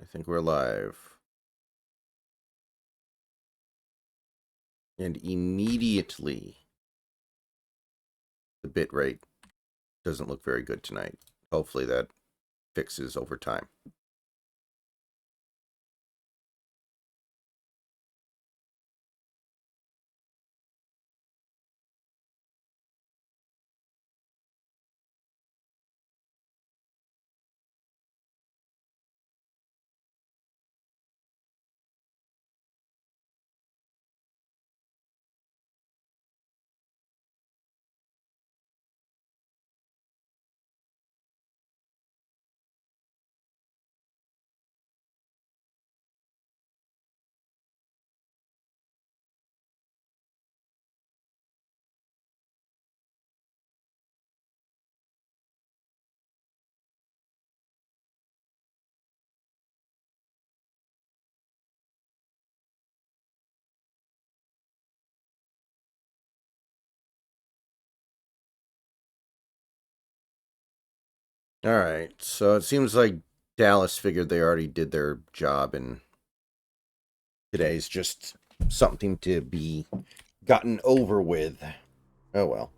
I think we're live. And immediately, the bit rate doesn't look very good tonight. Hopefully that fixes over time. All right, so it seems like Dallas figured they already did their job, and today's just something to be gotten over with. Oh well.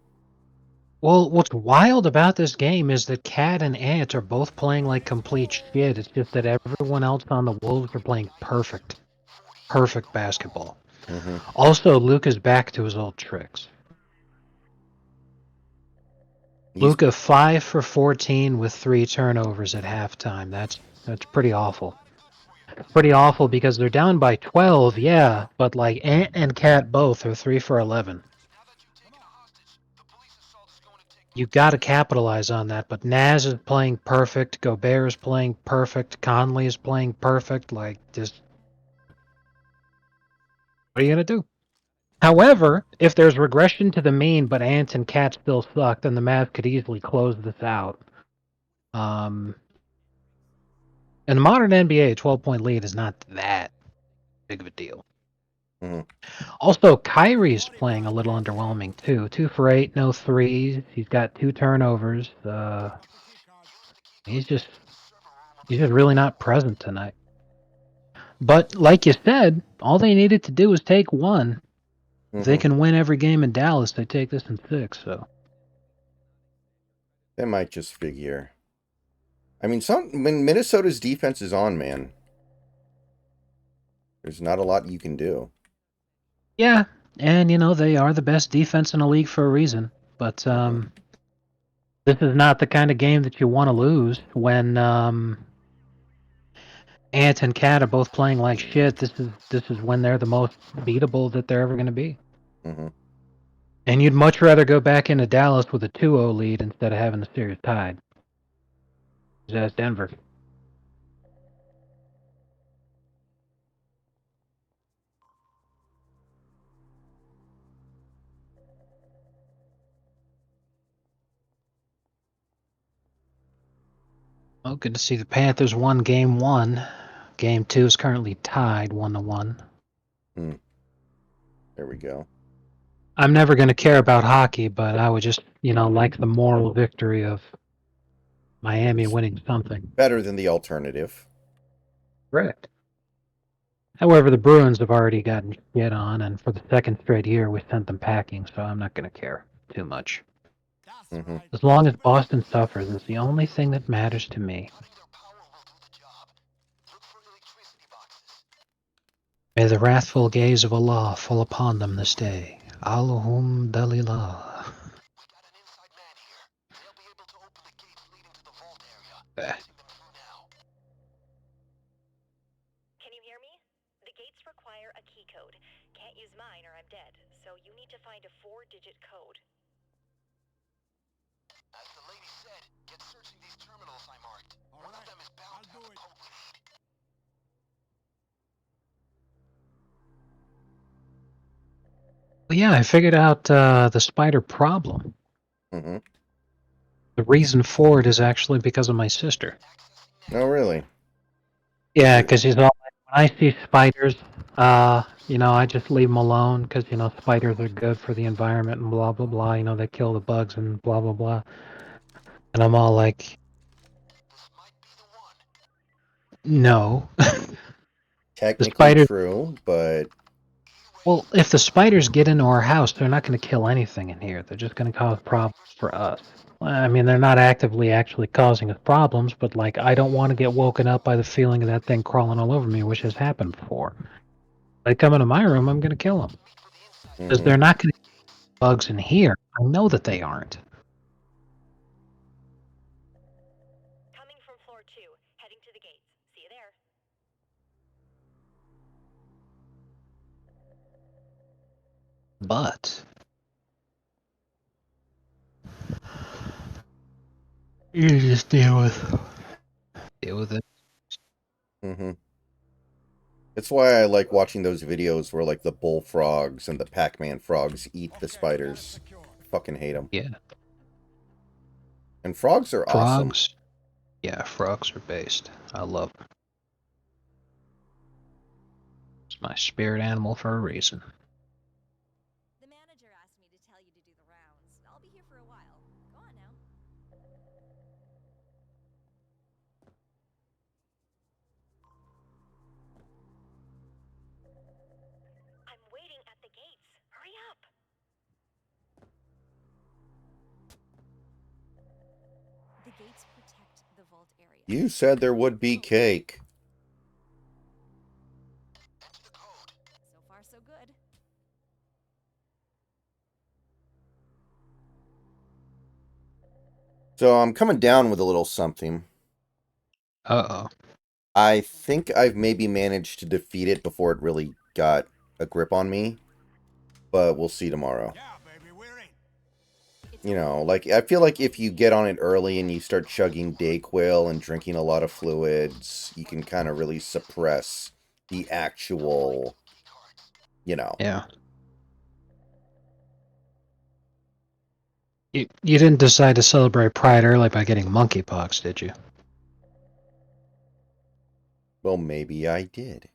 Well, what's wild about this game is that Cat and Ant are both playing like complete shit. It's just that everyone else on the Wolves are playing perfect basketball. Mm-hmm. Also, Luke is back to his old tricks. He's Luka 5 for 14 with 3 turnovers at halftime. That's pretty awful. Pretty awful because they're down by 12, yeah, but like Ant and Cat both are 3 for 11. You got to capitalize on that, but Naz is playing perfect, Gobert is playing perfect, Conley is playing perfect, like, just, what are you going to do? However, if there's regression to the mean, but Ant and Cat still suck, then the Mavs could easily close this out. In the modern NBA, a 12-point lead is not that big of a deal. mm-hmm. Also, Kyrie's playing a little underwhelming, too. 2 for 8, no threes. He's got 2 turnovers. He's just really not present tonight. But like you said, all they needed to do was take one. If they can win every game in Dallas, they take this in 6. So They might just figure. I mean, when Minnesota's defense is on, man, there's not a lot you can do. yeah, and they are the best defense in the league for a reason. But this is not the kind of game that you want to lose when Ant and Cat are both playing like shit. This is when they're the most beatable that they're ever going to be. Mm-hmm. And you'd much rather go back into Dallas with a 2-0 lead instead of having the series tied. That's Denver. Oh, good to see the Panthers won game 1. Game 2 is currently tied 1-1. There we go. I'm never going to care about hockey, but I would just, like the moral victory of Miami winning something. Better than the alternative. Correct. However, the Bruins have already gotten shit on, and for the second straight year, we sent them packing, so I'm not going to care too much. Mm-hmm. As long as Boston suffers, it's the only thing that matters to me. May the wrathful gaze of Allah fall upon them this day. Allahum Dalillah. Can you hear me? The gates require a key code. Can't use mine or I'm dead, so you need to find a 4-digit code. As the lady said, get searching these terminals I marked. One of them is bound to have a code lead. Well, yeah, I figured out the spider problem. Mm-hmm. The reason for it is actually because of my sister. Oh, really? Yeah, because she's all like, when I see spiders, I just leave them alone because, spiders are good for the environment and blah, blah, blah. They kill the bugs and blah, blah, blah. And I'm all like, This might be the one. No. Technically spiders. true, but Well, if the spiders get into our house, they're not going to kill anything in here. They're just going to cause problems for us. I mean, they're not actively actually causing us problems, but like, I don't want to get woken up by the feeling of that thing crawling all over me, which has happened before. They come into my room, I'm going to kill them because mhm. they're not going to bugs in here. I know that they aren't. Coming from floor 2, heading to the gates. See you there. But you just deal with it. Mhm. It's why I like watching those videos where like the bullfrogs and the Pac-Man frogs eat the spiders. I fucking hate them. Yeah, And frogs are awesome. frogs. Yeah, frogs are based. I love them. It's my spirit animal for a reason. The manager asked me to tell you to do the rounds. I'll be here for a while. Go on now. I'm waiting at the gates. Hurry up. The gates protect the vault area. You said there would be cake. So far, so good. So I'm coming down with a little something. Uh-oh. I think I've maybe managed to defeat it before it really got a grip on me. But we'll see tomorrow. Yeah, baby, we're in. You know, like, I feel like if you get on it early and you start chugging Dayquil and drinking a lot of fluids, you can kind of really suppress the actual, you know. Yeah. You didn't decide to celebrate Pride early by getting monkeypox, did you? Well, maybe I did.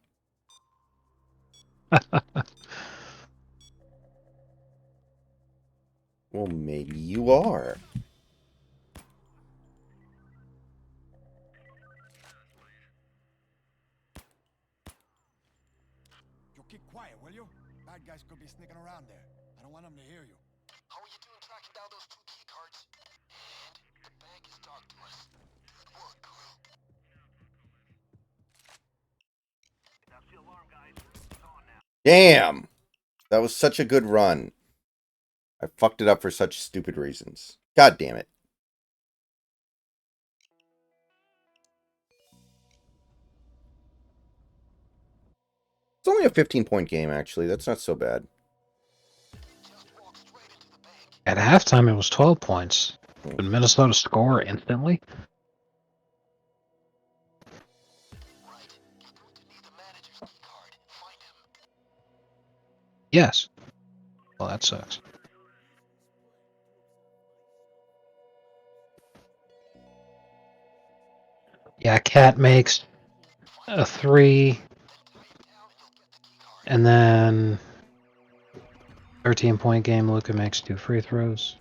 Well, maybe you are. You keep quiet, will you? Bad guys could be sneaking around there. I don't want them to hear you. How are you doing tracking down those 2 key cards? And the bank is talking to us. Work, crew. That's the alarm, guys. It's on now. Damn! That was such a good run. I fucked it up for such stupid reasons. God damn it. It's only a 15-point game, actually. That's not so bad. Just walk straight into the bank. At halftime, it was 12 points. Hmm. Did Minnesota score instantly? Right. You're going to need the manager's key card. Find him. Yes. Well, that sucks. Yeah, Cat makes a 3, and then 13-point game, Luka makes 2 free throws.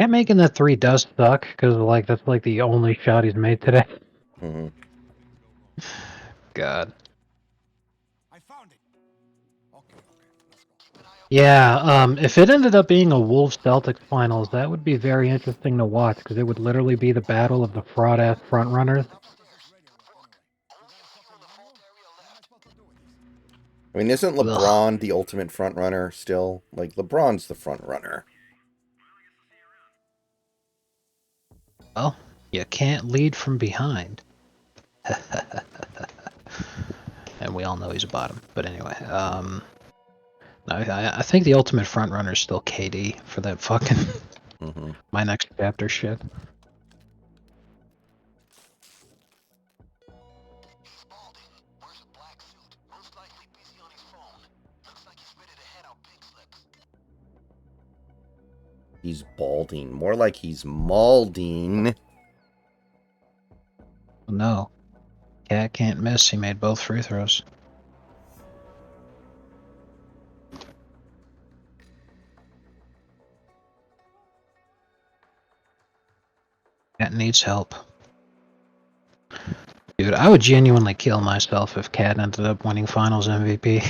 Cat making that 3 does suck, because like that's like the only shot he's made today. Mm-hmm. God. I found it. Okay, let's go. Keep an eye out. Yeah, if it ended up being a Wolves-Celtics finals, that would be very interesting to watch, because it would literally be the battle of the fraud-ass frontrunners. I mean, isn't Ugh. LeBron the ultimate front runner still? Like, LeBron's the front runner. Well, you can't lead from behind. And we all know he's a bottom. But anyway, I think the ultimate frontrunner is still KD for that fucking Mm-hmm. my next chapter shit. He's balding. Wears a black suit. Most likely busy on his phone. Looks like he's ready to head out pink slips. He's balding. More like he's malding. No, Cat can't miss. He made both free throws. Cat needs help. Dude, I would genuinely kill myself if Cat ended up winning Finals MVP.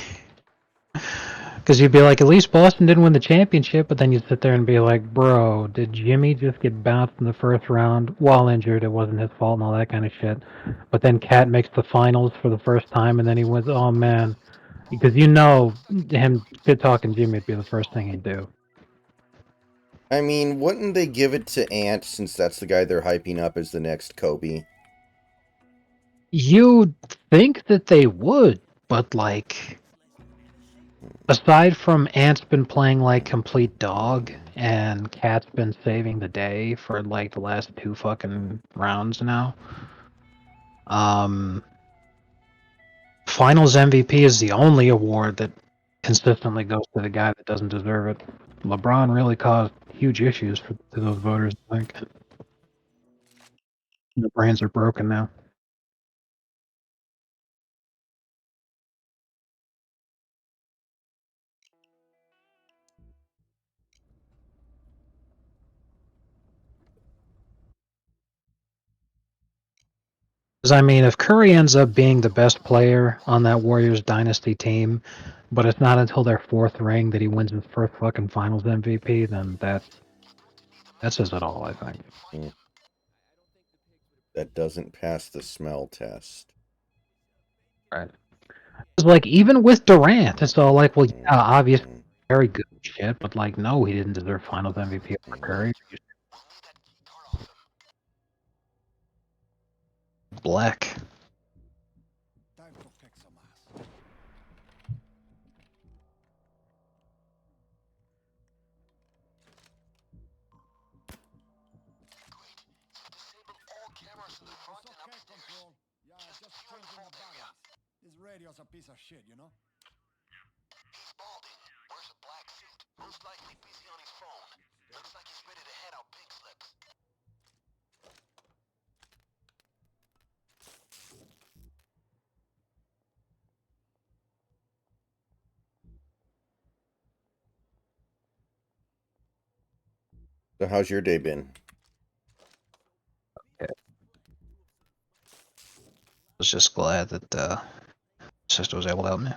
Because you'd be like, at least Boston didn't win the championship, but then you'd sit there and be like, bro, did Jimmy just get bounced in the first round while injured? It wasn't his fault and all that kind of shit. But then Cat makes the finals for the first time, and then he wins. Oh man, because you know him shit talking Jimmy would be the first thing he'd do. I mean, wouldn't they give it to Ant since that's the guy they're hyping up as the next Kobe? You'd think that they would, but like, aside from Ant's been playing like complete dog, and Cat's been saving the day for like the last 2 fucking rounds now. Finals MVP is the only award that consistently goes to the guy that doesn't deserve it. LeBron really caused huge issues to those voters, I think. The brains are broken now. Because, I mean, if Curry ends up being the best player on that Warriors dynasty team, but it's not until their 4th ring that he wins his first fucking Finals MVP, then that says it all, I think. That doesn't pass the smell test. Right. Because, like, even with Durant, it's all like, well, yeah, obviously, very good shit, but, like, no, he didn't deserve Finals MVP over Curry. Black. Time to kick some ass. Control. Yeah, just changing the batteries. This radio's a piece of shit, you know? He's balding. Wears a black suit. Most likely busy on his phone. Looks like he's ready to head out pink slips. So how's your day been? I was just glad that sister was able to help me.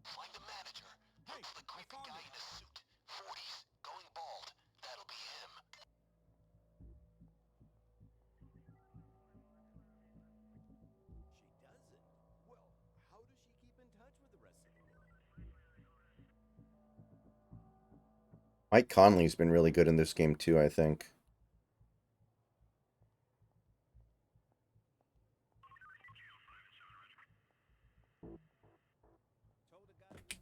Find the manager. Look for the creepy guy in a suit. 40s. Going bald. That'll be him. She doesn't? Well, how does she keep in touch with the rest of the world? Mike Conley's been really good in this game too, I think.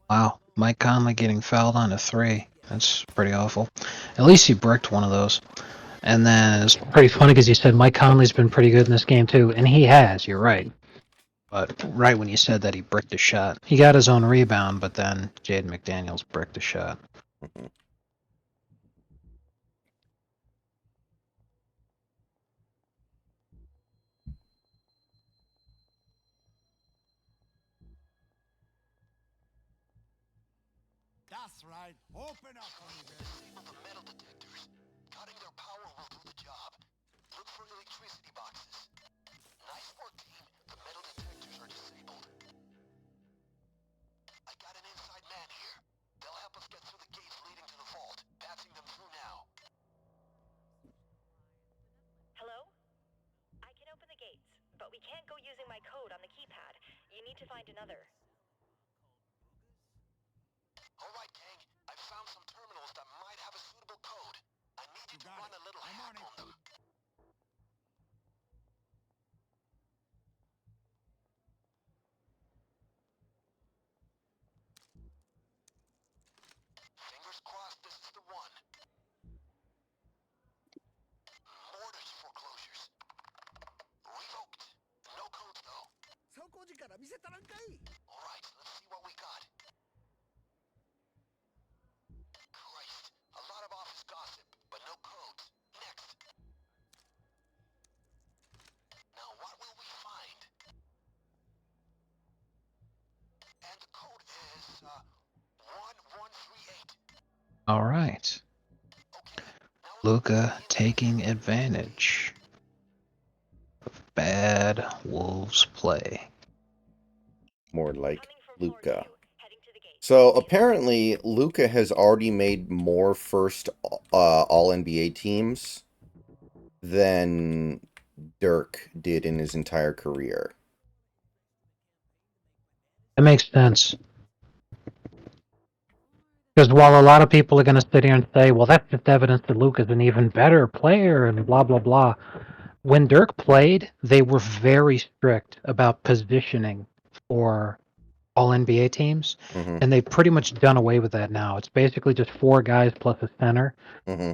Wow, Mike Conley getting fouled on a 3. That's pretty awful. At least he bricked one of those. And then it's pretty funny because you said Mike Conley's been pretty good in this game too, and he has, you're right. But right when you said that, he bricked a shot. He got his own rebound, but then Jaden McDaniels bricked a shot. That's right. Open up on me, baby. Disable the metal detectors. Cutting their power will do the job. Look for electricity boxes. Nice work, team. The metal detectors are disabled. I got an inside man here. They'll help us get through the gates leading to the vault. Passing them through now. Hello? I can open the gates, but we can't go using my code on the keypad. You need to find another. All right, gang. I found some terminals that might have a suitable code. I need you to run a little hack on them. Fingers crossed this is the one. Mortars foreclosures. Revoked. No codes, though. All right, let's see what we got. Christ, a lot of office gossip, but no codes. Next. All right. Luka taking advantage of bad Wolves play. More like Coming from floor Luca. 2, heading to the gate. So apparently, Luca has already made more first All NBA teams than Dirk did in his entire career. It makes sense. Because while a lot of people are going to sit here and say, well, that's just evidence that Luka's an even better player and blah, blah, blah. When Dirk played, they were very strict about positioning for all NBA teams. Mm-hmm. And they've pretty much done away with that now. It's basically just 4 guys plus a center. Mm-hmm.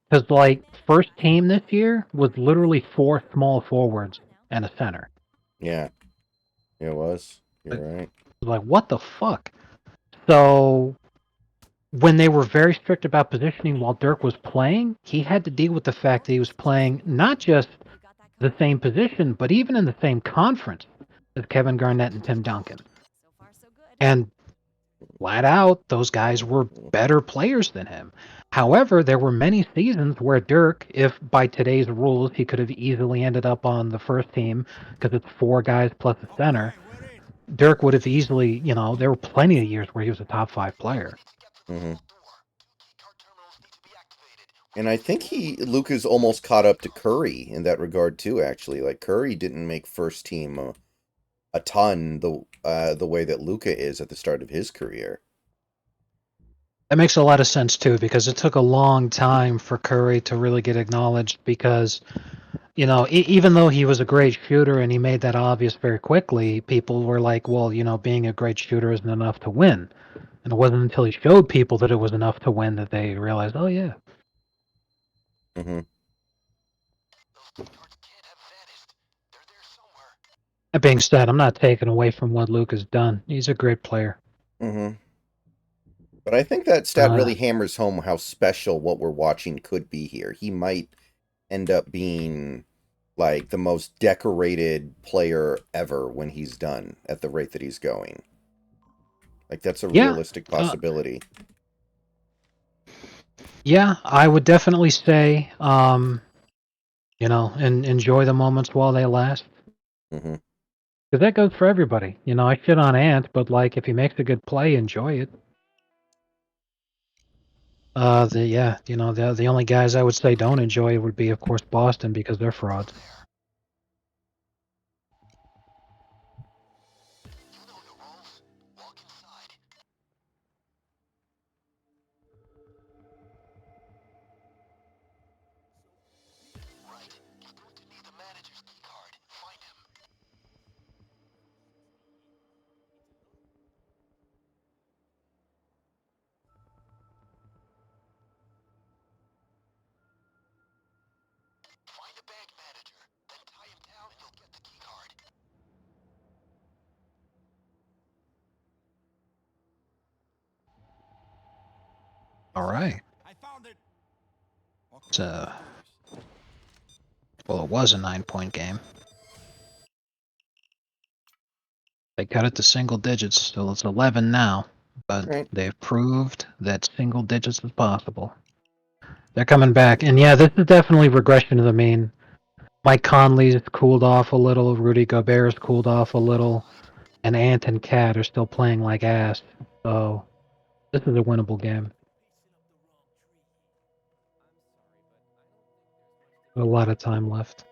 Because, like, first team this year was literally 4 small forwards and a center. Yeah, it was. Like, You're right. like, what the fuck? So when they were very strict about positioning while Dirk was playing, he had to deal with the fact that he was playing not just the same position, but even in the same conference as Kevin Garnett and Tim Duncan. And flat out, those guys were better players than him. However, there were many seasons where Dirk, if by today's rules he could have easily ended up on the first team because it's 4 guys plus a center, Dirk would have easily, there were plenty of years where he was a top 5 player. Mm-hmm. And I think Luka's almost caught up to Curry in that regard too. Actually, like Curry didn't make first team a ton the way that Luka is at the start of his career. That makes a lot of sense too, because it took a long time for Curry to really get acknowledged because, even though he was a great shooter and he made that obvious very quickly, people were like, well, being a great shooter isn't enough to win. And it wasn't until he showed people that it was enough to win that they realized, oh, yeah. Mm-hmm. That being said, I'm not taking away from what Luke has done. He's a great player. Mm-hmm. But I think that stat really hammers home how special what we're watching could be here. He might end up being like the most decorated player ever when he's done at the rate that he's going. Like that's a realistic possibility. Yeah, I would definitely say, and enjoy the moments while they last. Mm-hmm. Because that goes for everybody. I shit on Ant, but like if he makes a good play, enjoy it. The only guys I would say don't enjoy it would be, of course, Boston because they're frauds. All right. I found it. It's well, it was a 9-point game. They cut it to single digits, so it's 11 now. But Right. they've proved that single digits is possible. They're coming back, and yeah, this is definitely regression to the mean. Mike Conley's cooled off a little, Rudy Gobert's cooled off a little, and Ant and Cat are still playing like ass. So this is a winnable game. A lot of time left.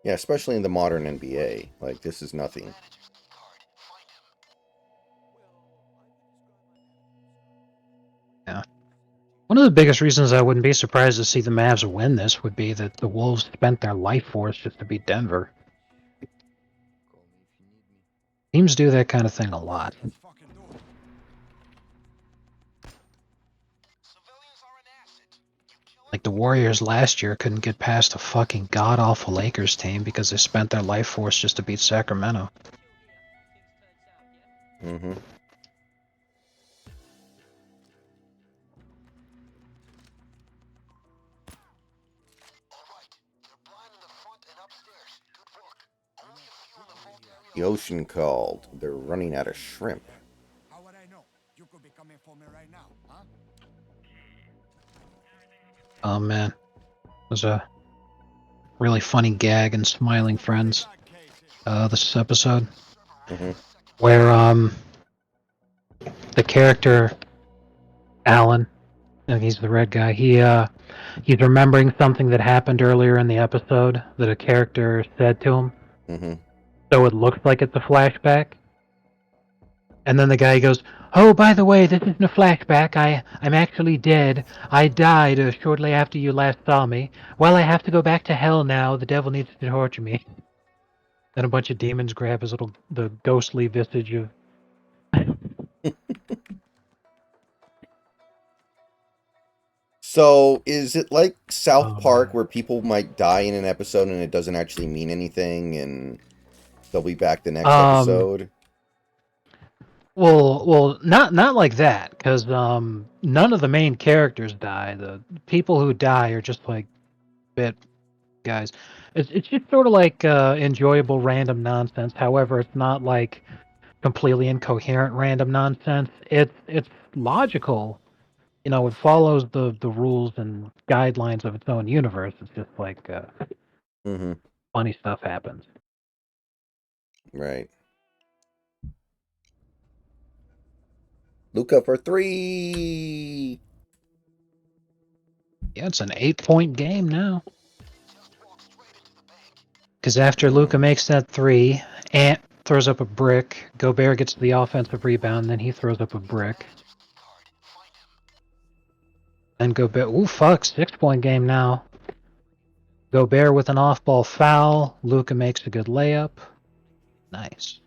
Yeah, especially in the modern NBA. Like this is nothing. Yeah. One of the biggest reasons I wouldn't be surprised to see the Mavs win this would be that the Wolves spent their life force just to beat Denver. Teams do that kind of thing a lot. Let's fucking do it. Like the Warriors last year couldn't get past a fucking god-awful Lakers team because they spent their life force just to beat Sacramento. Mm-hmm. The ocean called. They're running out of shrimp. How would I know? You could be coming for me right now, huh? Oh man, there's a really funny gag in Smiling Friends. This episode Mm-hmm. where the character Alan, and he's the red guy. He's remembering something that happened earlier in the episode that a character said to him. Mm-hmm. So it looks like it's a flashback. And then the guy goes, "Oh, by the way, this isn't a flashback. I'm actually dead. I died shortly after you last saw me. Well, I have to go back to hell now. The devil needs to torture me." Then a bunch of demons grab the ghostly visage of. So, is it like South Oh Park man. where people might die in an episode and it doesn't actually mean anything and they'll be back the next Um. episode? Well, not like that, because none of the main characters die. The people who die are just like bit guys. It's just sort of like enjoyable random nonsense. However, it's not like completely incoherent random nonsense. It's logical. You know, it follows the rules and guidelines of its own universe. It's just like Mm-hmm. funny stuff happens. Right. Luca for 3! Yeah, it's an 8-point game now. Because after Luca makes that 3, Ant throws up a brick. Gobert gets the offensive rebound, then he throws up a brick. Then Gobert, ooh fuck, 6-point game now. Gobert with an off-ball foul. Luca makes a good layup. Nice.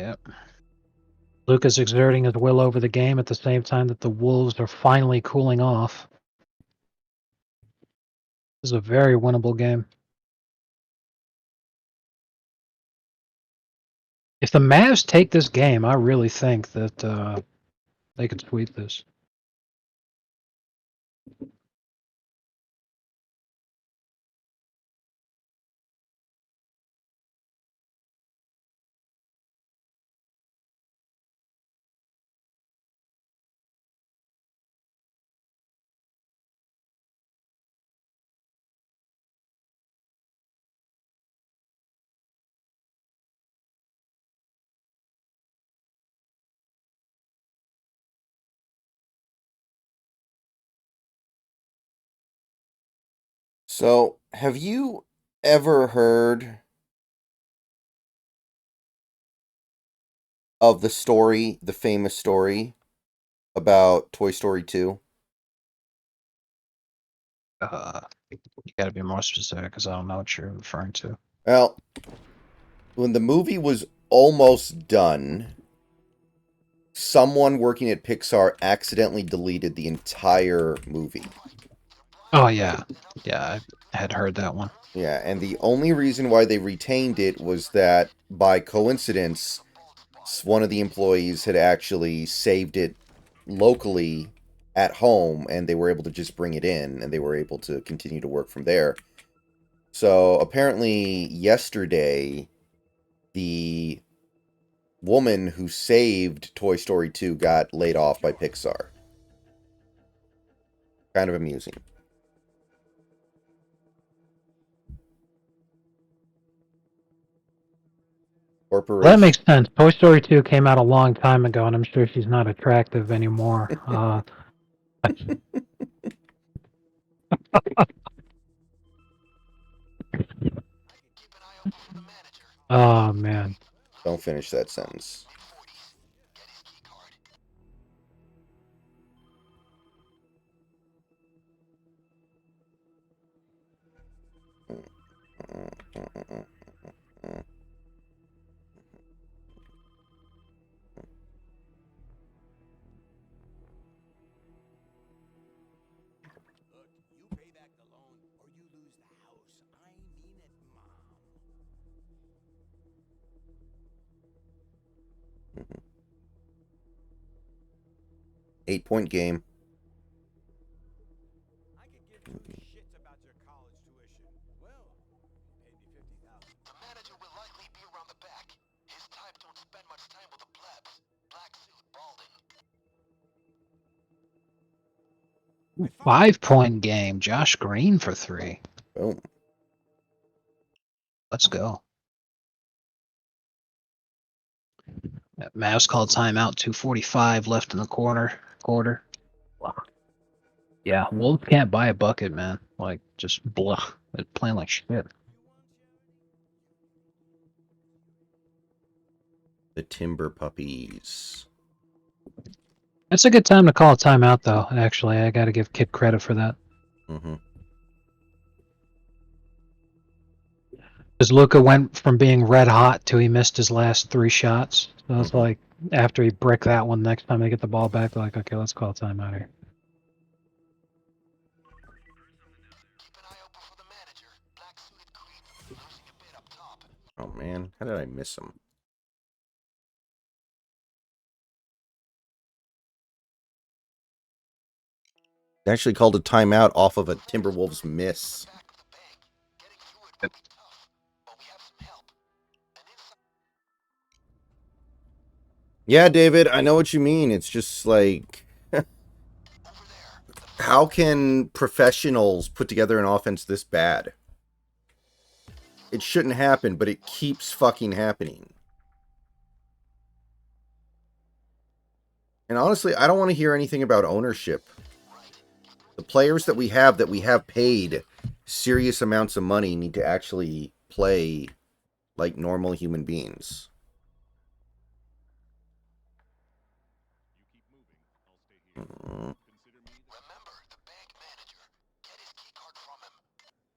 Yep. Luca's exerting his will over the game at the same time that the Wolves are finally cooling off. This is a very winnable game. If the Mavs take this game, I really think that they could sweep this. So, have you ever heard of the story, the famous story about Toy Story 2? You gotta be more specific because I don't know what you're referring to. Well, when the movie was almost done, someone working at Pixar accidentally deleted the entire movie. Oh yeah, yeah, I had heard that one. Yeah, and the only reason why they retained it was that by coincidence, one of the employees had actually saved it locally at home and they were able to just bring it in and they were able to continue to work from there. So apparently, yesterday, the woman who saved Toy Story 2 got laid off by Pixar. Kind of amusing. Well, that Corporation. makes sense. Toy Story 2 came out a long time ago, and I'm sure she's not attractive anymore. Oh man. Don't finish that sentence. Look, you pay back the loan or you lose the house. I mean it, Mom. 8-point game. Ooh, 5-point game. Josh Green for 3. Boom. Let's go. Mavs called timeout. 2:45 left in the quarter. Wow. Yeah, Wolves can't buy a bucket, man. Like, just blah. They're playing like shit. The Timber Puppies. It's a good time to call a timeout, though. Actually, I got to give Kid credit for that. Mm-hmm. Because Luka went from being red hot to he missed his last 3 shots. So it's like, after he brick that one, next time they get the ball back, they're like, okay, let's call a timeout here. Oh, man. How did I miss him? They actually called a timeout off of a Timberwolves miss. Yeah, David, I know what you mean. It's just like, how can professionals put together an offense this bad? It shouldn't happen, but it keeps fucking happening. And honestly, I don't want to hear anything about ownership. The players that we have paid serious amounts of money need to actually play like normal human beings.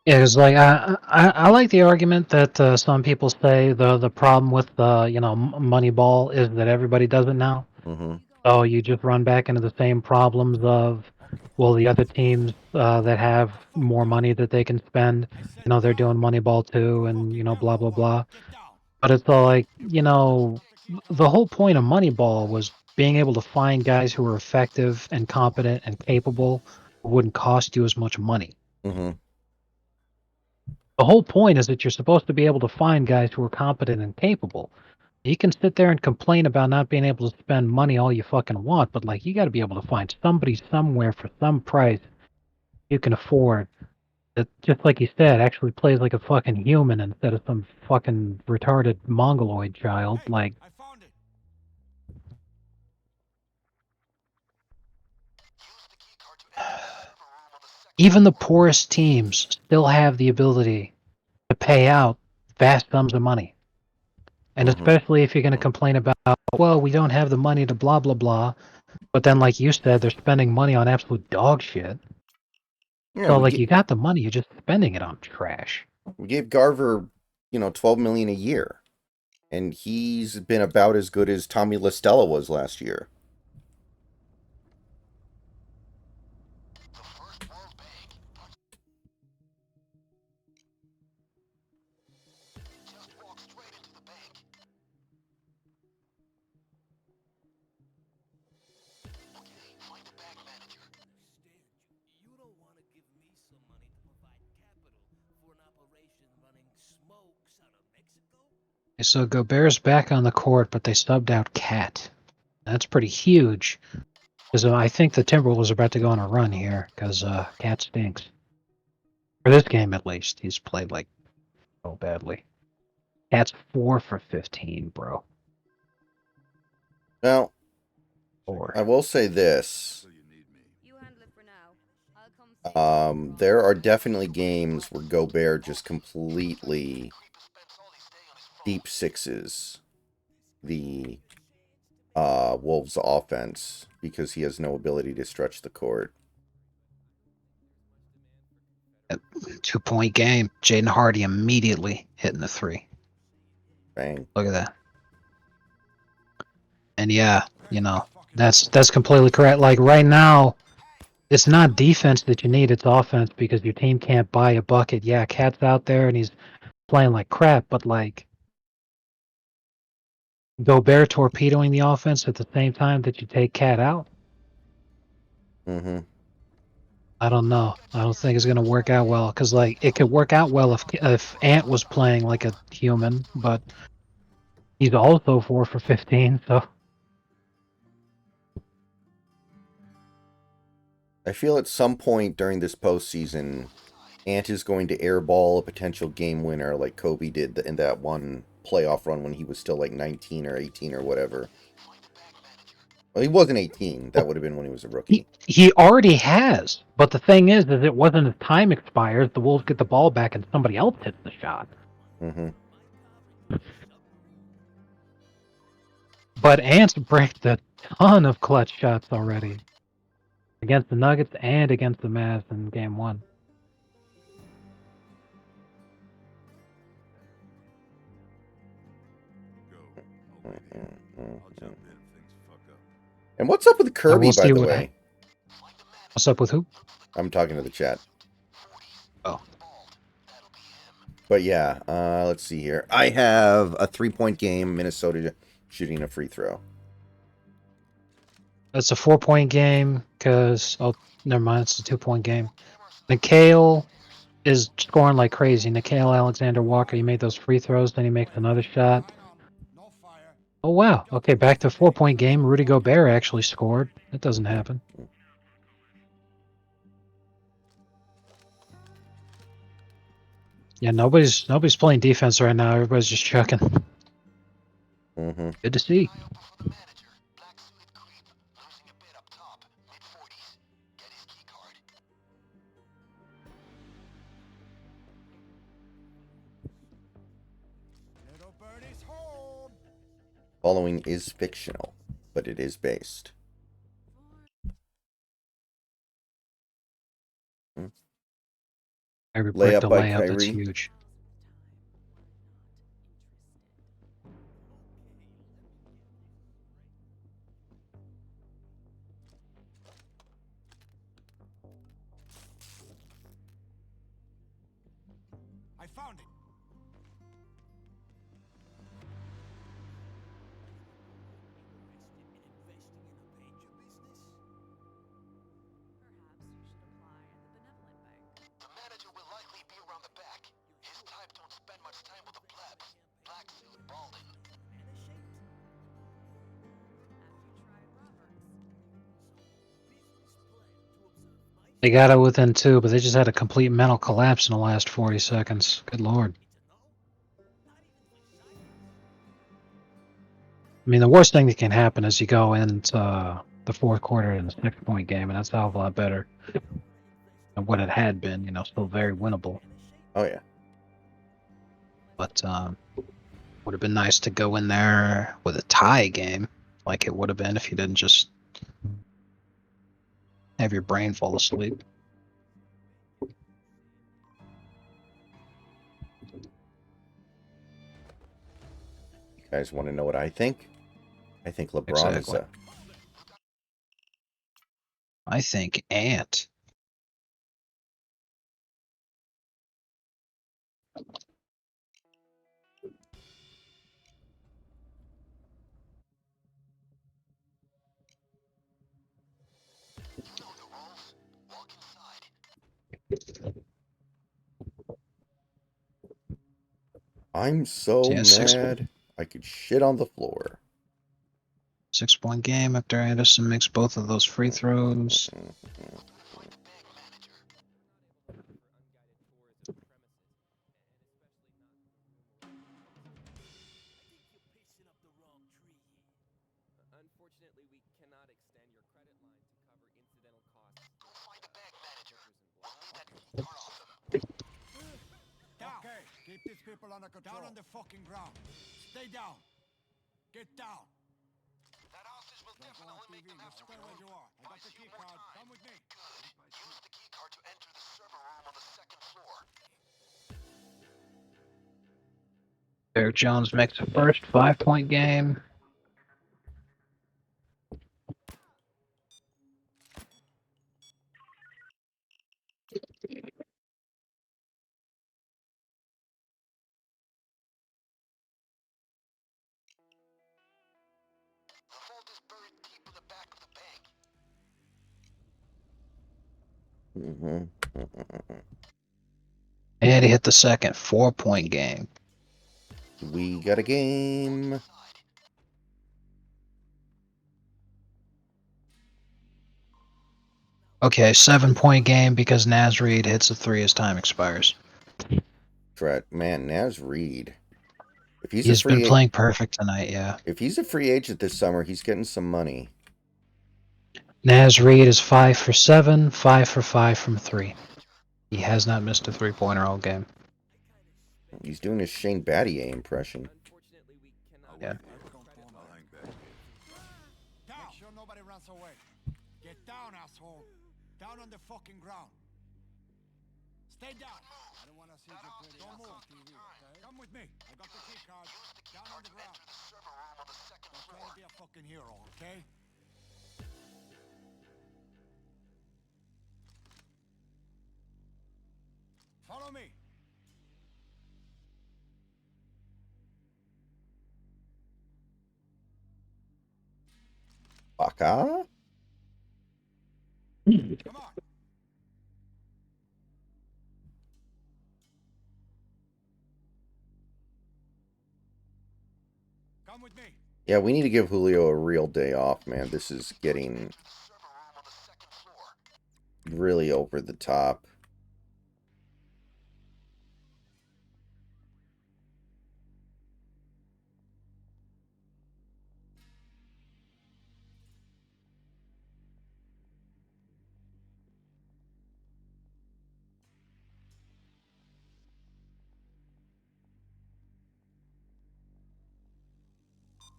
Yeah, it's like I like the argument that some people say the problem with Moneyball is that everybody does it now. Mm-hmm. So you just run back into the same problems of, well, the other teams that have more money that they can spend, they're doing Moneyball too, and blah blah blah. But it's all like, the whole point of Moneyball was being able to find guys who are effective and competent and capable, who wouldn't cost you as much money. Mm-hmm. The whole point is that you're supposed to be able to find guys who are competent and capable. You can sit there and complain about not being able to spend money all you fucking want, but like, you got to be able to find somebody somewhere for some price you can afford that, just like you said, actually plays like a fucking human instead of some fucking retarded mongoloid child. Like, I found it. even the poorest teams still have the ability to pay out vast sums of money. And Mhm. especially if you're going to complain about, well, we don't have the money to blah, blah, blah. But then, like you said, they're spending money on absolute dog shit. Yeah, So, like, you got the money, you're just spending it on trash. we gave Garver, $12 million a year, and he's been about as good as Tommy LaStella was last year. You don't want to give me some money to provide capital for an operation running smokes out of Mexico? So Gobert's back on the court, but they subbed out Cat. That's pretty huge. Because I think the Timberwolves are about to go on a run here, because Cat stinks. For this game, at least. He's played, like, so badly. Cat's 4 for 15, bro. Now, 4. I will say this. You handle it for now. I'll come see you tomorrow. There are definitely games where Gobert just completely deep sixes the Wolves offense because he has no ability to stretch the court. 2-point game. Jaden Hardy immediately hitting the 3. Bang. Look at that. And yeah, that's completely correct. Like, right now, it's not defense that you need, it's offense, because your team can't buy a bucket. Yeah, Cat's out there and he's playing like crap, but like, Gobert torpedoing the offense at the same time that you take Cat out? Mm-hmm. I don't know. I don't think it's going to work out well, because like, it could work out well if Ant was playing like a human, but He's also 4 for 15, so I feel at some point during this postseason, Ant is going to airball a potential game winner like Kobe did in that one playoff run when he was still like 19 or 18 or whatever. Well, he wasn't 18. That would have been when he was a rookie. he already has. But the thing is it wasn't as time expires. The Wolves get the ball back and somebody else hits the shot. Mm-hmm. But Ants bricked a ton of clutch shots already against the Nuggets and against the Mavs in Game 1. And what's up with Kirby, we'll by see the what way? What's up with who? I'm talking to the chat. Oh. But yeah, let's see here. I have a 3-point game, Minnesota shooting a free throw. It's a 4-point game because, oh, never mind, it's a 2-point game. Mikhail is scoring like crazy. Mikhail Alexander Walker, he made those free throws, then he makes another shot. No fire. Oh, wow. Okay, back to a 4-point game. Rudy Gobert actually scored. That doesn't happen. Yeah, nobody's playing defense right now. Everybody's just chucking. Mm-hmm. Good to see. Little birdie's home. Following is fictional, but it is based. Every brick Layup to by layup, that's Kyrie. huge. I found it. Perhaps you should apply at the Benevolent Bank. The manager will likely be around the back. His type don't spend much time with the plebs. Black suit, balding. After you tried Roberts. They got it within 2, but they just had a complete mental collapse in the last 40 seconds. Good lord. I mean, the worst thing that can happen is you go into the fourth quarter in a 6-point game, and that's a hell of a lot better than what it had been. You know, still very winnable. Oh, yeah. But would have been nice to go in there with a tie game, like it would have been if you didn't just have your brain fall asleep. You guys want to know what I think? I think LeBron is Exactly. I think Ant. I'm so Yeah, mad I could shit on the floor. 6-point game after Anderson makes both of those free throws. Unfortunately, we cannot extend your credit line to cover incidental costs. Go find a bank manager. We'll need that key card off him. Down. Okay, keep these people under control. Down on the fucking ground. Stay down. Get down. That hostage will Don't go on definitely make TV. them have to Stay where you are. I got the key card. Come with me. Good. Use the key card to enter the server room on the second floor. Derek Jones makes the first 5-point game. The vault is buried deep in the back of the bank. Mm-hmm. And he hit the second 4-point game. We got a game. Okay, 7-point game because Naz Reid hits a 3 as time expires. Man, Naz Reid. If he's He's been a playing perfect tonight, yeah. if he's a free agent this summer, he's getting some money. Naz Reid is 5 for 7, 5 for 5 from 3. He has not missed a 3-pointer all game. He's doing his Shane Battier impression. Unfortunately, we cannot. Yeah. Down. Make sure nobody runs away. Get down, asshole. Down on the fucking ground. Stay down. I don't want to see you pretty. Don't move, TV. Okay? Come with me. I got the key card. Down on the ground. Don't try to be a fucking hero, okay? Follow me. Baka? Come on. Come with me. Yeah, we need to give Julio a real day off, man. This is getting really over the top.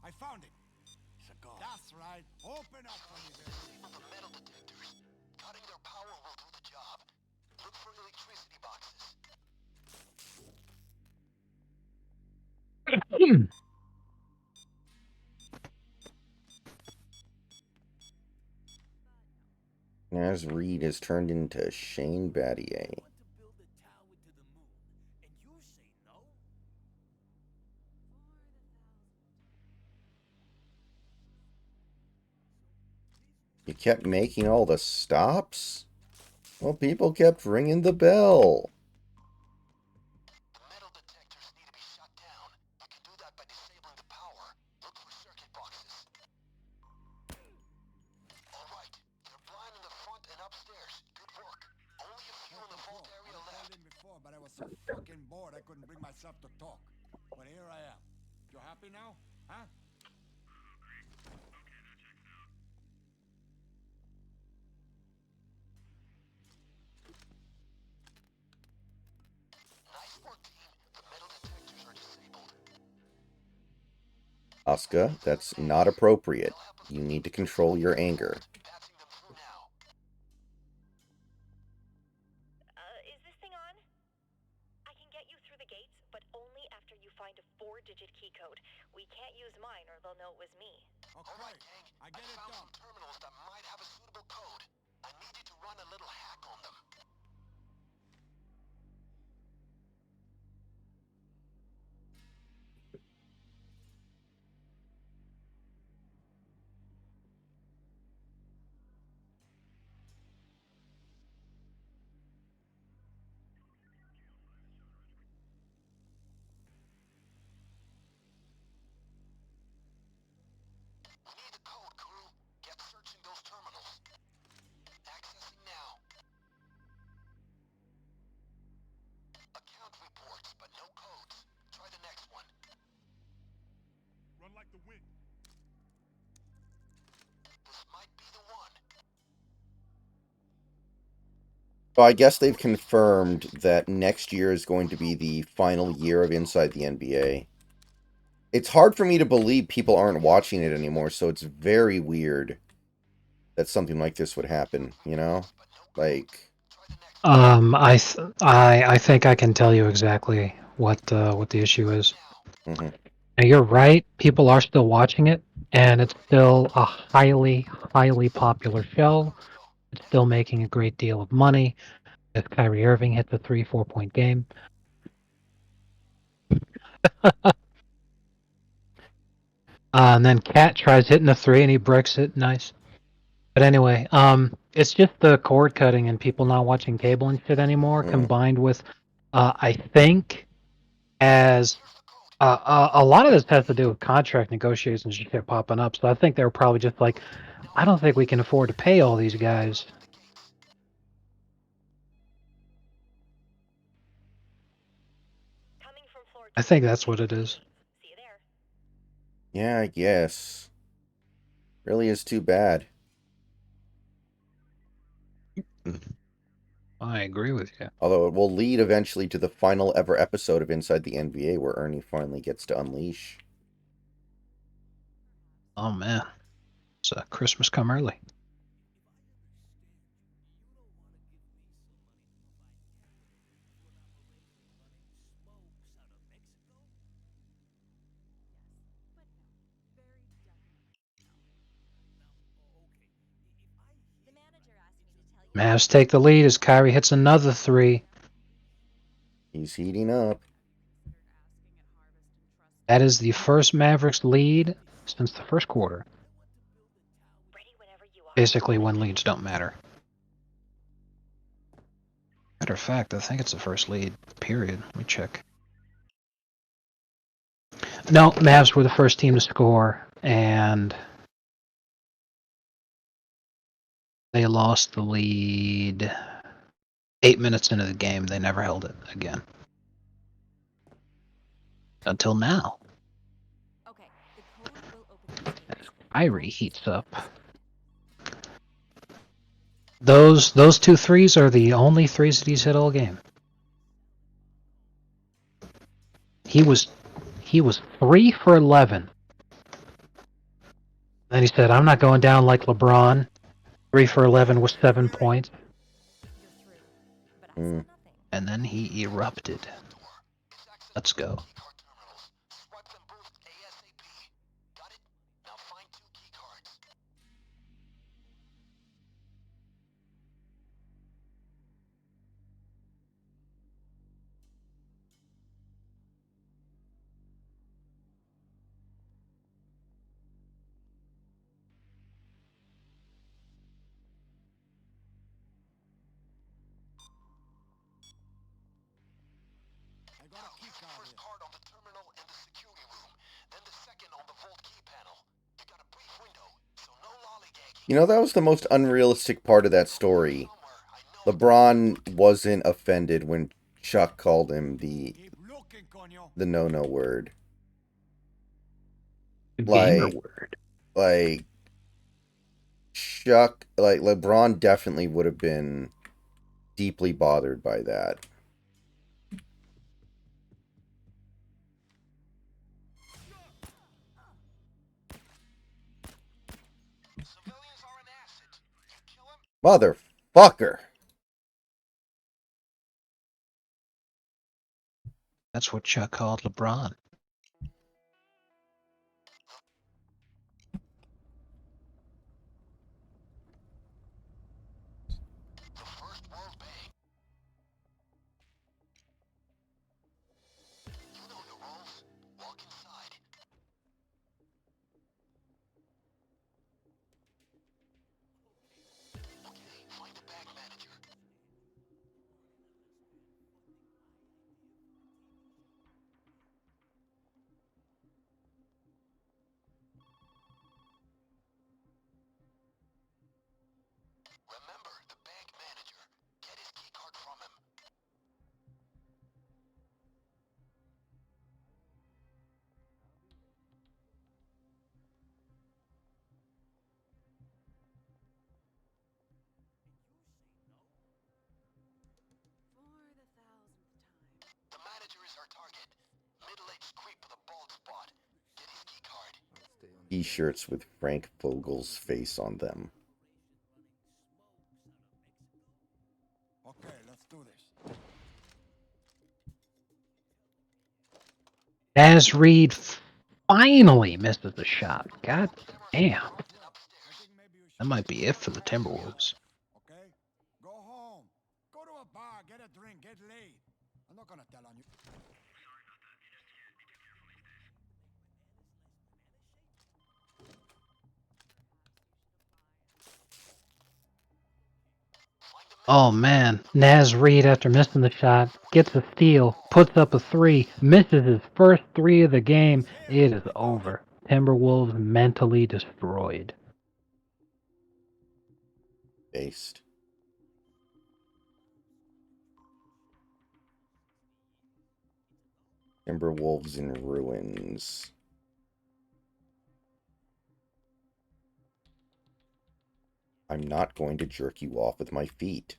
I found it. That's right. Open up for me, baby. The metal detectors. Cutting their power will do the job. Look for electricity boxes. Naz Reid has turned into Shane Battier. Want to build a tower to the moon, and you say no? You kept making all the stops? Well, people kept ringing the bell. The metal detectors need to be shut down. You can do that by disabling the power. Look for circuit boxes. Alright, they're blind in the front and upstairs. Good work. Only a few in the vault area I left. called in before, but I was so fucking bored I couldn't bring myself to talk. But here I am. You happy now? Huh? Nice work, team. The metal detectors are disabled. Asuka, that's not appropriate. You need to control your anger. Patching them through now. Is this thing on? I can get you through the gates, but only after you find a 4-digit key code. We can't use mine or they'll know it was me. Okay. Alright, gang. I get it found done. some terminals that might have a suitable code. I need you to run a little hack on them. We need the code, crew. Get searching those terminals. Accessing now. Account reports, but no codes. Try the next one. Run like the wind. This might be the one. So I guess they've confirmed that next year is going to be the final year of Inside the NBA. It's hard for me to believe people aren't watching it anymore, so it's very weird that something like this would happen, you know? Like, I think I can tell you exactly what the issue is. mhm. Now you're right. People are still watching it, and it's still a highly popular show. It's still making a great deal of money. If Kyrie Irving hits a 3-4 point game. And then Cat tries hitting a 3 and he bricks it. Nice. But anyway, it's just the cord cutting and people not watching cable and shit anymore, Mm. combined with, I think, as A lot of this has to do with contract negotiations that kept popping up. So I think they were probably just like, I don't think we can afford to pay all these guys. Coming from floor I think that's what it is. See you there. Yeah, I guess. Really is too bad. I agree with you. Although it will lead eventually to the final ever episode of Inside the NBA where Ernie finally gets to unleash. Oh man, it's Christmas come early. The manager asked me to tell you. Mavs take the lead as Kyrie hits another three. He's heating up. That is the first Mavericks lead since the first quarter. Ready whenever you are. Basically, when leads don't matter. Matter of fact, I think it's the first lead, period. Let me check. No, Mavs were the first team to score, and they lost the lead 8 minutes into the game. They never held it again. Until now. Okay, the code will open the As cage. Kyrie heats up. Those two threes are the only threes that he's hit all game. He was 3 for 11. Then he said, "I'm not going down like LeBron." 3 for 11 with 7 points, You're through. But I Hmm. said nothing. and then he erupted. Let's go. Keycard terminals. Swipe them both ASAP. Got it? Now find 2 keycards. I got a key card First here. card on the terminal in the security room, then the second on the vault key panel. You got a brief window, so no lollygagging. You know, that was the most unrealistic part of that story. LeBron wasn't offended when Chuck called him Keep looking, coño. the no-no word. Gamer word. Like Chuck, like LeBron definitely would have been deeply bothered by that. Civilians are an asset. You kill him, Motherfucker. That's what Chuck called LeBron. the first World Bank. You know your roles. Walk inside. Okay, find the bank manager. Remember the bank manager. Get his keycard from him. For the 1000th time. The manager is our target. Middle-aged creep with a bald spot. Get his keycard. T-shirts with Frank Vogel's face on them. Okay, let's do this. As Reed finally misses the shot. God damn. I think maybe you should That might be it for the Timberwolves. Okay? Go home. Go to a bar, get a drink, get laid. I'm not gonna tell on you. Find the Oh man, Naz Reid, after missing the shot, gets a steal, puts up a 3, misses his first 3 of the game. It is over. Timberwolves mentally destroyed. Based. Timberwolves in ruins. I'm not going to jerk you off with my feet.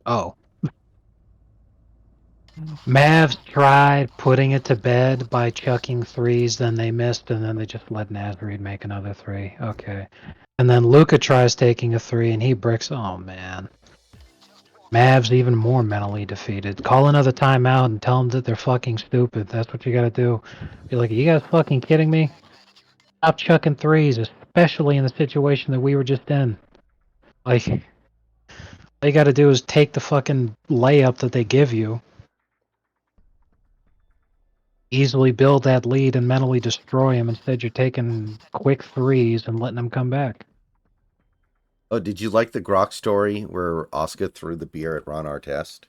Oh. Mavs tried putting it to bed by chucking 3s, then they missed, and then they just let Naz Reid make another 3. Okay. And then Luka tries taking a 3, and he bricks. Oh man. Mavs even more mentally defeated. Call another timeout and tell them that they're fucking stupid. That's what you gotta do. Be like, are you guys fucking kidding me? Stop chucking 3s, especially in the situation that we were just in. Like, all you gotta do is take the fucking layup that they give you, easily build that lead and mentally destroy them. Instead, you're taking quick 3s and letting them come back. Oh, did you like the Grok story where Oscar threw the beer at Ron Artest?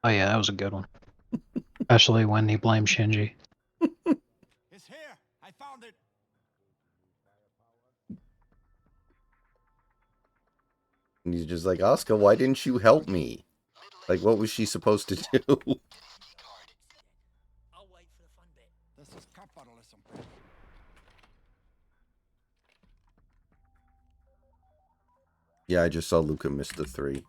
Oh yeah, that was a good one. Especially when he blamed Shinji. It's here. I found it. And he's just like, Oscar, why didn't you help me? Like, what was she supposed to do? I'll wait for the fun bit. This is capitalism. Yeah, I just saw Luca miss the 3.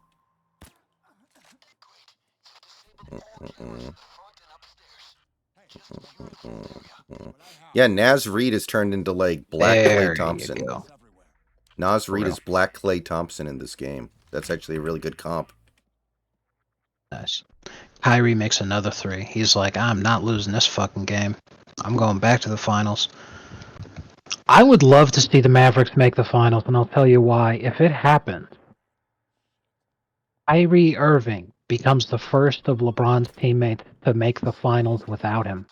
Yeah, Naz Reid has turned into, like, Black Clay There you Thompson. go. Naz For Reid real. is Black Clay Thompson in this game. That's actually a really good comp. Nice. Kyrie makes another 3. He's like, I'm not losing this fucking game. I'm going back to the finals. I would love to see the Mavericks make the finals, and I'll tell you why. If it happens, Kyrie Irving becomes the first of LeBron's teammates to make the finals without him.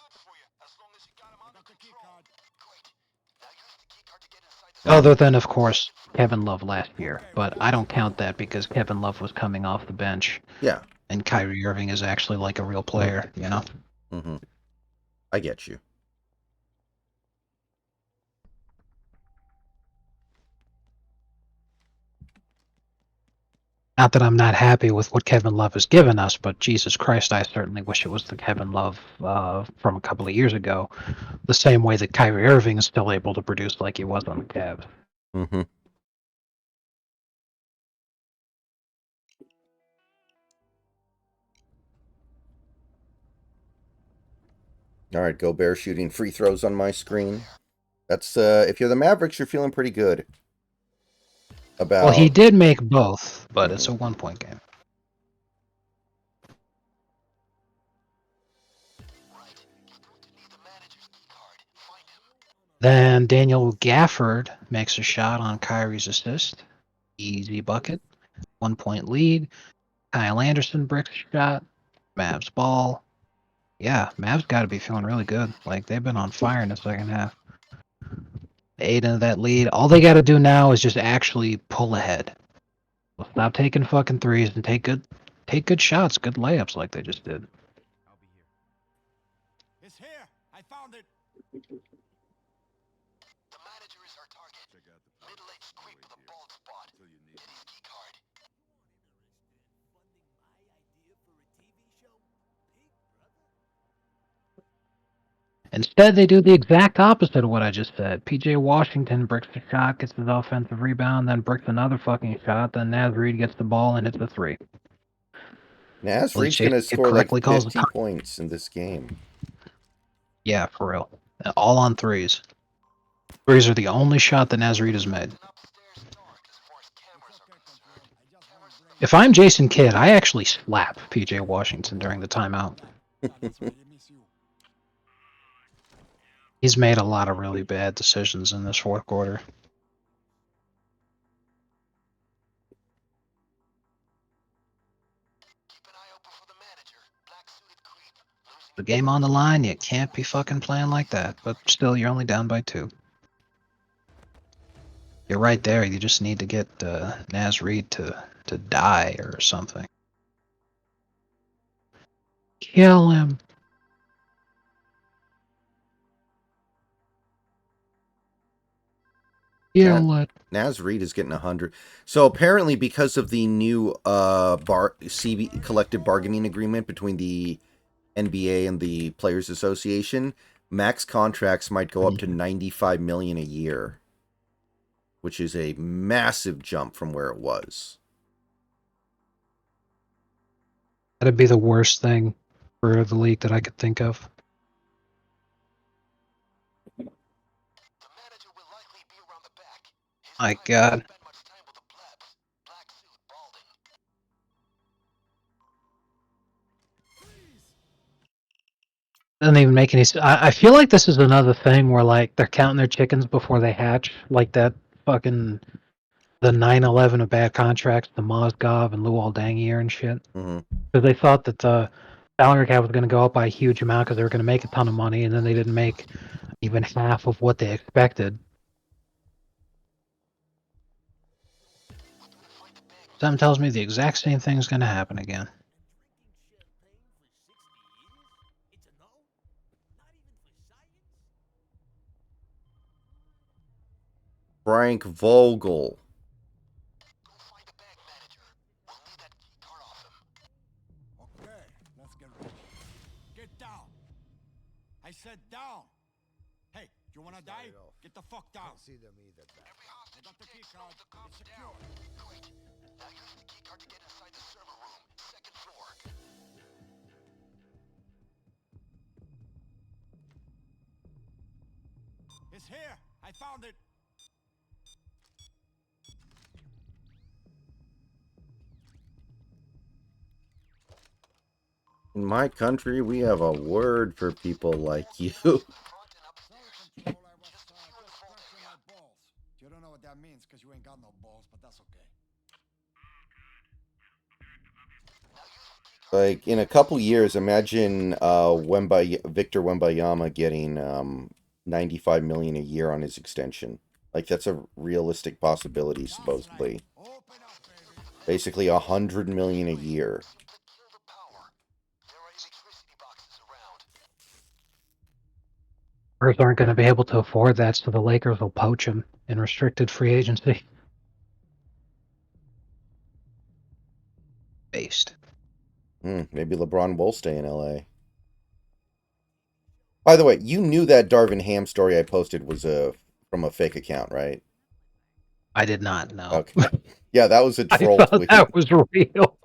Other than, of course, Kevin Love last year. But I don't count that because Kevin Love was coming off the bench. Yeah. And Kyrie Irving is actually like a real player, you know? Mm-hmm. I get you. Not that I'm not happy with what Kevin Love has given us, but Jesus Christ, I certainly wish it was the Kevin Love from a couple of years ago. The same way that Kyrie Irving is still able to produce like he was on the Cavs. Mm-hmm. All right, Gobert shooting free throws on my screen. That's if you're the Mavericks, you're feeling pretty good about. Well, he did make both, but it's a 1-point game. Then Daniel Gafford makes a shot on Kyrie's assist. Easy bucket. 1-point lead. Kyle Anderson bricks a shot. Mavs ball. Yeah, Mavs got to be feeling really good. Like, they've been on fire in the second half. 8 into that lead. All they got to do now is just actually pull ahead. Stop taking fucking 3s and take good shots, good layups like they just did. It's here. I found it. The manager is our target. Middle-aged creep with a bald spot. Get his key card. Instead, they do the exact opposite of what I just said. PJ Washington bricks the shot, gets his offensive rebound, then bricks another fucking shot. Then Naz Reid gets the ball and hits the 3. Naz At least Reid's going to Jason Kidd score like correctly calls 50 it. points in this game. Yeah, for real. All on 3s. 3s are the only shot that Naz Reid has made. If I'm Jason Kidd, I actually slap PJ Washington during the timeout. That's why you miss you. He's made a lot of really bad decisions in this fourth quarter. The game on the line, you can't be fucking playing like that. But still, you're only down by 2. You're right there. You just need to get Naz Reid to die or something. Kill him. Kill it. Naz Reid is getting 100. So apparently, because of the new collective bargaining agreement between the NBA and the Players Association, max contracts might go up to $95 million a year, which is a massive jump from where it was. That'd be the worst thing for the league that I could think of. The manager will likely be around the back. His My wife God. doesn't spend much time with the plebs. Black suit, balding. Doesn't even make any sense. I feel like this is another thing where like they're counting their chickens before they hatch, like that fucking the 9/11 of bad contracts, the Mozgov and Luol Deng year and shit. Mm-hmm. Because they thought that the salary cap was going to go up by a huge amount because they were going to make a ton of money, and then they didn't make even half of what they expected. Something tells me the exact same thing is going to happen again. It's a no? Not even for science? Frank Vogel. Go find the bank manager. We'll need that key card off him. Okay, let's get ready. Get down. I said down. Hey, you wanna die? Get the fuck down. Every hostage I got the you key take card. slows the cops It's down. secure. Great. Now use the key card to get inside the server room, second floor. It's here. I found it. In my country, we have a word for people like you. Front and upstairs. Sorry, Control. I was just scratching my balls. You don't know what that means because you ain't got no balls, but that's okay. Like, in a couple years, imagine Victor Wembayama getting $95 million a year on his extension. Like, that's a realistic possibility, That's supposedly. right. Open up, baby. Basically, $100 million a year. Secure the power. There are electricity boxes around. Spurs aren't going to be able to afford that, so the Lakers will poach him in restricted free agency. Based. Maybe LeBron will stay in LA. By the way, you knew that Darvin Ham story I posted was from a fake account, right? I did not know. Okay. Yeah, that was a I troll thought tweet. that was real.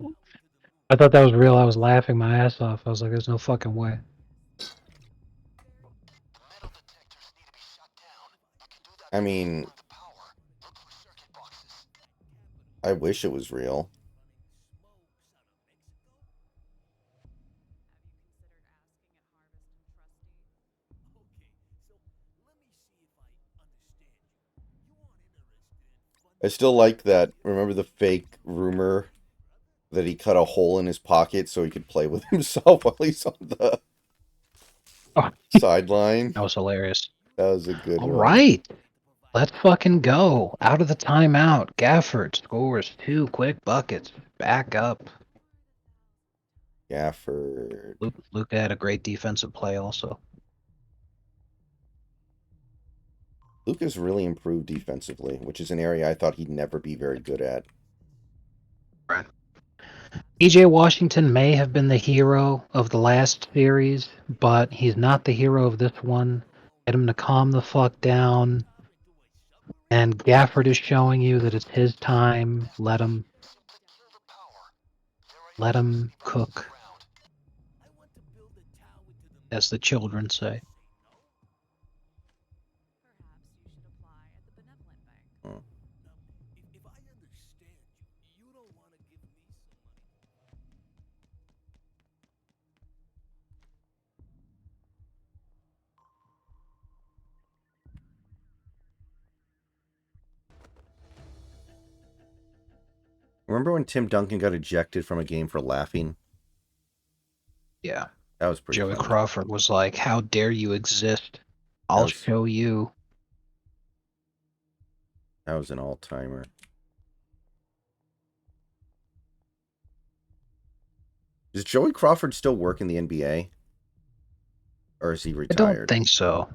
I thought that was real. I was laughing my ass off. I was like, there's no fucking way. The metal detectors need to be shut down. You can do that I by mean, disabling the power. Look for circuit boxes. I wish it was real. I still like that. Remember the fake rumor that he cut a hole in his pocket so he could play with himself while he's on the Oh, sideline? that was hilarious. That was a good All one. right. Let's fucking go. Out of the timeout. Gafford scores 2 quick buckets. Back up. Gafford. Luka had a great defensive play also. Luka's really improved defensively, which is an area I thought he'd never be very good at. Right. PJ Washington may have been the hero of the last series, but he's not the hero of this one. Get him to calm the fuck down. And Gafford is showing you that it's his time. Let him cook, as the children say. If I understand you, you don't want to give me some money. Remember when Tim Duncan got ejected from a game for laughing? Yeah. That was pretty Joey funny. Crawford was like, "How dare you exist? That I'll was, show you." that was an all-timer. Does Joey Crawford still work in the NBA? Or is he I don't retired? think so.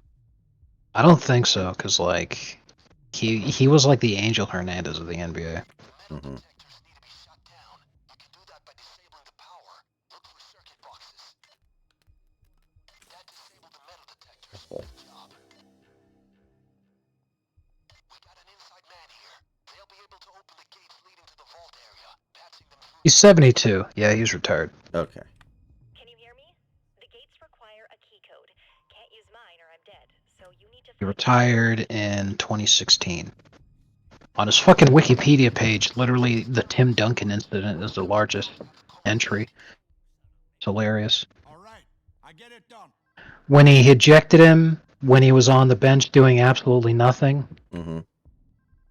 I don't think so, because like he was like the Angel Hernandez of the NBA. Mm-hmm. Detectors need to be shut down. You can do that by disabling the power. Look for circuit boxes. That disabled the metal detectors. Good job. We got an inside man here. They'll be able to open the gates leading to the vault area, patching them through. He's 72. Yeah, he's retired. Okay. Can you hear me? The gates require a key code. Can't use mine or I'm dead. So you need to He find retired in 2016. On his fucking Wikipedia page, literally the Tim Duncan incident is the largest entry. It's hilarious. All right, I get it done. When he ejected him, when he was on the bench doing absolutely nothing, Mm-hmm.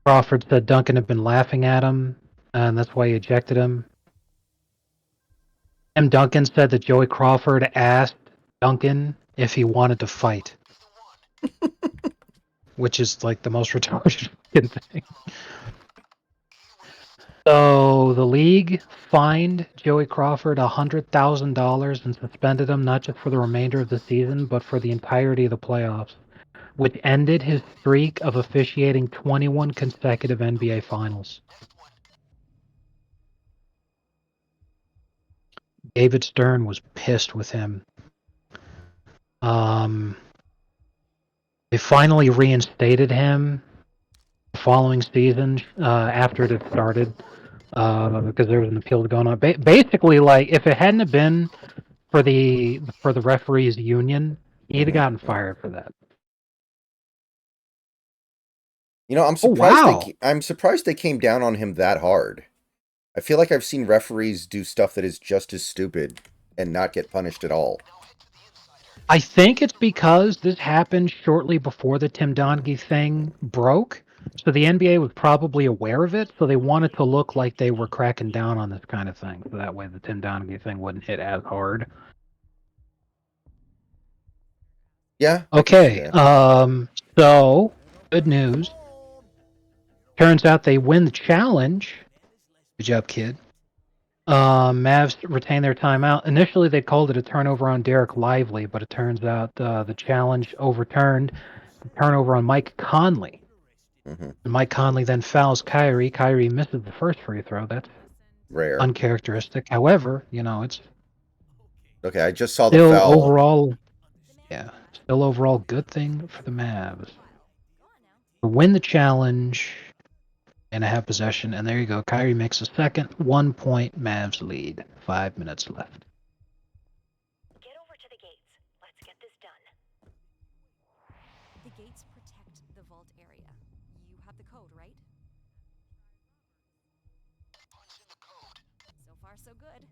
Crawford said Duncan had been laughing at him, and that's why he ejected him. Tim Duncan said that Joey Crawford asked Duncan if he wanted to fight, which is like the most retarded fucking thing. So the league fined Joey Crawford $100,000 and suspended him not just for the remainder of the season, but for the entirety of the playoffs, which ended his streak of officiating 21 consecutive NBA Finals. David Stern was pissed with him. They finally reinstated him the following season after it had started because there was an appeal going on. Basically, like if it hadn't have been for the referees union, he'd have Mm-hmm. gotten fired for that. You know, Oh wow! I'm surprised they came down on him that hard. I feel like I've seen referees do stuff that is just as stupid and not get punished at all. I think it's because this happened shortly before the Tim Donaghy thing broke, so the NBA was probably aware of it, so they wanted to look like they were cracking down on this kind of thing, so that way the Tim Donaghy thing wouldn't hit as hard. Yeah, I can see Okay, that. so good news. Turns out they win the challenge. Good job, kid. Mavs retain their timeout. Initially, they called it a turnover on Derek Lively, but it turns out the challenge overturned. The turnover on Mike Conley. Mm-hmm. And Mike Conley then fouls Kyrie. Kyrie misses the first free throw. That's Rare. uncharacteristic. However, it's Okay, I just saw the still foul. overall, still overall good thing for the Mavs. To win the challenge and have possession, and there you go. Kyrie makes a second 1 point Mavs lead. 5 minutes left. Get over to the gates. Let's get this done. The gates protect the vault area. You have the code, right? Punch in the code. So far, so good.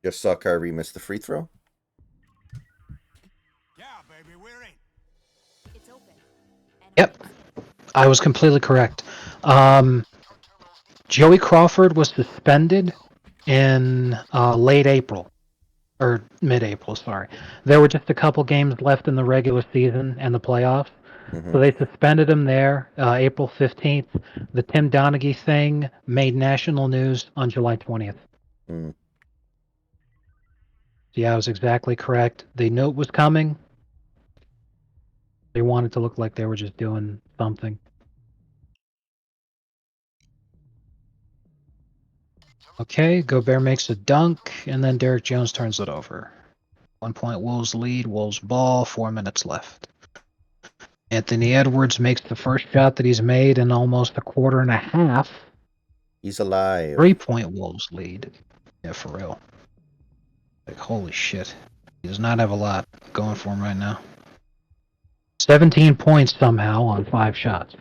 Just saw Kyrie miss the free throw. Yeah, baby, we're in. It's open. And Yep, I was completely correct. Joey Crawford was suspended in late April, or mid-April, sorry. There were just a couple games left in the regular season and the playoffs, Mm-hmm. so they suspended him there April 15th. The Tim Donaghy thing made national news on July 20th. Mm. Yeah, I was exactly correct. They knew it was coming. They wanted to look like they were just doing something. Okay, Gobert makes a dunk, and then Derek Jones turns it over. 1 point Wolves lead. Wolves ball. 4 minutes left. Anthony Edwards makes the first shot that he's made in almost a quarter and a half. He's alive. 3 point Wolves lead. Yeah, for real. Like, holy shit. He does not have a lot going for him right now. 17 points somehow on 5 shots.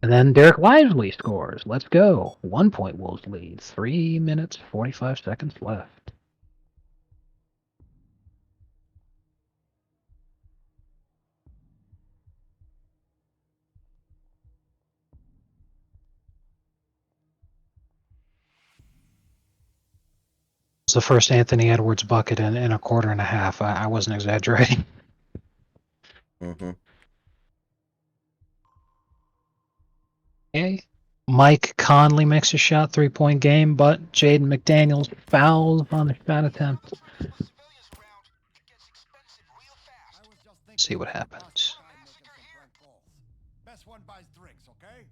And then Derek Lively scores. Let's go. 1 point Wolves lead. 3 minutes, 45 seconds left. It's the first Anthony Edwards bucket in a quarter and a half. I wasn't exaggerating. Mm-hmm. Okay. Mike Conley makes a shot, 3-point game, but Jaden McDaniels fouls on the shot attempt. I was just thinking See what about the happens. bastard guy making some prank calls. Best one buys drinks, okay?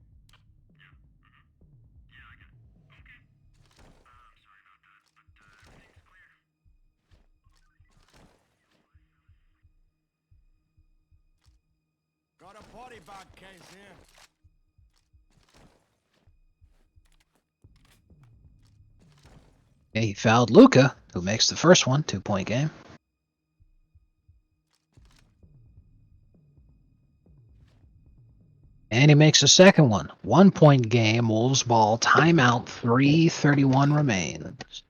Got a body bag case here. Okay, he fouled Luca, who makes the first one, 2-point game. And he makes a second one. 1-point game, Wolves ball, timeout, 3:31 remains.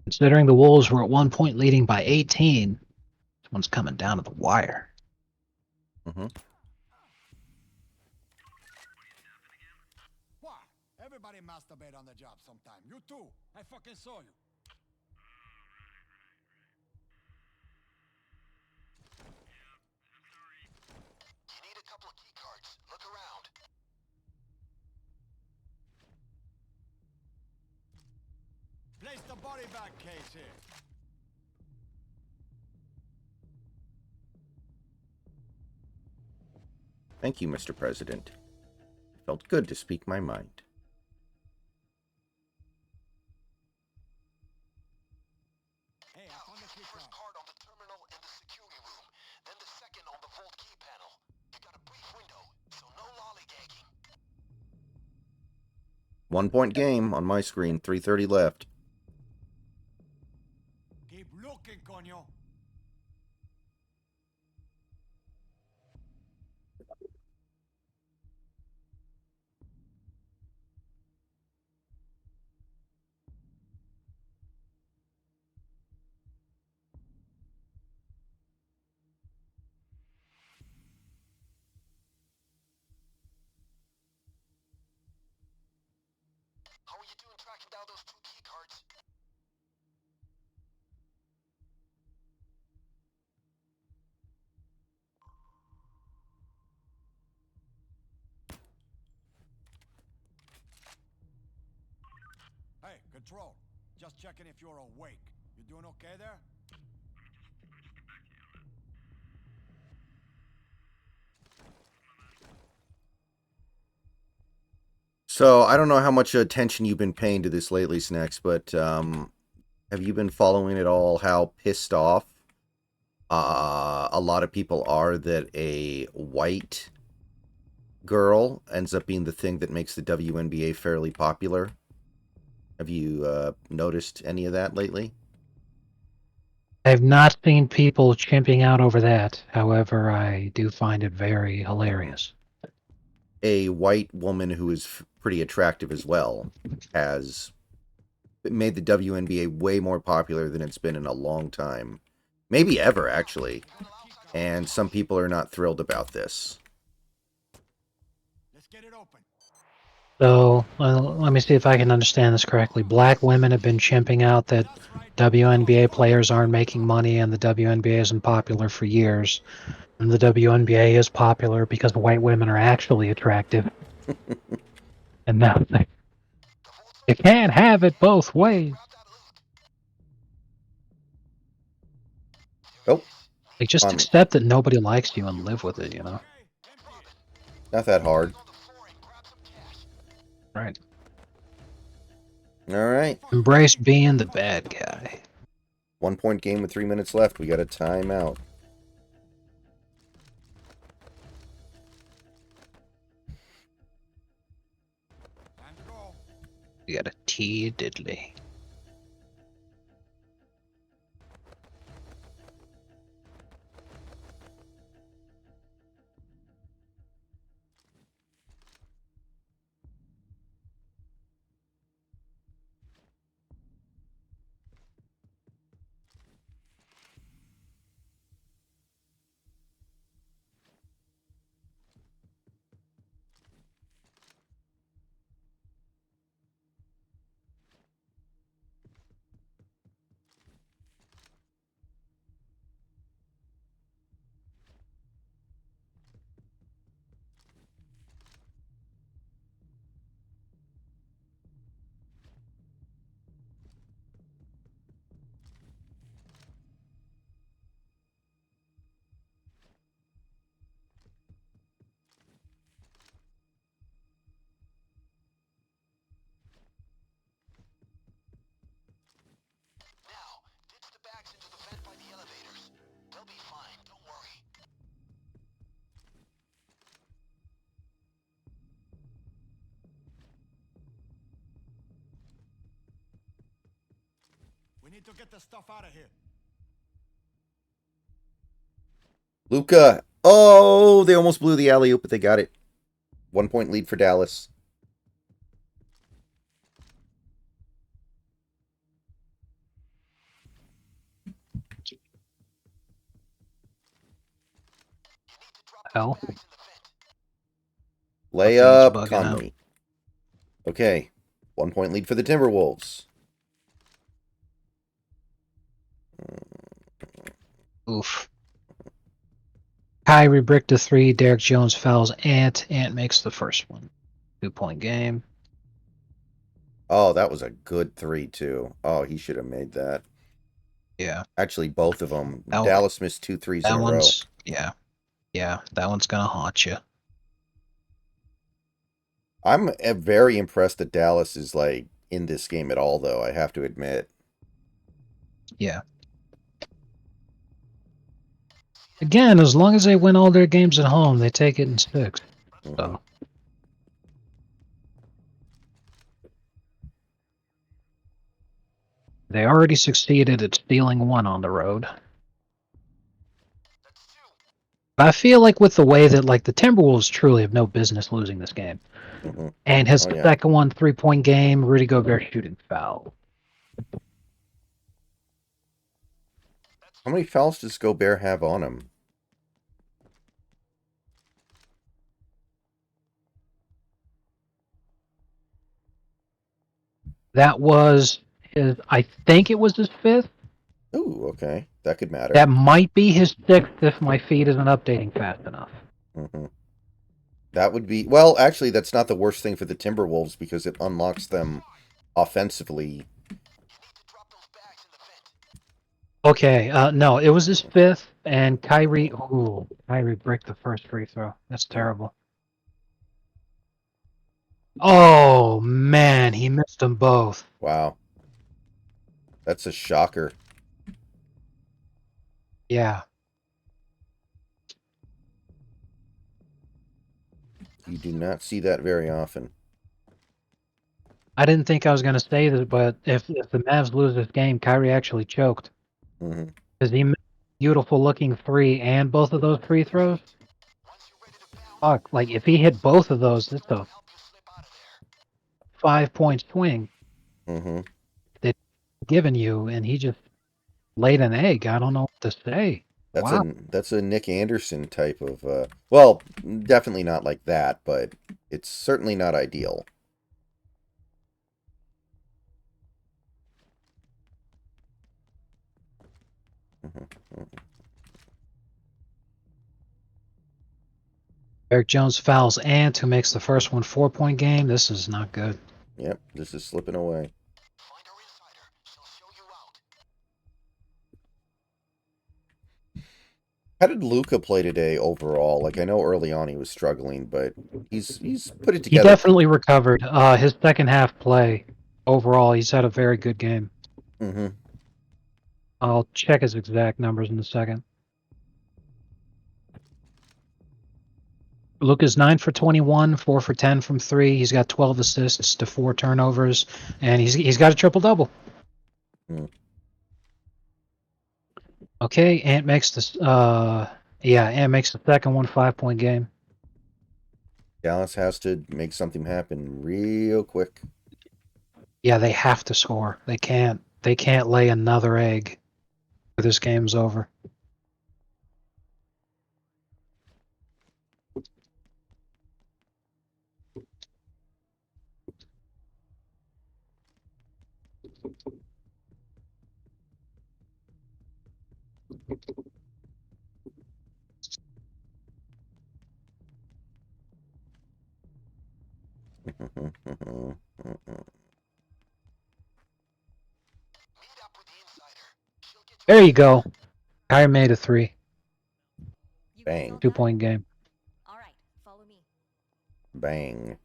Considering the Wolves were at 1 point leading by 18, this one's coming down to the wire. Mm-hmm. What? Everybody masturbate on the job sometime. You too. I fucking saw you. You need a couple of key cards. Look around. Place the body bag case here. Thank you, Mr. President. It felt good to speak my mind. Hey, I found the key First card. card on the terminal in the security room, then the second on the vault key panel. You got a brief window, so no lollygagging. 1-point game on my screen. 3:30 left. Keep looking, coño. How are you doing tracking down those two key cards? Hey, Control. Just checking if you're awake. You doing okay there? So I don't know how much attention you've been paying to this lately, Snacks, but have you been following at all how pissed off a lot of people are that a white girl ends up being the thing that makes the WNBA fairly popular? Have you noticed any of that lately? I've not seen people chimping out over that. However, I do find it very hilarious. A white woman who is pretty attractive as well has made the WNBA way more popular than it's been in a long time. Maybe ever, actually. And some people are not thrilled about this. Let's get it open. So, let me see if I can understand this correctly. Black women have been chimping out that That's right. WNBA players aren't making money and the WNBA isn't popular for years. And the WNBA is popular because white women are actually attractive. And now you can't have it both ways. Oh, Like, just on me. accept that nobody likes you and live with it, you know? Okay, empty it. Not that hard. Right. All right. Embrace being the bad guy. 1-point game with 3 minutes left. We got a timeout. Time to go. We got a T diddly. We need to get the stuff out of here. Luca. Oh, they almost blew the alley-oop, but they got it. 1 point lead for Dallas. Hell, Layup, bugging out. Conley. Okay. 1 point lead for the Timberwolves. Oof. Kyrie bricked the 3. Derek Jones fouls Ant. Ant makes the first one. 2-point game. Oh, that was a good 3, too. Oh, he should have made that. Yeah. Actually, both of them. That, Dallas missed 2 threes in that a row. one's yeah. Yeah, that one's gonna haunt you. I'm very impressed that Dallas is, like, in this game at all, though, I have to admit. Yeah. Again, as long as they win all their games at home, they take it in 6. Mhm. So they already succeeded at stealing 1 on the road. I feel like with the way that like the Timberwolves truly have no business losing this game. Mhm. And his Oh, yeah. second one, 3-point game, Rudy Gobert shooting foul. How many fouls does Gobert have on him? That was his, I think it was his 5th. Ooh, okay. That could matter. That might be his 6th if my feed isn't updating fast enough. Mm-hmm. That would be... Well, actually, that's not the worst thing for the Timberwolves because it unlocks them offensively. Okay, no, it was his 5th, and Kyrie bricked the first free throw. That's terrible. Oh, man, he missed them both. Wow. That's a shocker. Yeah. You do not see that very often. I didn't think I was going to say this, but if the Mavs lose this game, Kyrie actually choked. Mm-hmm. Because he missed a beautiful looking 3 and both of those free throws. Fuck, like if he hit both of those, it's a 5-point swing Mm-hmm. that given you, and he just laid an egg. I don't know what to say. That's Wow. that's a Nick Anderson type of well, definitely not like that, but it's certainly not ideal. Mm-hmm. Eric Jones fouls Ant, who makes the first one 4-point game. This is not good. Yep, this is slipping away. How did Luca play today overall? Like I know early on he was struggling, but he's put it He together. definitely recovered. His second half play, overall, he's had a very good game. Mm-hmm. I'll check his exact numbers in a second. Luka's 9 for 21, 4 for 10 from 3. He's got 12 assists to 4 turnovers, and he's got a triple double. Mm. Okay, Ant makes this. Ant makes the second one 5-point game. Dallas has to make something happen real quick. Yeah, they have to score. They can't. They can't lay another egg. Or this game's over. There you go. Kyrie made a 3. Bang. 2-point game. All right, follow me. Bang.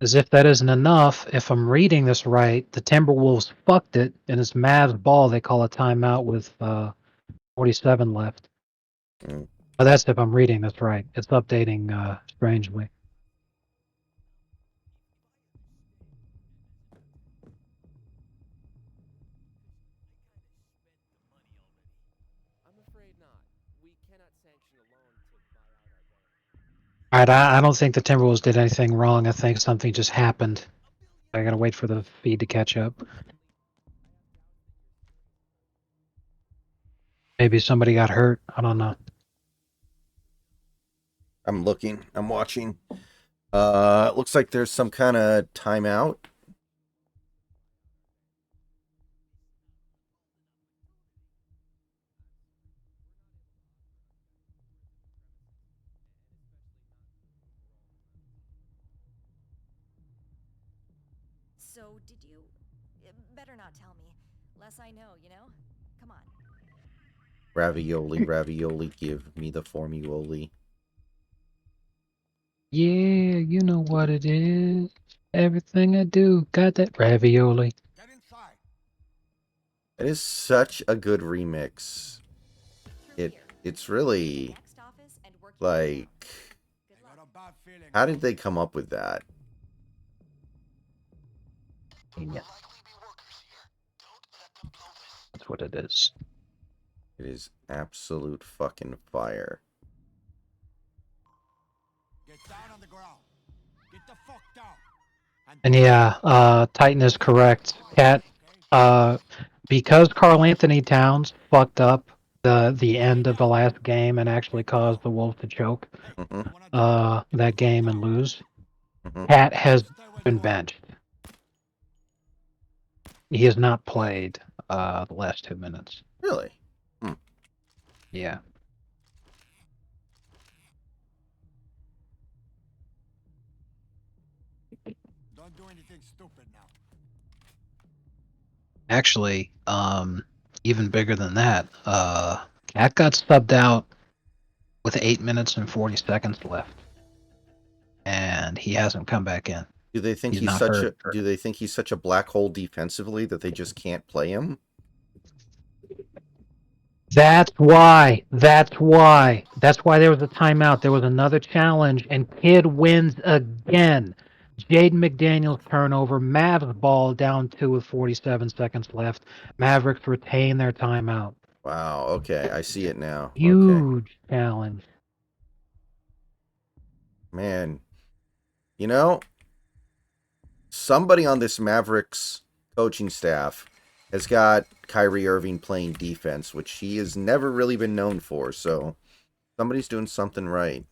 As if that isn't enough, if I'm reading this right, the Timberwolves fucked it, and it's Mavs ball. They call a timeout with 47 left. Mm. But that's if I'm reading this right. It's updating strangely. sanction alone to buy out our game. All right, I don't think the Timberwolves did anything wrong. I think something just happened. I gotta wait for the feed to catch up. Maybe somebody got hurt. I don't know. I'm looking. I'm watching. Looks like there's some kind of timeout. So, did you... Better not tell me. Less I know, you know? Come on. Ravioli, ravioli, give me the formuoli. Yeah, you know what it is. Everything I do, got that ravioli. Get inside. It is such a good remix. Through here. It's really Next office and work your way like, down. Good I got luck. a bad feeling. how did they come up with that? Yeah, Likely be workers here. Don't let them blow this. that's what it is. It is absolute fucking fire. Get down on the ground. Get the fuck down. And yeah, Titan is correct. Cat, because Carl Anthony Towns fucked up the end of the last game and actually caused the Wolves to choke Hmm. that game and lose, Hmm. Cat has been benched. He has not played the last 2 minutes. Really? Yeah. Don't do anything stupid now. Actually, even bigger than that, Cat got subbed out with 8 minutes and 40 seconds left. And he hasn't come back in. Do they think he's not such hurt. a do they think he's such a black hole defensively that they just can't play him? That's why. That's why. That's why there was a timeout. There was another challenge, and Kid wins again. Jaden McDaniels turnover. Mavs ball down 2 with 47 seconds left. Mavericks retain their timeout. Wow, okay, I see it now. Okay. Huge challenge. Man. You know, somebody on this Mavericks coaching staff has got Kyrie Irving playing defense, which he has never really been known for, so somebody's doing something right.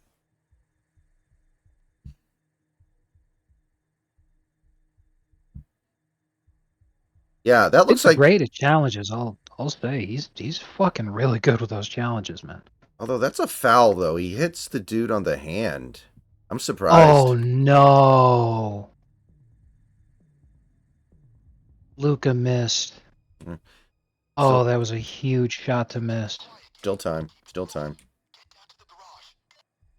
Yeah, that looks It's like, great at challenges. I'll say he's fucking really good with those challenges, man. although that's a foul though. He hits the dude on the hand. I'm surprised. Oh no. Luca missed. Mm. Oh, So, that was a huge shot to miss. still time. Still time.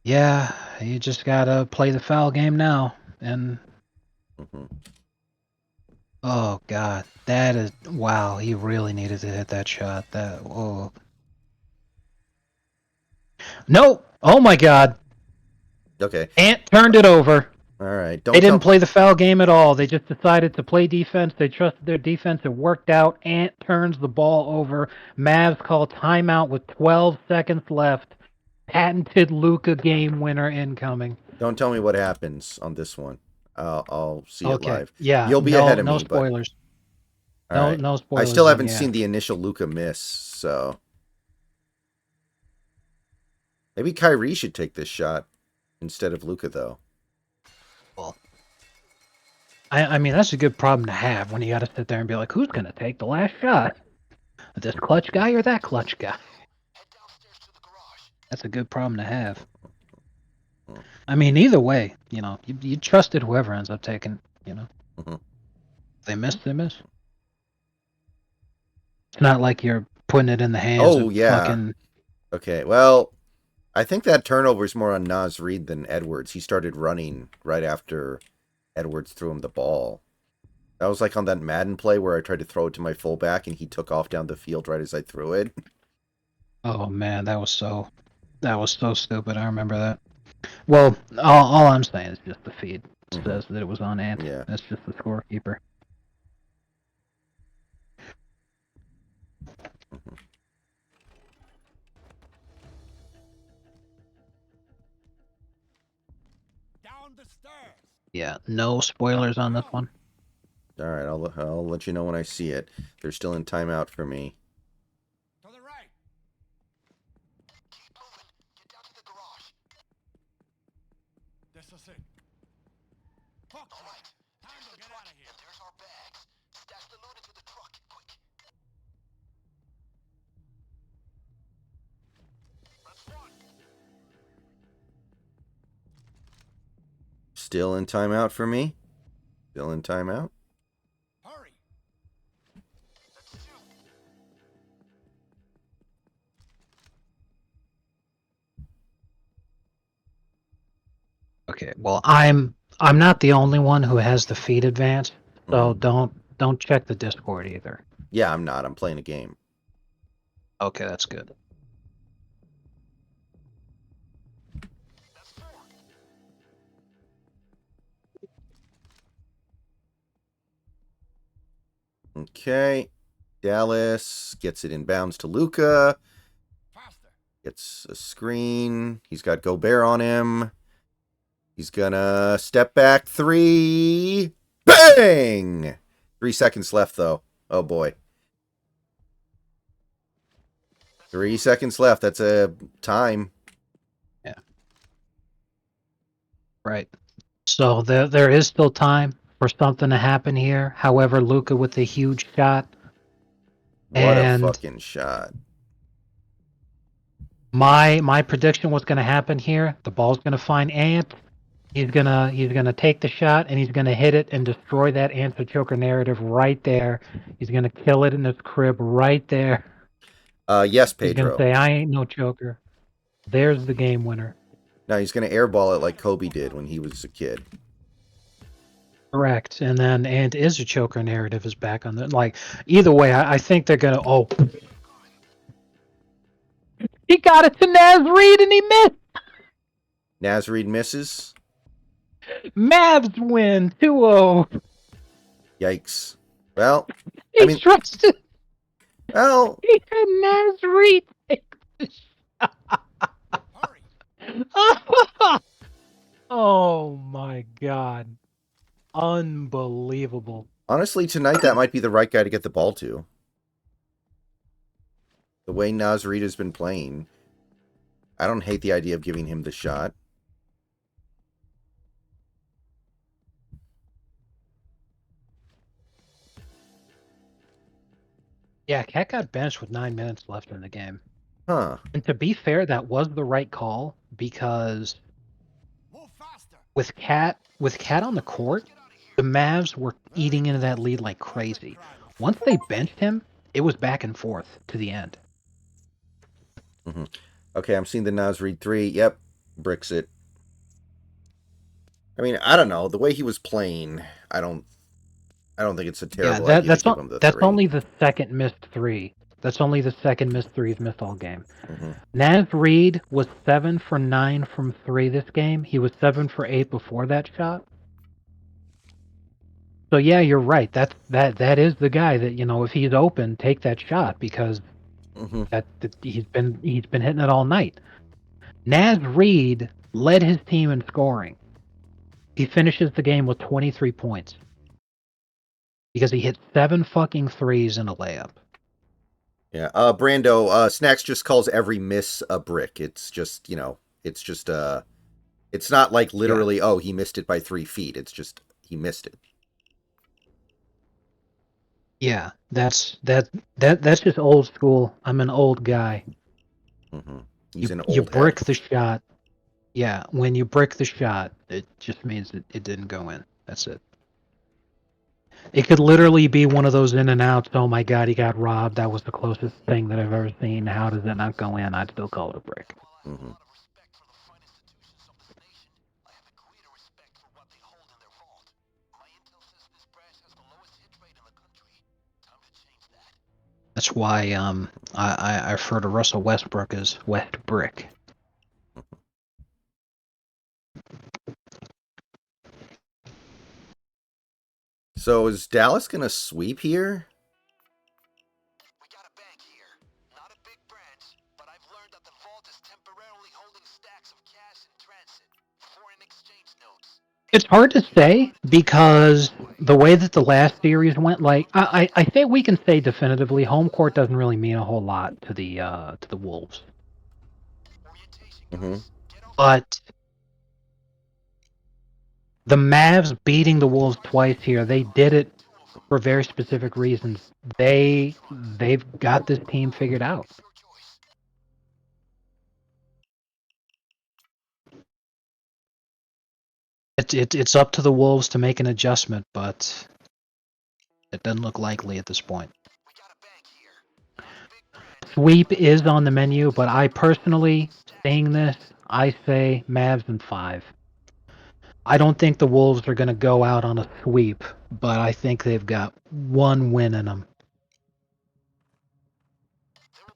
Yeah, you just gotta play the foul game now. And Hmm. oh god, that is wow. He really needed to hit that shot. That oh no! Oh my god, Okay. Ant turned it over. All right. They Don't didn't tell. play the foul game at all. They just decided to play defense. They trusted their defense. It worked out. Ant turns the ball over. Mavs call timeout with 12 seconds left. Patented Luca game winner incoming. Don't tell me what happens on this one. I'll see it Okay. live. Yeah. You'll be no, ahead of no me, but spoilers. all No, right. no I spoilers. still haven't yeah. seen the initial Luca miss, so maybe Kyrie should take this shot instead of Luca, though. Well, I mean, that's a good problem to have when you got to sit there and be like, who's going to take the last shot? This clutch guy or that clutch guy? That's a good problem to have. I mean, either way, you know, you trusted whoever ends up taking, you know. Mhm. They miss, they miss. It's not like you're putting it in the hands Oh, of yeah. fucking... Okay, well, I think that turnover is more on Nas Reed than Edwards. He started running right after Edwards threw him the ball. That was like on that Madden play where I tried to throw it to my fullback and he took off down the field right as I threw it. Oh, man, that was so stupid. I remember that. Well, all I'm saying is just the feed says that it was on Ant. Yeah. That's just the scorekeeper. on the stairs. Yeah, no spoilers on this one. All right, I'll let you know when I see it. They're still in timeout for me. To the right. Keep moving. Get down to the garage. This is it. Fuck All right. yeah. Time There's to the get truck, out of here. and there's our bags. Stash the loot into the truck, quick. Let's run. Still in timeout for me. Still in timeout. Hurry. Let's shoot. Okay, well, I'm not the only one who has the feed advance, so don't check the Discord either. Yeah, I'm not. I'm playing a game. Okay, that's good. That's 4. Okay. Dallas gets it inbounds to Luca. Faster. Gets a screen. He's got Gobert on him. He's gonna step back 3. Bang! 3 seconds left, though. Oh, boy. 3 seconds left. That's a time. Yeah. Right. So there is still time for something to happen here. However, Luca with a huge shot. What a And fucking shot. my prediction what's gonna happen here, the ball's gonna find Ant. He's gonna take the shot and he's gonna hit it and destroy that answer choker narrative right there. He's gonna kill it in his crib right there. Yes, He's gonna Pedro. say, I ain't no choker. There's the game winner. No, he's gonna airball it like Kobe did when he was a kid. Correct. And then Ant is a choker narrative is back on the like either way, I think they're gonna he got it to Naz Reid and he missed. Nasreed misses. Mavs win 2-0. Yikes. Well, He I mean, trusted well, he had Naz Reid take the Hurry. shot. Oh my god. Unbelievable. honestly, tonight that might be the right guy to get the ball to. The way Nasreed has been playing, I don't hate the idea of giving him the shot. Yeah, Cat got benched with 9 minutes left in the game. Huh. And to be fair, that was the right call because Move faster. with Cat on the court, the Mavs were eating into that lead like crazy. Once they benched him, it was back and forth to the end. Mm-hmm. Okay, I'm seeing the Nasreed 3. Yep, bricks it. I mean, I don't know. The way he was playing, I don't think it's a terrible idea to give him the that's 3. only the second missed three. That's only the second missed three he's missed all game. Mm-hmm. Naz Reid was 7 for 9 from 3 this game. He was 7 for 8 before that shot. So yeah, you're right. That is the guy that, you know, if he's open, take that shot because Mm-hmm. that he's been hitting it all night. Naz Reid led his team in scoring. He finishes the game with 23 points because he hit 7 fucking threes in a layup. Yeah. Brando, Snacks just calls every miss a brick. It's just, it's just it's not like literally, oh, he missed it by 3 feet. It's just he missed it. Yeah, that's just old school. I'm an old guy. Mm-hmm. He's an You old brick head. the shot. Yeah, when you brick the shot, it just means that it didn't go in. That's it. It could literally be one of those in and outs. Oh my god, he got robbed. That was the closest thing that I've ever seen. How does that not go in? I'd still call it a brick. While I have Mm-hmm. a lot of respect for the fine institutions of this nation, I have a greater respect for what they hold in their vault. My intel says this branch has the lowest hit rate in the country. Time to change that. That's why I refer to Russell Westbrook as West Brick. So is Dallas gonna sweep here? We got a bank here. Not a big branch, but I've learned that the vault is temporarily holding stacks of cash in transit. Foreign exchange notes. It's hard to say because the way that the last series went, like I think we can say definitively, home court doesn't really mean a whole lot to the Wolves. Mm-hmm. But the Mavs beating the Wolves twice here, they did it for very specific reasons. They've got this team figured out. It's up to the Wolves to make an adjustment, but it doesn't look likely at this point. Sweep is on the menu, but I personally, saying this, I say Mavs in 5. I don't think the Wolves are going to go out on a sweep, but I think they've got one win in them.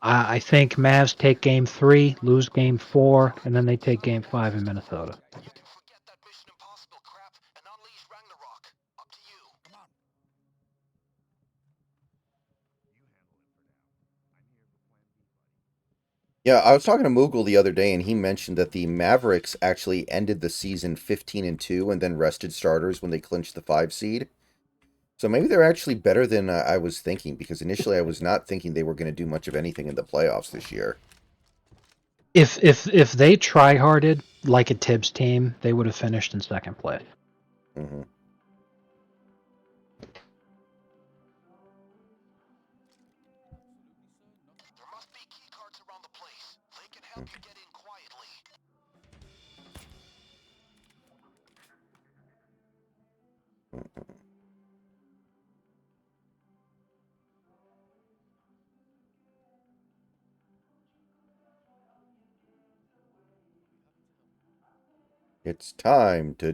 I think Mavs take game 3, lose game 4, and then they take game 5 in Minnesota. You can forget that Mission Impossible crap and unleash Ragnarok. Up to you. Come on. Yeah, I was talking to Moogle the other day, and he mentioned that the Mavericks actually ended the season 15-2 and then rested starters when they clinched the 5 seed. So maybe they're actually better than I was thinking, because initially I was not thinking they were going to do much of anything in the playoffs this year. If they try-harded like a Tibbs team, they would have finished in second place. Mm-hmm. There must be key cards around the place. They can help you get in quietly. It's time to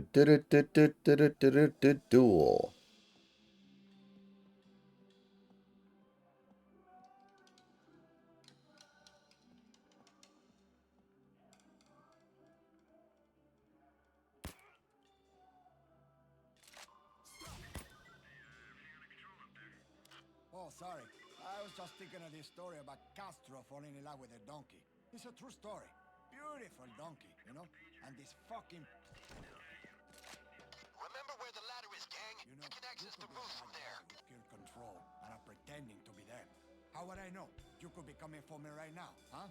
duel. Oh, sorry. I was just thinking of this story about Castro falling in love with a donkey. It's a true story. Beautiful donkey, you know? And this fucking... Remember where the ladder is, gang. You know, You can access you the could be roof from a there. bad with pure control and are pretending to be them. How would I know? You could be coming for me right now, huh?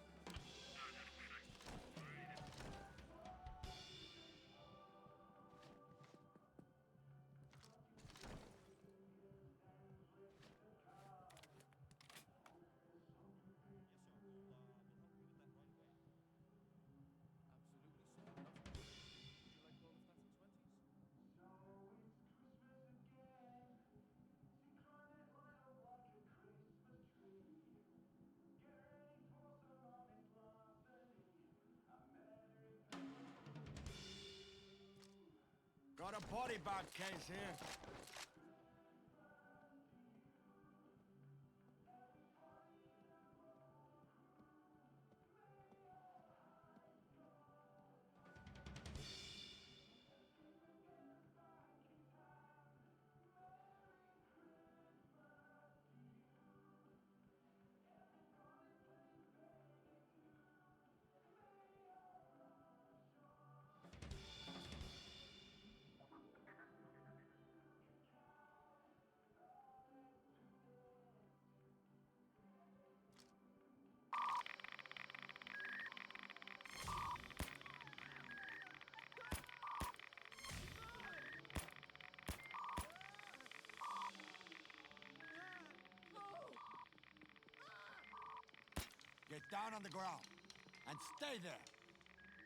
Got a body bag case here. Get down on the ground and stay there.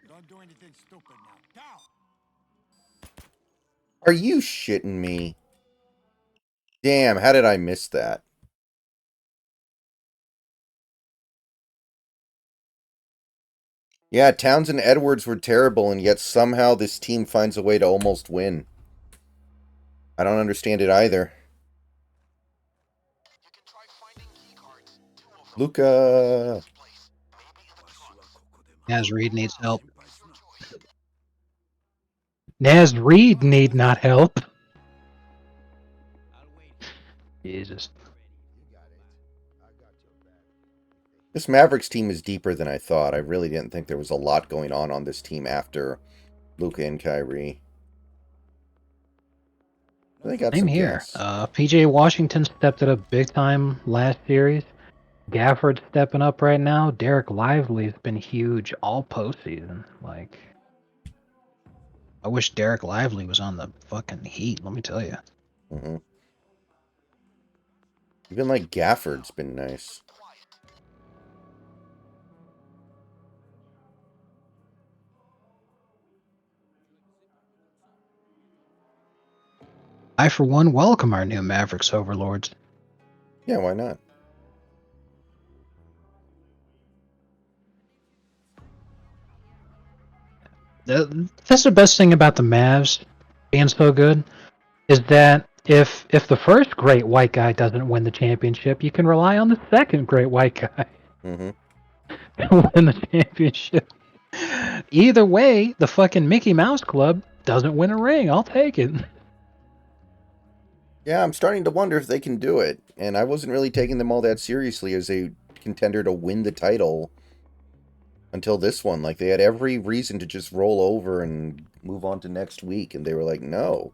Don't do anything stupid now. Down! Are you shitting me? Damn, how did I miss that? Yeah, Towns and Edwards were terrible, and yet somehow this team finds a way to almost win. I don't understand it either. You can try finding key cards. 2 of them. Luca. Place. Maybe in the trunk. Naz Reed needs help. It's your choice. Naz Reed need not help. Jesus. This Mavericks team is deeper than I thought. I really didn't think there was a lot going on this team after Luca and Kyrie. They got Same some here. gas. PJ Washington stepped it up big time last series. Gafford's stepping up right now. Derek Lively's been huge all postseason. Like, I wish Derek Lively was on the fucking Heat. Let me tell you. Hmm. Even like Gafford's been nice. I, for one, welcome our new Mavericks overlords. Yeah, why not? That's the best thing about the Mavs being so good, is that if the first great white guy doesn't win the championship, you can rely on the second great white guy Hmm. to win the championship. Either way, the fucking Mickey Mouse Club doesn't win a ring. I'll take it. Yeah, I'm starting to wonder if they can do it. And I wasn't really taking them all that seriously as a contender to win the title until this one. Like, they had every reason to just roll over and move on to next week. And they were like, no.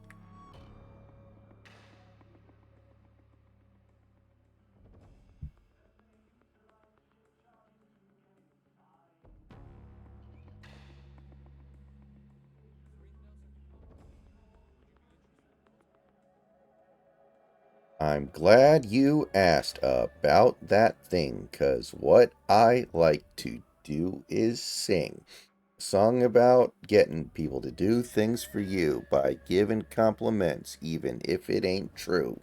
I'm glad you asked about that thing, 'cause what I like to do is sing. A song about getting people to do things for you by giving compliments, even if it ain't true.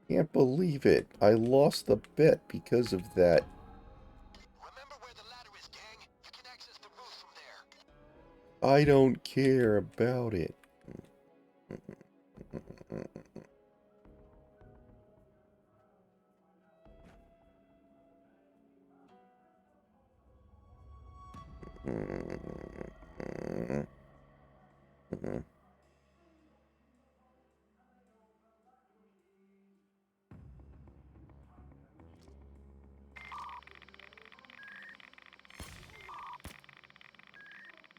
I can't believe it. I lost the bet because of that. Remember where the ladder is, gang. You can access the roof from there. I don't care about it.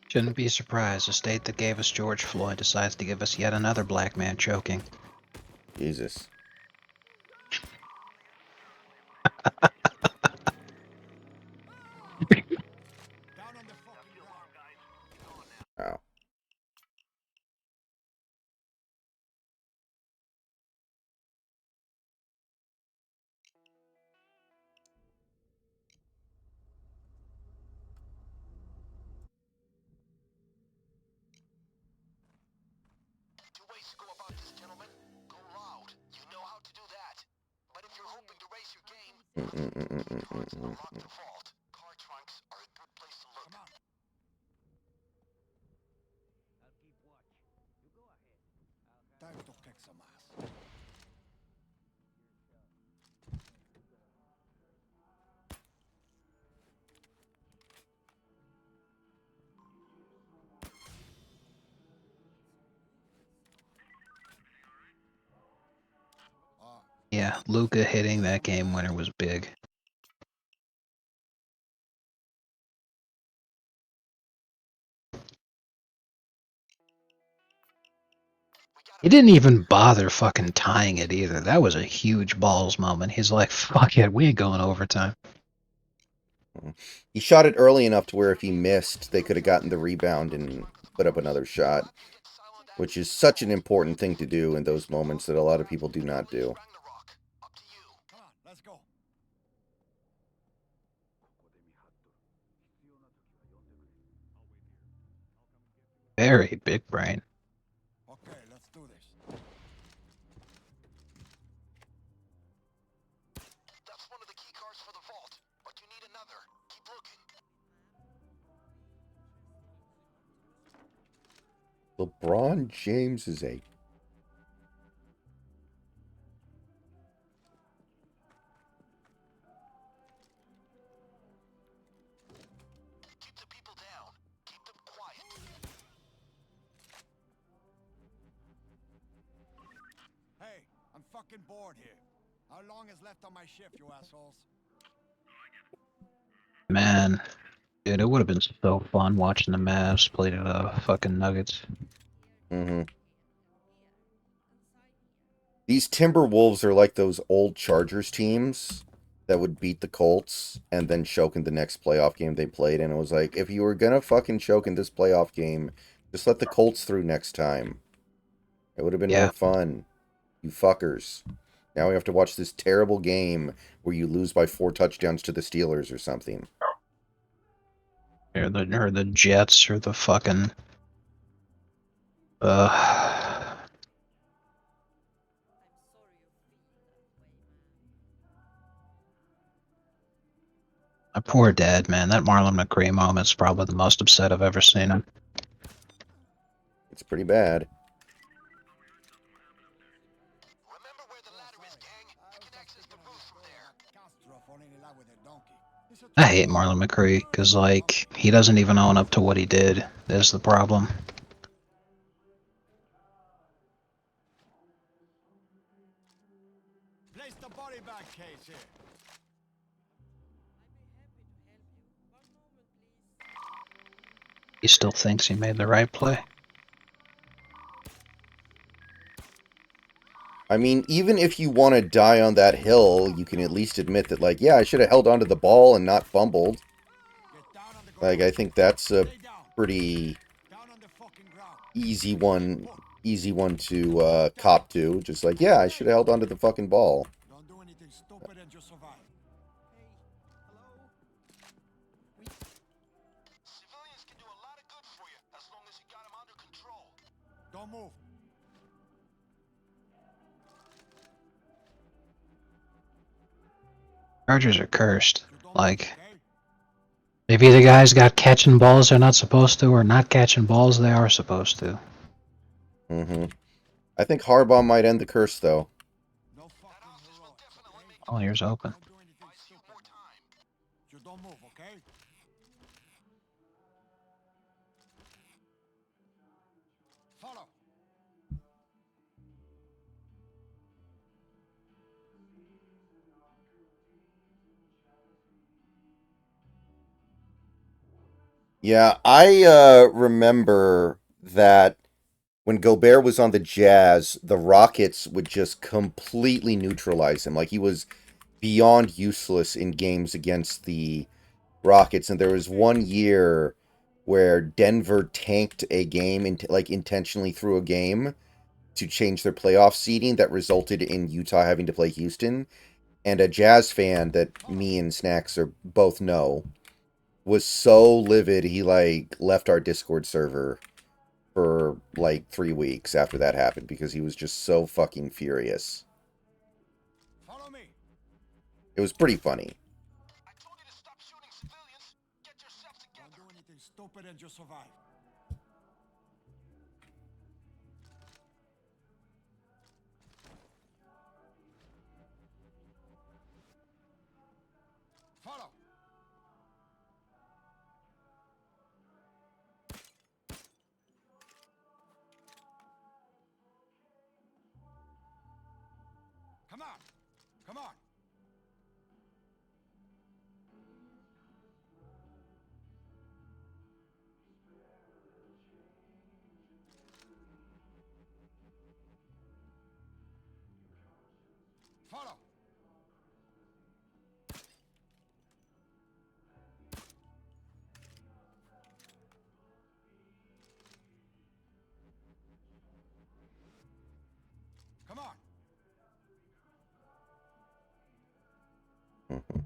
Shouldn't be surprised. The state that gave us George Floyd decides to give us yet another black man choking. Jesus. Down on the fucking ground. Wow. Two ways to go about this, gentlemen. Go loud. You know how to do that. But if you're hoping to raise your game, cards unlock the vault. Card trunks are a good place to look. Come on. I'll keep watch. You go ahead. Time to kick some ass. Yeah, Luca hitting that game winner was big. He didn't even bother fucking tying it either. That was a huge balls moment. He's like, fuck it, we ain't going overtime. He shot it early enough to where if he missed, they could have gotten the rebound and put up another shot, which is such an important thing to do in those moments that a lot of people do not do. Come on, let's go. Very big brain. Okay, let's do this. That's one of the key cards for the vault, but you need another. Keep looking. LeBron James is a Keep the people down. Keep them quiet. fucking bored here. How long is left on my shift, you assholes? Man, dude, it would have been so fun watching the Mavs play the fucking Nuggets. Mm-hmm. These Timberwolves are like those old Chargers teams that would beat the Colts and then choke in the next playoff game they played. And it was like, if you were gonna fucking choke in this playoff game, just let the Colts through next time. It would have been more Yeah. fun. You fuckers. Now we have to watch this terrible game where you lose by 4 touchdowns to the Steelers or something. Or the Jets or the fucking uh my poor dad, man. That Marlon McCree moment's probably the most upset I've ever seen him. It's pretty bad. Remember where the ladder is, gang? You can access the roof from there. Castro falling in love with a donkey. It's a I hate Marlon McCree because, like, he doesn't even own up to what he did. That's the problem. Place the body bag case here. He still thinks he made the right play. I mean, even if you want to die on that hill, you can at least admit that, like, yeah, I should have held onto the ball and not fumbled. Get down on the Like, ground. I think that's a Stay down. pretty Down on the fucking ground. easy one to cop to. Just like, yeah, I should have held onto the fucking ball. Don't do anything stupid and just survive. Civilians can do a lot of good for you as long as you got them under control. Don't move. Chargers are cursed. You don't Like, move, okay? maybe the guys got catching balls they're not supposed to, or not catching balls they are supposed to. Mm-hmm. I think Harbaugh might end the curse, though. No fucking heroics, okay? Oh, here's open. Don't do anything stupid. You don't move, okay? Follow. Yeah, I remember that when Gobert was on the Jazz, the Rockets would just completely neutralize him. Like, he was beyond useless in games against the Rockets. And there was one year where Denver tanked a game, like intentionally threw a game to change their playoff seeding that resulted in Utah having to play Houston. And a Jazz fan that me and Snacks are both know was so livid he like left our Discord server for like 3 weeks after that happened because he was just so fucking furious. Follow me. It was pretty funny. I told you to stop shooting civilians. Get yourself Don't together. do anything stupid and just survive. Follow. Come on. Come on. Follow. Come on. Mhm.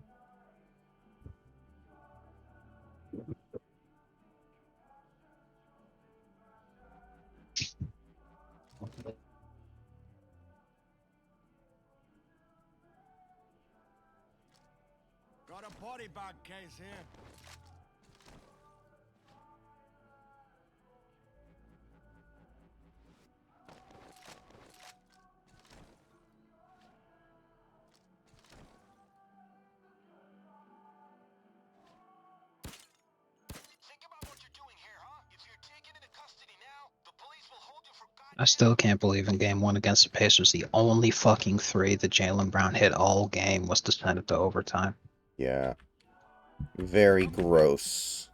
Got a body bag case here. Think about what you're doing here, huh? If you're taken into custody now, the police will hold you for I still can't believe in game one against the Pacers, the only fucking three that Jaylen Brown hit all game was to send it to overtime. Yeah. Very gross.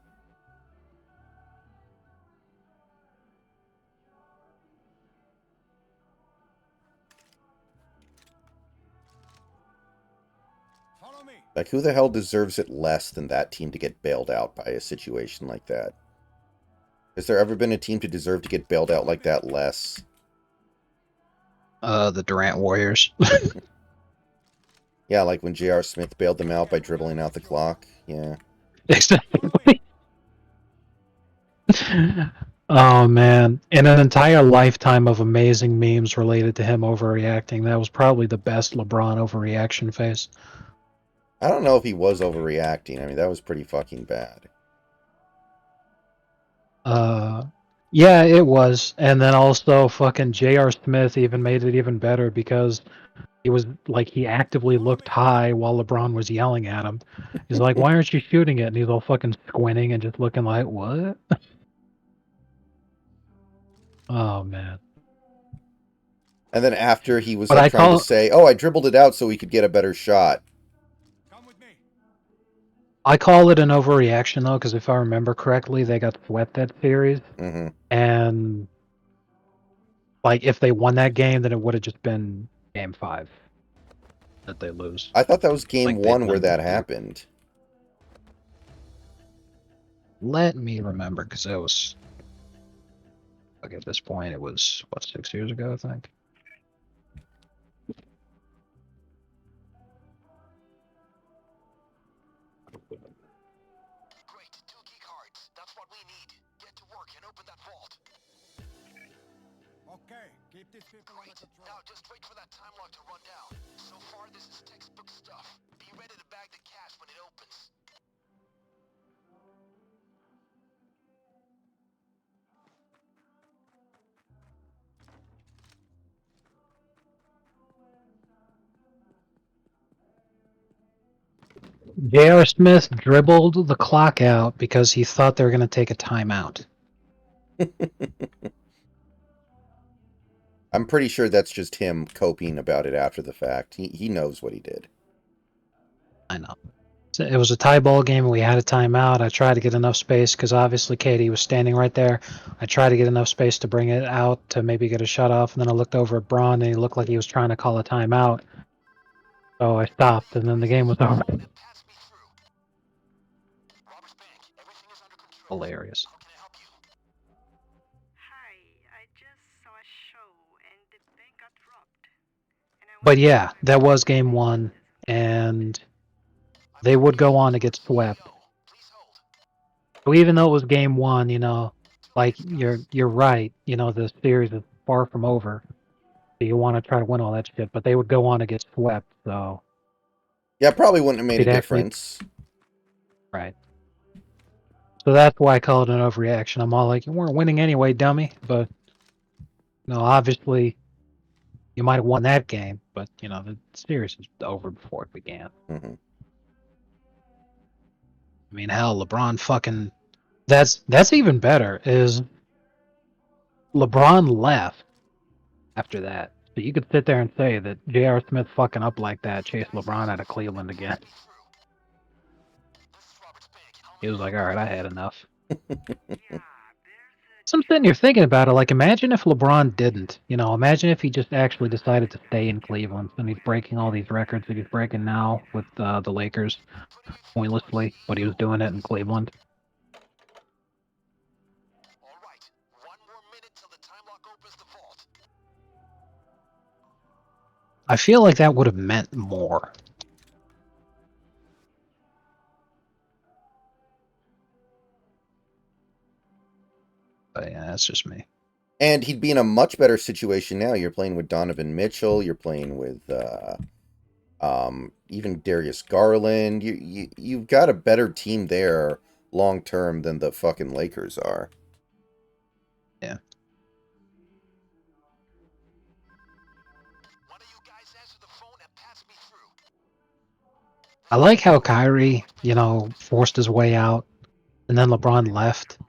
Follow me. Like, who the hell deserves it less than that team to get bailed out by a situation like that? Has there ever been a team to deserve to get bailed out like that less? The Durant Warriors. Yeah, like when J.R. Smith bailed them out by dribbling out the clock. Yeah. Exactly. Oh man, in an entire lifetime of amazing memes related to him overreacting, that was probably the best LeBron overreaction face. I don't know if he was overreacting. I mean, that was pretty fucking bad. Yeah, it was. And then also fucking J.R. Smith even made it even better because he was like he actively looked high while LeBron was yelling at him. He's like, "Why aren't you shooting it?" And he's all fucking squinting and just looking like, "What?" Oh man. And then after he was But like I trying to call say, "Oh, I dribbled it out so we could get a better shot." Come with me. I call it an overreaction though, because if I remember correctly, they got swept that series, Mm-hmm. and like if they won that game, then it would have just been game 5 that they lose. I thought that was game Like they'd one where win that the series. happened. Let me remember, because it was like at this point it was what 6 years ago, I think. Great, 2 key cards. That's what we need. Get to work and open that vault. Okay, keep these people under control. Now just wait for that time lock to run down. So far, this is textbook stuff. Be ready to bag the cash when it opens. J.R. Smith dribbled the clock out because he thought they were going to take a timeout. I'm pretty sure that's just him coping about it after the fact. He knows what he did. I know. So it was a tie ball game. We had a timeout. I tried to get enough space because obviously Katie was standing right there. I tried to get enough space to bring it out to maybe get a shut off. And then I looked over at Braun and he looked like he was trying to call a timeout. So I stopped and then the game was over. Pass me through. Robert's Bank, everything is under control. Hilarious. How can I help you? Hi, I just saw a show and the bank got robbed. And I But yeah, that was game 1. And they would go on to get swept. Please hold. So even though it was game 1, you know, like you're right, you know, the series is far from over. So you want to try to win all that shit, but they would go on to get swept, so Yeah, probably wouldn't have made a they'd actually difference. right. So that's why I call it an overreaction. I'm all like, you weren't winning anyway, dummy. But no, obviously you might have won that game, but you know the series was over before it began. Mm-hmm. I mean, hell, LeBron fucking that's even better. Is LeBron left after that? So you could sit there and say that J.R. Smith fucking up like that chased LeBron out of Cleveland again. He was like, all right, I had enough. So I'm sitting here thinking about it, like, imagine if LeBron didn't. You know, imagine if he just actually decided to stay in Cleveland and he's breaking all these records that he's breaking now with the Lakers pointlessly, but he was doing it in Cleveland. All right, 1 more minute till the time lock opens the vault. I feel like that would have meant more. But yeah, that's just me. And he'd be in a much better situation now. You're playing with Donovan Mitchell. You're playing with even Darius Garland. You've got a better team there long term than the fucking Lakers are. Yeah. One of you guys answer the phone and pass me through. I like how Kyrie, you know, forced his way out, and then LeBron left.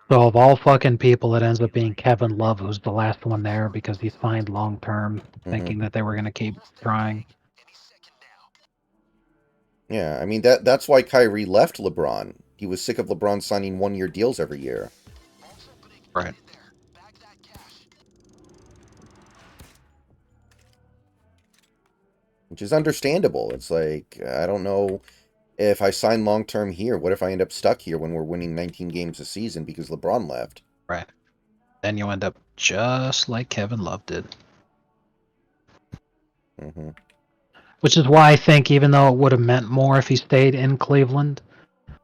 So of all fucking people, it ends up being Kevin Love, who's the last one there because he's signed long term, thinking that they were gonna keep trying. Any second now. Yeah, I mean that's why Kyrie left LeBron. He was sick of LeBron signing 1-year deals every year. Vault's opening. Right. Get in there. Bag that cash. Which is understandable. It's like, I don't know if I sign long term here, what if I end up stuck here when we're winning 19 games a season because LeBron left? Right. Then you end up just like Kevin Love did. Mm-hmm. Which is why I think even though it would have meant more if he stayed in Cleveland,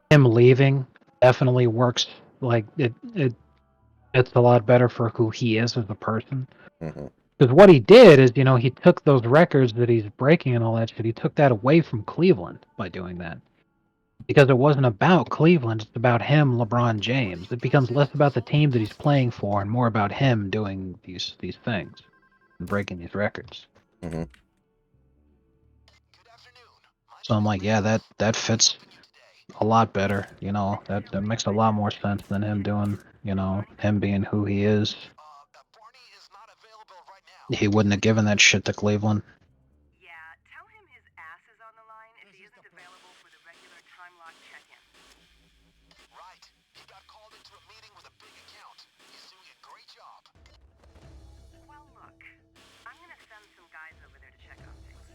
him leaving definitely works. Like it's a lot better for who he is as a person. Mm-hmm. Because what he did is, he took those records that he's breaking and all that shit, he took that away from Cleveland by doing that. Because it wasn't about Cleveland, it's about him, LeBron James. It becomes less about the team that he's playing for and more about him doing these things and breaking these records. Mm-hmm. Good afternoon. My So I'm name is like, yeah, Randolph. that What can I fits help you today? a lot better. That makes a lot more sense than him doing, him being who he is. Barney is not available right now. He wouldn't have given that shit to Cleveland. Yeah, tell him his ass is on the line if he isn't available for the regular time lock check-in. Right. He got called into a meeting with a big account. He's doing a great job. Well, look, I'm gonna send some guys over there to check on things.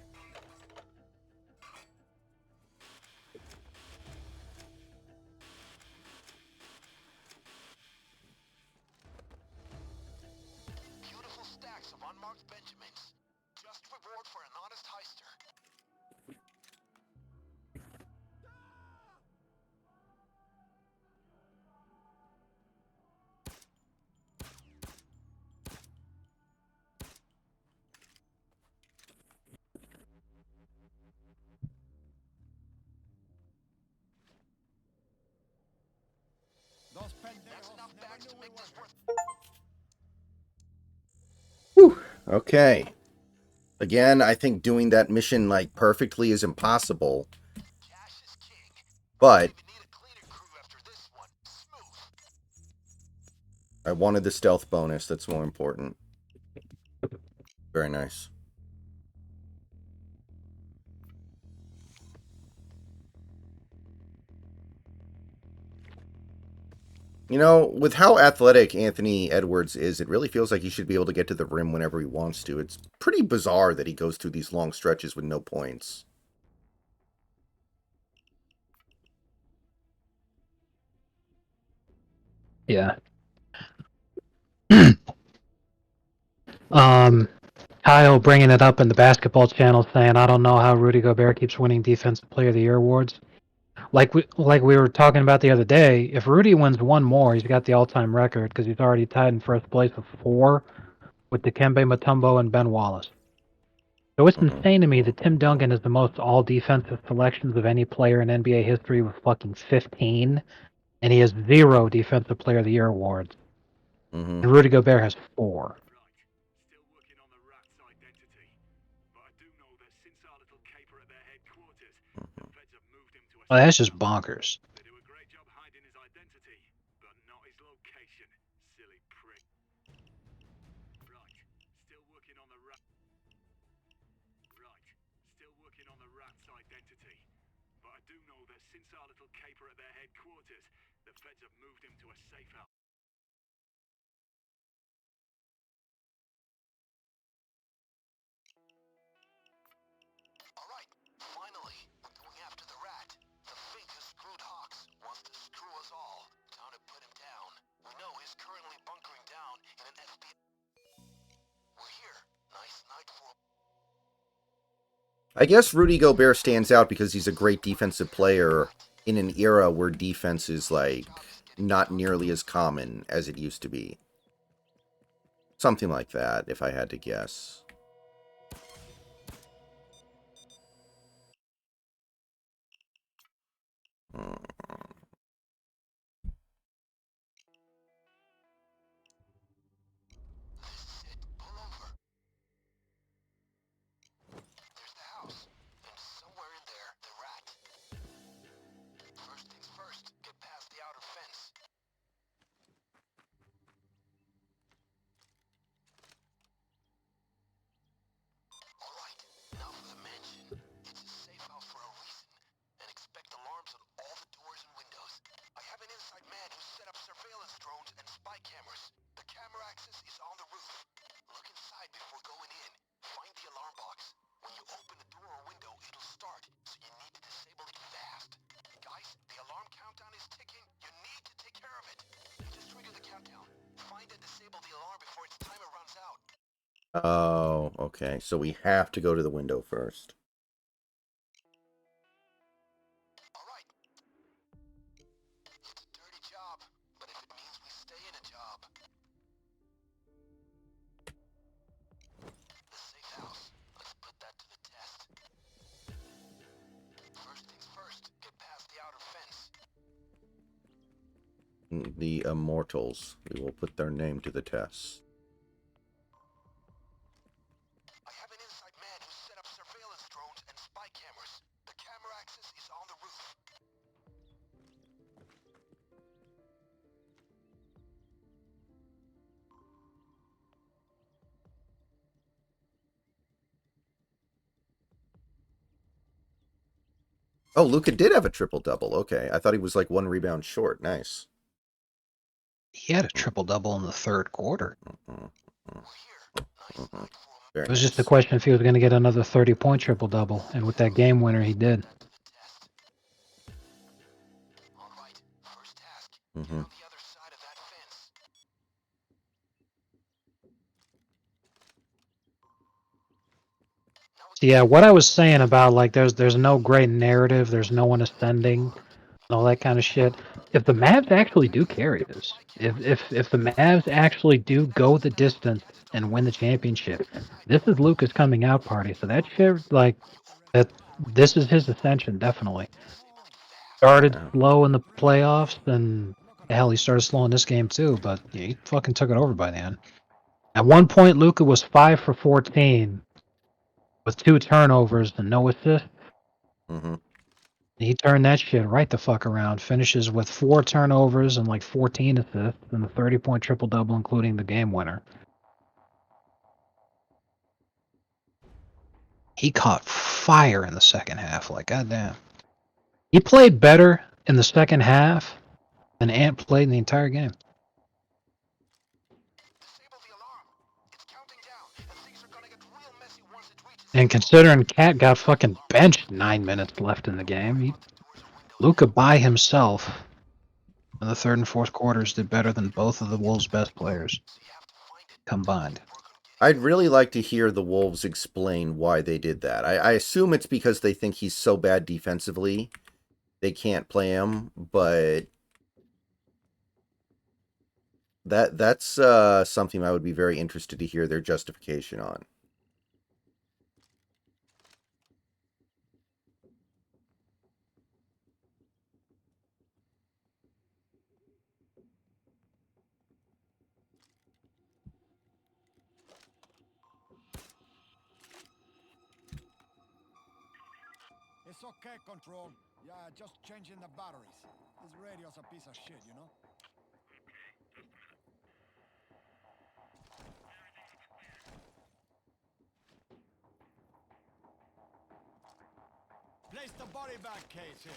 Beautiful stacks of unmarked Benjamins. Just reward for an honest heister. Those That's pendejos enough never bags knew to we make were this here. worth. Whew. Okay. Again, I think doing that mission like perfectly is impossible, Cash is king. but Don't even need a cleaner crew after this one. Smooth. I wanted the stealth bonus. That's more important. Very nice. With how athletic Anthony Edwards is, it really feels like he should be able to get to the rim whenever he wants to. It's pretty bizarre that he goes through these long stretches with no points. Yeah. Kyle bringing it up in the basketball channel saying, I don't know how Rudy Gobert keeps winning Defensive Player of the Year awards. Like we were talking about the other day, if Rudy wins one more, he's got the all-time record because he's already tied in first place with 4 with Dikembe Mutombo and Ben Wallace. So it's Mm-hmm. insane to me that Tim Duncan has the most all-defensive selections of any player in NBA history with fucking 15, and he has 0 Defensive Player of the Year awards. Mm-hmm. And Rudy Gobert has 4. Still working on the rat's identity. But I do know that since our little caper at their headquarters, the feds have moved him to a... Well, that's just bonkers. They do a great job hiding his identity, but not his location. Silly prick. Right. Still working on the rat... Right. Still working on the rat's identity. But I do know that since our little caper at their headquarters, the feds have moved him to a safe house. Alright, finally, we're going after the rat. The fink who screwed Hawks wants to screw us all. Time to put him down. We know he's currently bunkering down in an FBI... We're here. Nice night for... I guess Rudy Gobert stands out because he's a great defensive player in an era where defense is, like, not nearly as common as it used to be. Something like that, if I had to guess. This is it. Pull over. There's the house. And somewhere in there, the rat. First things first, get past the outer fence. find and disable the alarm before its timer runs out. Oh, okay. So we have to go to the window first. Alright. It's a dirty job, but if it means we stay in a job. The safe house. Let's put that to the test. First things first, get past the outer fence. The Immortals. We will put their name to the test. I have an inside man who set up surveillance drones and spy cameras. The camera access is on the roof. Oh, Luka did have a triple-double. Okay. I thought he was like 1 rebound short. Nice. He had a triple-double in the third quarter. Mhm. We're here. Nice night for a Very It was just a nice. question if he was going to get another 30-point triple-double, and with that game winner, he did. to the test. Alright, first task. Mhm. Get on the other side of that fence. Now So yeah, what I was saying about like there's no great narrative, there's no one ascending, and all that kind of shit. If the Mavs actually do carry this, if the Mavs actually do go the distance and win the championship, this is Luka's coming out party. So that shit, like that, this is his ascension definitely. Started Yeah. slow in the playoffs, then hell, he started slow in this game too. But yeah, he fucking took it over by the end. At one point, Luka was 5 for 14 with 2 turnovers and no assists. Mm-hmm. He turned that shit right the fuck around. Finishes with 4 turnovers and like 14 assists and a 30-point triple-double, including the game winner. He caught fire in the second half. Like, goddamn. He played better in the second half than Ant played in the entire game. Disable the alarm. It's counting down, and things are gonna get real messy once it reaches. And considering Cat got fucking benched 9 minutes left in the game, Luka by himself in the third and fourth quarters did better than both of the Wolves' best players combined. I'd really like to hear the Wolves explain why they did that. I assume it's because they think he's so bad defensively they can't play him, but that's something I would be very interested to hear their justification on. It's okay, Control. Yeah, just changing the batteries. This radio's a piece of shit, you know? Place the body bag case here.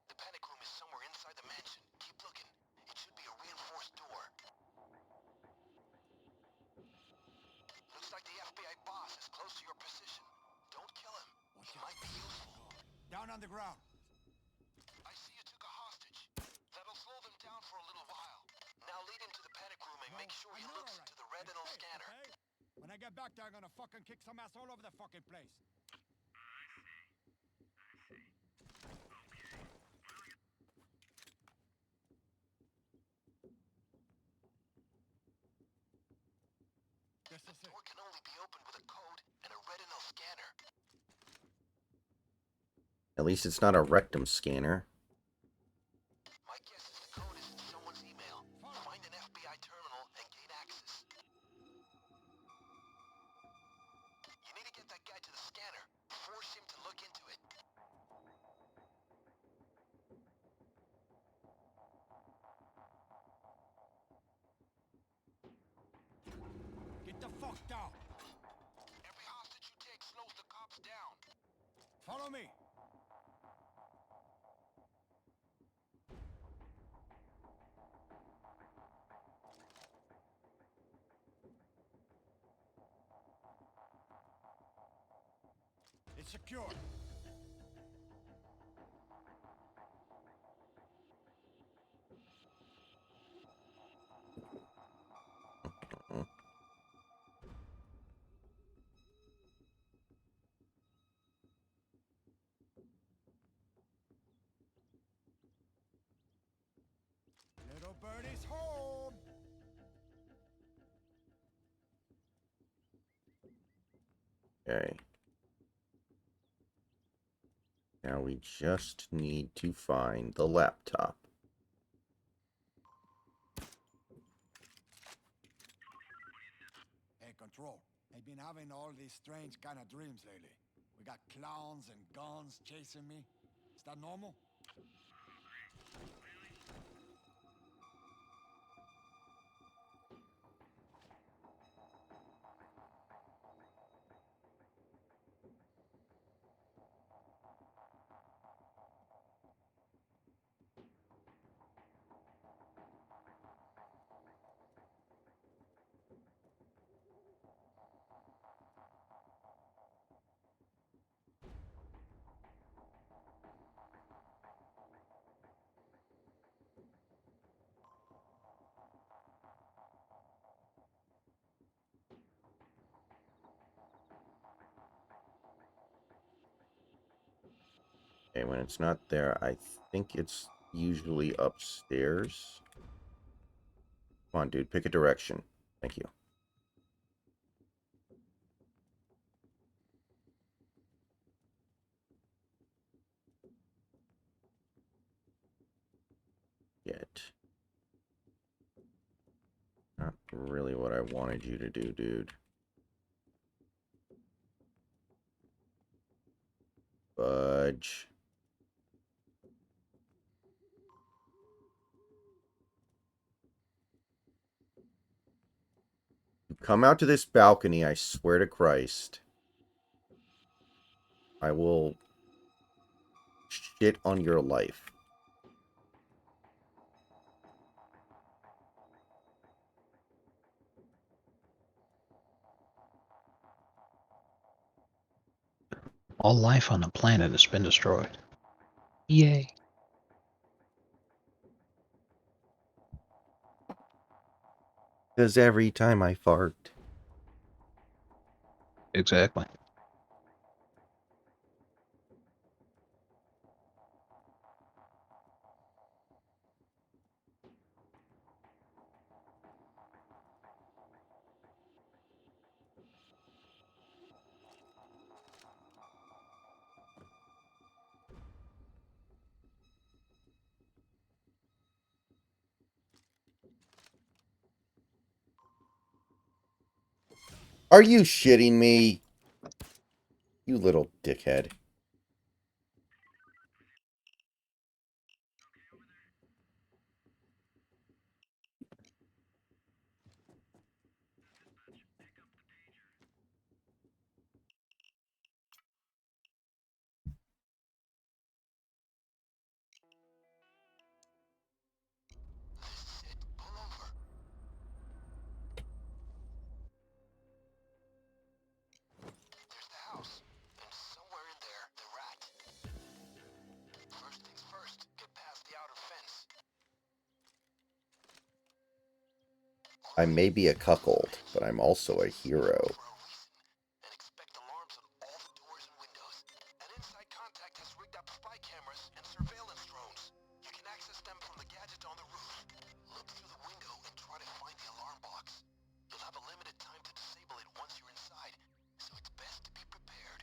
The panic room is somewhere inside the mansion. Keep looking. It should be a reinforced door. Looks like the FBI boss is close to your position. Don't kill him. He might be useful. Down on the ground. I see you took a hostage. That'll slow them down for a little while. Now lead him to the panic room and make sure he I know, looks alright. to the retinal It's fixed, scanner. okay? When I get back there, I'm gonna fucking kick some ass all over the fucking place. This The is it. door can only be opened with a code and a retinal scanner. At least it's not a rectum scanner. My guess is the code is in someone's email. Find an FBI terminal and gain access. You need to get that guy to the scanner. Force him to look into it. Get the fuck down. Every hostage you take slows the cops down. Follow me. secure. Little birdie's home. Okay. Now we just need to find the laptop. Hey, Control. I've been having all these strange kind of dreams lately. We got clowns and guns chasing me. Is that normal? Okay, when it's not there, I think it's usually upstairs. Come on, dude, pick a direction. Thank you. Yet. Not really what I wanted you to do, dude. Fudge. You come out to this balcony, I swear to Christ. I will shit on your life. All life on the planet has been destroyed. Yay. Because every time I fart. Exactly. Are you shitting me? You little dickhead. There's the house, and somewhere in there, the rat. First things first, get past the outer fence. I may be a cuckold, but I'm also a hero. For a reason, and expect alarms on all the doors and windows. An inside contact has rigged up spy cameras and surveillance drones. You can access them from the gadget on the roof. Look through the window and try to find the alarm box. You'll have a limited time to disable it once you're inside, so it's best to be prepared.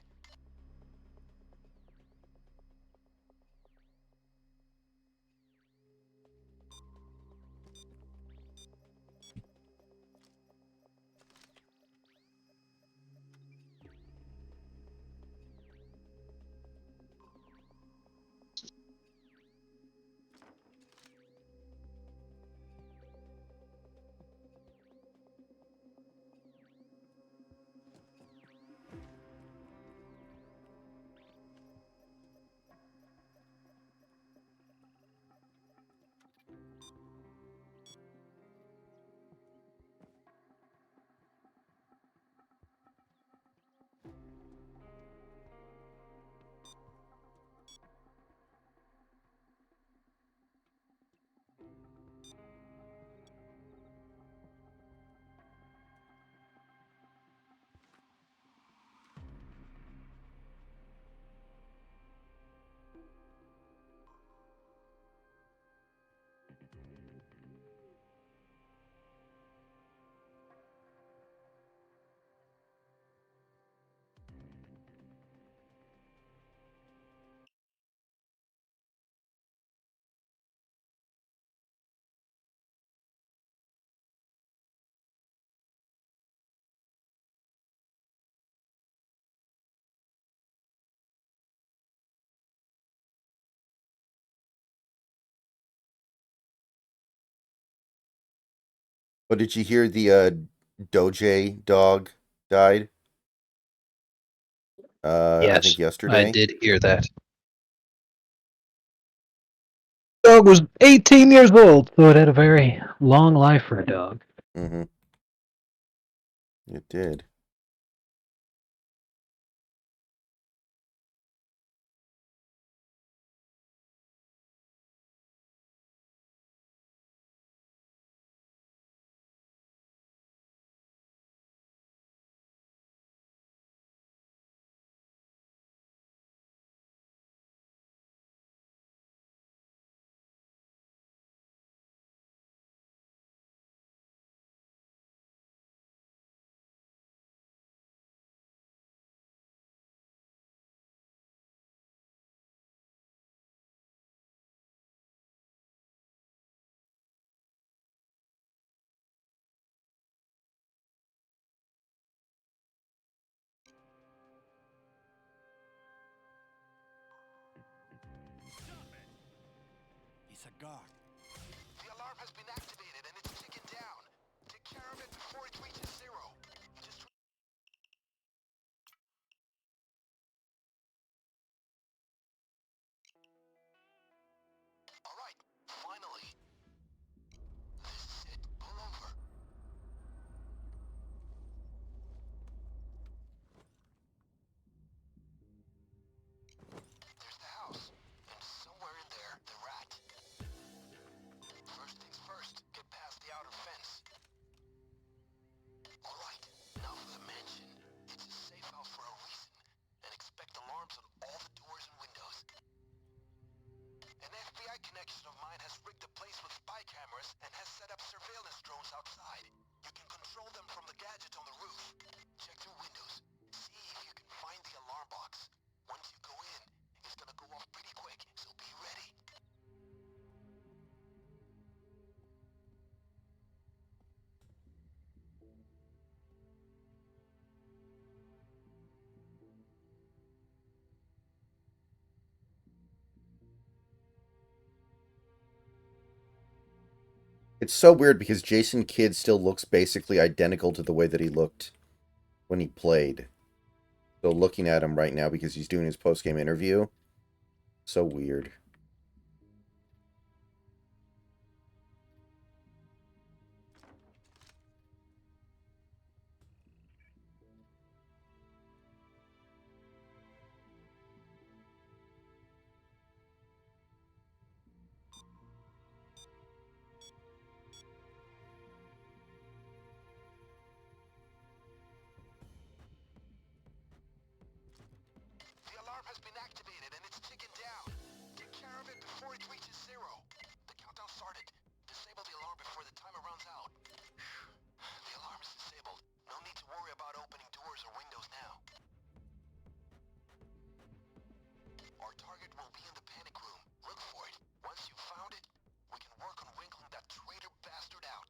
But did you hear the Doje dog died? I think Yes, I yesterday. did hear that. Dog was 18 years old, so it had a very long life for a dog. Mm-hmm. It did. He's a guard. The alarm has been activated and it's ticking down. Take care of it before it reaches zero. Just all right, finally. This is it. Pull over. There's the house. And somewhere in there, the rat. First things first, get past the outer fence. All right, now for the mansion. It's a safe house for a reason. And expect alarms on all the doors and windows. An FBI connection of mine has rigged the place with spy cameras and has set up surveillance drones outside. You can control them from the gadget on the roof. Check your windows. See if you can find the alarm box. Once you go in, it's gonna go off pretty quick, so be ready. It's so weird because Jason Kidd still looks basically identical to the way that he looked when he played. So looking at him right now because he's doing his post-game interview, so weird. The alarm has been activated and it's ticking down. Take care of it before it reaches zero. The countdown started. Disable the alarm before the timer runs out. The alarm is disabled. No need to worry about opening doors or windows now. Our target will be in the panic room. Look for it. Once you've found it, we can work on wrinkling that traitor bastard out.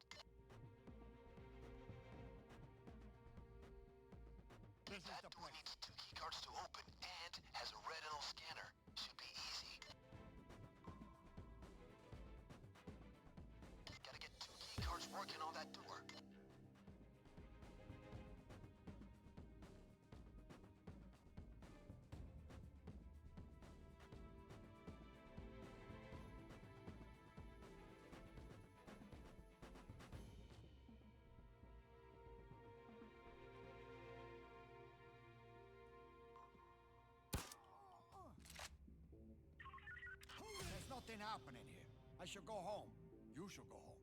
This is That the door place. needs 2 keycards to open and has a retinal scanner. Should be easy. Gotta get 2 keycards working on that door. There's nothing happening here. I should go home. You should go home.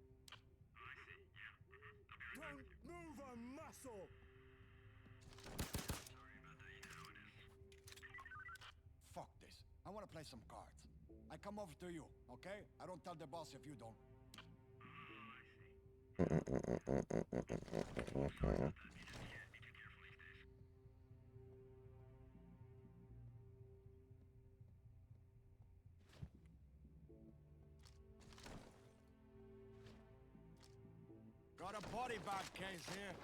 Don't move a muscle! Fuck this. I want to play some cards. I come over to you, okay? I don't tell the boss if you don't. Got a body bag case here.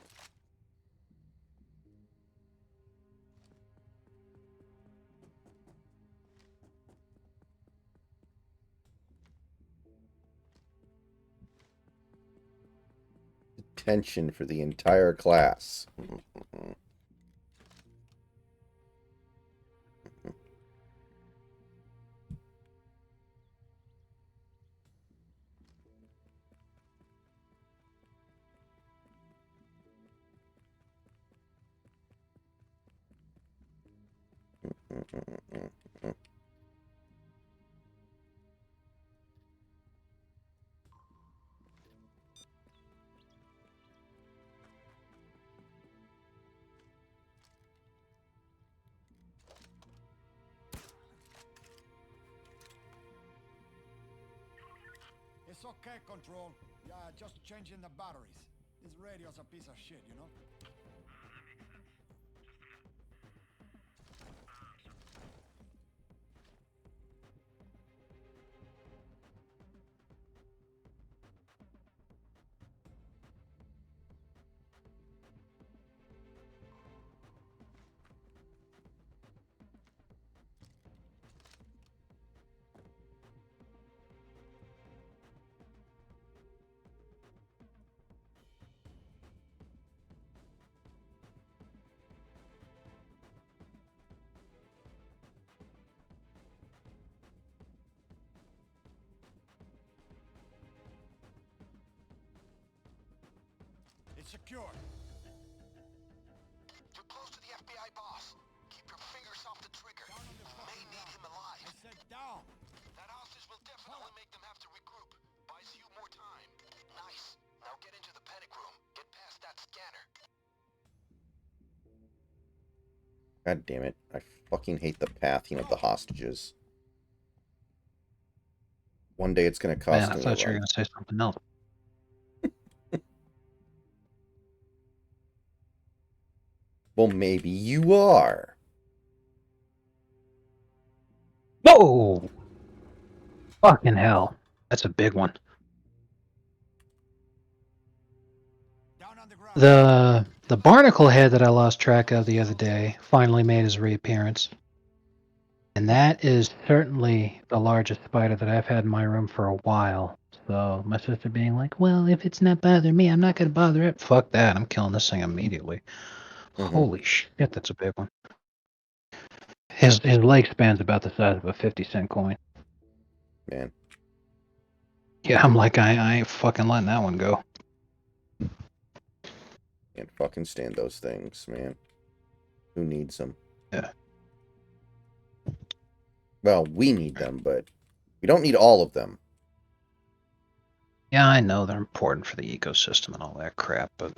attention for the entire class. It's okay, Control. Yeah, just changing the batteries. This radio's a piece of shit, you know? It's secure. You're close to the FBI boss. Keep your fingers off the trigger. Down on the You may fucking need ground. him alive. I said down. That hostage will definitely make them have to regroup. Buys you more time. Nice. Now get into the panic room. Get past that scanner. God damn it. I fucking hate the pathing of the hostages. One day it's going to cost Man, I me a thought you were run. going to say something else. Well, maybe you are. Whoa! Fucking hell. That's a big one. Down on the ground. The barnacle head that I lost track of the other day finally made his reappearance. And that is certainly the largest spider that I've had in my room for a while. So my sister being like, well, if it's not bothering me, I'm not going to bother it. Fuck that. I'm killing this thing immediately. Mhm. Holy shit, that's a big one. His leg span's about the size of a 50-cent coin. Man. Yeah, I'm like, I ain't fucking letting that one go. Can't fucking stand those things, man. Who needs them? Yeah. Well, we need them, but we don't need all of them. Yeah, I know they're important for the ecosystem and all that crap, but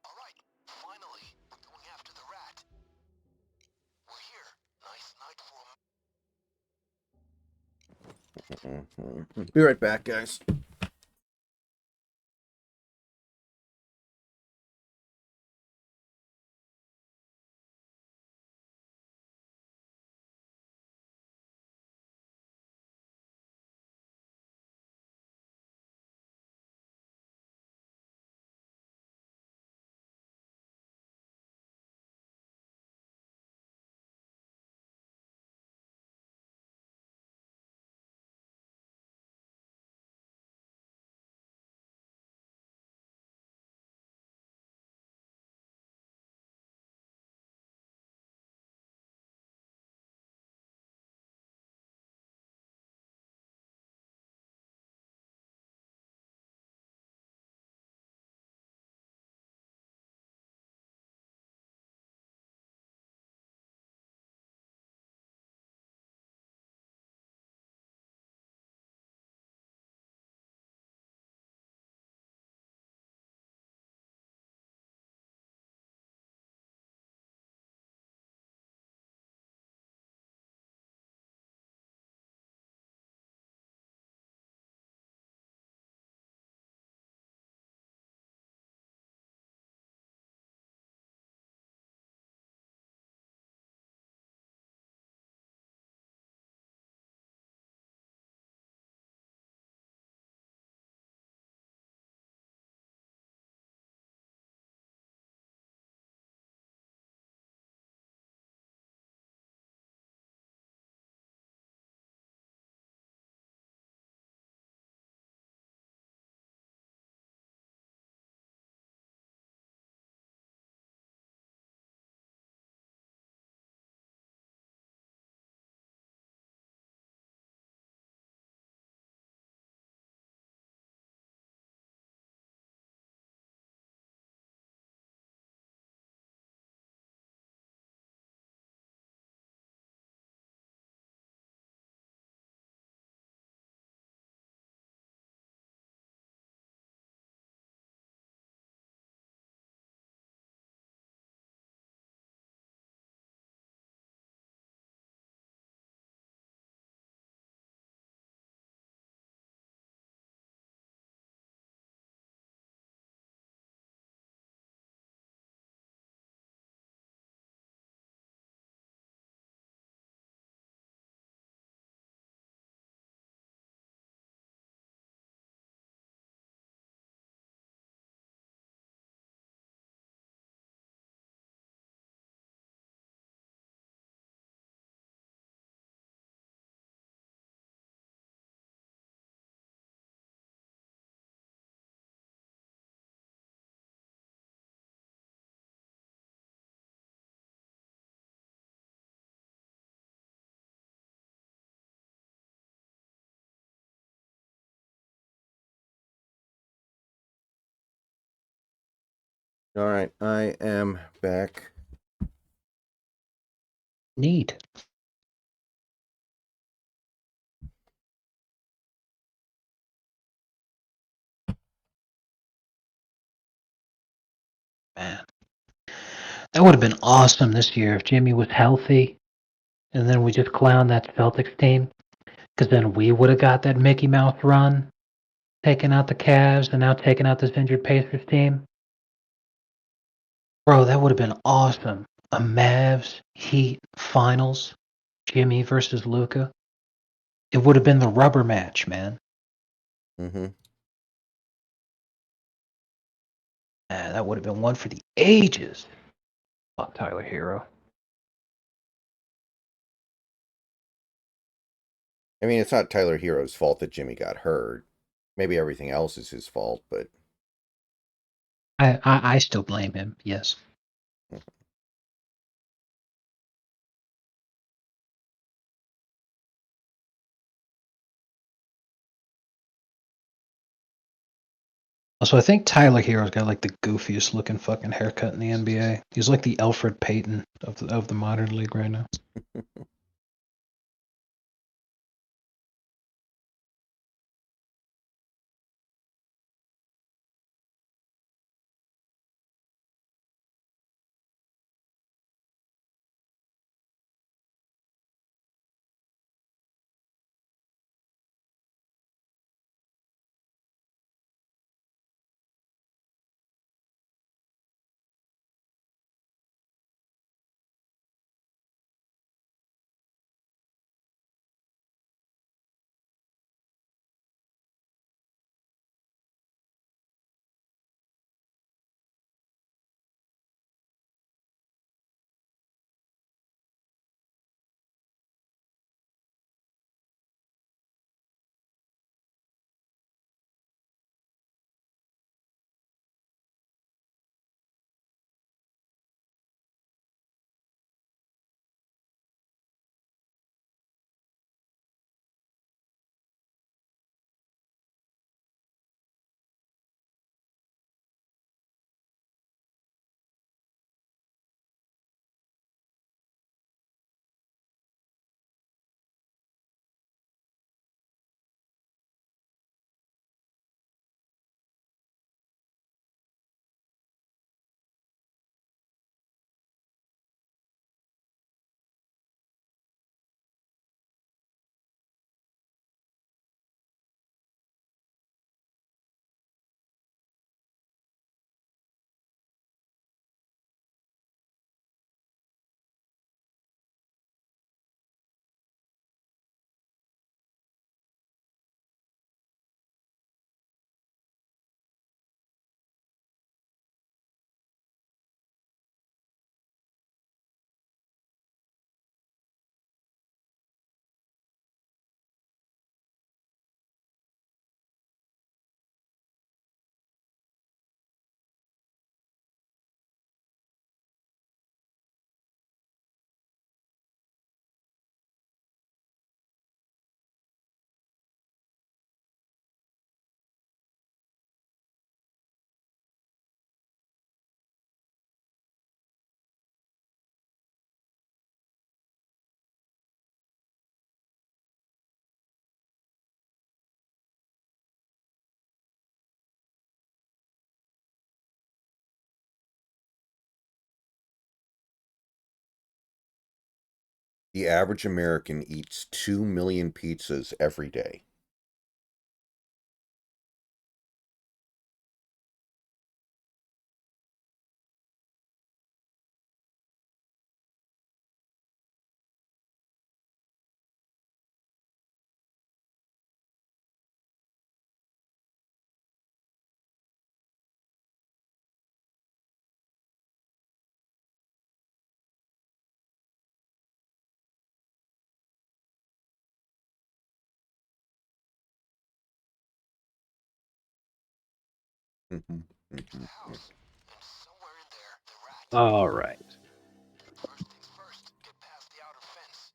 Alright, finally. We're going after the rat. We're here. Nice night for a... Be right back, guys. All right, I am back. Neat. Man, that would have been awesome this year if Jimmy was healthy, and then we just clown that Celtics team, because then we would have got that Mickey Mouse run, taking out the Cavs, and now taking out this injured Pacers team. Bro, that would have been awesome. A Mavs Heat finals, Jimmy versus Luca. It would have been the rubber match, man. Mm-hmm. That would have been one for the ages. Fuck Tyler Hero. I mean, it's not Tyler Hero's fault that Jimmy got hurt. Maybe everything else is his fault, but I still blame him. Yes. Also, I think Tyler Hero's got like the goofiest looking fucking haircut in the NBA. He's like the Alfred Payton of the modern league right now. the average American eats 2 million pizzas every day. Mhm, mhm, mhm. And somewhere in there, the rat. All right. First things first, get past the outer fence.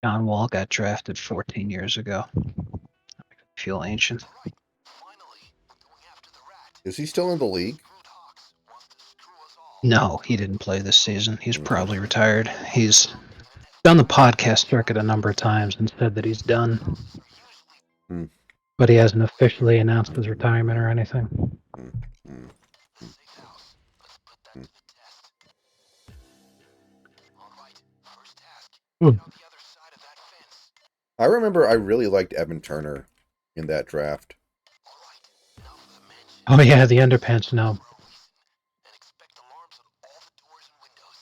John Wall got drafted 14 years ago. I feel ancient. Alright, finally, we're going after the rat. Is he still in the league? Screwed Hawks wants to screw us all. No, he didn't play this season. He's Okay. probably retired. He's done the podcast circuit a number of times and said that he's done. Hmm. But he hasn't officially announced his retirement or anything. Mm, mm, The safe house. Let's put that to the test. Alright, first task. Hmm. Get on the other side of that fence. I remember I really liked Evan Turner in that draft. Alright, now for the mansion. Oh yeah, the underpants. No, And expect alarms on all the doors and windows.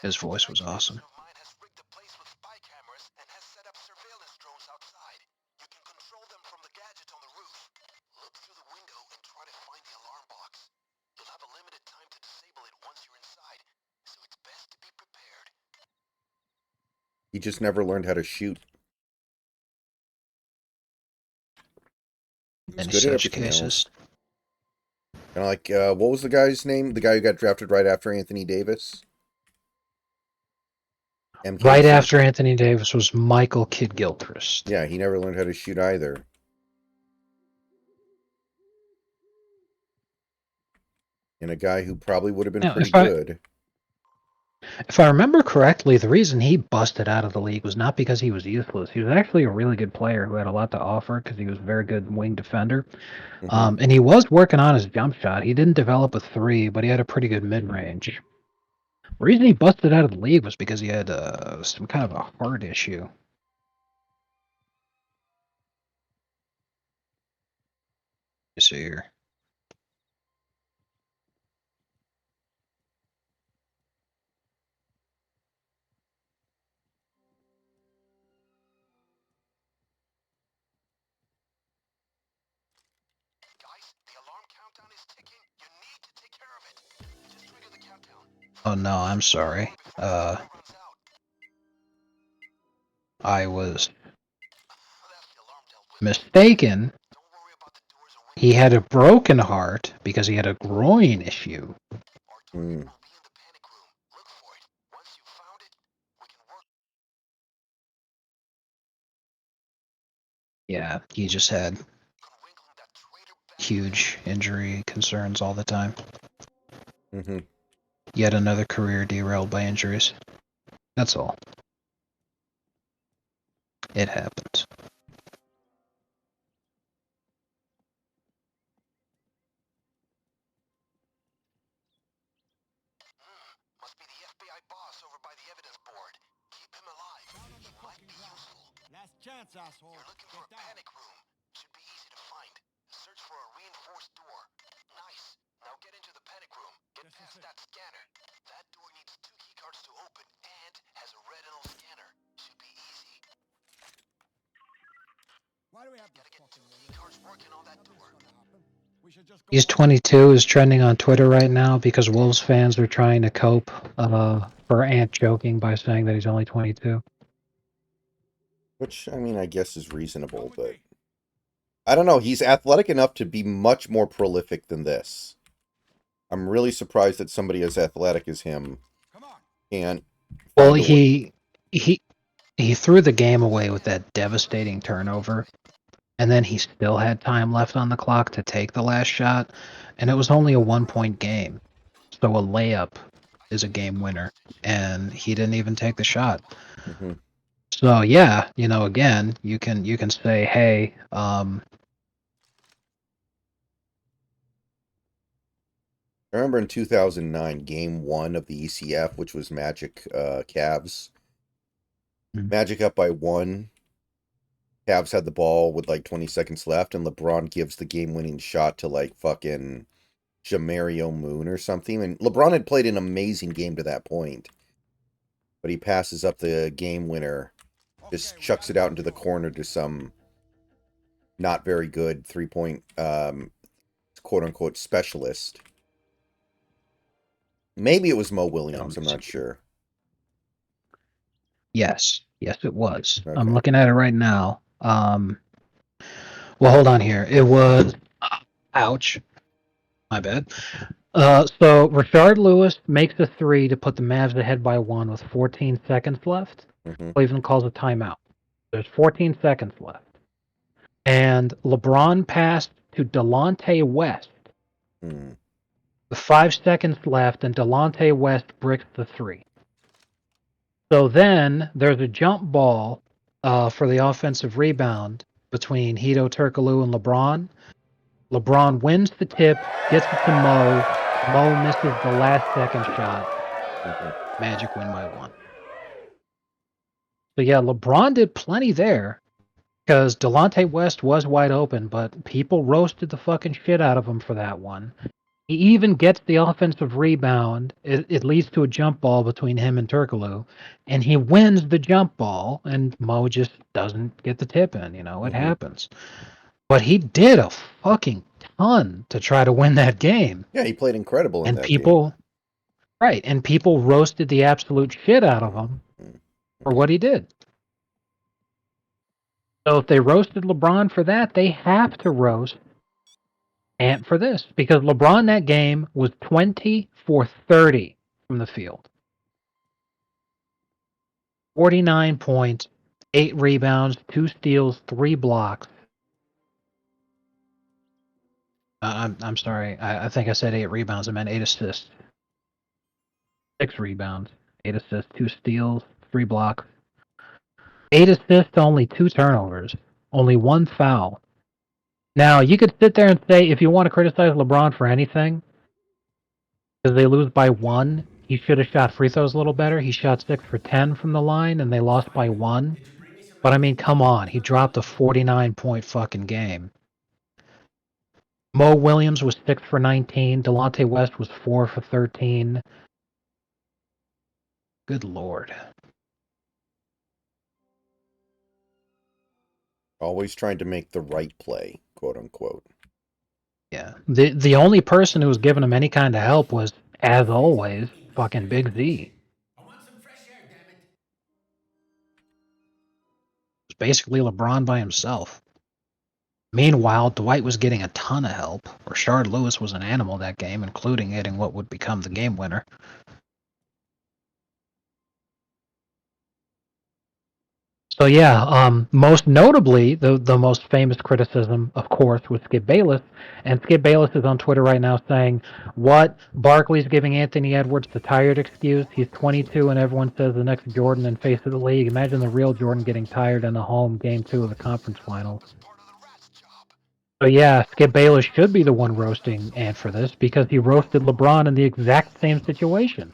his voice was awesome. Of mine has rigged the place with spy cameras and has set up surveillance drones outside. You can control them from the gadget on the roof. Look through the window and try to find the alarm box. You'll have a limited time to disable it once you're inside, so it's best to be prepared. He just never learned how to shoot. He was In good at such everything cases, else. Kind of like, what was the guy's name? The guy who got drafted right after Anthony Davis? MKC? right after Anthony Davis was Michael Kidd Gilchrist. Yeah, he never learned how to shoot either. And a guy who probably would have been Now, pretty good. If I remember correctly, the reason he busted out of the league was not because he was useless. He was actually a really good player who had a lot to offer because he was a very good wing defender. Mhm. And he was working on his jump shot. He didn't develop a three, but he had a pretty good mid-range. The reason he busted out of the league was because he had some kind of a heart issue. Let's see here. Guys, the alarm countdown is ticking. You need to take care of it. Just trigger the countdown. Oh no, I'm sorry. Before the timer runs out. I was That's the alarm dealt with. mistaken. Don't worry about the doors or windows. He had a broken heart because he had a groin issue. Our target Mm. will be in the panic room. Look for it. Once you've found it, we can work. Yeah, he just had Conwinkling that traitor bastard. huge injury concerns all the time. Mm-hmm. Yet another career derailed by injuries. That's all. It happens. Must be the FBI boss over by the evidence board. Keep him alive. Down on He the might fucking be ground. useful. Last chance, asshole. You're looking for Get a down. panic room. Should be easy to find. Search for a reinforced door. Nice. Now get into the panic room. Get This is past it. that scanner. That door needs 2 keycards to open and has a retinal scanner. Should be easy. Why do we have to Gotta get 2 fucking wait? keycards working on that Nothing's door. gonna happen. We should just go He's home. 22 is trending on Twitter right now because Wolves fans are trying to cope for Ant joking by saying that he's only 22. Which, I mean, I guess is reasonable, Come with but me. I don't know. He's athletic enough to be much more prolific than this. I'm really surprised that somebody as athletic as him Come on. can't. Well, find a way. he threw the game away with that devastating turnover, and then he still had time left on the clock to take the last shot, and it was only a 1-point game. So a layup is a game winner, and he didn't even take the shot. Mm-hmm. So yeah, again, you can say, hey, I remember in 2009, Game 1 of the ECF, which was Magic Cavs. Mhm. Magic up by 1. Cavs had the ball with like 20 seconds left, and LeBron gives the game-winning shot to like fucking Jamario Moon or something. And LeBron had played an amazing game to that point, but he passes up the game winner, just Okay, we chucks gotta it out go into the through it. corner to some not very good 3-point quote-unquote specialist. Maybe it was Mo Williams, I'm not sure. yes, it was. Okay. I'm looking at it right now. Well, hold on here. It was, ouch, my bad. So Rashard Lewis makes a 3 to put the Mavs ahead by 1 with 14 seconds left. Mm-hmm. Cleveland calls a timeout. There's 14 seconds left. And LeBron passed to Delonte West. Mm. With 5 seconds left, and Delonte West bricks the three. So then there's a jump ball for the offensive rebound between Hito Turkoglu and LeBron. LeBron wins the tip, gets it to Mo. Mo misses the last second shot. Magic win by 1. So yeah, LeBron did plenty there because Delonte West was wide open, but people roasted the fucking shit out of him for that one. He even gets the offensive rebound. It leads to a jump ball between him and Turkoglu, and he wins the jump ball, and Mo just doesn't get the tip in. It happens. But he did a fucking ton to try to win that game. Yeah, he played incredible in And that people, game. right, and people roasted the absolute shit out of him for what he did. So if they roasted LeBron for that, they have to roast Ant for this, because LeBron that game was 20 for 30 from the field. 49 points, 8 rebounds, 2 steals, 3 blocks. I'm sorry. I think I said 8 rebounds. I meant 8 assists. 6 rebounds, 8 assists, 2 steals, 3 blocks. 8 assists, only 2 turnovers, only 1 foul. Now, you could sit there and say, if you want to criticize LeBron for anything, because they lose by 1, he should have shot free throws a little better. He shot 6 for 10 from the line, and they lost by 1. But I mean, come on. He dropped a 49-point fucking game. Mo Williams was 6 for 19. Delonte West was 4 for 13. Good Lord. Always trying to make the right play, quote unquote. Yeah. The only person who was giving him any kind of help was, as always, fucking Big Z. I want some fresh air, damn it. It was basically LeBron by himself. Meanwhile, Dwight was getting a ton of help. Rashard Lewis was an animal that game, including hitting what would become the game winner. So yeah, most notably, the most famous criticism, of course, was Skip Bayless. And Skip Bayless is on Twitter right now saying, what? Barkley's giving Anthony Edwards the tired excuse. He's 22 and everyone says the next Jordan and face of the league. Imagine the real Jordan getting tired in a home game 2 of the conference finals. So yeah, Skip Bayless should be the one roasting Ant for this because he roasted LeBron in the exact same situation.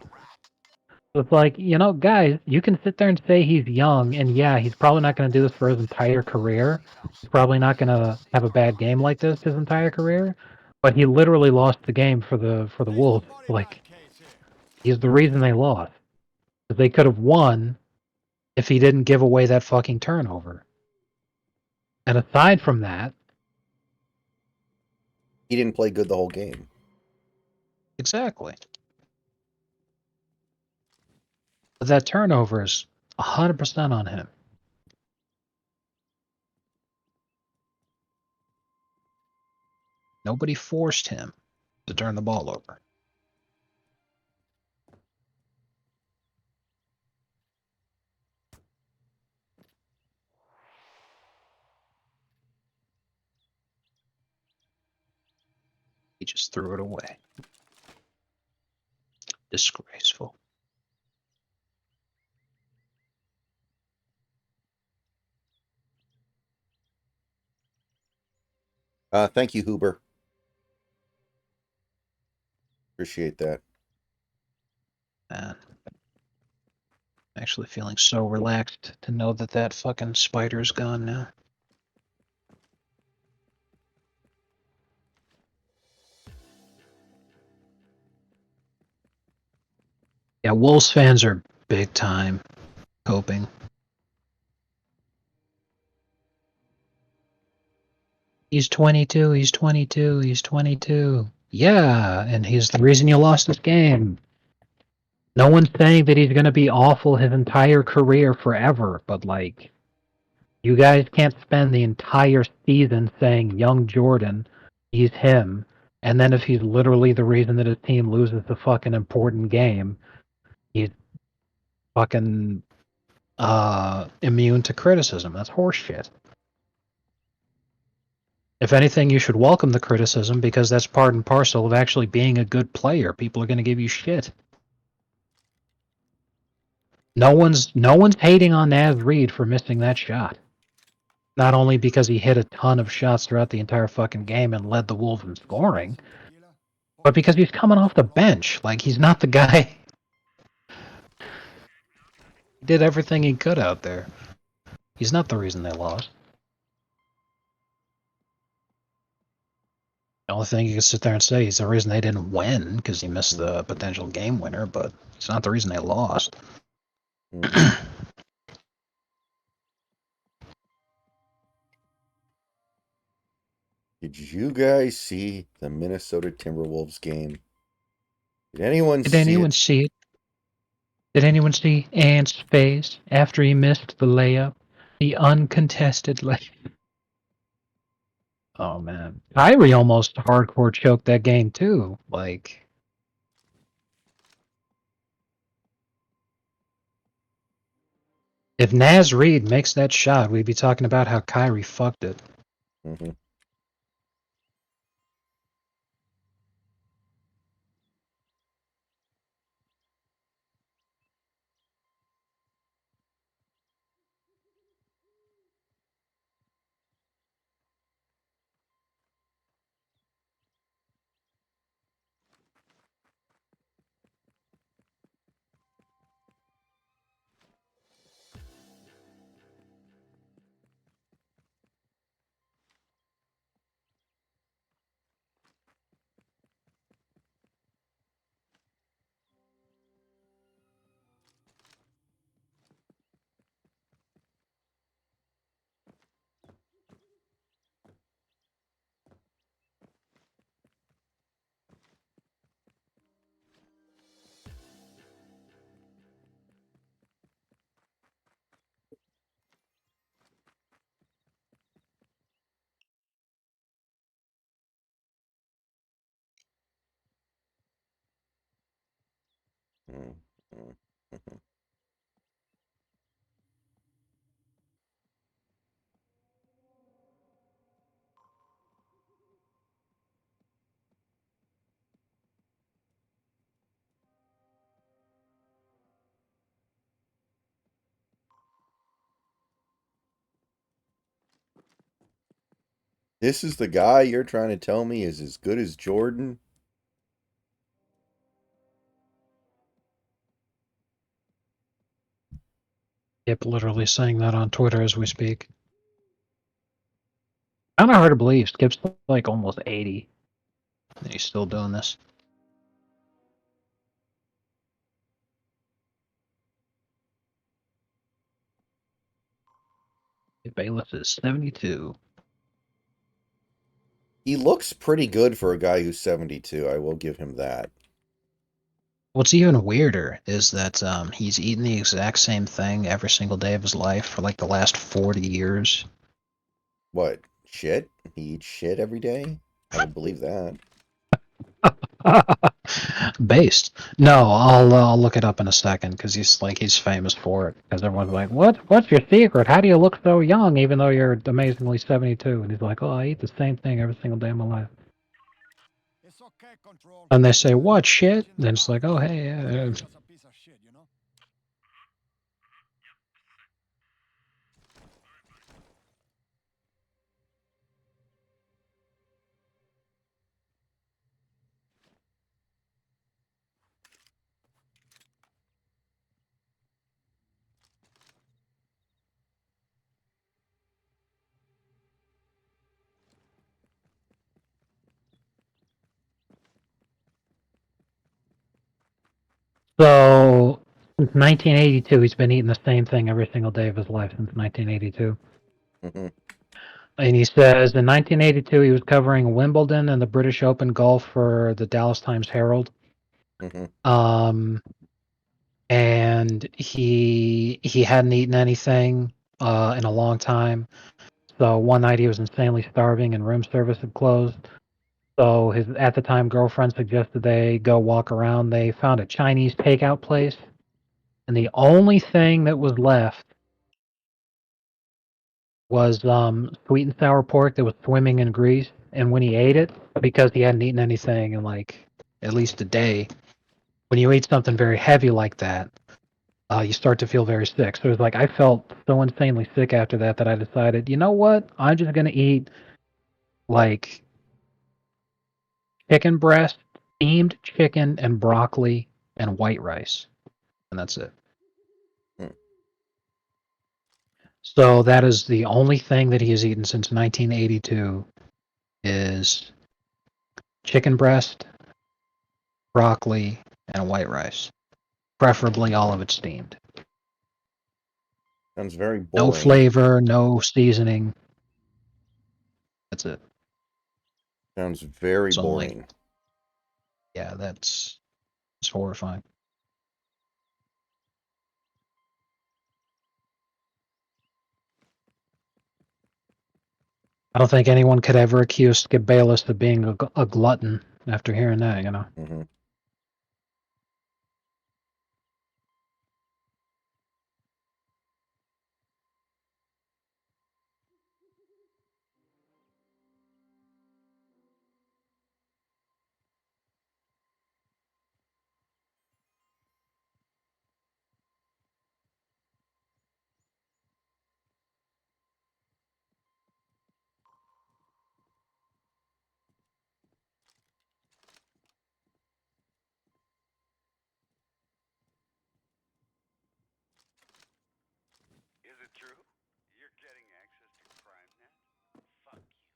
So it's like, guys, you can sit there and say he's young, and yeah, he's probably not going to do this for his entire career. He's probably not going to have a bad game like this his entire career. But he literally lost the game for the Wolves. Like, he's the reason they lost. They could have won if he didn't give away that fucking turnover. And aside from that, He didn't play good the whole game. exactly. But that turnover is 100% on him. Nobody forced him to turn the ball over. He just threw it away. Disgraceful. Thank you, Huber. Appreciate that. Man. I'm actually feeling so relaxed to know that that fucking spider's gone now. Yeah, Wolves fans are big time coping. He's 22, he's 22, he's 22. Yeah, and he's the reason you lost this game. No one's saying that he's going to be awful his entire career forever, but like, you guys can't spend the entire season saying young Jordan, he's him, and then if he's literally the reason that his team loses the fucking important game, he's fucking immune to criticism. That's horseshit. If anything, you should welcome the criticism because that's part and parcel of actually being a good player. People are going to give you shit. No one's hating on Naz Reid for missing that shot. Not only because he hit a ton of shots throughout the entire fucking game and led the Wolves in scoring, but because he's coming off the bench. Like, he's not the guy. He did everything he could out there. He's not the reason they lost. The only thing you can sit there and say is the reason they didn't win because he missed the potential game winner, but it's not the reason they lost. Did you guys see the Minnesota Timberwolves game? Did anyone Did see anyone it? see it? Did anyone see Ant's face after he missed the layup? The uncontested layup. Oh, man. Kyrie almost hardcore choked that game, too. Like, if Naz Reid makes that shot, we'd be talking about how Kyrie fucked it. Mm-hmm. Mm-hmm. This is the guy you're trying to tell me is as good as Jordan? Yep, literally saying that on Twitter as we speak. Kind of hard to believe. Skip's like almost 80. And he's still doing this. Bailiff is 72. He looks pretty good for a guy who's 72. I will give him that. What's even weirder is that he's eaten the exact same thing every single day of his life for like the last 40 years. What? Shit? He eats shit every day? I would believe that. Based. No, I'll look it up in a second because he's famous for it. Because everyone's like, what's your secret? How do you look so young even though you're amazingly 72? And he's like, oh, I eat the same thing every single day of my life. It's okay, Control. And they say, what shit? Then it's like, oh hey. So since 1982, he's been eating the same thing every single day of his life since 1982. Mm-hmm. And he says in 1982 he was covering Wimbledon and the British Open golf for the Dallas Times Herald. Mm-hmm. And he hadn't eaten anything in a long time. So one night he was insanely starving and room service had closed. So his at the time girlfriend suggested they go walk around. They found a Chinese takeout place, and the only thing that was left was sweet and sour pork that was swimming in grease. And when he ate it, because he hadn't eaten anything in like at least a day, when you eat something very heavy like that, you start to feel very sick. So it was like I felt so insanely sick after that that I decided, you know what? I'm just gonna eat like chicken breast, steamed chicken, and broccoli and white rice, and that's it. Hmm. So that is the only thing that he has eaten since 1982 is chicken breast, broccoli, and white rice. Preferably all of it steamed. Sounds very No boring. flavor, no seasoning. That's it. Sounds very It's only, boring. yeah, it's horrifying. I don't think anyone could ever accuse Skip Bayless of being a glutton after hearing that, you know. Mm-hmm. Is it true? You're getting access to CrimeNet? Fuck you.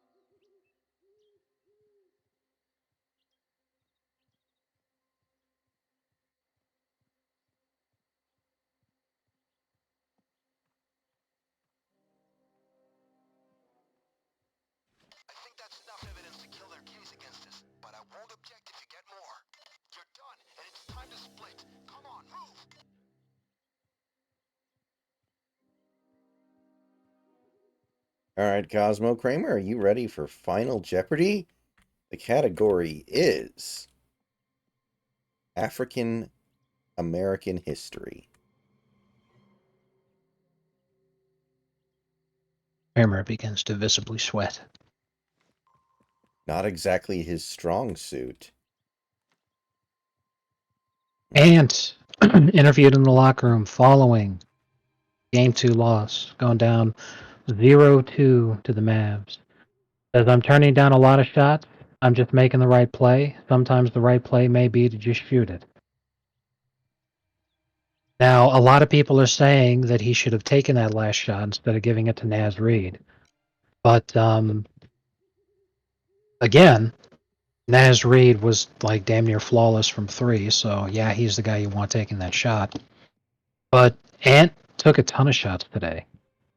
Are you familiar with Bane's crew? I think that's enough evidence to kill their case against us, but I won't object if you get more. You're done, and it's time to split. Come on, move! All right, Cosmo Kramer, are you ready for Final Jeopardy? The category is African American history. Kramer begins to visibly sweat. Not exactly his strong suit. Ant interviewed in the locker room following Game 2 loss, going down 0-2 to the Mavs. Says, I'm turning down a lot of shots. I'm just making the right play. Sometimes the right play may be to just shoot it. Now, a lot of people are saying that he should have taken that last shot instead of giving it to Naz Reid. But, again, Naz Reid was like damn near flawless from 3, so yeah, he's the guy you want taking that shot. But Ant took a ton of shots today,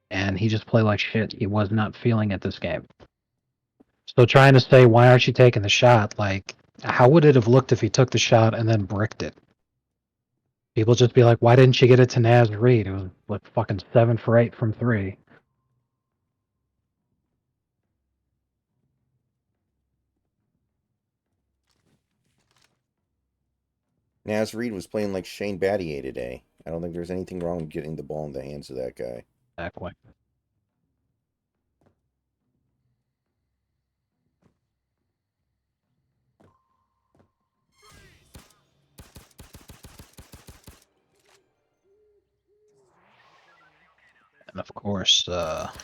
and he just played like shit. He was not feeling it this game. So trying to say, why aren't you taking the shot? Like, how would it have looked if he took the shot and then bricked it? People just be like, why didn't you get it to Naz Reid? It was like fucking 7 for 8 from 3. Naz Reid was playing like Shane Battier today. I don't think there's anything wrong with getting the ball in the hands of that guy. Exactly. And of course,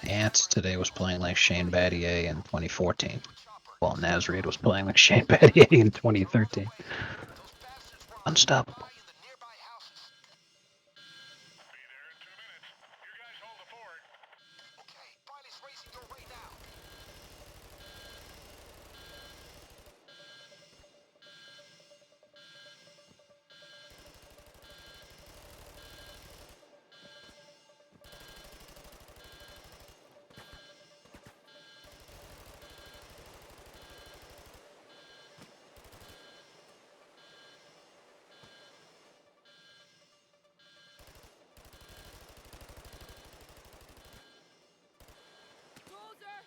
Ant today was playing like Shane Battier in 2014. Chopper, While Nazrid was playing with Shane Petty in 2013. Those bastards were Unstoppable. by in the nearby houses. Be there in 2 minutes. You guys hold the fort. Okay, Riley's racing your way now. Closer!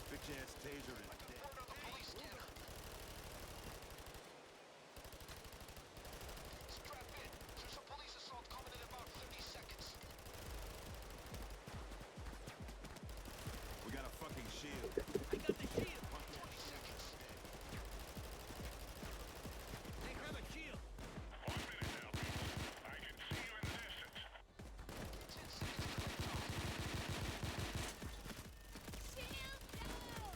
Bitch ass taser is dead. Word on the police scanner. Strap in. There's a police assault coming in about 30 seconds. We got a fucking shield. I got the shield. 20 seconds. They have a shield. 1 minute now, people. I can see you in the distance. 10 seconds to lift off. Shield down!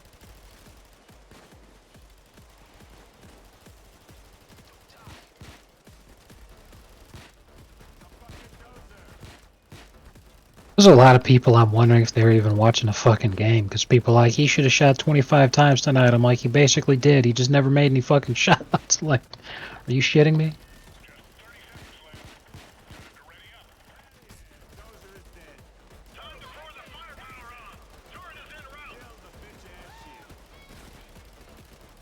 Don't die. A fucking dozer. There's a lot of people I'm wondering if they're even watching a fucking game, because people are like, he should have shot 25 times tonight. I'm like, he basically did. He just never made any fucking shots. Like, are you shitting me? Just 30 seconds left. Time to ready up. Dozer is dead. Time to pour the firepower on. Turret is en route. Kill the bitch ass shield. There's a taser.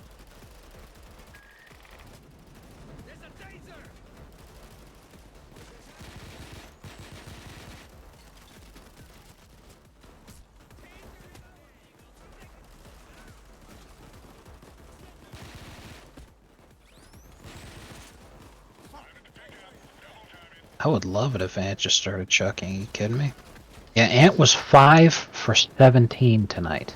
I would love it if Ant just started chucking. Are you kidding me? Yeah, Ant was 5 for 17 tonight.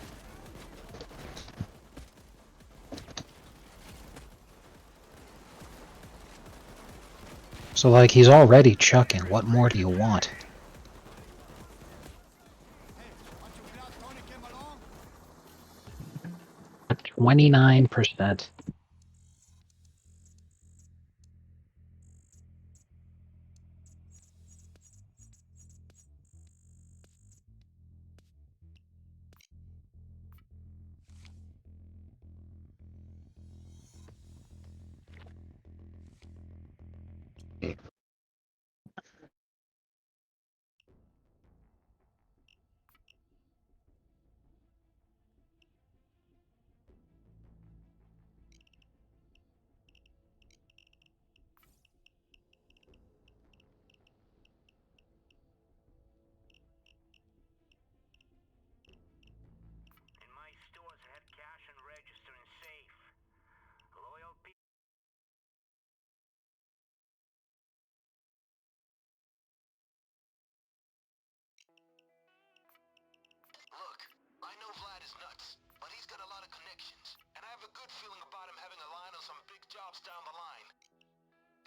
So, like, he's already chucking. What more do you want? Hey, aren't you glad Tony came along? 29%. In my stores, I had cash and register and safe. Loyal people. Look, I know Vlad is nuts, but he's got a lot of connections, and I have a good feeling about him having a line on some big jobs down the line.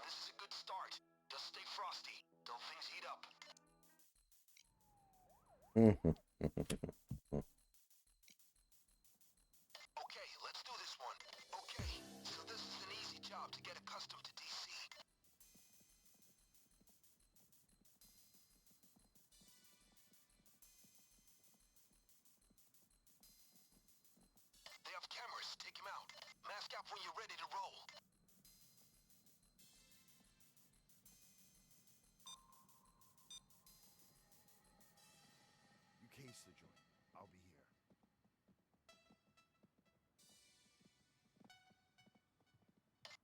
This is a good start. Just stay frosty till things heat up. Okay, let's do this one. Okay, so this is an easy job to get accustomed to DC. They have cameras. Take him out. Mask up when you're ready to roll. You case the joint. I'll be here.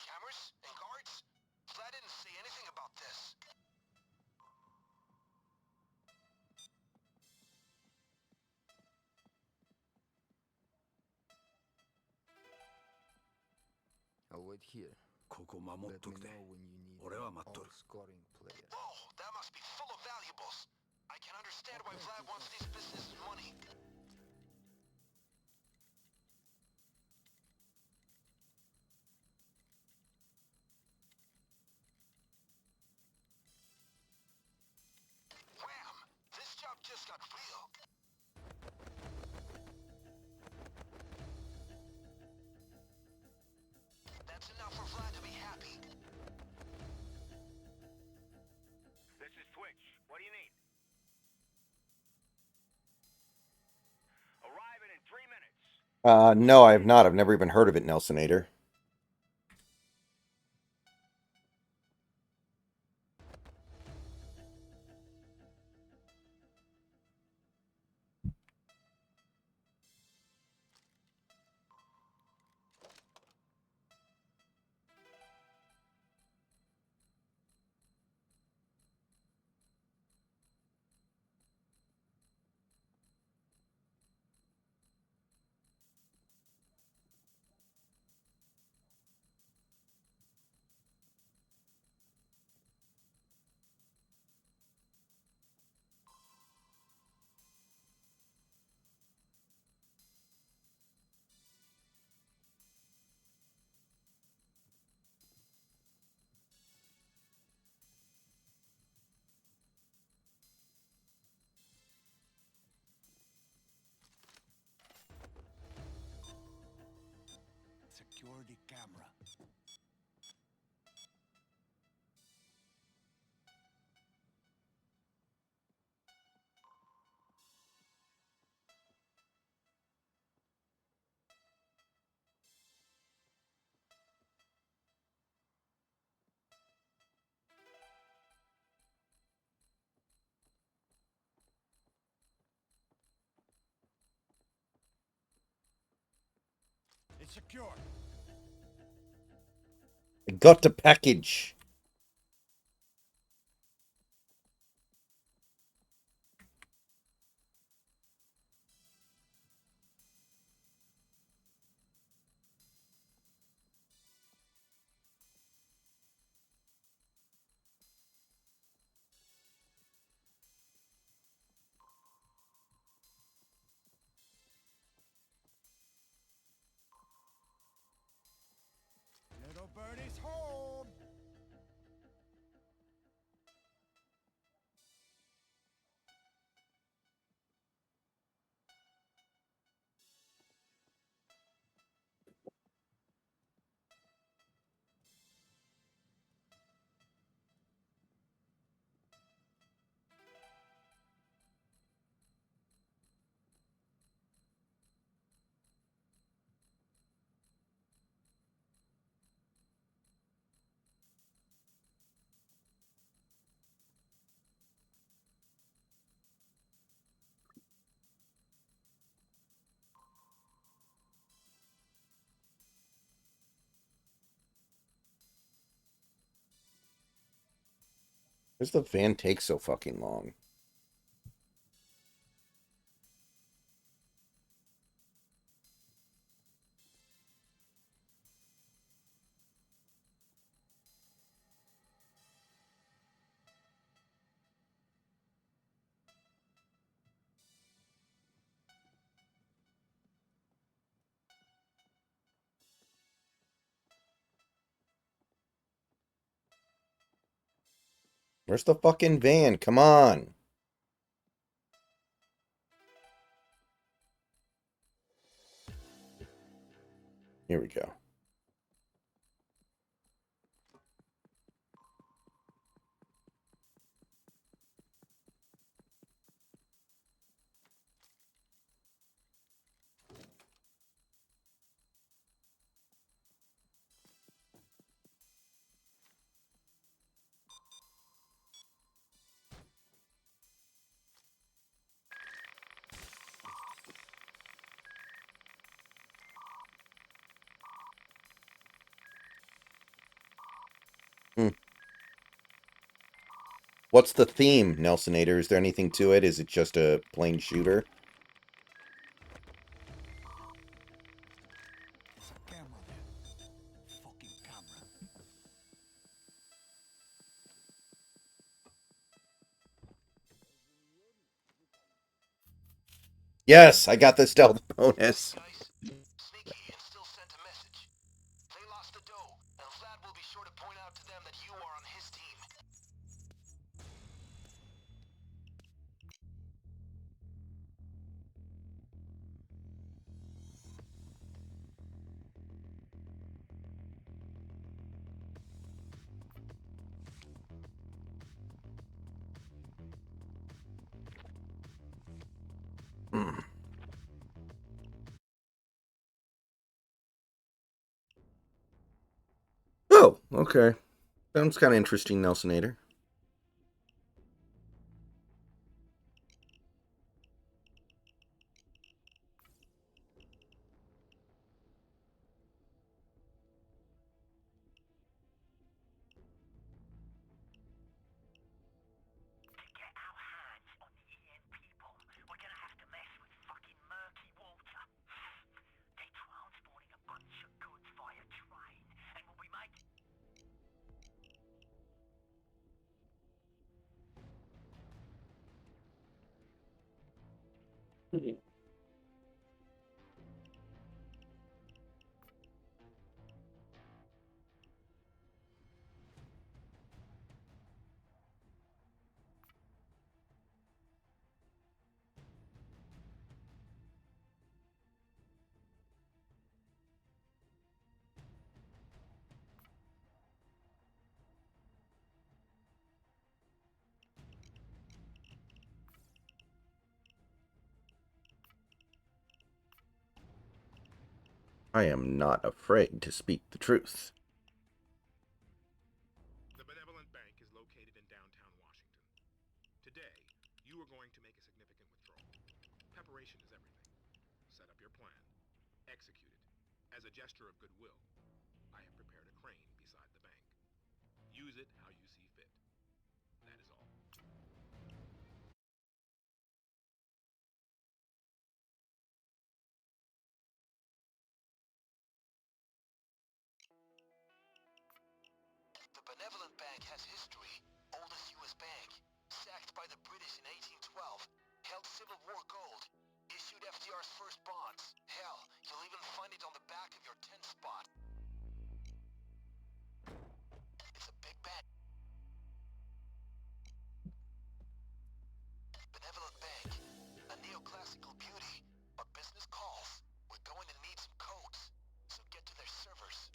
Cameras and guards? Vlad didn't say anything about this. I'll wait here. ここ守っ Let と me くで know when you need 俺は待っと all る scoring players. Whoa, that must be full of valuables. I can understand why Vlad wants these businesses money. Wham! This job just got real. No, I have not. I've never even heard of it, Nelsonator. Security camera. It's secure. I got the package. Little birdie's home. Where's the van take so fucking long? Where's the fucking van? Come on. Here we go. Hmm. What's the theme, Nelsonator? Is there anything to it? Is it just a plain shooter? There's a camera there. Fucking camera. Yes, I got the stealth bonus. Guys, Sneaky and still sent a message. They lost the dough, and Vlad will be sure to point out to them that you are on his team. Okay. Sounds kind of interesting, Nelsonator. Get our hands on the EN people, we're gonna have to mess with fucking murky water. They transporting a bunch of goods via train, and we'll be making... I am not afraid to speak the truth. The Benevolent Bank is located in downtown Washington. Today, you are going to make a significant withdrawal. Preparation is everything. Set up your plan. Execute it. As a gesture of goodwill, I have prepared a crane beside the bank. Use it how you see fit. That is all. The Benevolent Bank has history. Oldest U.S. bank. Sacked by the British in 1812. Held Civil War gold. Issued FDR's first bonds. Hell, you'll even find it on the back of your 10 spot. It's a big bank. Benevolent Bank. A neoclassical beauty. But business calls. We're going to need some codes. So get to their servers.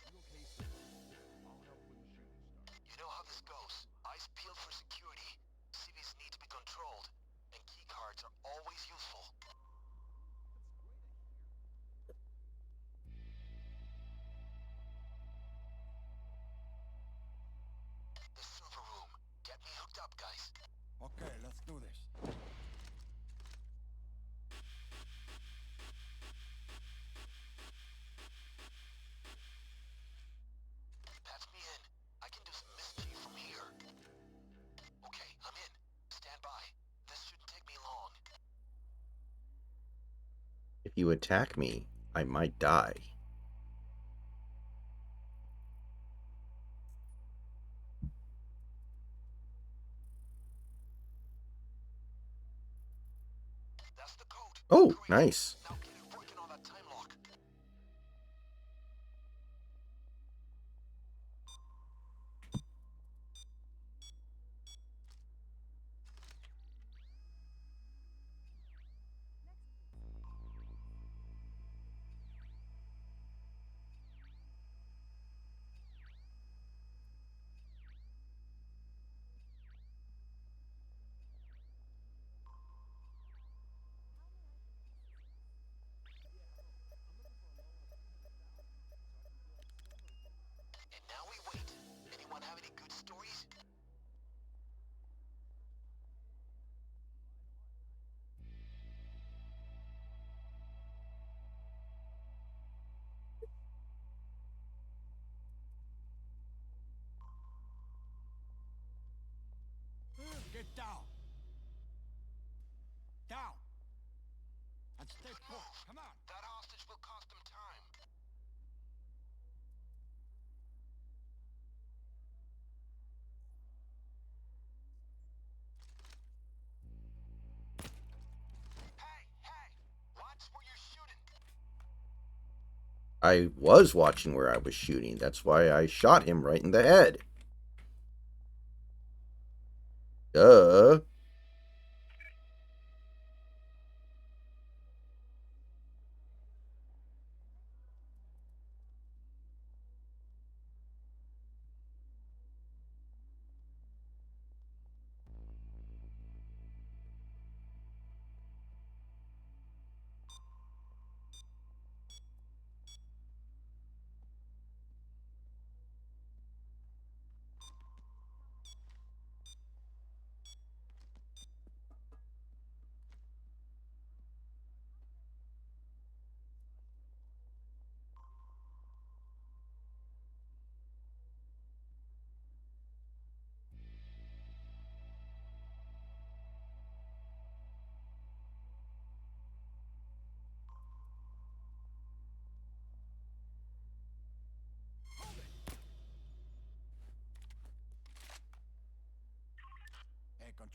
You know how this goes. Eyes peeled for security. Cities need to be controlled. And keycards are always useful. The server room. Get me hooked up, guys. Okay, let's do this. Patch me in. I can do some mischief from here. Okay, I'm in. Stand by. This shouldn't take me long. If you attack me, I might die. That's the code. Oh, Great. nice. Now get it working on that time lock. And now we wait. Anyone have any good stories? Get down. Down. And stay put. Come on. That hostage will cost them time. Hey, hey! Watch where you're shooting. I was watching where I was shooting. That's why I shot him right in the head. Duh.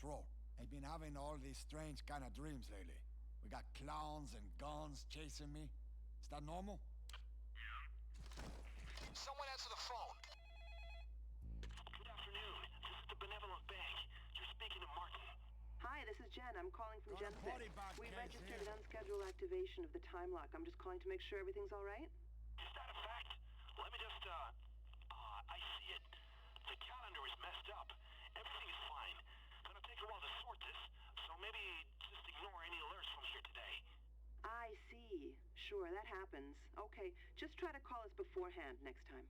Control. I've been having all these strange kind of dreams lately. We got clowns and guns chasing me. Is that normal? Someone answer the phone. Good afternoon. This is the Benevolent Bank. You're speaking to Martin. Hi, this is Jen. I'm calling from Got a Gen body 6. bag We case registered here. an unscheduled activation of the time lock. I'm just calling to make sure everything's all right. Is that a fact? Let me just, I see it. The calendar is messed up. Everything is fine. Gonna take a while to sort this, so maybe just ignore any alerts from here today. I see. Sure, that happens. Okay, just try to call us beforehand next time.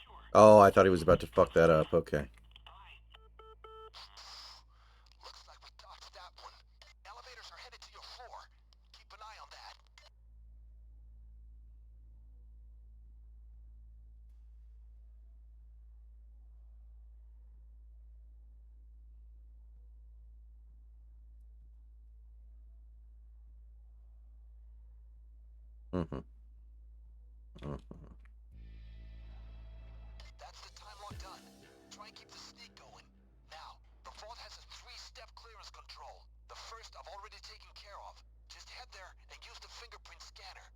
Sure. Oh, I thought he was about to fuck that up. Okay. Bye. Looks like we dodged that one. Elevators are headed to your floor. Keep an eye on that. Mm-hmm. That's the time lock done. Try and keep the sneak going. Now, the vault has a 3-step clearance control. The first I've already taken care of. Just head there and use the fingerprint scanner.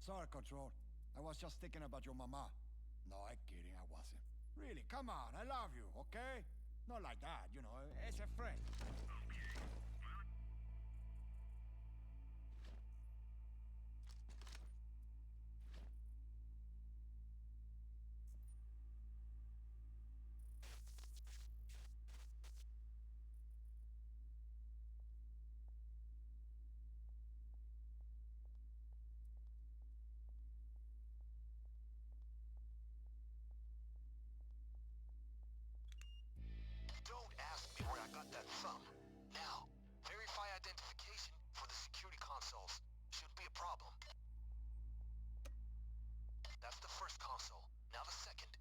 Sorry, Control. I was just thinking about your mama. No, I'm kidding, I wasn't. Really, come on, I love you, okay? Not like that, you know, as a friend. Don't ask me where I got that thumb. Now, verify identification for the security consoles. Shouldn't be a problem. That's the first console. Now the second.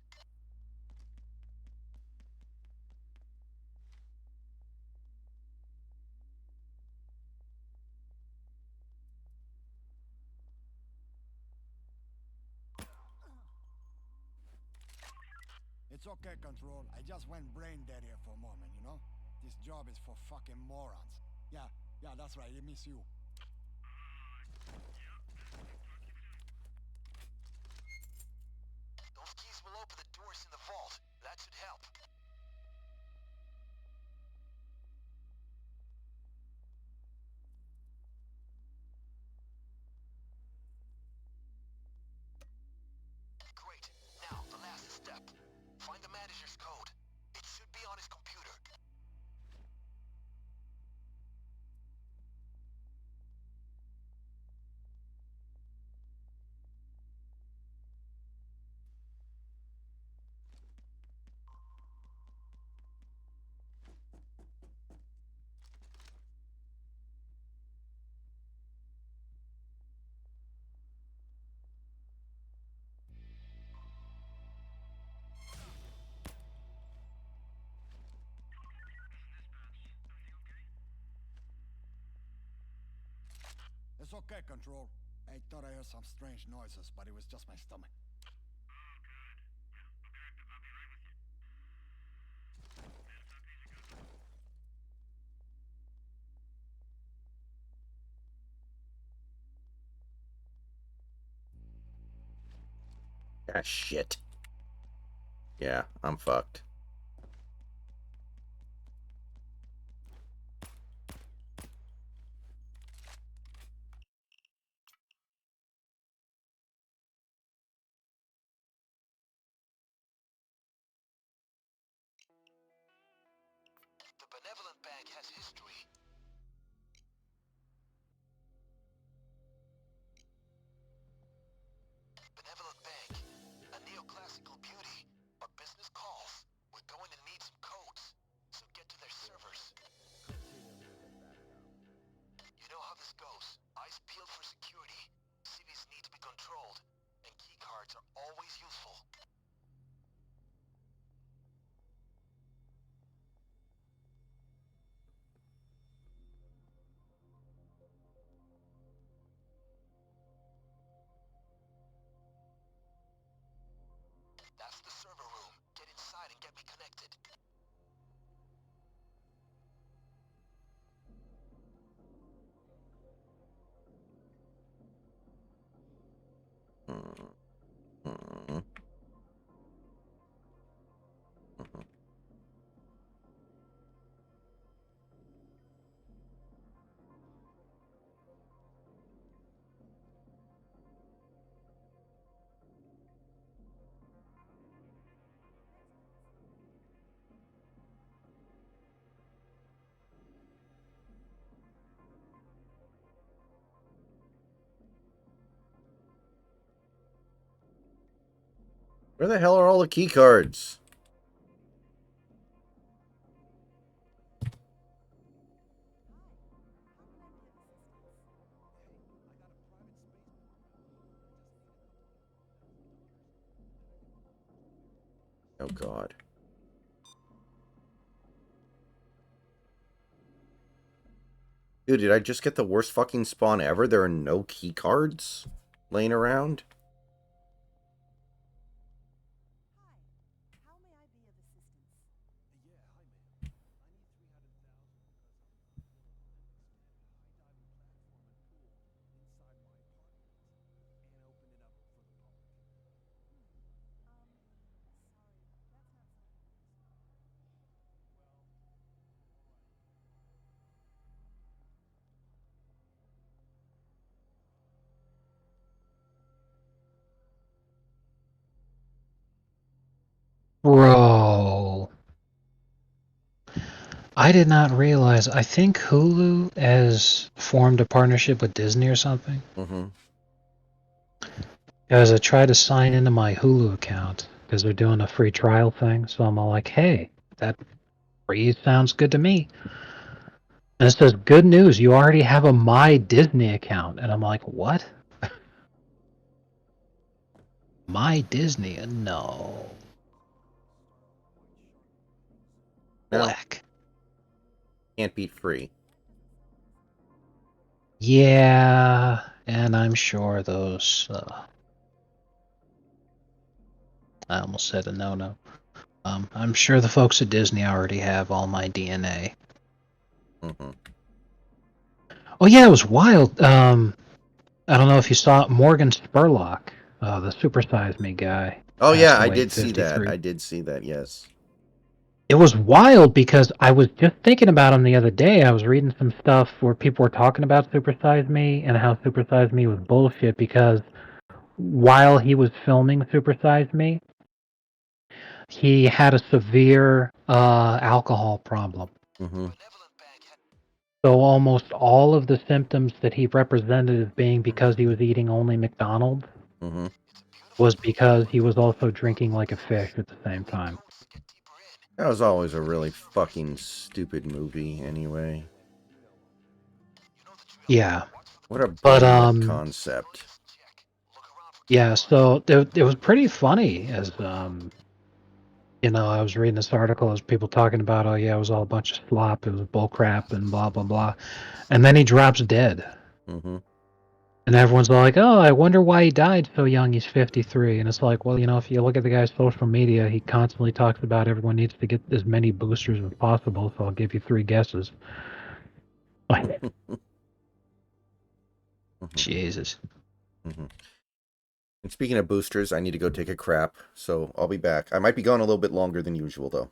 It's okay, Control. I just went brain dead here for a moment, you know? This job is for fucking morons. Yeah, that's right, it miss you. Those keys will open the doors in the vault. That should help. Great. Now, the last step. Find the manager's code. It should be on his computer. It's okay, Control. I thought I heard some strange noises, but it was just my stomach. Ah, shit. Yeah, I'm fucked. The Benevolent Bank has history. Benevolent Bank, a neo Where the hell are all the key cards? Oh, God. Dude, did I just get the worst fucking spawn ever? There are no key cards laying around? Bro. I did not realize. I think Hulu has formed a partnership with Disney or something. Mm-hmm. Because I tried to sign into my Hulu account because they're doing a free trial thing. So I'm all like, hey, that free sounds good to me. And it says, good news, you already have a My Disney account. And I'm like, what? My Disney? No. No, Black. can't beat free. Yeah, and I'm sure those. I almost said a no-no. I'm sure the folks at Disney already have all my DNA. Mm-hmm. Oh yeah, it was wild. I don't know if you saw Morgan Spurlock, the Super Size Me guy, Oh, passed yeah, I away did at see that. 53. I did see that, yes. It was wild because I was just thinking about him the other day. I was reading some stuff where people were talking about Super Size Me and how Super Size Me was bullshit because while he was filming Super Size Me, he had a severe alcohol problem. Mm-hmm. So almost all of the symptoms that he represented as being because he was eating only McDonald's Mm-hmm. was because he was also drinking like a fish at the same time. That was always a really fucking stupid movie, anyway. Yeah. What a But brainlet concept. yeah, so it was pretty funny as you know, I was reading this article as people talking about, oh yeah, it was all a bunch of slop, it was bull crap and blah blah blah. And then he drops dead. Mm-hmm. And everyone's like, oh, I wonder why he died so young. He's 53. And it's like, well, you know, if you look at the guy's social media, he constantly talks about everyone needs to get as many boosters as possible. So I'll give you 3 guesses. Jesus. Mm-hmm. And speaking of boosters, I need to go take a crap, so I'll be back. I might be gone a little bit longer than usual, though.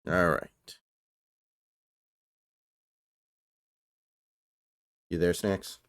All right. You there, Snacks?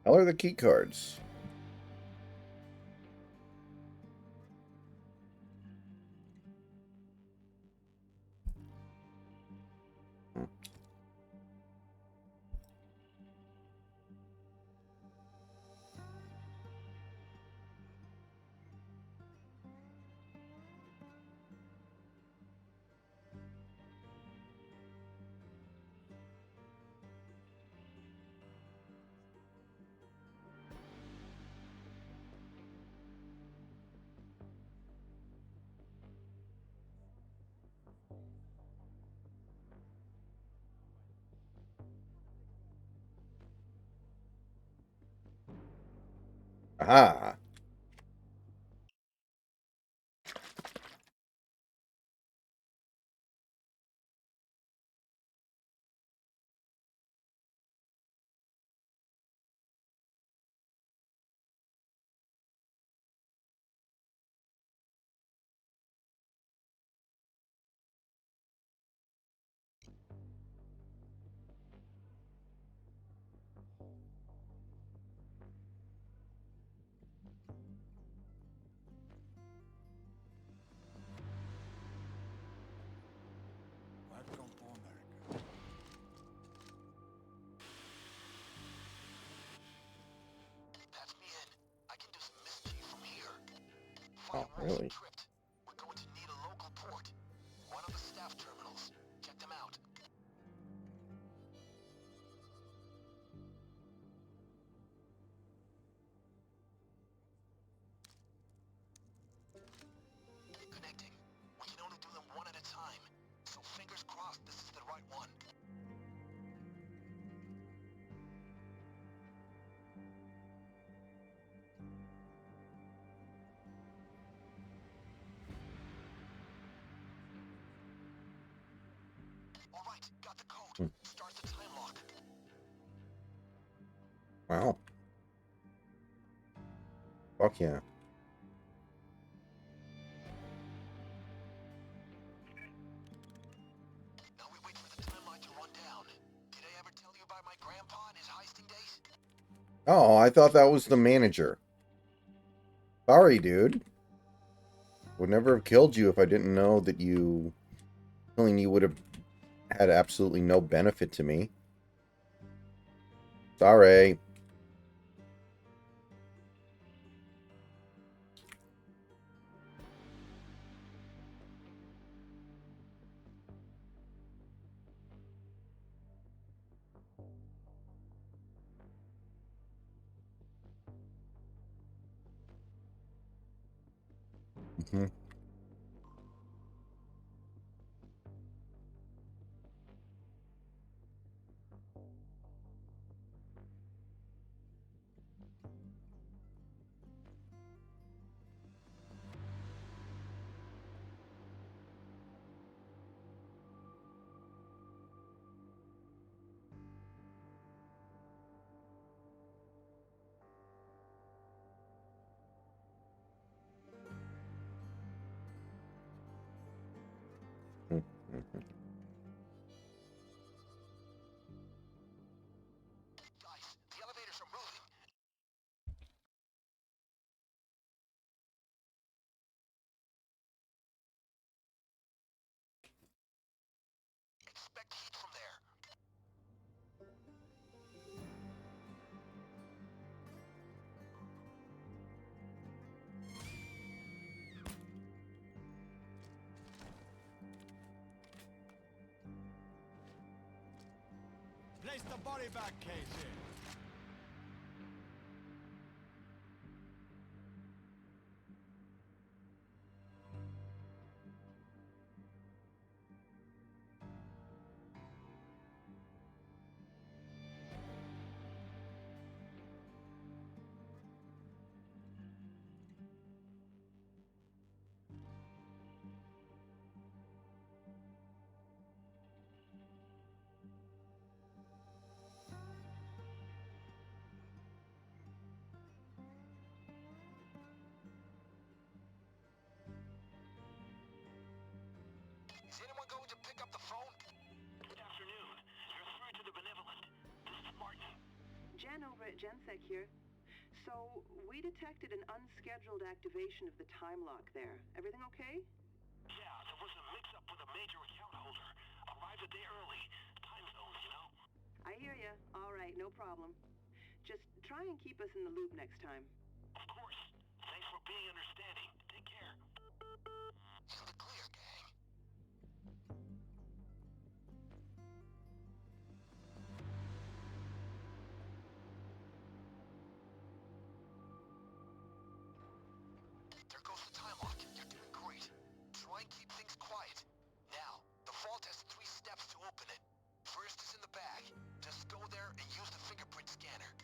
How are the key cards? Aha. Welcome to America. That's me in. I can do some mischief from here. Oh, Firewall's really? encrypt. We're going to need a local port. One of the staff terminals. Check them out. Connecting. We can only do them one at a time. So fingers crossed this is the right one. All right, got the code. Start the time lock. Wow. Fuck yeah. Now we wait for the timeline to run down. Did I ever tell you about my grandpa and his heisting days? Oh, I thought that was the manager. Sorry, dude. Would never have killed you if I didn't know that killing you would have had absolutely no benefit to me. Sorry. Mhm. Mhm. Guys, expect heat from there. Place the body bag case here. Is anyone going to pick up the phone? Good afternoon. You're through to the Benevolent. This is Martin. Jen over at GenSec here. So, we detected an unscheduled activation of the time lock there. Everything okay? Yeah, there was a mix-up with a major account holder. Arrived a day early. Time zones, you know? I hear ya. All right, no problem. Just try and keep us in the loop next time. Of course. Thanks for being understanding. Take care. In the clear, gang. There goes the time lock. You're doing great. Try and keep things quiet. Now, the vault has 3 steps to open it. First is in the bag. Just go there and use the fingerprint scanner.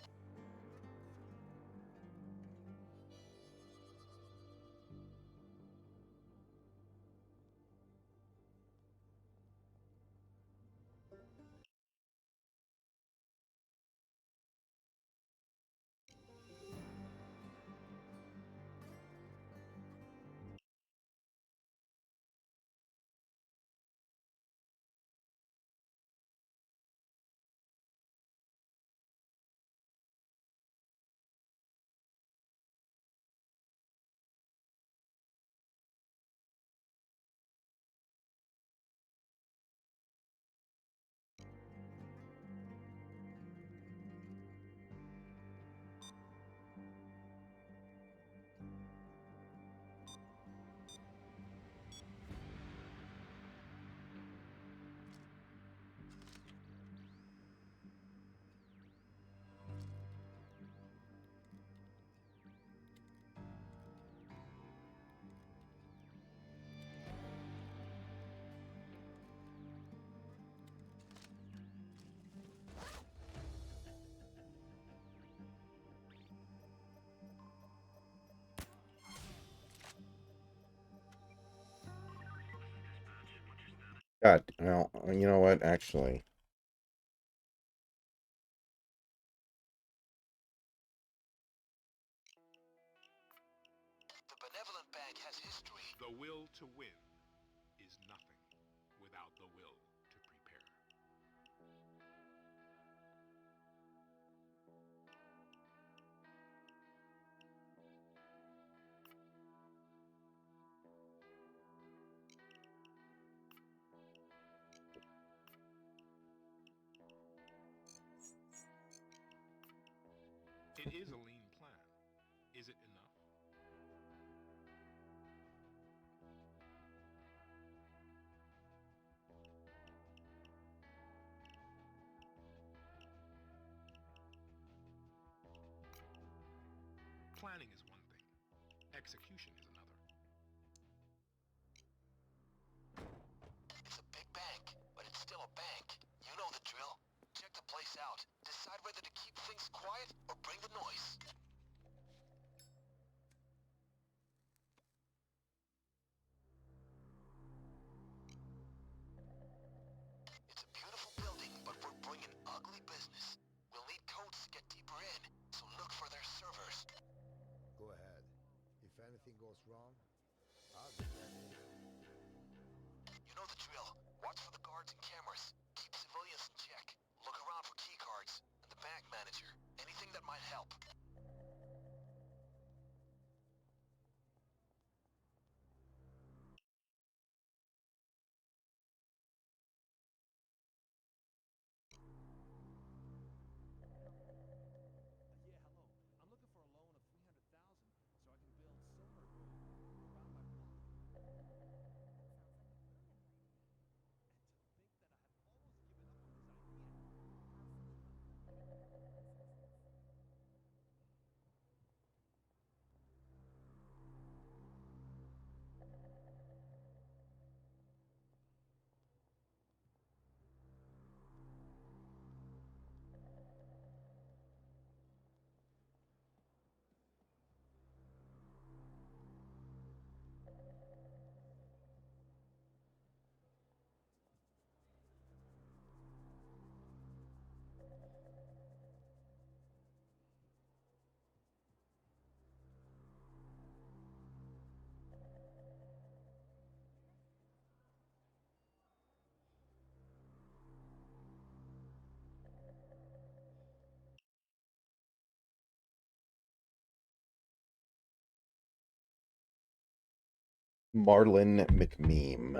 God, well, you know what? Actually, The Benevolent Bank has history. The will to win is nothing without the will to prepare. It is a lean plan. Is it enough? Planning is one thing. Execution is another. It's a big bank, but it's still a bank. You know the drill. Check the place out. Decide whether to keep things quiet or bring the noise. It's a beautiful building, but we're bringing ugly business. We'll need codes to get deeper in, so look for their servers. Go ahead. If anything goes wrong, I'll be ready. You know the drill. Watch for the guards and cameras. Keep civilians in check. Look around for keycards and the bank manager. Anything that might help. Marlin McMeme.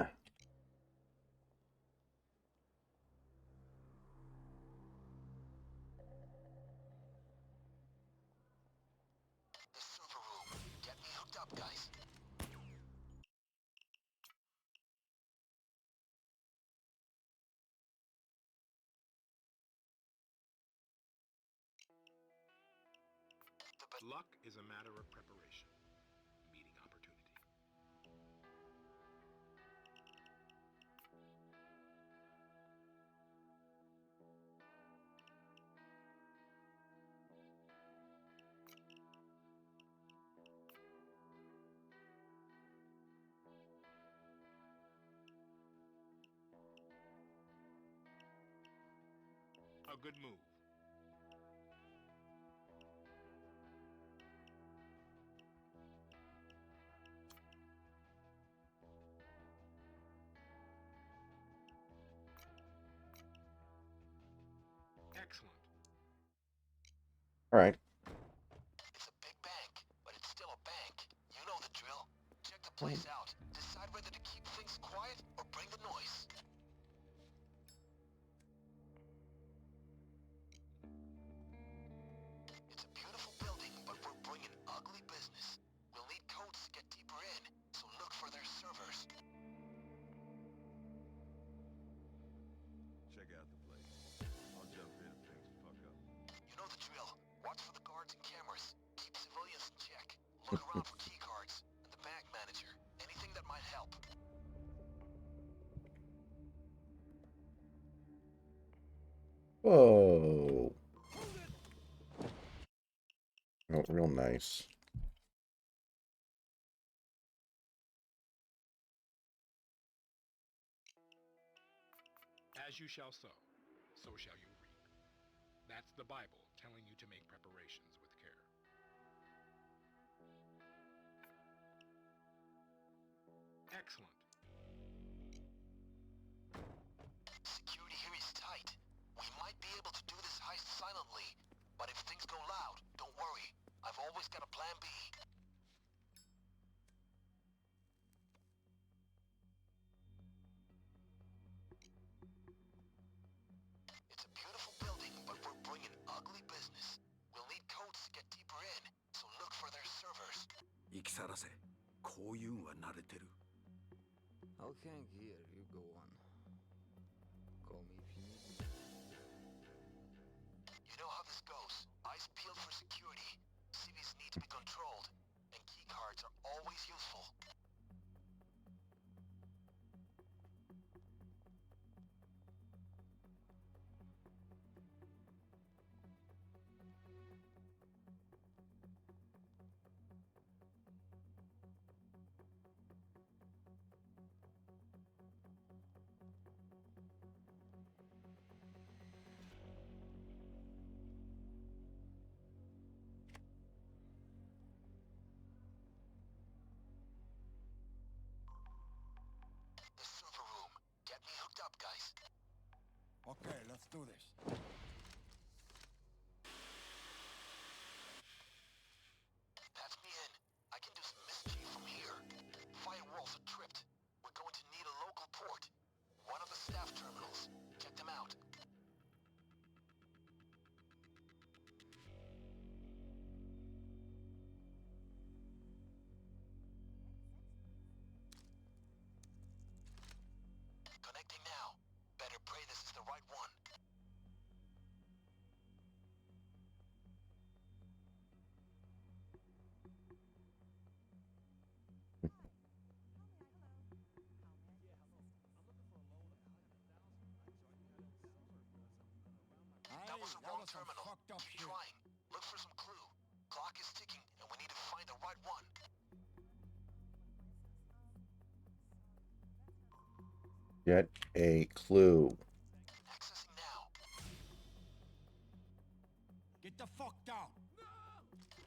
The server room. Get me hooked up, guys. Luck is a matter of preparation, meeting opportunity. A good move. Excellent. All right. It's a big bank, but it's still a bank. You know the drill. Check the place out. Decide whether to keep things quiet or bring the noise. It's a beautiful building, but we're bringing ugly business. We'll need codes to get deeper in, so look for their servers. Check out the place. I'll jump in if things fuck up. You know the drill. Watch for the guards and cameras. Keep civilians in check. Look around for key cards and the bank manager. Anything that might help. Whoa. Oh, real nice. As you shall sow, so shall you reap. That's the Bible telling you to make preparations with care. Excellent. Security here is tight. We might be able to do this heist silently, but if things go loud, don't worry. I've always got a plan B. It's a beautiful building, but we're bringing ugly business. We'll need codes to get deeper in, so look for their servers. 生きさらせ。こういうんは慣れてる。 I'll hang here, you go on. Call me if you need me. You know how this goes. Eyes peeled for security. Cities need to be controlled, and keycards are always useful. The server room. Get me hooked up, guys. Okay, let's do this. Patch me in. I can do some mischief from here. Firewalls are tripped. We're going to need a local port. One of the staff terminals. Check them out. Connecting now. Better pray this is the right one. That was the wrong terminal. Keep trying. Look for some clue. Clock is ticking, and we need to find the right one. Get a clue. Accessing now. Get the fuck down!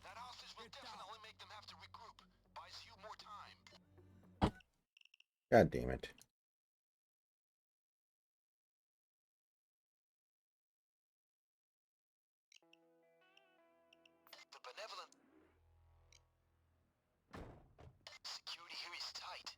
That hostage will definitely make them have to regroup. Buys you more time. God damn it. The benevolent... Security here is tight.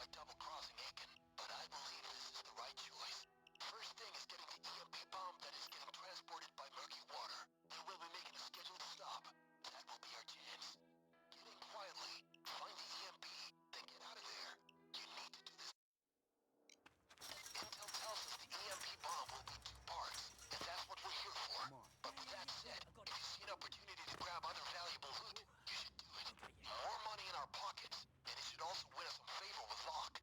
like double-crossing Aiken, but I believe this is the right choice. First thing is getting the EMP bomb that is getting transported by murky water. Then we'll be making a scheduled stop. That will be our chance. Get in quietly, find the EMP, then get out of there. You need to do this. Intel tells us the EMP bomb will be 2 parts, and that's what we're here for. But with that said, if you see an opportunity to grab other valuable loot, you should do it. More money in our pockets, and it should also win us some favor with Locke.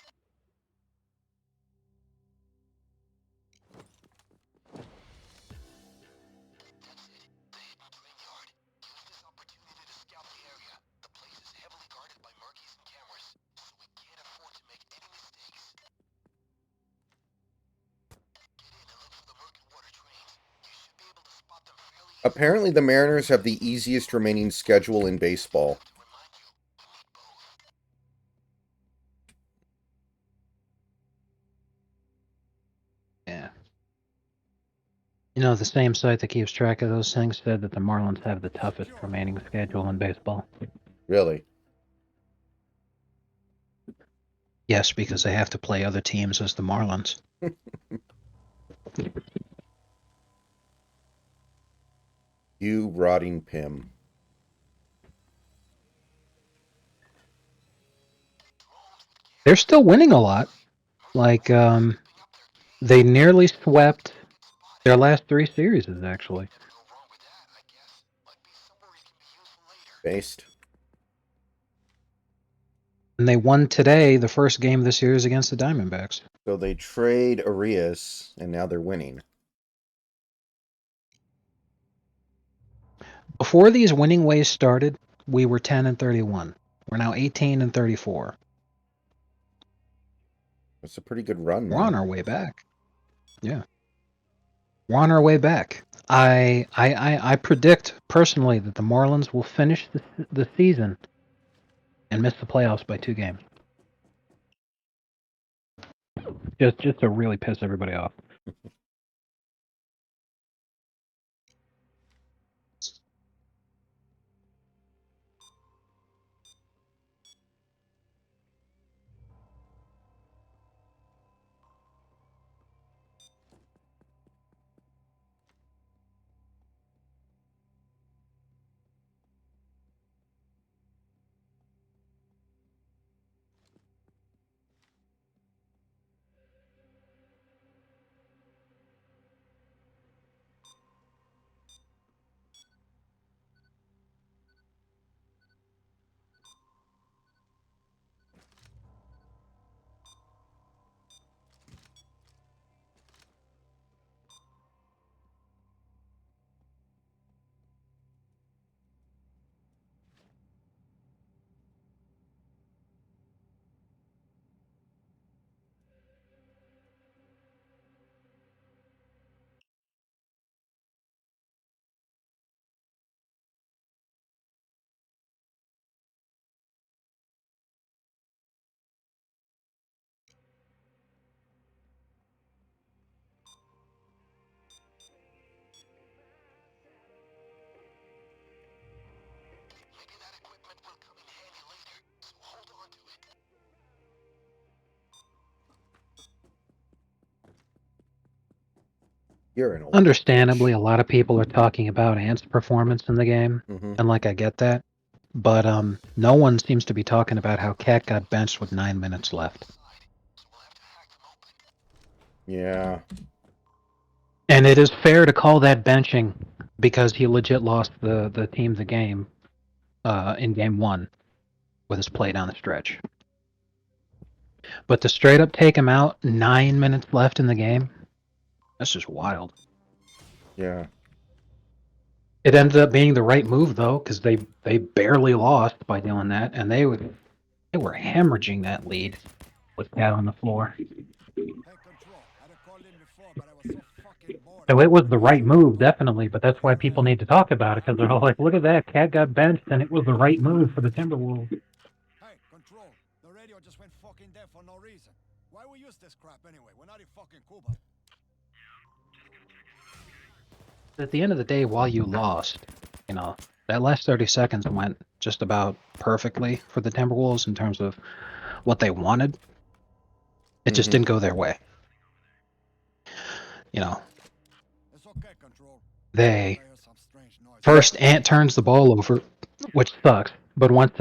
That's it. The hidden train yard. Use this opportunity to scout the area. The place is heavily guarded by murkies and cameras, so we can't afford to make any mistakes. Get in and look for the murky water trains. You should be able to spot them fairly easily. Apparently, the Mariners have the easiest remaining schedule in baseball. Yeah. You know, the same site that keeps track of those things said that the Marlins have the toughest remaining schedule in baseball. Really? Yes, because they have to play other teams as the Marlins. You rotting Pim. They're still winning a lot. Like, they nearly swept their last 3 series, actually. Based. And they won today, the first game of the series against the Diamondbacks. So they trade Arias, and now they're winning. Before these winning ways started, we were 10-31. We're now 18-34. That's a pretty good run, man. We're on our way back. Yeah. We're on our way back. I predict personally that the Marlins will finish the season and miss the playoffs by 2 games. Just to really piss everybody off. Maybe that equipment will come in handy later, so hold on to it. You're an old Understandably, bitch. a lot of people are talking about Ant's performance in the game, and like I get that, but no one seems to be talking about how Cat got benched with 9 minutes left. Yeah. And it is fair to call that benching because he legit lost the team the game in game 1 with his play down the stretch. But to straight up take him out 9 minutes left in the game, that's just wild. Yeah. It ended up being the right move though, because they barely lost by doing that, and they were hemorrhaging that lead with Cat on the floor. So it was the right move, definitely, but that's why people need to talk about it, because they're all like, look at that, Cat got benched, and it was the right move for the Timberwolves. Hey, Control, the radio just went fucking dead for no reason. Why we use this crap anyway? We're not in fucking Cuba. At the end of the day, while you lost, you know, that last 30 seconds went just about perfectly for the Timberwolves in terms of what they wanted. It just didn't go their way. You know, It's okay, Control. they I hear some strange noise. first Ant turns the ball over, which sucks. But once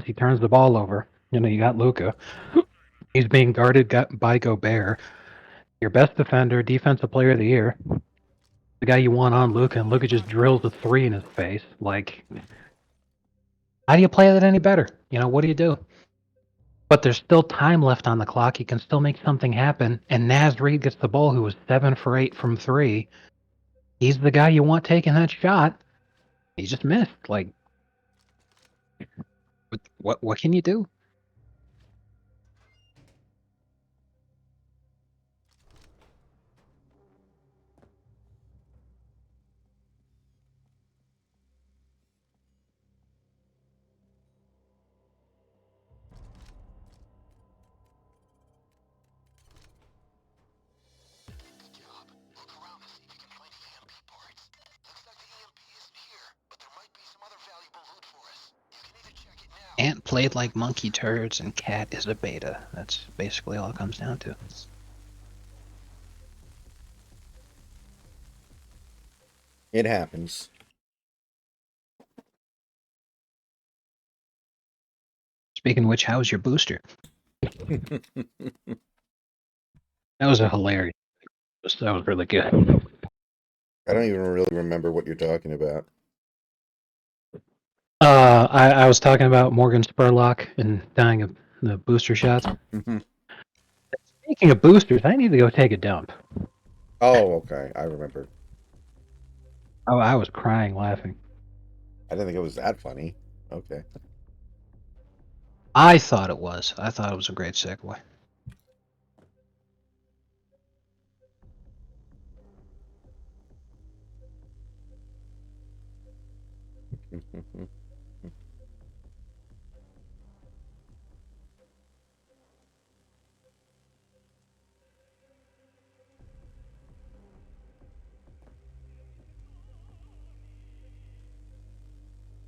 he turns the ball over, you know, you got Luca. He's being guarded by Gobert, your best defender, defensive player of the year, the guy you want on Luca, and Luca just drills a 3 in his face. Like, how do you play that any better? You know, what do you do? But there's still time left on the clock. He can still make something happen. And Naz Reid gets the ball, who was 7 for 8 from 3. He's the guy you want taking that shot. He just missed. Like, what can you do? Good job. Look around to see if you can find EMP parts. Looks like the EMP isn't here, but there might be some other valuable loot for us. You can either check it now. Ant played like monkey turds, and Cat is a beta. That's basically all it comes down to. It happens. Speaking of which, how's your booster? That was a hilarious. That was really good. I don't even really remember what you're talking about. I was talking about Morgan Spurlock and dying of the booster shots. Speaking of boosters, I need to go take a dump. Oh, okay. I remember. Oh, I was crying laughing. I didn't think it was that funny. Okay. I thought it was. I thought it was a great segue.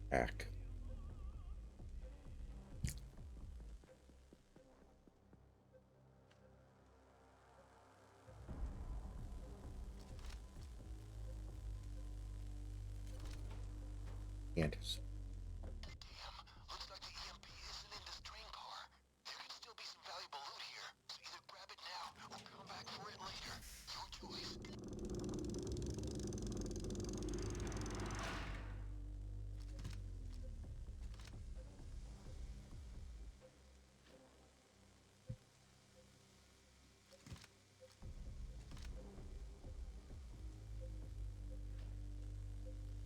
Hack. Antis. Looks like the EMP isn't in this train car. There could still be some valuable loot here, so either grab it now or come back for it later. Your choice.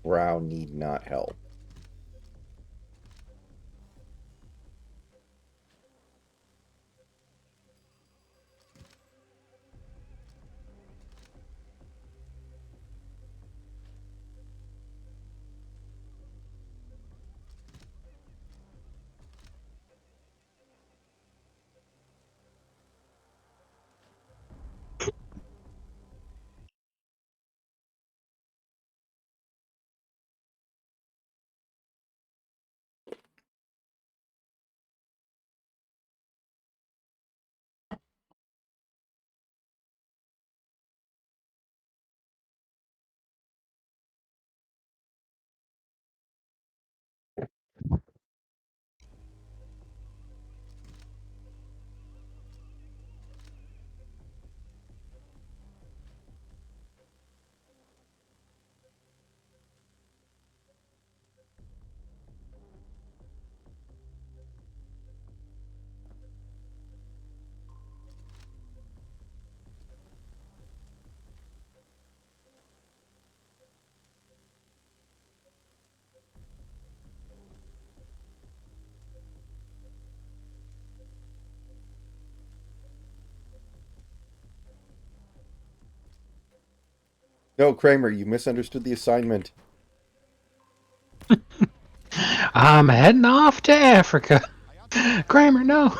Brow need not help. No, Kramer, you misunderstood the assignment. I'm heading off to Africa. Kramer, no. Okay?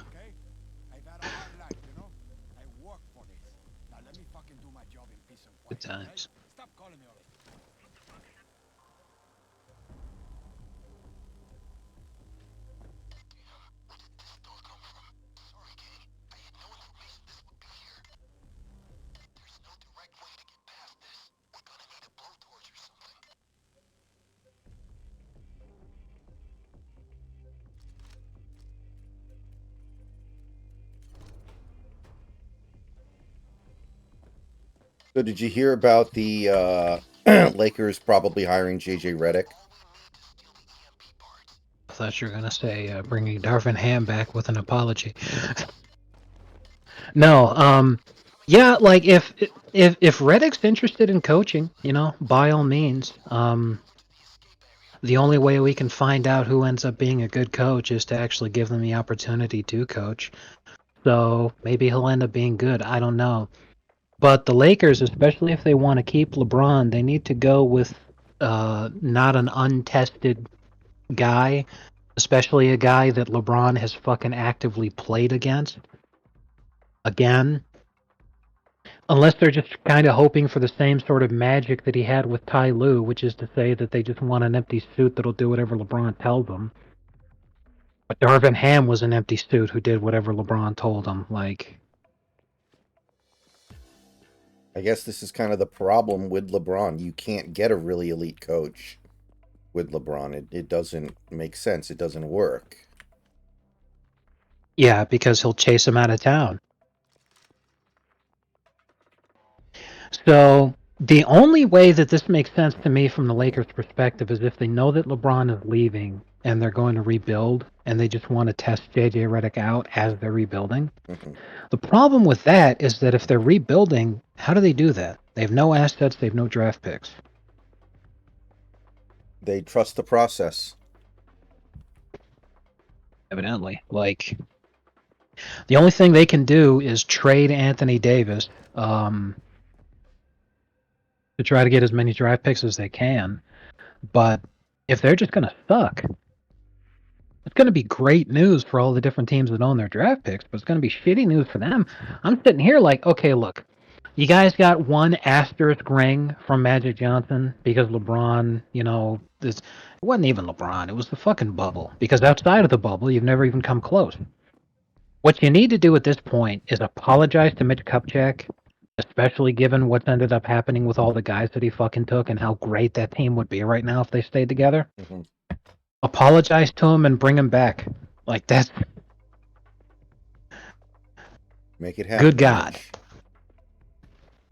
I've had a hard life, you know? I work for this. Now let me fucking do my job in peace and Good quiet. times. Okay? Stop calling me already. Where did this door come from? Sorry, gang. I had no information this would be So did you hear about the Lakers probably hiring JJ Redick? I thought you were gonna say bringing Darvin Ham back with an apology. No, yeah, like if Reddick's interested in coaching, you know, by all means. The only way we can find out who ends up being a good coach is to actually give them the opportunity to coach. So maybe he'll end up being good. I don't know. But the Lakers, especially if they want to keep LeBron, they need to go with not an untested guy, especially a guy that LeBron has fucking actively played against. Again, unless they're just kind of hoping for the same sort of magic that he had with Ty Lue, which is to say that they just want an empty suit that'll do whatever LeBron tells them. But Darvin Ham was an empty suit who did whatever LeBron told him. Like, I guess this is kind of the problem with LeBron. You can't get a really elite coach with LeBron. It doesn't make sense. It doesn't work. yeah, because he'll chase him out of town. So the only way that this makes sense to me from the Lakers' perspective is if they know that LeBron is leaving and they're going to rebuild and they just want to test JJ Redick out as they're rebuilding. The problem with that is that if they're rebuilding, how do they do that? They have no assets, they have no draft picks. They trust the process. Evidently. Like, the only thing they can do is trade Anthony Davis to try to get as many draft picks as they can. But if they're just going to suck, it's going to be great news for all the different teams that own their draft picks, but it's going to be shitty news for them. I'm sitting here like, okay, look, you guys got one asterisk ring from Magic Johnson because LeBron, you know, it wasn't even LeBron. It was the fucking bubble. Because outside of the bubble, you've never even come close. What you need to do at this point is apologize to Mitch Kupchak, especially given what's ended up happening with all the guys that he fucking took and how great that team would be right now if they stayed together. Apologize to him and bring him back. Like, that's... Make it happen. Good God.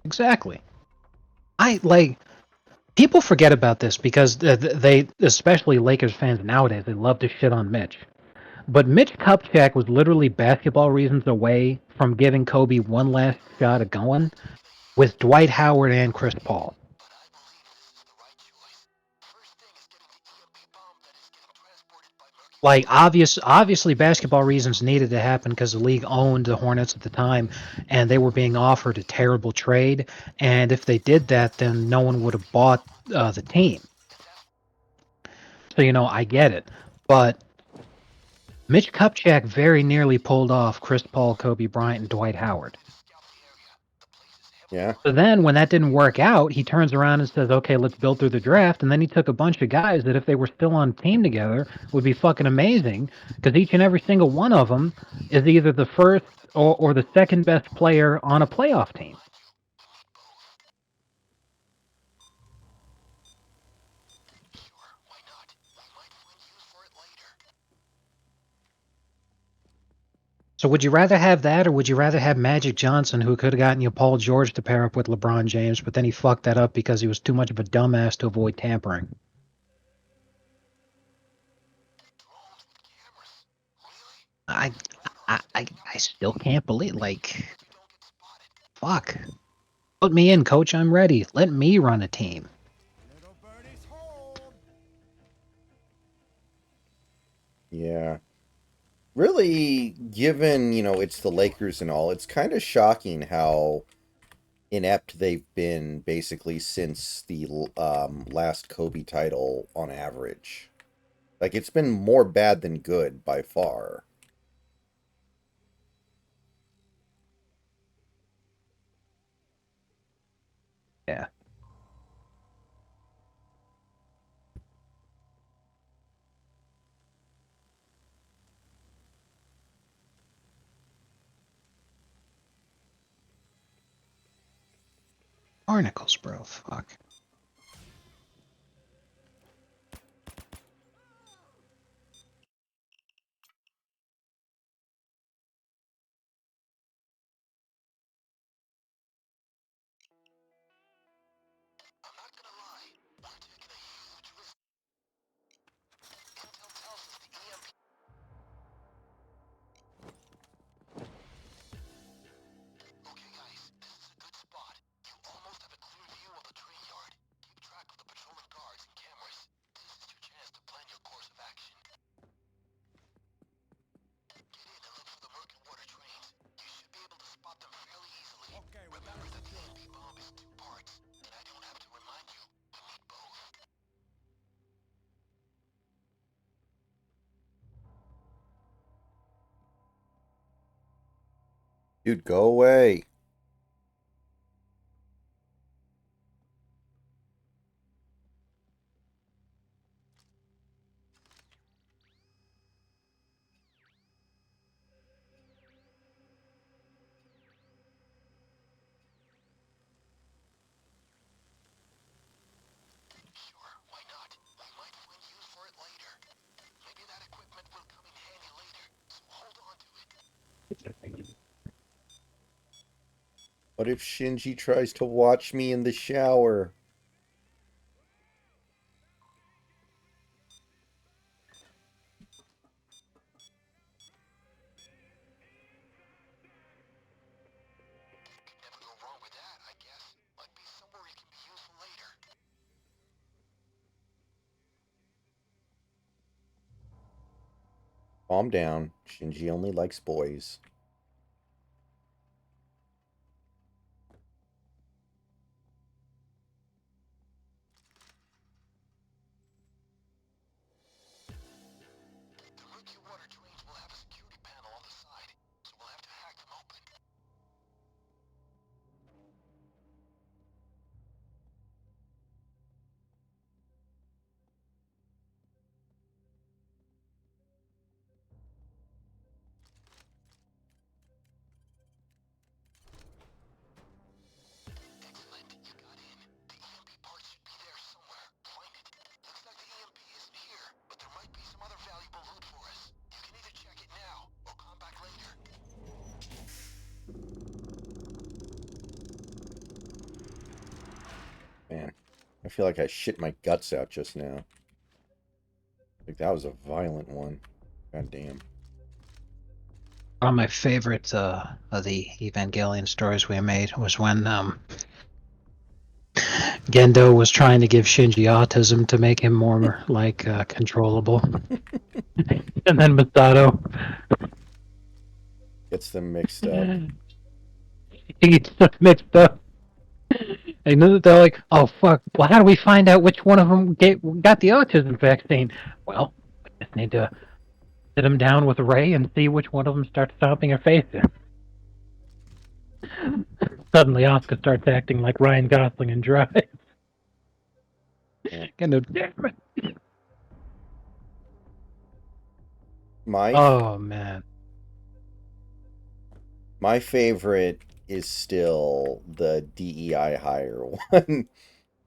Exactly. People forget about this because they, especially Lakers fans nowadays, they love to shit on Mitch. But Mitch Kupchak was literally basketball reasons away from giving Kobe one last shot at going with Dwight Howard and Chris Paul. Like, obviously basketball reasons needed to happen because the league owned the Hornets at the time and they were being offered a terrible trade, and if they did that, then no one would have bought the team. So, you know, I get it. But Mitch Kupchak very nearly pulled off Chris Paul, Kobe Bryant, and Dwight Howard. Yeah. So then when that didn't work out, he turns around and says, okay, let's build through the draft. And then he took a bunch of guys that if they were still on team together would be fucking amazing because each and every single one of them is either the first or the second best player on a playoff team. So would you rather have that, or would you rather have Magic Johnson, who could have gotten you Paul George to pair up with LeBron James, but then he fucked that up because he was too much of a dumbass to avoid tampering? I still can't believe, like, fuck. Put me in, coach. I'm ready. Let me run a team. Yeah. Really, given, you know, it's the Lakers and all, it's kind of shocking how inept they've been basically since the last Kobe title on average. Like, it's been more bad than good by far. Yeah. Barnacles, bro. Fuck. Dude, go away. Sure, why not? We might find use for it later. Maybe that equipment will come in handy later, so hold on to it. What if Shinji tries to watch me in the shower? Could never go wrong with that, I guess. Might be somewhere it can be useful later. Calm down. Shinji only likes boys. The murky water drains will have a security panel on the side, so we'll have to hack them open. Excellent, you got in. The EMP part should be there somewhere. Find it. Looks like the EMP isn't here, but there might be some other valuable loot for us. You can either check it now, or come back later. Man, I feel like I shit my guts out just now. Like that was a violent one. God damn. One of my favorite of the Evangelion stories we made was when Gendo was trying to give Shinji autism to make him more like controllable, and then Masato Gets them mixed up. he gets them mixed up. And then they're like, "Oh fuck! Well, how do we find out which one of them got the autism vaccine?" Well, we just need to sit him down with Ray and see which one of them starts stomping her face in. Suddenly, Asuka starts acting like Ryan Gosling in Drive. Yeah. Gendo, damn it. Oh man. My favorite is still the DEI hire one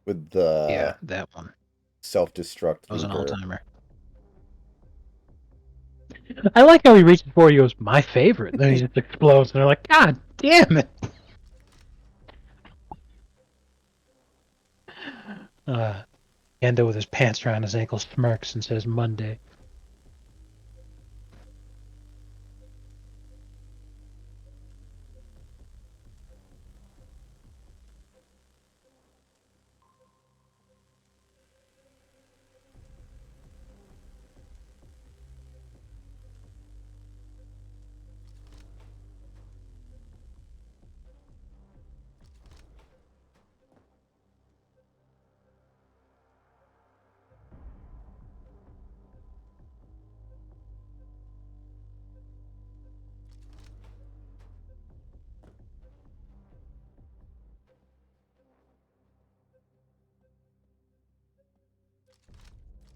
with the Yeah, that one. self-destruct That was an looper. all-timer. I like how he reaches for you. He goes, "My favorite." And then he just explodes, and they're like, "God damn it!" Gendo with his pants around his ankles smirks and says, "Monday."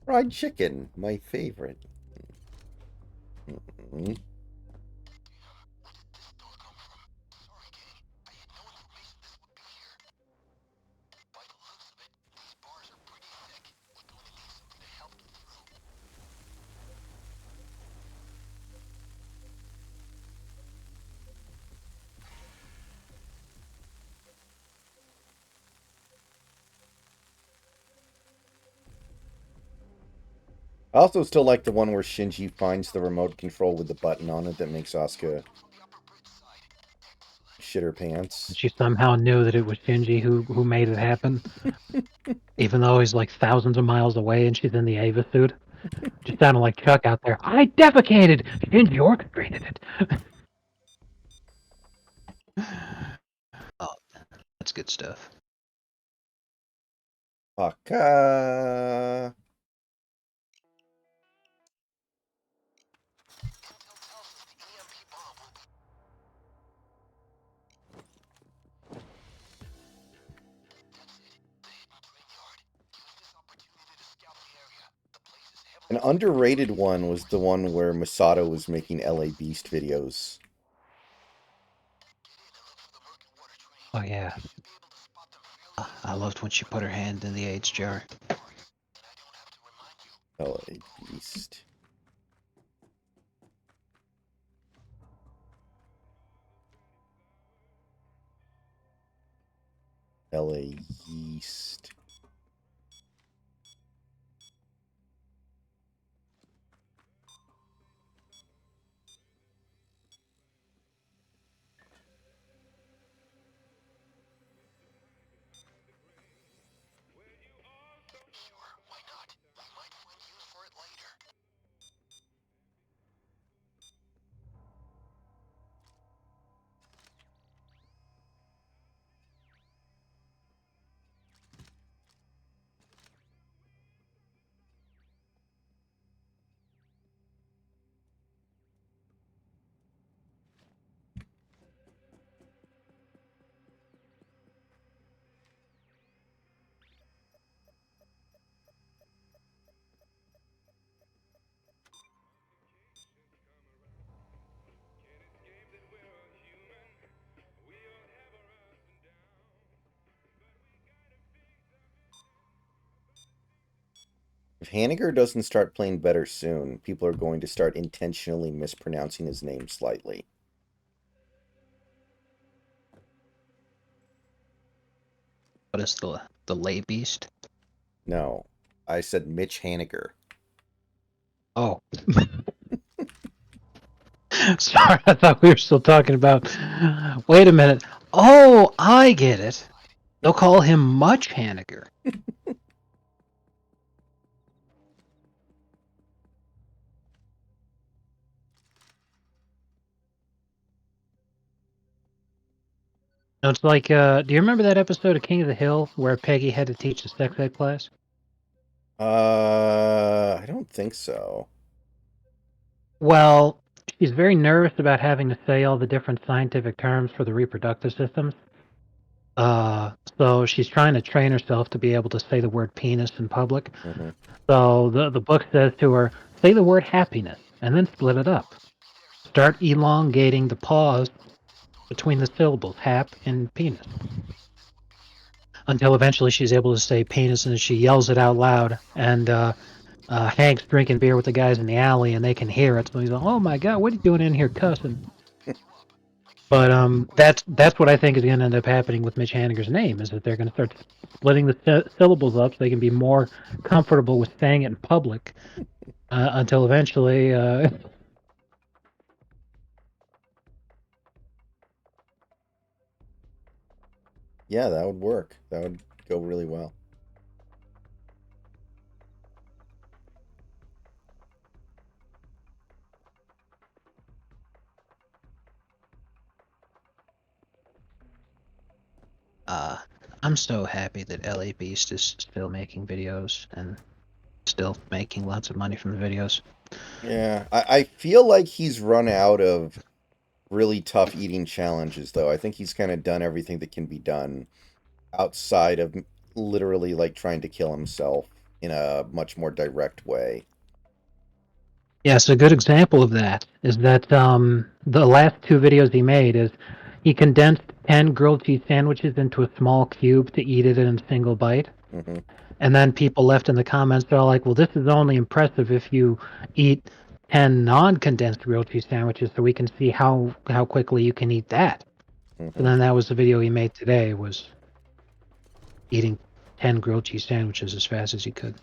Fried chicken, my favorite. I also still like the one where Shinji finds the remote control with the button on it that makes Asuka shit her pants. And she somehow knew that it was Shinji who made it happen, even though he's like thousands of miles away and she's in the Ava suit. Just sounded like Chuck out there. I defecated. Shinji orchestrated it. Oh, that's good stuff. Paka. An underrated one was the one where Masato was making LA Beast videos. Oh yeah. I loved when she put her hand in the AIDS jar. LA Beast. LA Yeast. If Hanniger doesn't start playing better soon, people are going to start intentionally mispronouncing his name slightly. What is the lay beast? No, I said Mitch Hanniger. Oh. Sorry, I thought we were still talking about... Wait a minute. Oh, I get it. They'll call him Much Hanniger. No, it's like, do you remember that episode of King of the Hill where Peggy had to teach a sex ed class? I don't think so. Well, she's very nervous about having to say all the different scientific terms for the reproductive systems. So she's trying to train herself to be able to say the word penis in public. Mm-hmm. So the book says to her, say the word happiness, and then split it up. Start elongating the pause between the syllables, hap and penis. Until eventually she's able to say penis, and she yells it out loud, and Hank's drinking beer with the guys in the alley, and they can hear it. So he's like, "Oh my god, what are you doing in here cussing?" But that's what I think is going to end up happening with Mitch Hanniger's name, is that they're going to start splitting the syllables up so they can be more comfortable with saying it in public. Until eventually, Yeah, that would work. That would go really well. I'm so happy that LA Beast is still making videos and still making lots of money from the videos. Yeah, I feel like he's run out of really tough eating challenges, though. I think he's kind of done everything that can be done outside of literally like trying to kill himself in a much more direct way. Yes, a good example of that is that the last two videos he made is he condensed 10 grilled cheese sandwiches into a small cube to eat it in a single bite. Mm-hmm. And then people left in the comments, they're all like, well, this is only impressive if you eat 10 non-condensed grilled cheese sandwiches so we can see how quickly you can eat that. Mm-hmm. And then that was the video he made today, was eating 10 grilled cheese sandwiches as fast as he could.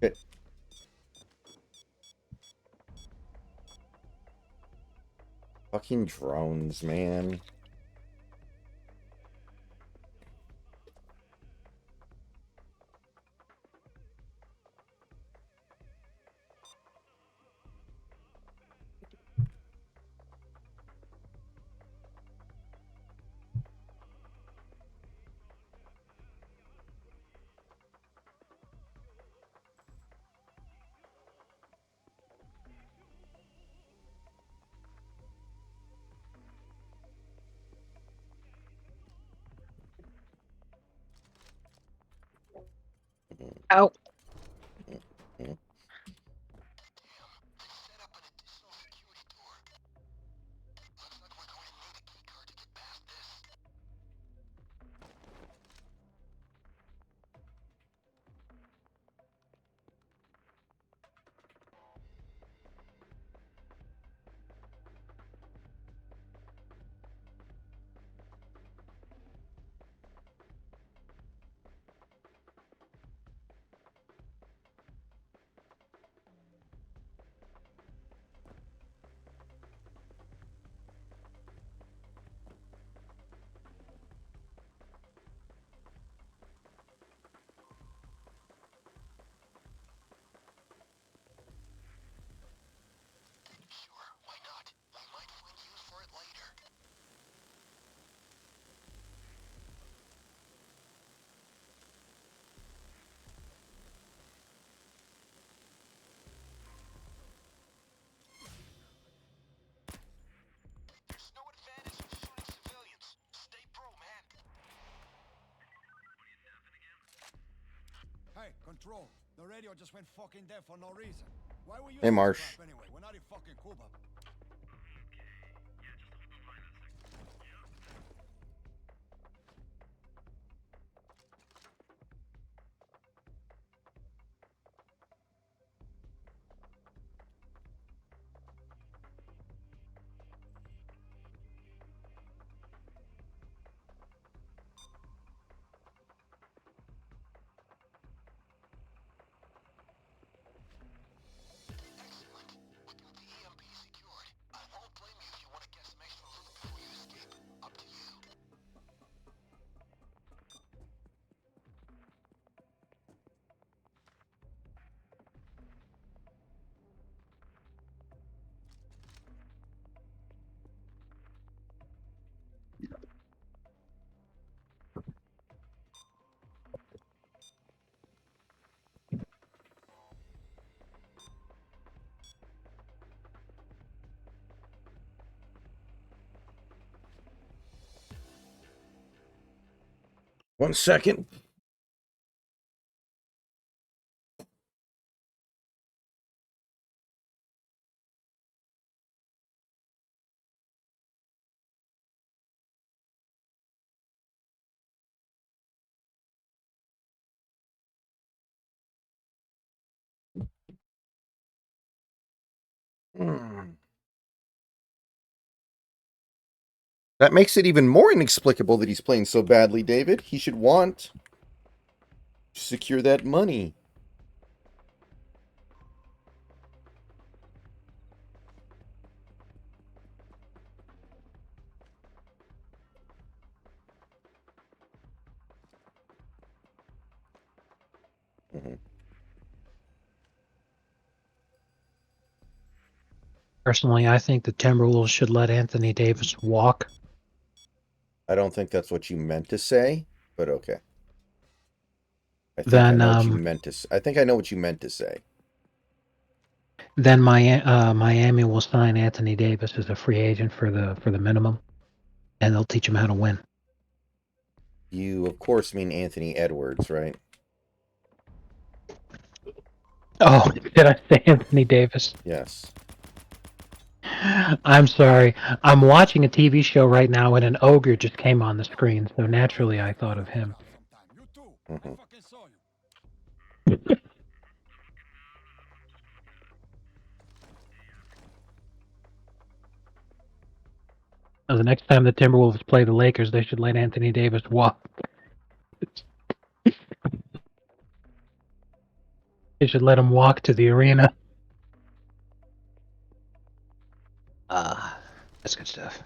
Good. Fucking drones, man. Ow. Hey, Control. The radio just went fucking dead for no reason. Why were you Hey, using this Marsh. crap anyway? We're not in fucking Cuba. One second. That makes it even more inexplicable that he's playing so badly, David. He should want to secure that money. Personally, I think the Timberwolves should let Anthony Davis walk. I don't think that's what you meant to say, but okay. I think Then, I know what you meant to. I think I know what you meant to say. Then Miami will sign Anthony Davis as a free agent for the minimum, and they'll teach him how to win. You, of course, mean Anthony Edwards, right? Oh, did I say Anthony Davis? Yes. I'm sorry. I'm watching a TV show right now, and an ogre just came on the screen, so naturally I thought of him. You too. Mm-hmm. I fucking saw you. The next time the Timberwolves play the Lakers, they should let Anthony Davis walk. They should let him walk to the arena. That's good stuff.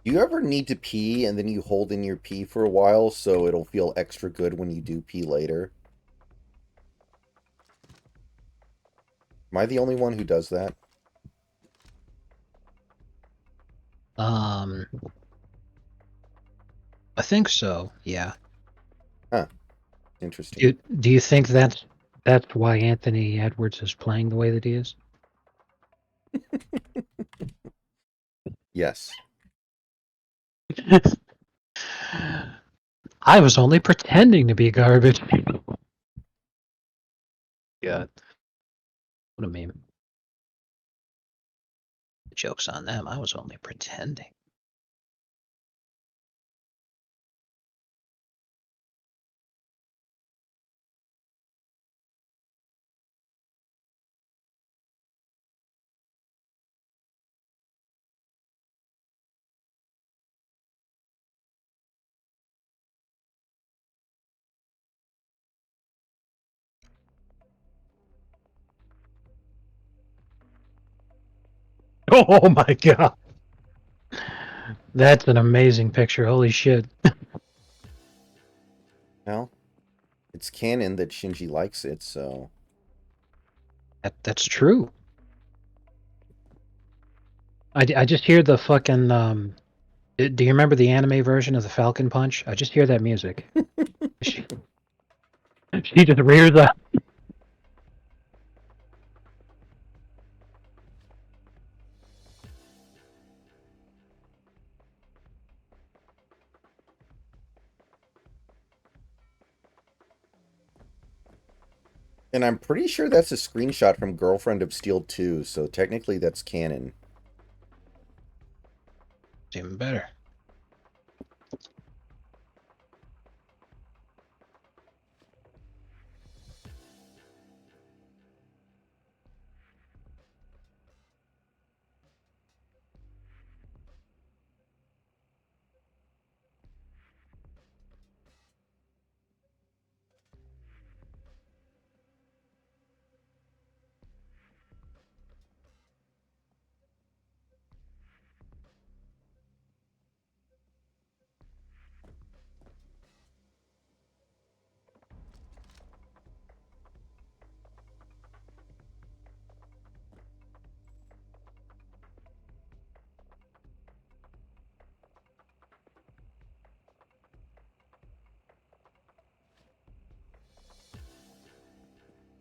Do you ever need to pee and then you hold in your pee for a while so it'll feel extra good when you do pee later? Am I the only one who does that? I think so. Yeah. Huh. Interesting. Do you think that's why Anthony Edwards is playing the way that he is? Yes. I was only pretending to be garbage. God. What a meme. Joke's on them. I was only pretending. Oh my god. That's an amazing picture. Holy shit. Well, it's canon that Shinji likes it, so... That's true. I just hear the fucking do you remember the anime version of the Falcon Punch? I just hear that music. she just rears up. And I'm pretty sure that's a screenshot from Girlfriend of Steel 2, so technically that's canon. It's even better.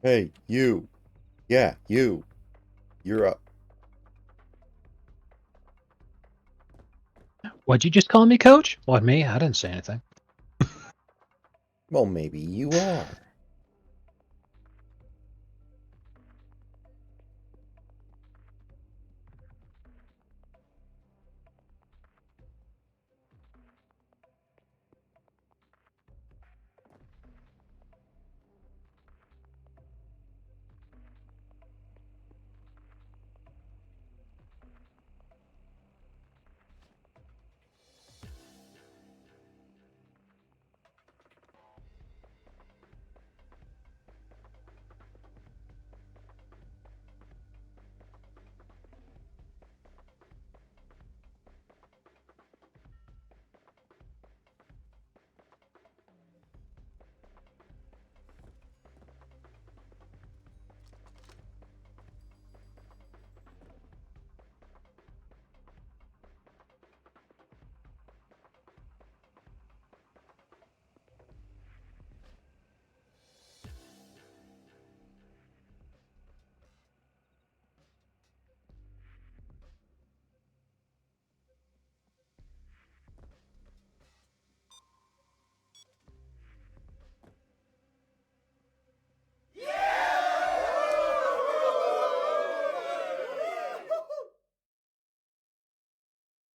Hey, you. Yeah, you. You're up. What'd you just call me, coach? What, me? I didn't say anything. Well, maybe you are.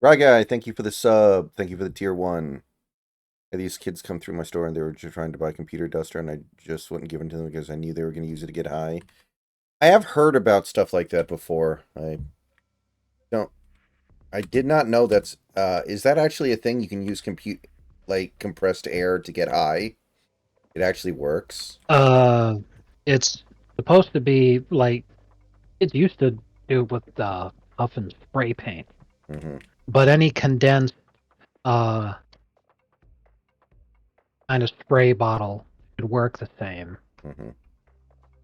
Right guy, thank you for the sub. Thank you for the tier 1. These kids come through my store and they were just trying to buy a computer duster and I just wouldn't give it to them because I knew they were going to use it to get high. I have heard about stuff like that before. I did not know that's is that actually a thing you can use compressed air to get high? It actually works. It's supposed to be like it used to do with puff and spray paint, but any condensed kind of spray bottle should work the same.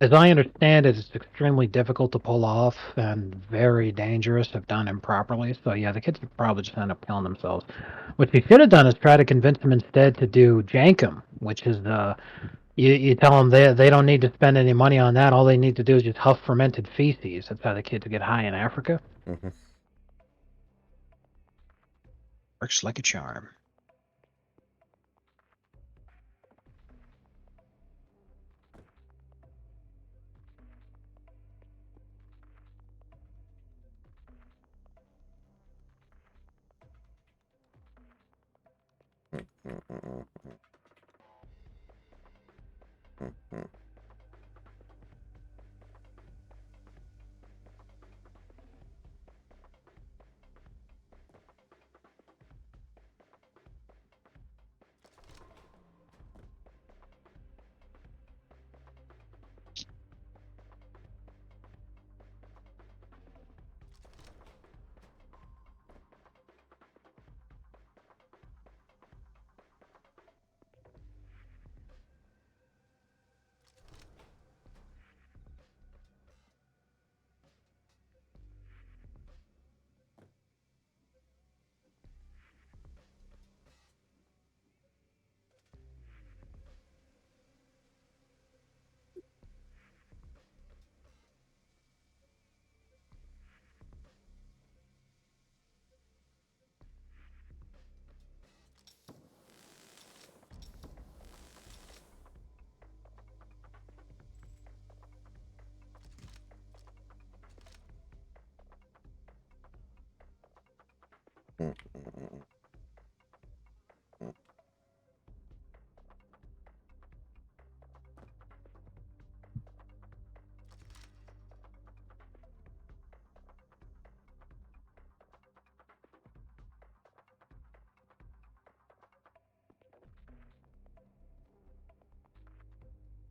As I understand it, it's extremely difficult to pull off and very dangerous if done improperly. So yeah, the kids would probably just end up killing themselves. What you should have done is try to convince them instead to do Jankum, which is you tell them they don't need to spend any money on that. All they need to do is just huff fermented feces. That's how the kids get high in Africa. Works like a charm.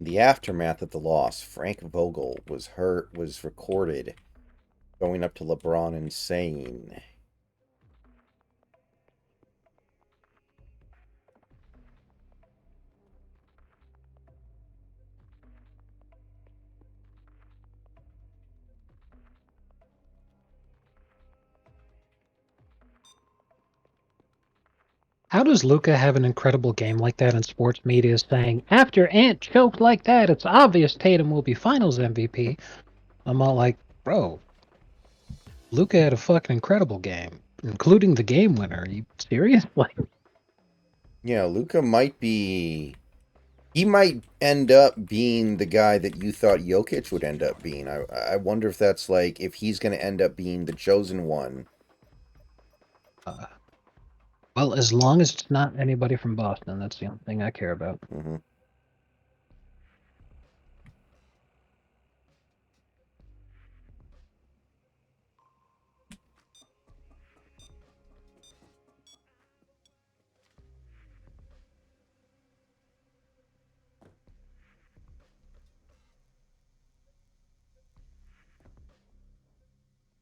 The aftermath of the loss, Frank Vogel was recorded going up to LeBron and saying, How does Luca have an incredible game like that in sports media saying, after Ant choked like that, it's obvious Tatum will be finals MVP? I'm all like, bro, Luca had a fucking incredible game, including the game winner. Are you serious? Like, Luca might be... He might end up being the guy that you thought Jokic would end up being. I wonder if that's like, if he's going to end up being the chosen one. well, as long as it's not anybody from Boston, that's the only thing I care about.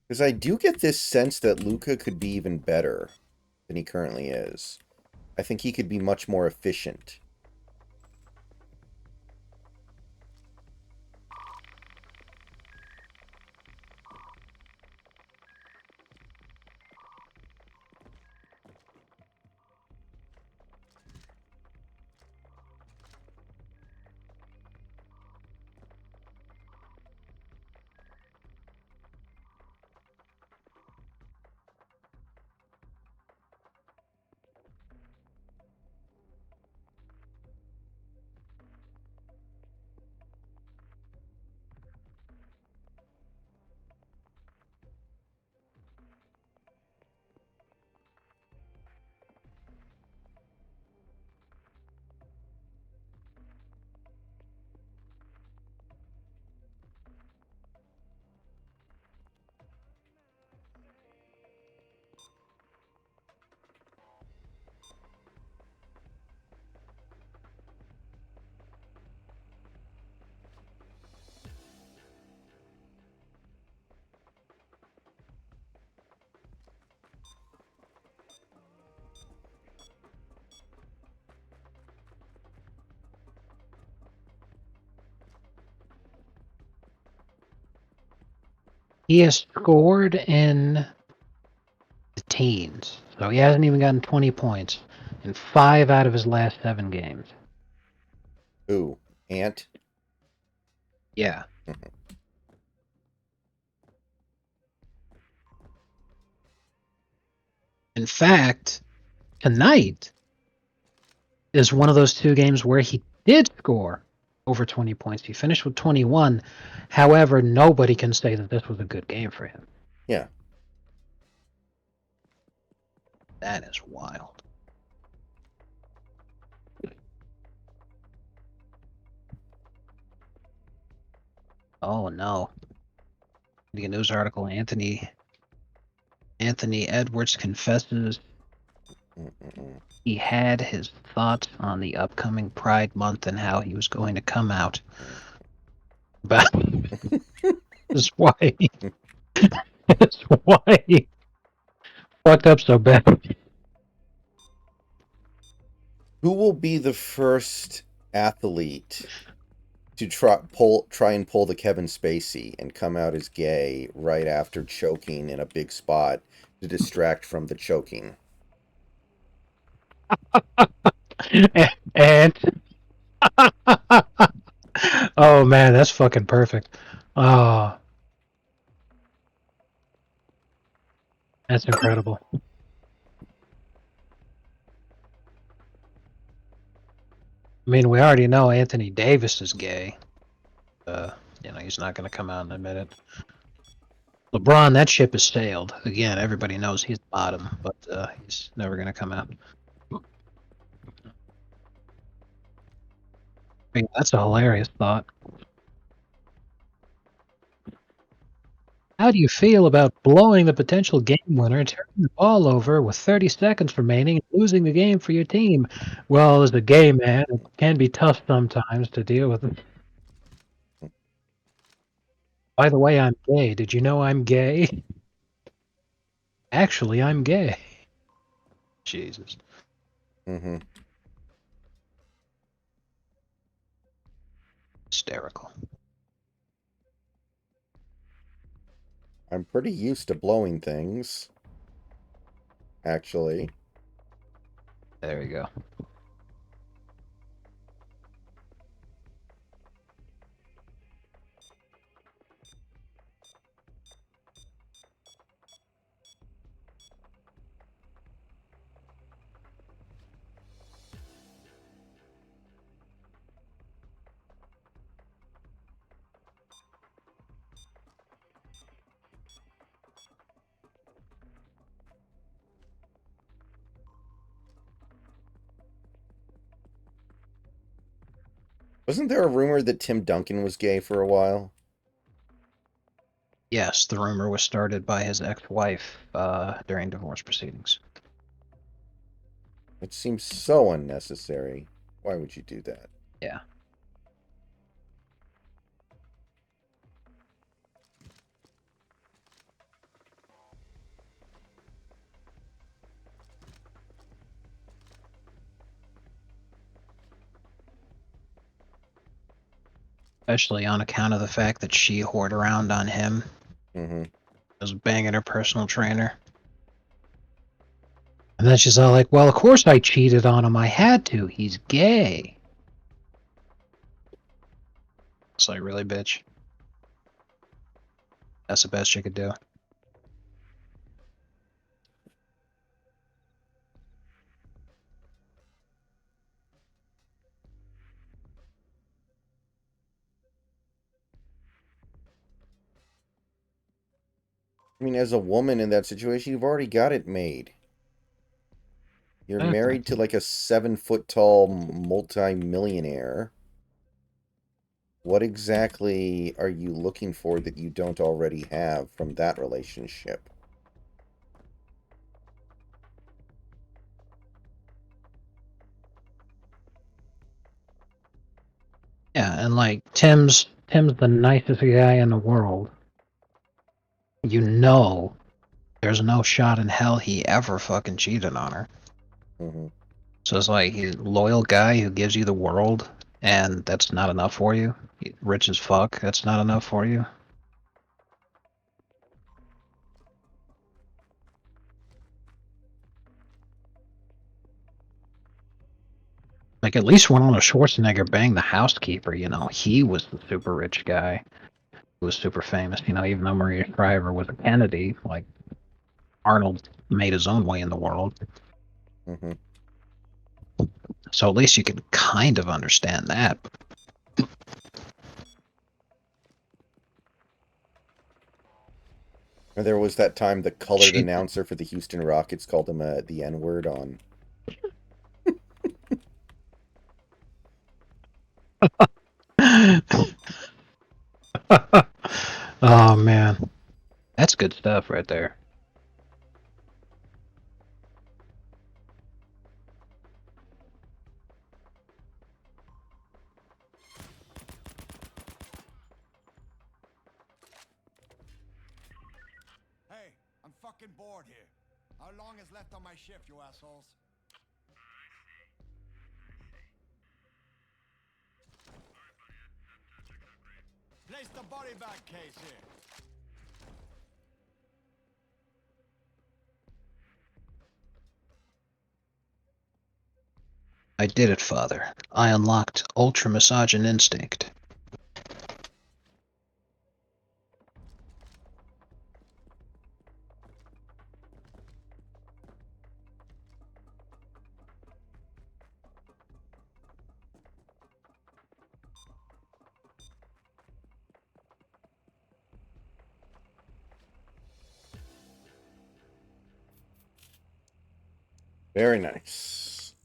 Because I do get this sense that Luca could be even better than he currently is. I think he could be much more efficient. He has scored in the teens, so he hasn't even gotten 20 points in 5 out of his last 7 games. Ooh, Ant. Yeah. In fact, tonight is one of those 2 games where he did score over 20 points. He finished with 21. However, nobody can say that this was a good game for him. Yeah. That is wild. Oh no. The news article, Anthony Edwards confesses he had his thoughts on the upcoming Pride Month and how he was going to come out. But that's why he fucked up so bad. Who will be the first athlete to try and pull the Kevin Spacey and come out as gay right after choking in a big spot to distract from the choking? And oh man, that's fucking perfect. Oh, that's incredible. I mean, we already know Anthony Davis is gay. He's not going to come out and admit it. LeBron, that ship has sailed. Again, everybody knows he's the bottom, but he's never going to come out. I mean, that's a hilarious thought. How do you feel about blowing the potential game winner, turning the ball over with 30 seconds remaining, and losing the game for your team? Well, as a gay man, it can be tough sometimes to deal with it. By the way, I'm gay. Did you know I'm gay? Actually, I'm gay. Jesus. Mm-hmm. Hysterical. I'm pretty used to blowing things, actually. There we go. Wasn't there a rumor that Tim Duncan was gay for a while? Yes, the rumor was started by his ex-wife during divorce proceedings. It seems so unnecessary. Why would you do that? Yeah. Especially on account of the fact that she whored around on him. Mm-hmm. Was banging her personal trainer. And then she's all like, well, of course I cheated on him. I had to. He's gay. It's like, really, bitch? That's the best you could do. I mean, as a woman in that situation, you've already got it made. You're married to like a 7-foot-tall multi-millionaire. What exactly are you looking for that you don't already have from that relationship? Yeah, and like Tim's the nicest guy in the world. You know, there's no shot in hell he ever fucking cheated on her. Mm-hmm. So it's like he's a loyal guy who gives you the world, and that's not enough for you. Rich as fuck, that's not enough for you. Like, at least when Arnold Schwarzenegger banged the housekeeper, you know, he was the super rich guy who was super famous. You know, even though Maria Shriver was a Kennedy, like, Arnold made his own way in the world. Mm-hmm. So at least you can kind of understand that. Or there was that time the colored She- announcer for the Houston Rockets called him the N-word on. Oh, man. That's good stuff right there. Hey, I'm fucking bored here. How long is left on my shift, you assholes? Place the body bag case here. I did it, Father. I unlocked Ultra Misogyn Instinct. Very nice.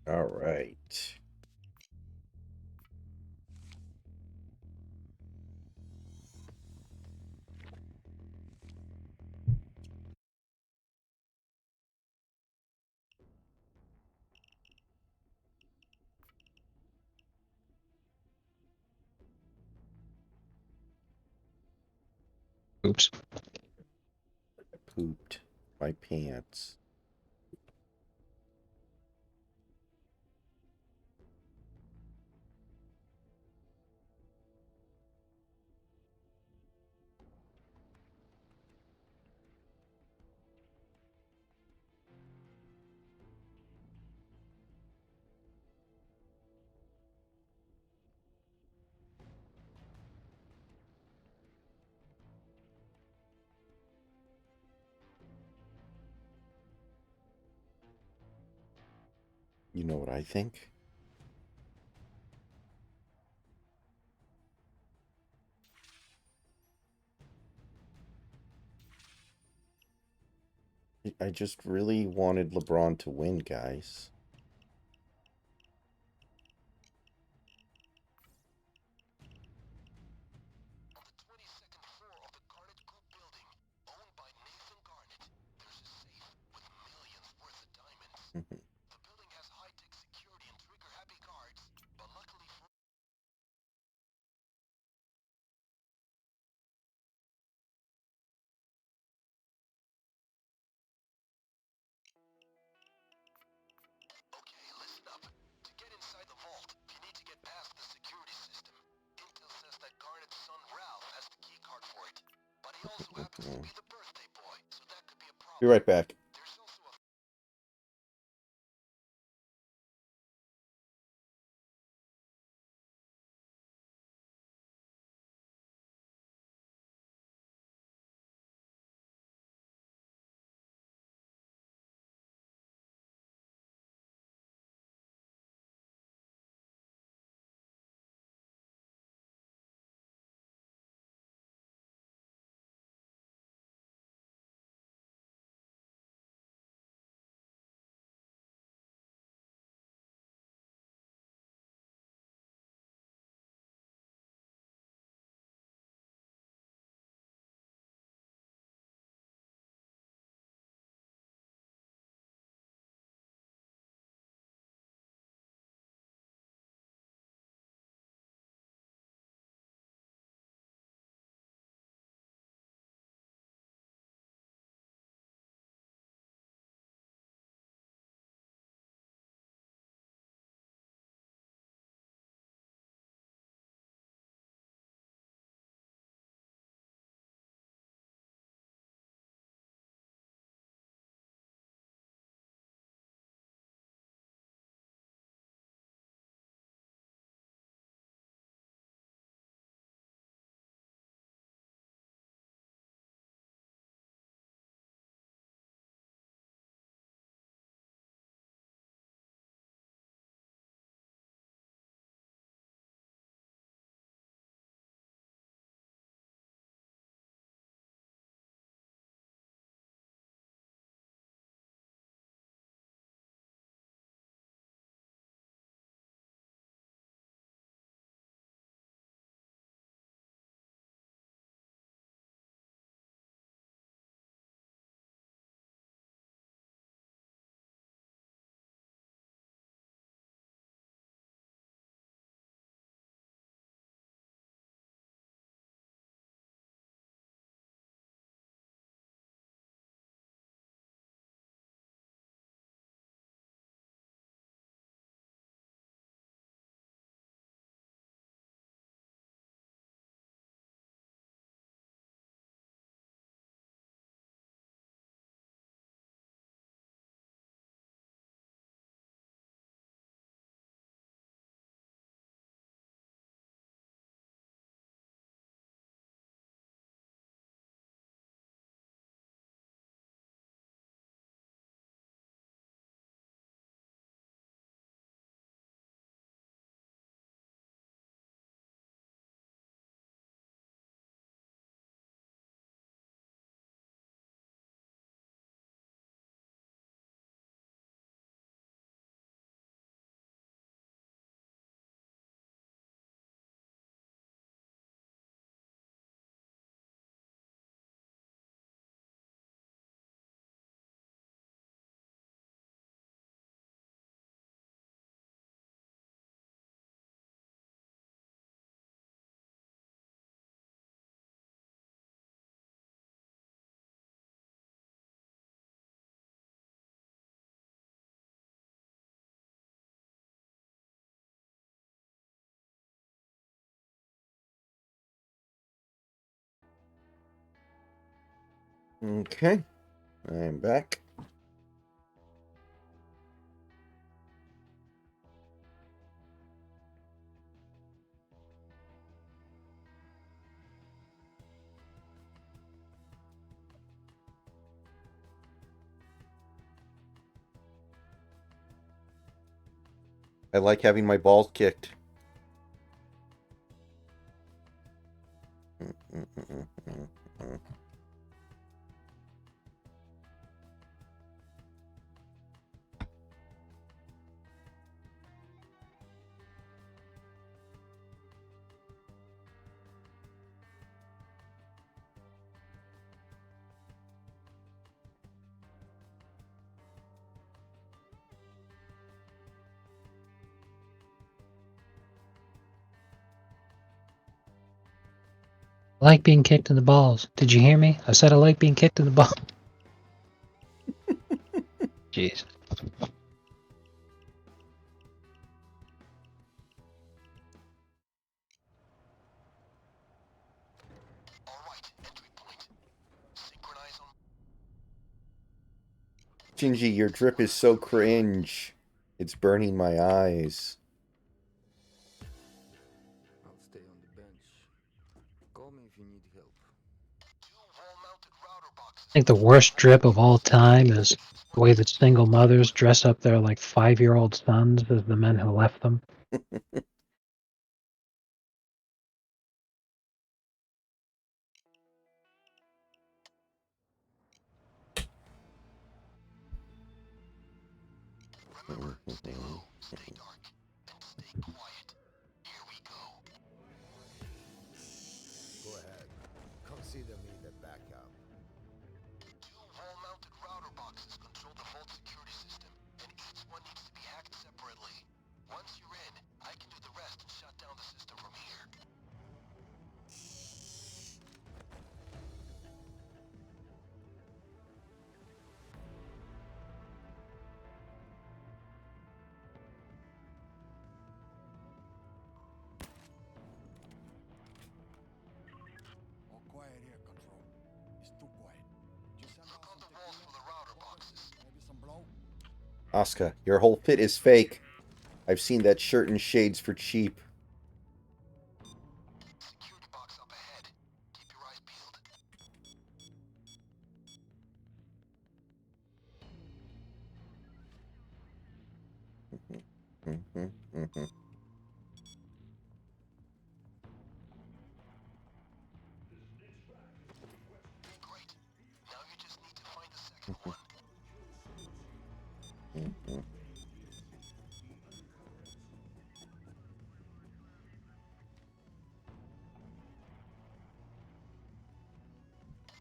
All right. Oops. I pooped my pants. You know what I think? I just really wanted LeBron to win, guys. Mhm. Be right back. Okay. I'm back. I like having my balls kicked. I like being kicked in the balls. Did you hear me? I said I like being kicked in the balls. Jeez. Shinji, your drip is so cringe. It's burning my eyes. I'll stay on the bench. Call me if you need help. I think the worst drip of all time is the way that single mothers dress up their like 5-year-old sons as the men who left them. Remember, stay low, stay dark, and stay quiet. Here we go. Go ahead. Consider me the backup. 2 wall-mounted router boxes control the vault security system, and each one needs to be hacked separately. Once you're in, I can do the rest and shut down the system from here. All quiet here, Control. It's too quiet. Just send out some tequila, For the router boxes. maybe some blow. Asuka, your whole fit is fake. I've seen that shirt and shades for cheap. Security box up ahead. Keep your eyes peeled. Great. Now you just need to find the second one.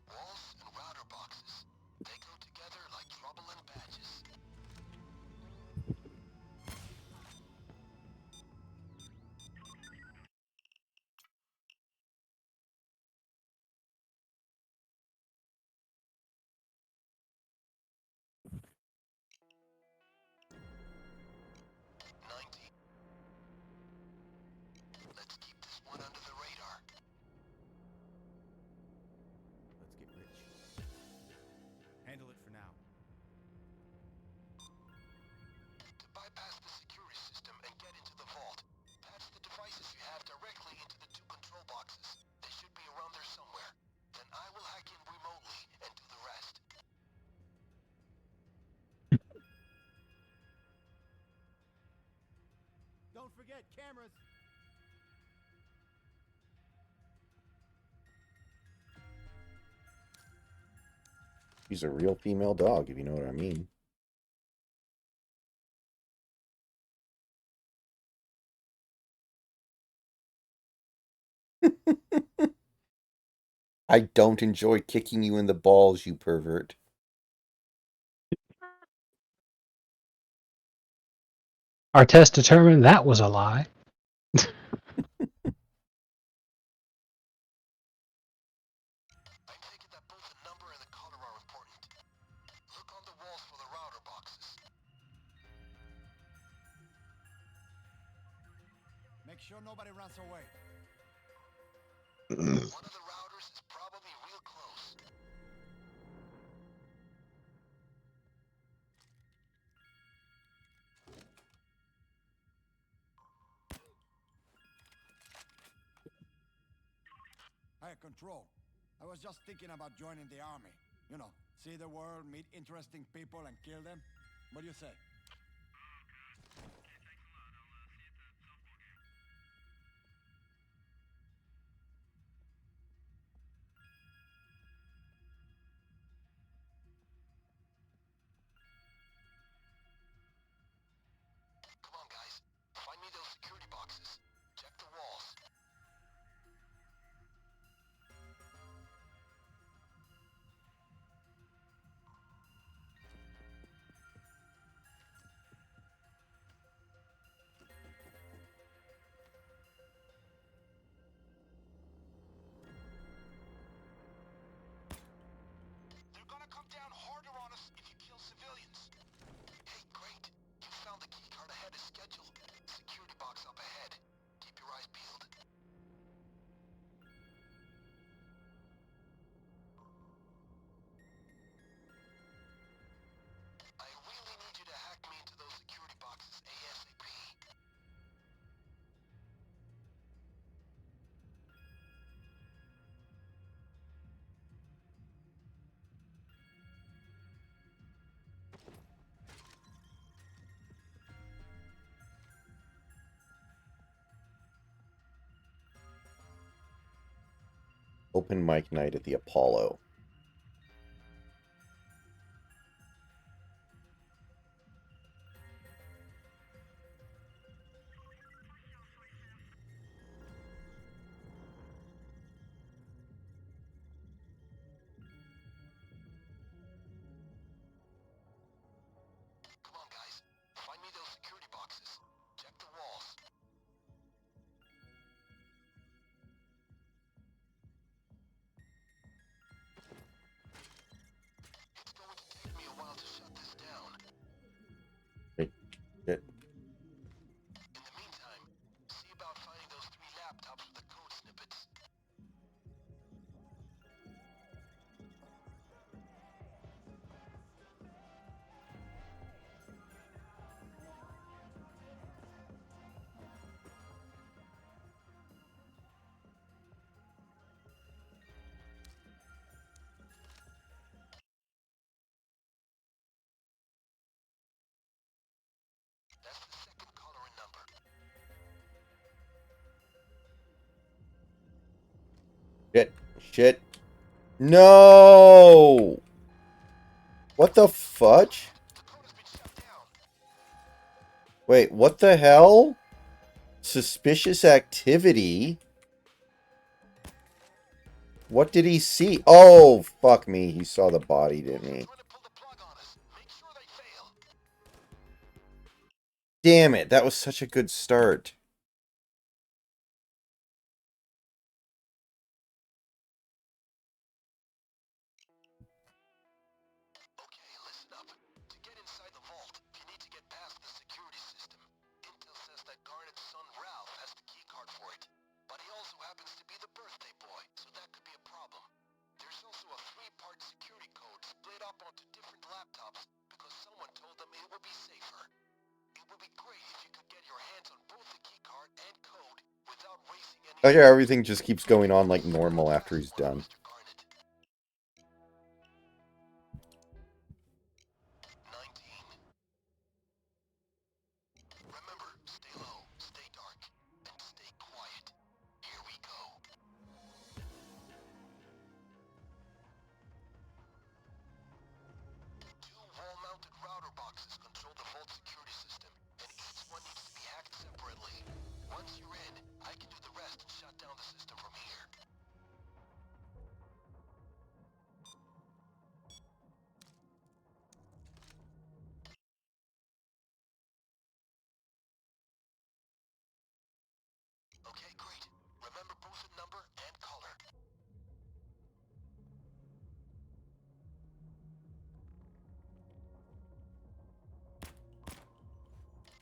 Walls and router boxes. They go together like trouble and badges. Let's keep this one under the radar. Let's get rich. Handle it for now. To bypass the security system and get into the vault, patch the devices you have directly into the 2 control boxes. They should be around there somewhere. Then I will hack in remotely and do the rest. Don't forget cameras. She's a real female dog, if you know what I mean. I don't enjoy kicking you in the balls, you pervert. Our test determined that was a lie. I take it that both the number and the color are important. Look on the walls for the router boxes. Make sure nobody runs away. One of the routers is probably real close. control. I was just thinking about joining the army. You know, see the world, meet interesting people, and kill them. What do you say? Come on, guys. Find me those security boxes. Check the walls. They're gonna come down harder on us if you kill civilians. Hey, great. You found the keycard ahead of schedule. Security box up ahead. Keep your eyes peeled. I really need you to hack me into those security boxes ASAP. Open mic night at the Apollo. Come on, guys. Find me those security boxes. Check the walls. It's going to take me a while to shut this down. Wait, shit. In the meantime, see about finding those 3 laptops with the code snippets. That's the second caller and number. Shit. Shit. No! What the fudge? The code has been shut down. Wait, what the hell? Suspicious activity? What did he see? Oh, fuck me. He saw the body, didn't he? Trying to pull the plug on us. Make sure they fail. Damn it. That was such a good start. Okay, listen up. To get inside the vault, you need to get past the security system. Intel says that Garnet's son Ralph has the keycard for it. But he also happens to be the birthday boy, so that could be a problem. There's also a 3-part security code split up onto different laptops because someone told them it would be safer. It would be great if you could get your hands on both the keycard and code without wasting any... Okay, everything just keeps going on like normal after he's done. Mr. Garnet. 19. Remember, stay low, stay dark, and stay quiet. Here we go. 2 wall-mounted router boxes control the vault security system, and each one needs to be hacked separately. Once you're in, I can do the rest and shut down the system from here. Okay, great. Remember both the number and color.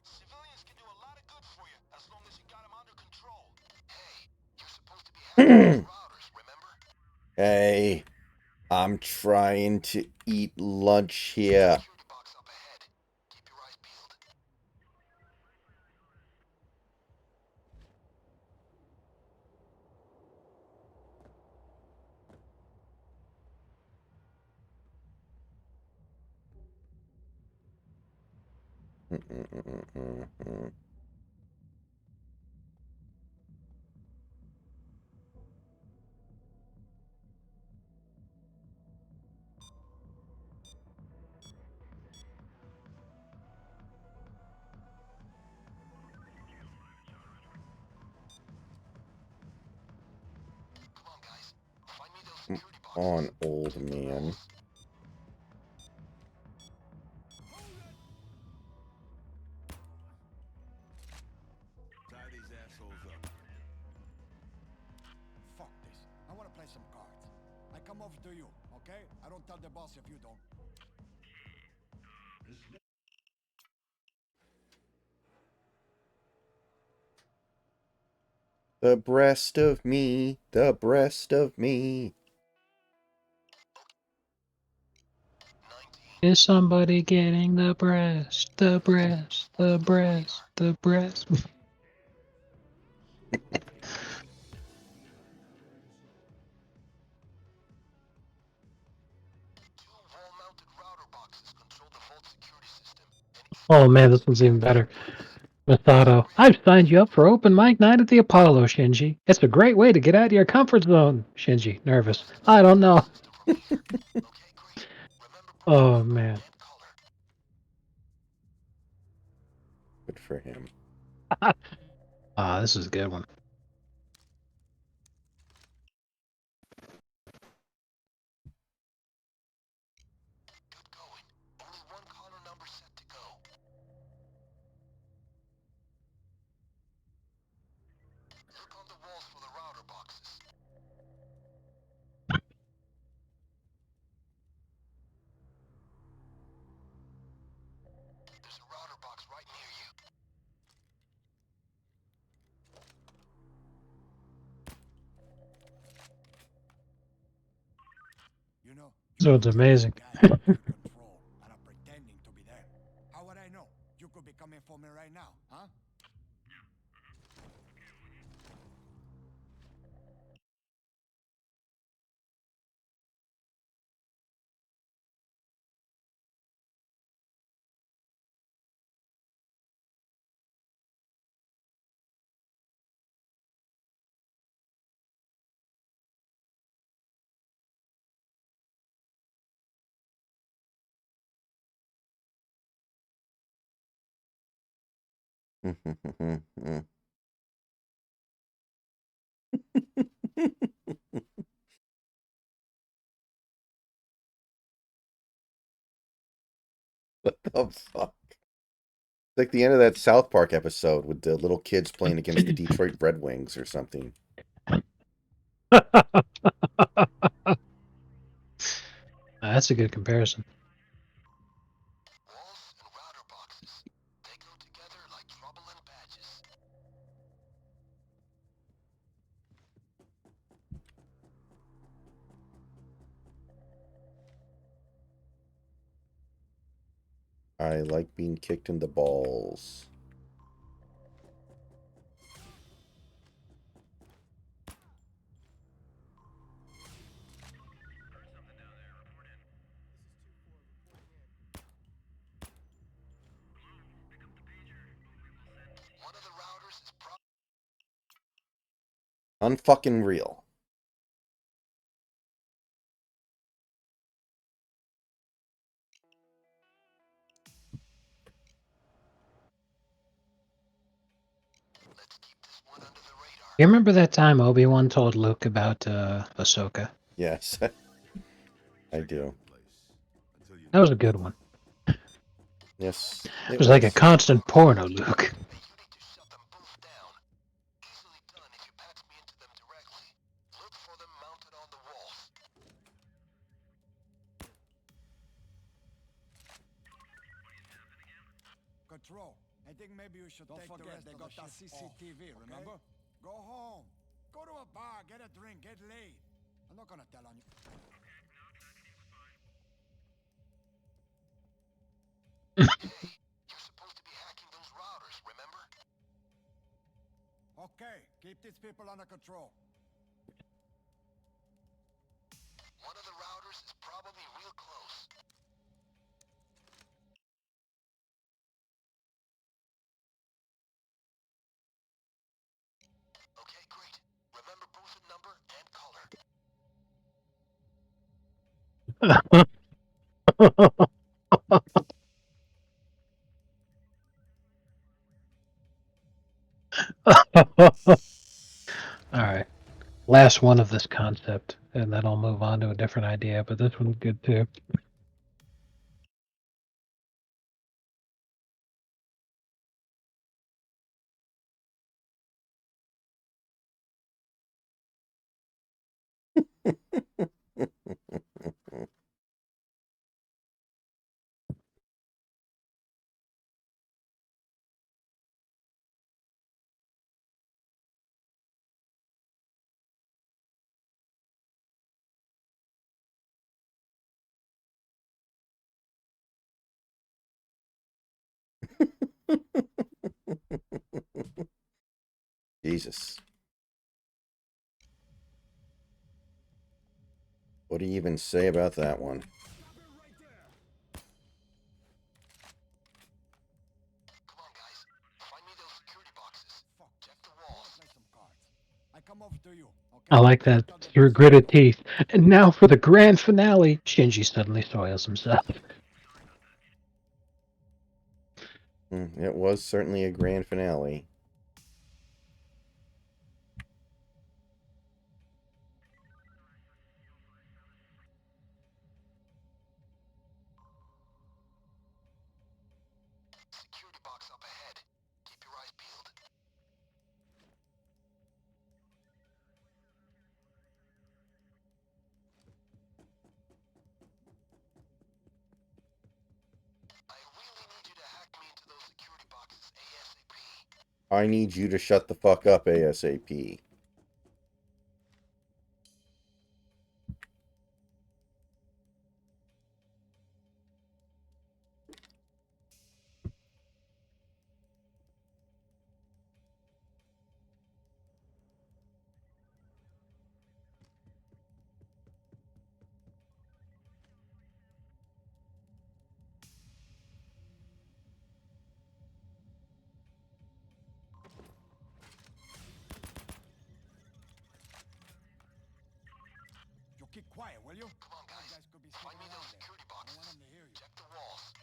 Civilians can do a lot of good for you, as long as you got them under control. Hey, you're supposed to be hacking those routers, remember? Hey, I'm trying to eat lunch here. Security box up ahead. Keep your eyes peeled. On, old man. Tie these assholes up. Fuck this. I want to play some cards. I come over to you, okay? I don't tell the boss if you don't. The breast of me, the breast of me. Is somebody getting the breast? The breast, the breast, the breast. Oh man, this one's even better. Masato, I've signed you up for open mic night at the Apollo, Shinji. It's a great way to get out of your comfort zone. Shinji, nervous. I don't know. Oh man. Good for him. This is a good one. You know, So it's amazing. control, and I'm pretending to be there. How would I know? You could be coming for me right now, huh? What the fuck? It's like the end of that South Park episode with the little kids playing against the Detroit Red Wings or something. That's a good comparison. I like being kicked in the balls. Unfucking real. You remember that time Obi-Wan told Luke about Ahsoka? Yes, I do. That was a good one. Yes, It was like a constant porno, Luke. Control. I think maybe you should take the rest they got that CCTV, remember? Go home. Go to a bar, get a drink, get laid. I'm not gonna tell on you. Okay, keep these people under control. Alright. Last one of this concept, and then I'll move on to a different idea, but this one's good too. Jesus. What do you even say about that one? Come on, guys. Find me those security boxes. Check the walls. Play some cards. I come over to you, okay? I like that through gritted teeth. And now for the grand finale, Shinji suddenly soils himself. It was certainly a grand finale. Security box up ahead. Keep your eyes peeled. I really need you to hack me into those security boxes ASAP. I need you to shut the fuck up ASAP. You keep quiet, will you? Come on, guys. Could be Find me sneaking those around there. security I don't boxes. want them to hear you. Check the walls.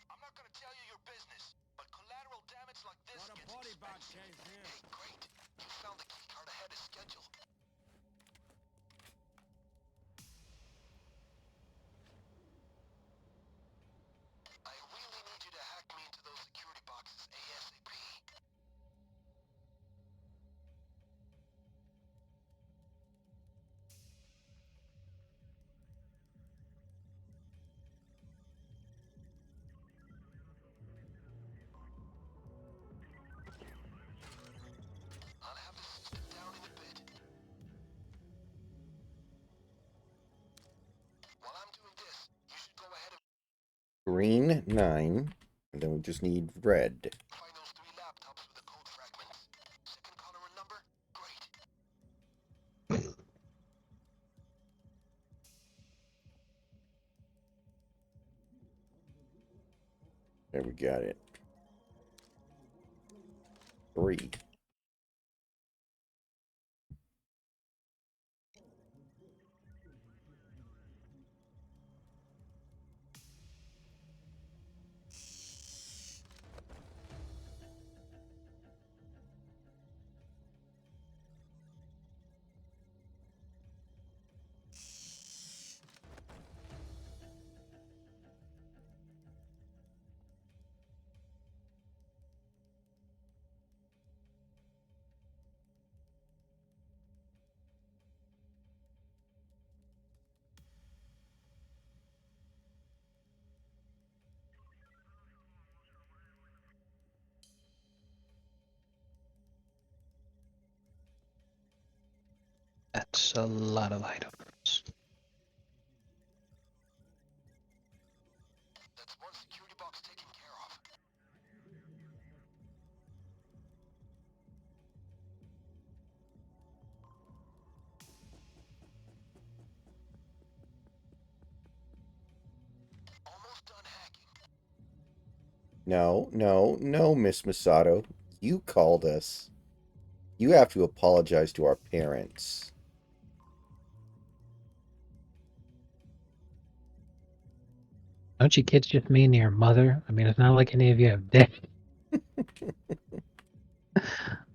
I'm not gonna tell you your business, but collateral damage like this Got a gets body bag expensive. case here. Hey, great. You found the key card ahead of schedule. I really need you to hack me into those security boxes ASAP. I'll have this sit down in a bit. While I'm doing this, you should go ahead and Green 9. And then we just need red. find those 3 laptops with the code fragments. Second color and number? Great. There, we got it. 3. That's a lot of items. Paperwork's taken care of. Almost done hacking. No, no, no, Miss Masato. You called us. You have to apologize to our parents. Don't you kids just mean to your mother? I mean, it's not like any of you have debt.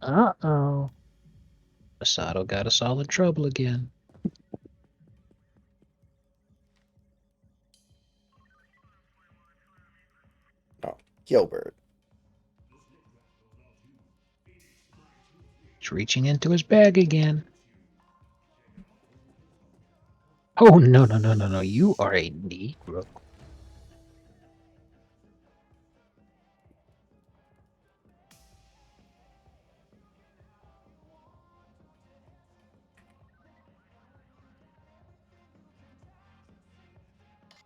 Uh-oh. Masato got us all in trouble again. Oh, Gilbert. He's reaching into his bag again. Oh, no, no, no, no, no. You are a Negro.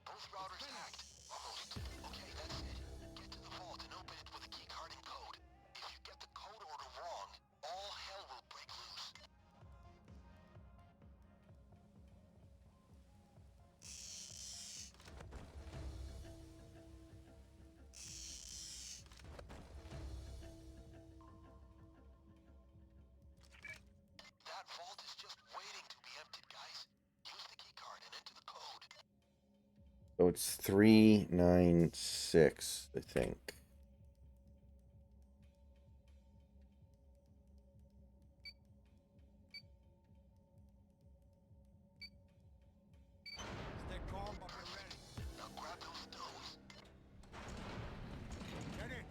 Both routers hacked. Almost. Okay, that's it. Get to the vault and open it with a keycard and code. If you get the code order wrong, all hell will break loose. That vault is just waiting to be emptied, guys. Use the keycard and enter the code. So it's 396, I think. Stay calm, but be ready. Now grab those stones. Get in.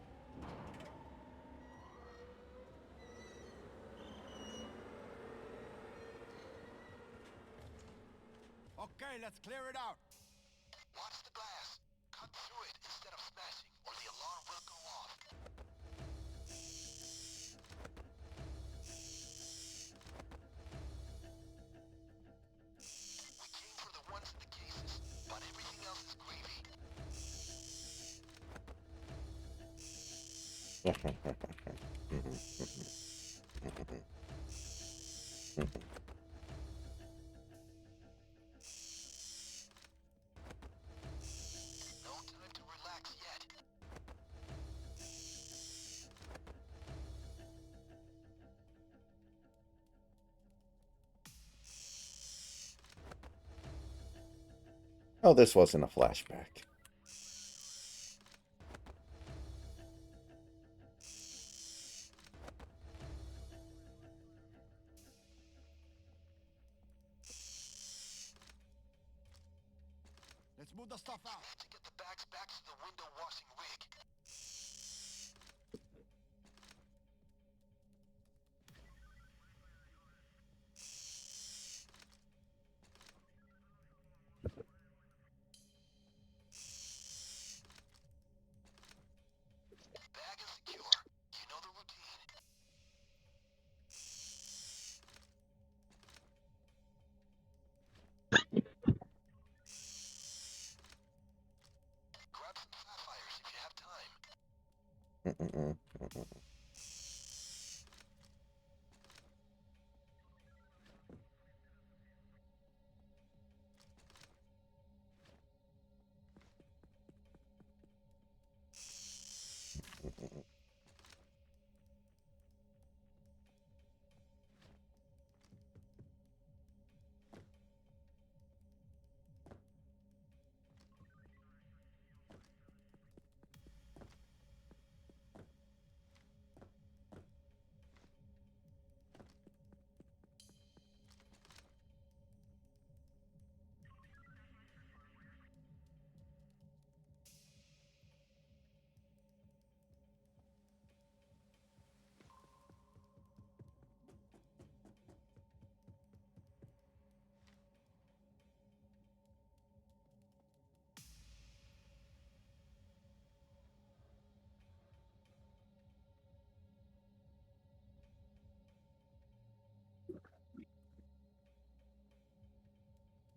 Okay, let's clear it out. Watch the glass. Cut through it instead of smashing, or the alarm will go off. We came for the ones in the cases, but everything else is gravy. No time to relax yet. Oh, this wasn't a flashback. Let's move the stuff out. Need to get the bags back to the window washing rig. Bag is secure. You know the routine. Grab some sapphires if you have time.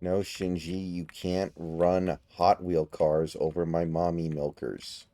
No, Shinji, you can't run Hot Wheel cars over my mommy milkers.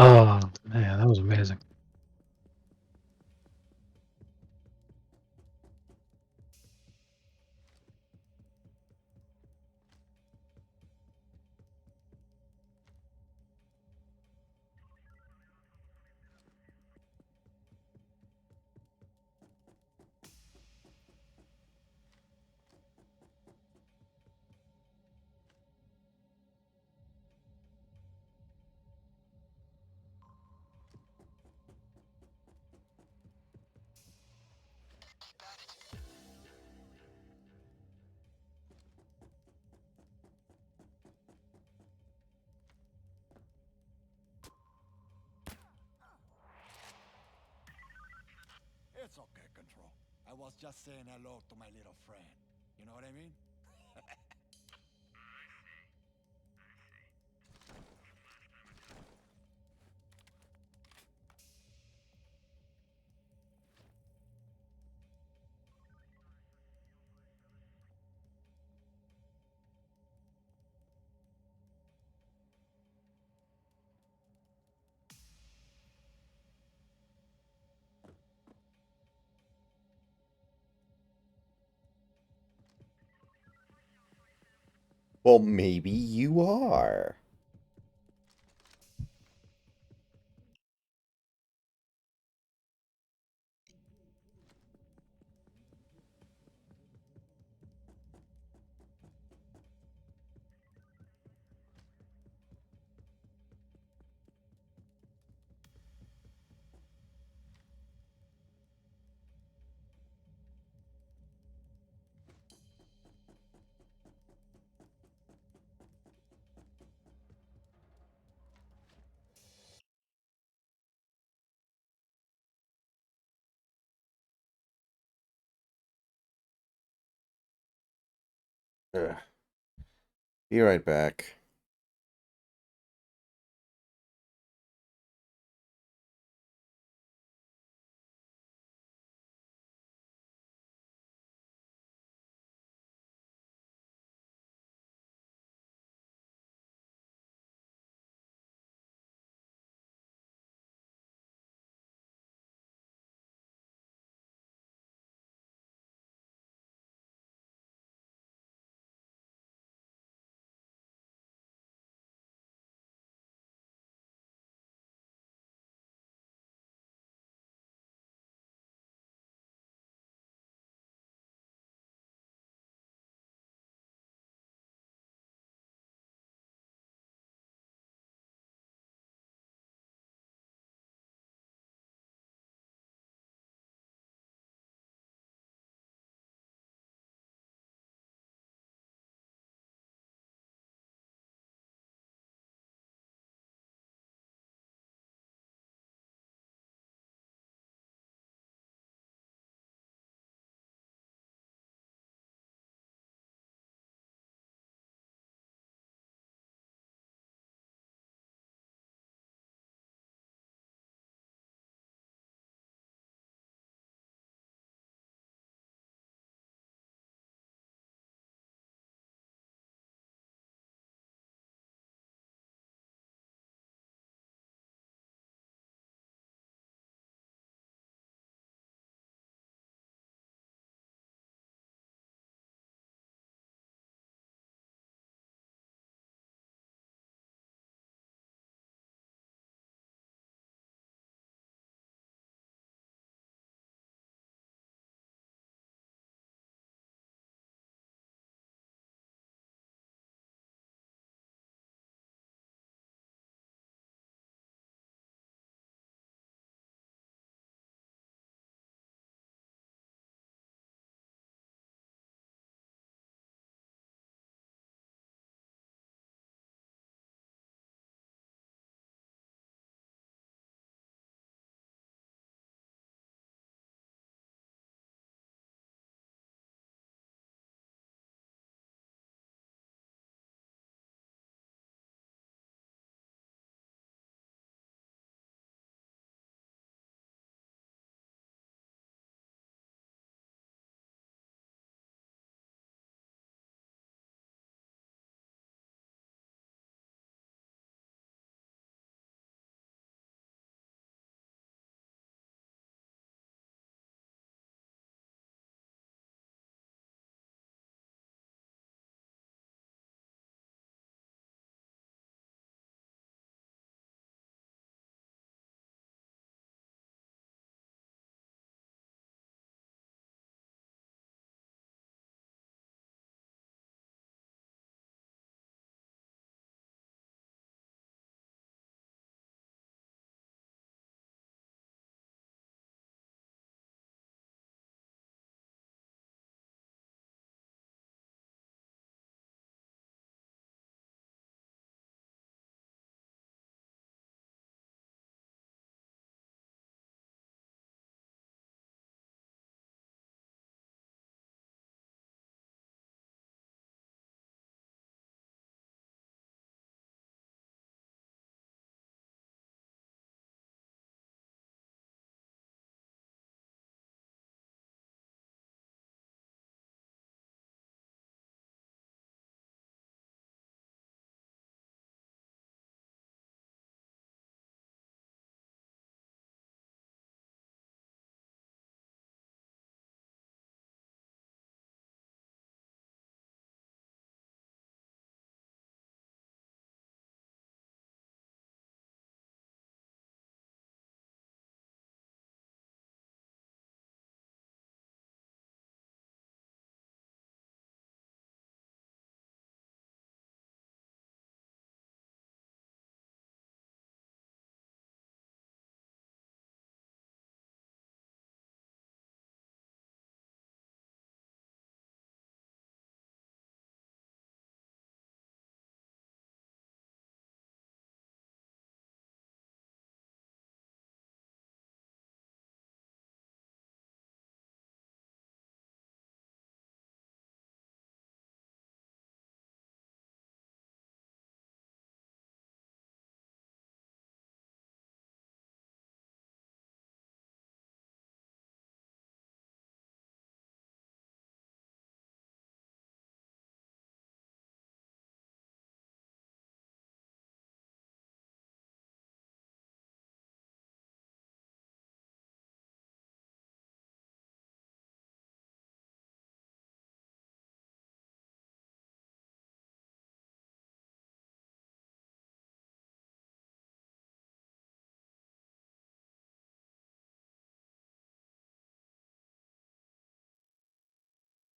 Oh man, that was amazing. It's okay, Control. I was just saying hello to my little friend. You know what I mean? Well, maybe you are. Ugh. Be right back.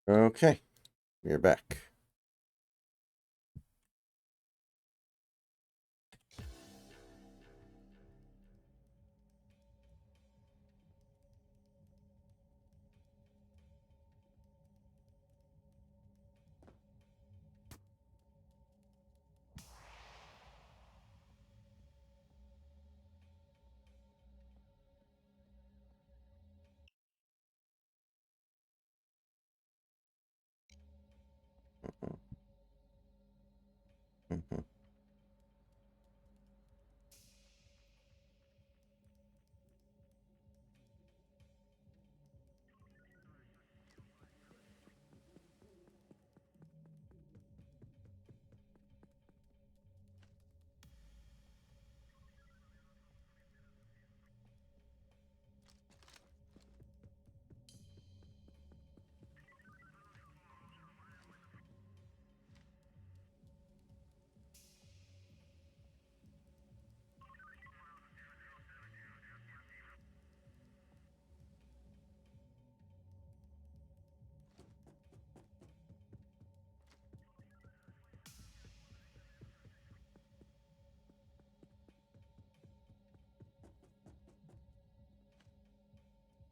Okay, we're back. Mm-hmm.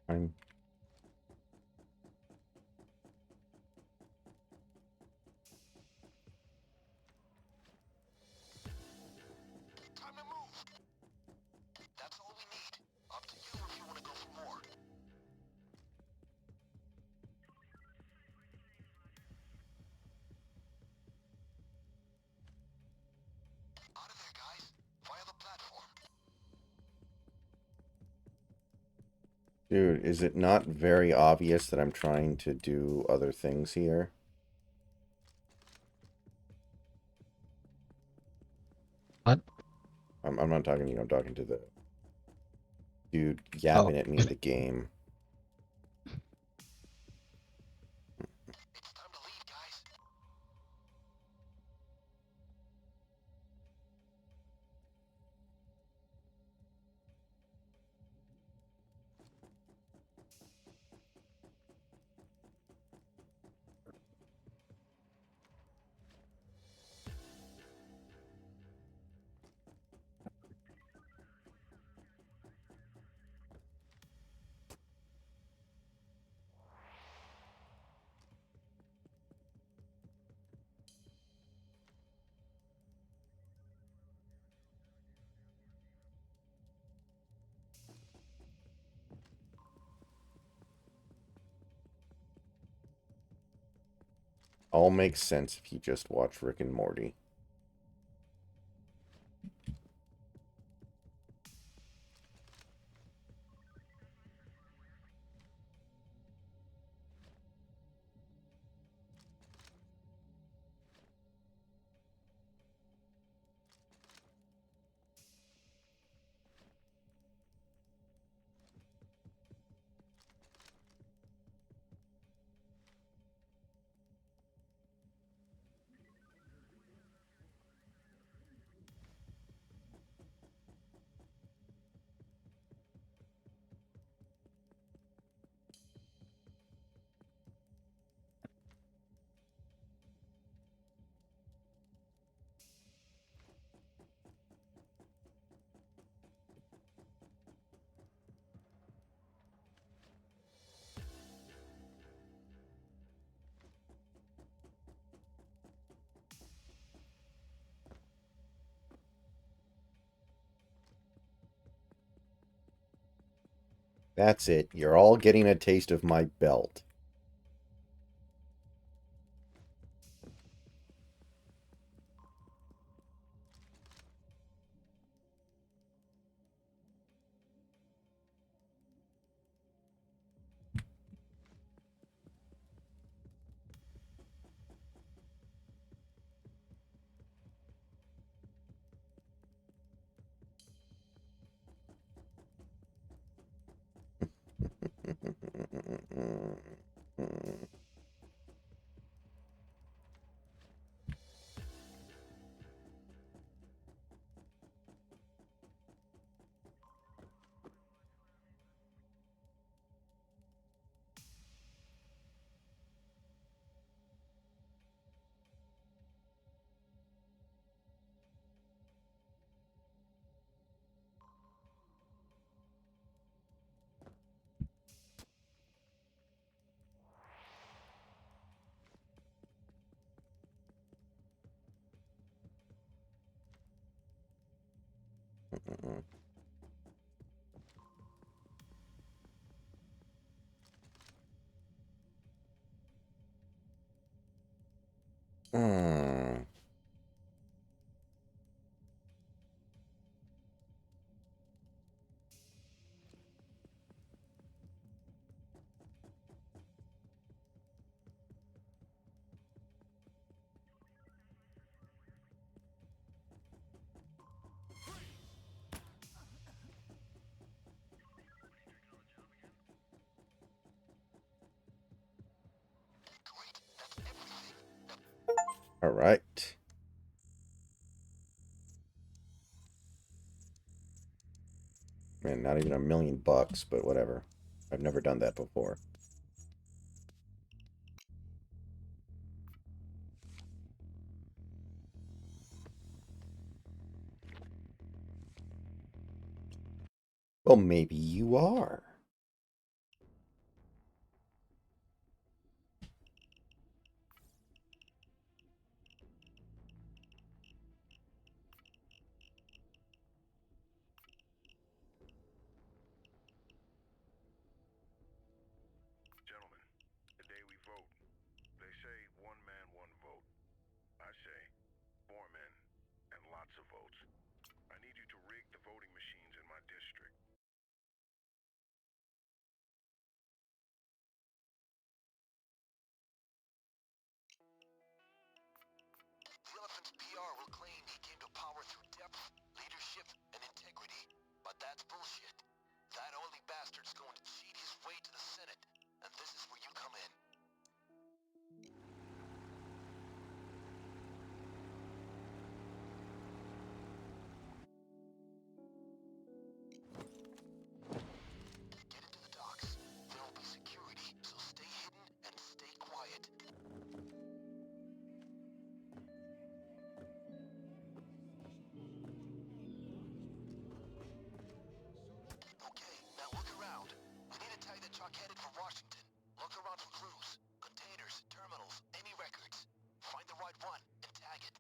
Fine. Time to move. That's all we need. Up to you if you want to go for more. Out of there, guys. Via the platform. Dude, is it not very obvious that I'm trying to do other things here? What? I'm not talking to you, I'm talking to the dude yapping at me in the game. It's time to leave, guys. All makes sense if you just watch Rick and Morty. That's it. You're all getting a taste of my belt. Mm-mm. Hmm. All right. Man, not even $1 million, but whatever. I've never done that before. Well, maybe you are. Gentlemen, today we vote. They say one man, one vote. I say 4 men and lots of votes. I need you to rig the voting machines in my district. The elephant's PR will claim he came to power through depth, leadership, and integrity. But that's bullshit. That oily bastard's going to cheat his way to the Senate, and this is where you come in. Get into the docks. There will be security, so stay hidden and stay quiet. Okay, now look around. We need to tag the truck headed for Washington. Look around for clues, containers, terminals, any records. Find the right one and tag it.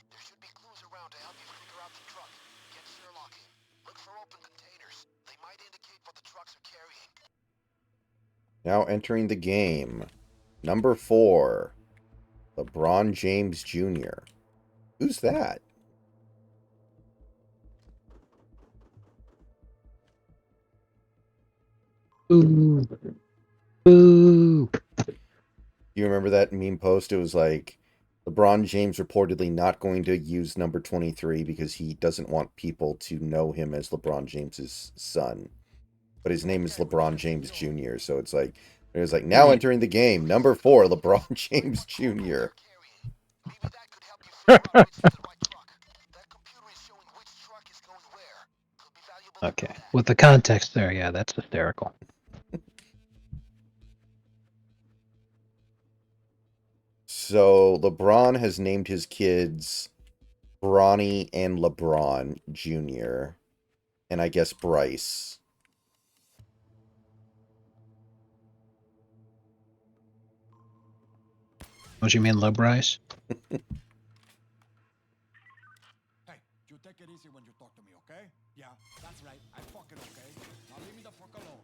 There should be clues around to help you figure out the truck. Get Sherlock in. Look for open containers. They might indicate what the trucks are carrying. Now entering the game. Number 4. LeBron James Jr. Who's that? Boo. Boo. You remember that meme post? It was like, LeBron James reportedly not going to use number 23 because he doesn't want people to know him as LeBron James's son. But his name is LeBron James Jr., so it's like, now entering the game, number 4, LeBron James Jr. Okay. With the context there, yeah, that's hysterical. So LeBron has named his kids Bronny and LeBron Jr., and I guess Bryce. What you mean, low Bryce? Hey, you take it easy when you talk to me, okay? Yeah, that's right. I'm fucking okay. Now leave me the fuck alone.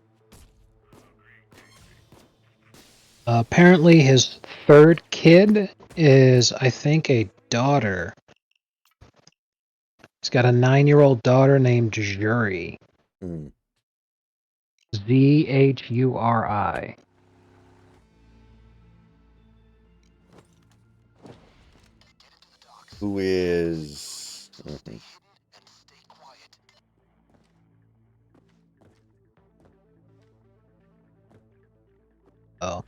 Apparently, his third kid is, I think, a daughter. He's got a 9-year-old daughter named Zhuri. Hmm. Zhuri. Who is... Mhm. Oh.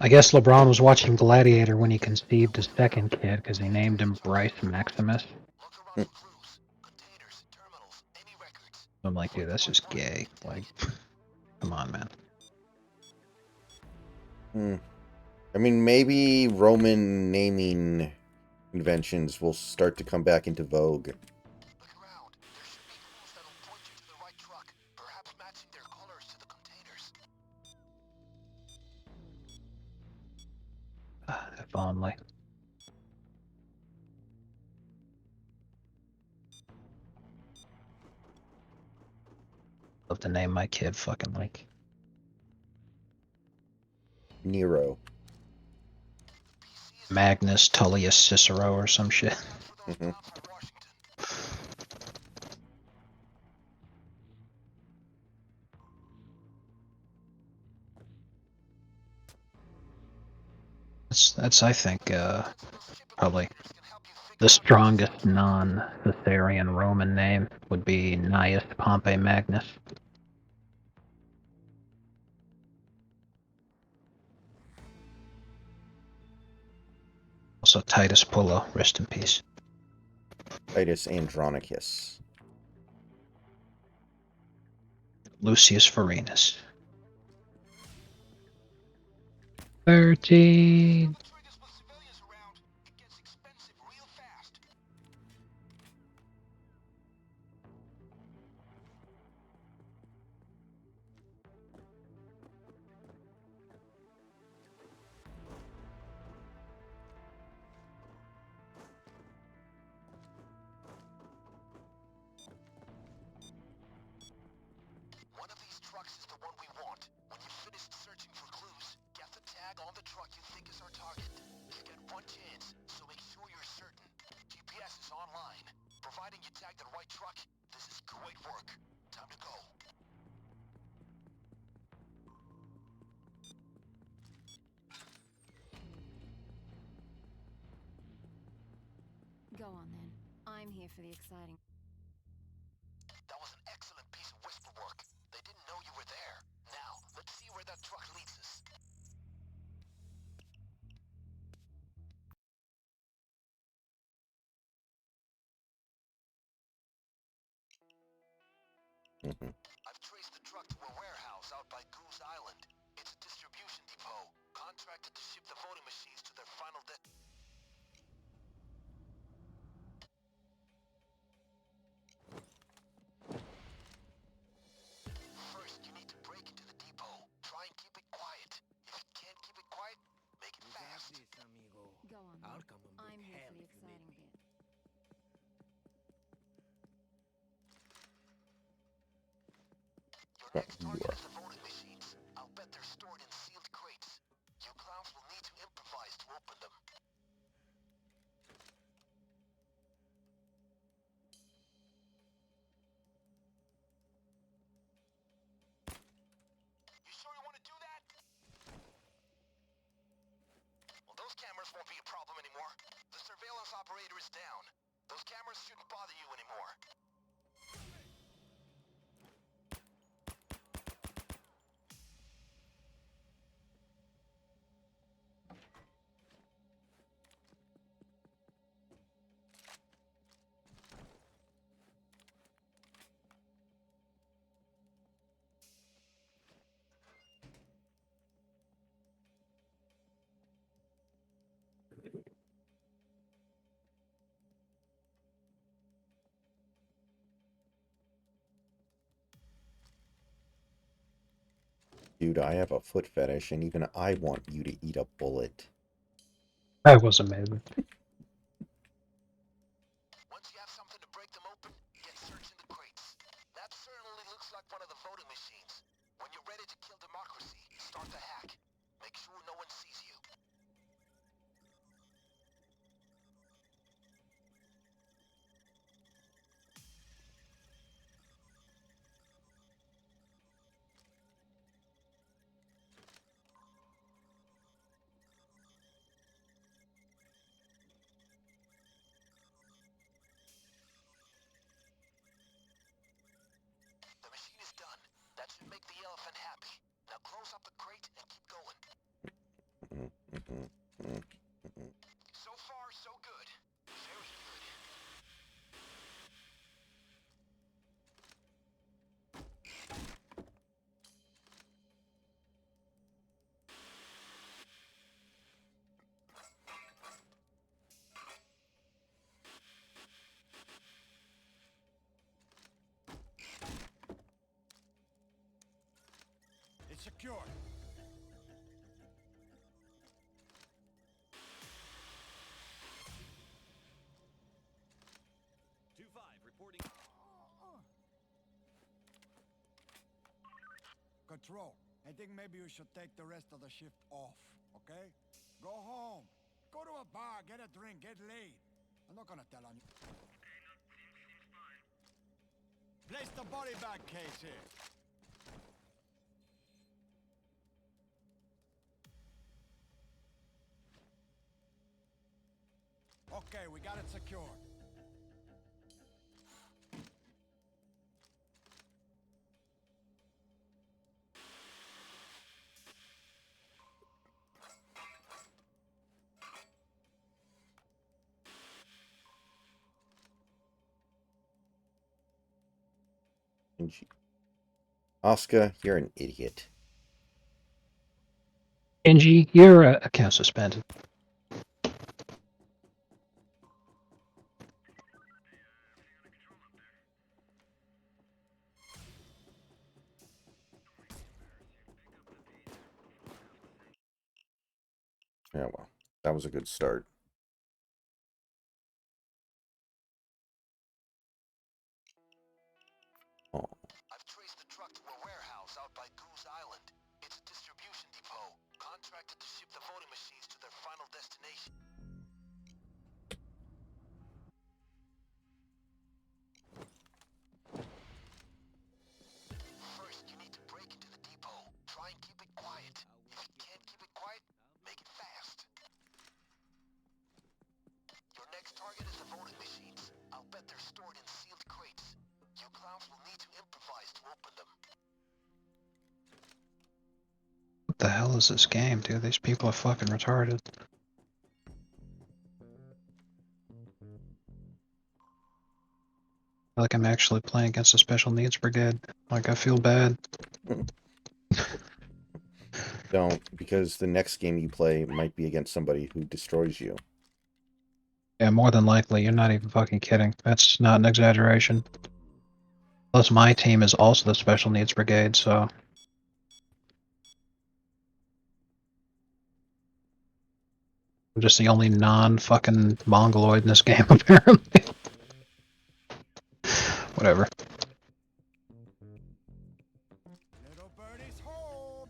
I guess LeBron was watching Gladiator when he conceived his second kid because he named him Bryce Maximus. I'm like, dude, that's just gay. Like, come on, man. I mean, maybe Roman naming conventions will start to come back into vogue. only. Love to name my kid fucking like Nero. Magnus Tullius Cicero or some shit. Mm-hmm. That's I think probably the strongest non-Caesarian Roman name would be Gnaeus Pompey Magnus. Also Titus Pullo, rest in peace. Titus Andronicus. Lucius Vorenus. 13. One of these trucks is the one we want. When you've finished searching for clues, get the tag on the truck you think is our target. You get one chance, so make sure you're certain. GPS is online. Providing you tag the right truck, this is great work. Time to go. Go on then. I'm here for the exciting. That was an excellent piece of whistle work. They didn't know you were there. Now, let's see where that truck leads us. Mm-hmm. I've traced the truck to a warehouse out by Goose Island. It's a distribution depot, contracted to ship the voting machines to their final First, you need to break into the depot. Try and keep it quiet. If you can't keep it quiet, make it fast. Go on then. I'll come and I'm bring here hell for the if you need exciting me. bit. Your next target is the voting machines. I'll bet they're stored in sealed crates. You clowns will need to improvise to open them. You sure you want to do that? Well, those cameras won't be a problem anymore. The surveillance operator is down. Those cameras shouldn't bother you anymore. Dude, I have a foot fetish, and even I want you to eat a bullet. That was amazing. Once you have something to break them open, get searching the crates. That certainly looks like one of the voting machines. When you're ready to kill democracy, start the hack. Make sure no one sees you. The machine is done. That should make the elephant happy. Now close up the crate and keep going. So far, so good. Very good. It's secure. control. I think maybe you should take the rest of the shift off, okay? Go home. Go to a bar, get a drink, get laid. I'm not gonna tell on you. Place the body bag case here. Okay, we got it secured. Oscar, you're an idiot. Kenji, your account suspended. Yeah, well, that was a good start. Oh. I've traced the truck to a warehouse out by Goose Island. It's a distribution depot, contracted to ship the voting machines to their final destination. First, you need to break into the depot. Try and keep it quiet. If you can't keep it quiet, make it fast. Your next target is the voting machines. I'll bet they're stored in sealed crates. You clowns will need to improvise to open them. What the hell is this game, dude? These people are fucking retarded. Like I'm actually playing against a special needs brigade. Like I feel bad. Don't, because the next game you play might be against somebody who destroys you. Yeah, more than likely. You're not even fucking kidding. That's not an exaggeration. Plus, my team is also the special needs brigade, so. I'm just the only non-fucking mongoloid in this game, apparently. Whatever. Little birdie's home.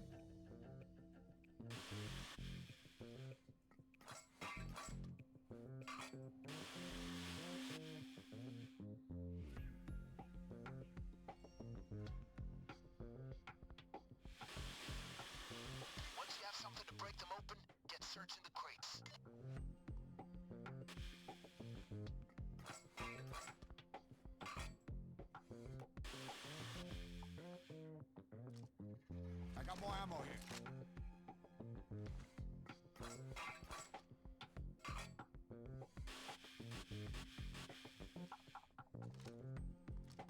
Once you have something to break them open, get searching the crates. I got more ammo here.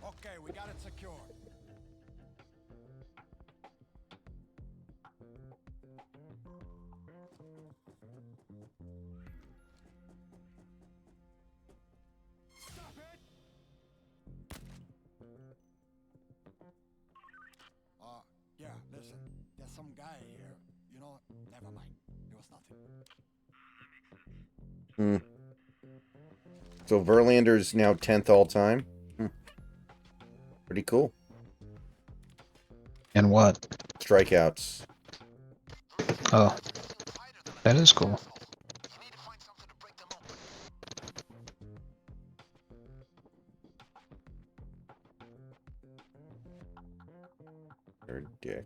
Okay, we got it secured. Stop it! Yeah, listen. There's some guy here. You know, never mind. It was nothing. So Verlander's now 10th all time. Pretty cool. And what? Strikeouts. Oh. That is cool. You're a dick.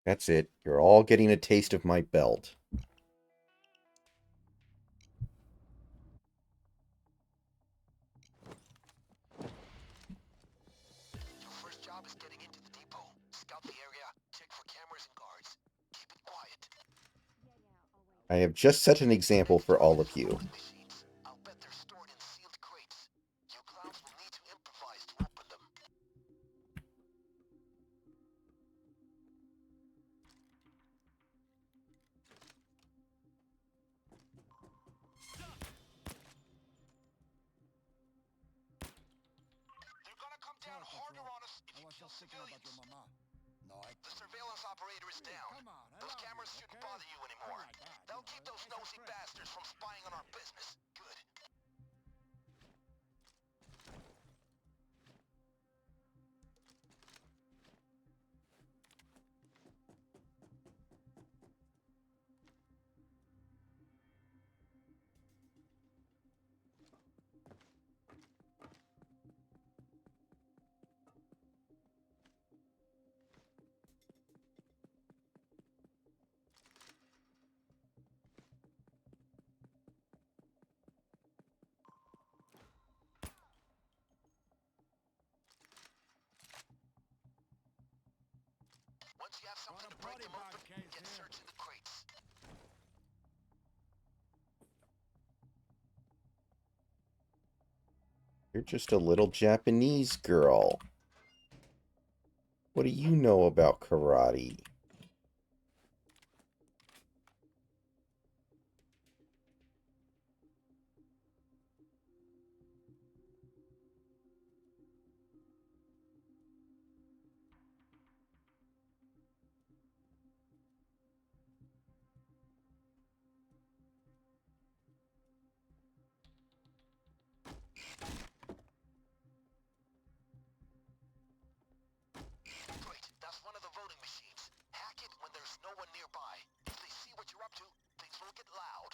That's it. You're all getting a taste of my belt. Your first job is getting into the depot. Scout the area, check for cameras and guards. Keep it quiet. I have just set an example for all of you. I'll bet they're stored in sealed crates. You clowns will need to improvise to open them. They're gonna come down harder on us if you kill civilians. The surveillance operator is down. Those cameras shouldn't bother you anymore. They'll keep those nosy bastards from spying on our business. Good. Once you have something to break them open, get searching the crates. You're just a little Japanese girl. What do you know about karate? Great, that's one of the voting machines. Hack it when there's no one nearby. If they see what you're up to, things will get loud.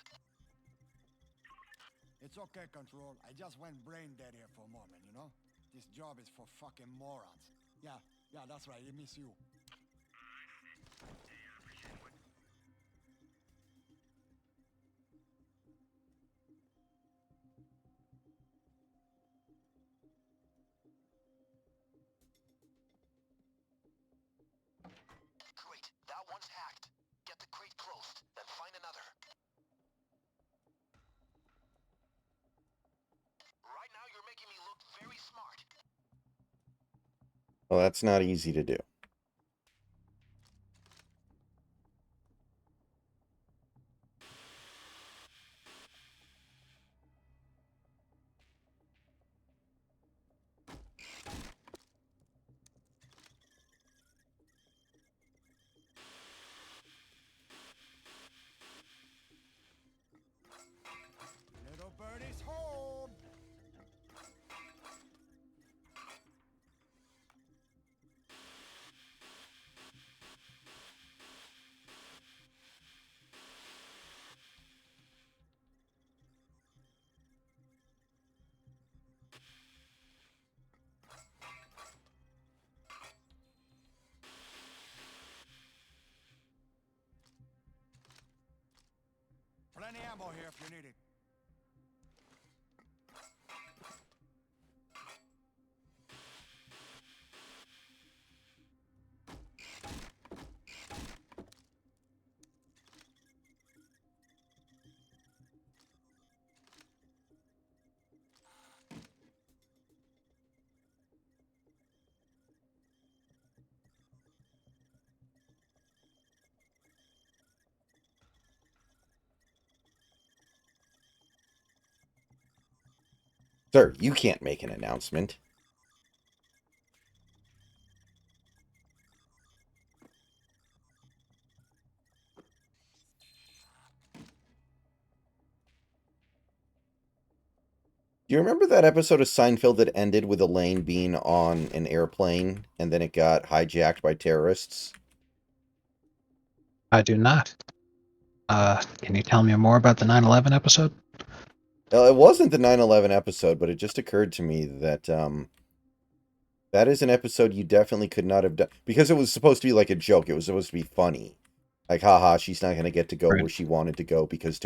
It's okay, Control. I just went brain dead here for a moment, you know? This job is for fucking morons. Yeah, that's right. It miss you. Great, that one's hacked. Get the crate closed, then find another. Right now you're making me look very smart. Well, that's not easy to do. Little birdie's home. Plenty ammo here if you need it. Sir, you can't make an announcement. Do you remember that episode of Seinfeld that ended with Elaine being on an airplane and then it got hijacked by terrorists? I do not. Can you tell me more about the 9/11 episode? Well, it wasn't the 9/11 episode, but it just occurred to me that that is an episode you definitely could not have done because it was supposed to be like a joke. It was supposed to be funny, like haha, she's not going to get to go where she wanted to go because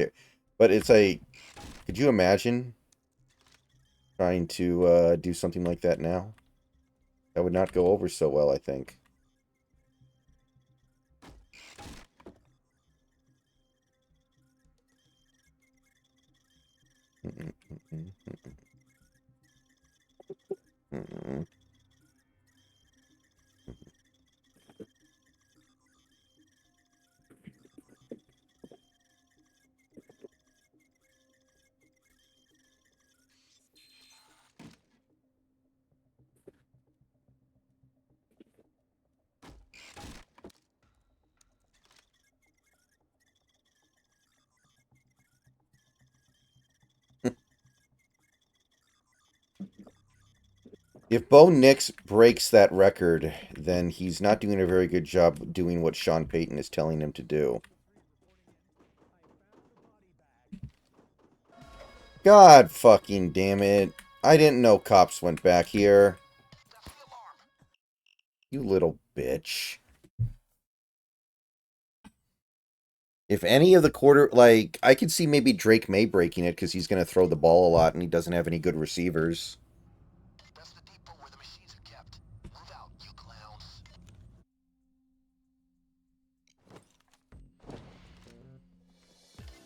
but it's a. Could you imagine trying to do something like that now? That would not go over so well, I think. If Bo Nix breaks that record, then he's not doing a very good job doing what Sean Payton is telling him to do. God fucking damn it. I didn't know cops went back here. You little bitch. If any of the quarter... Like, I could see maybe Drake May breaking it because he's going to throw the ball a lot and he doesn't have any good receivers. That's the depot where the machines are kept. Move out, you clowns.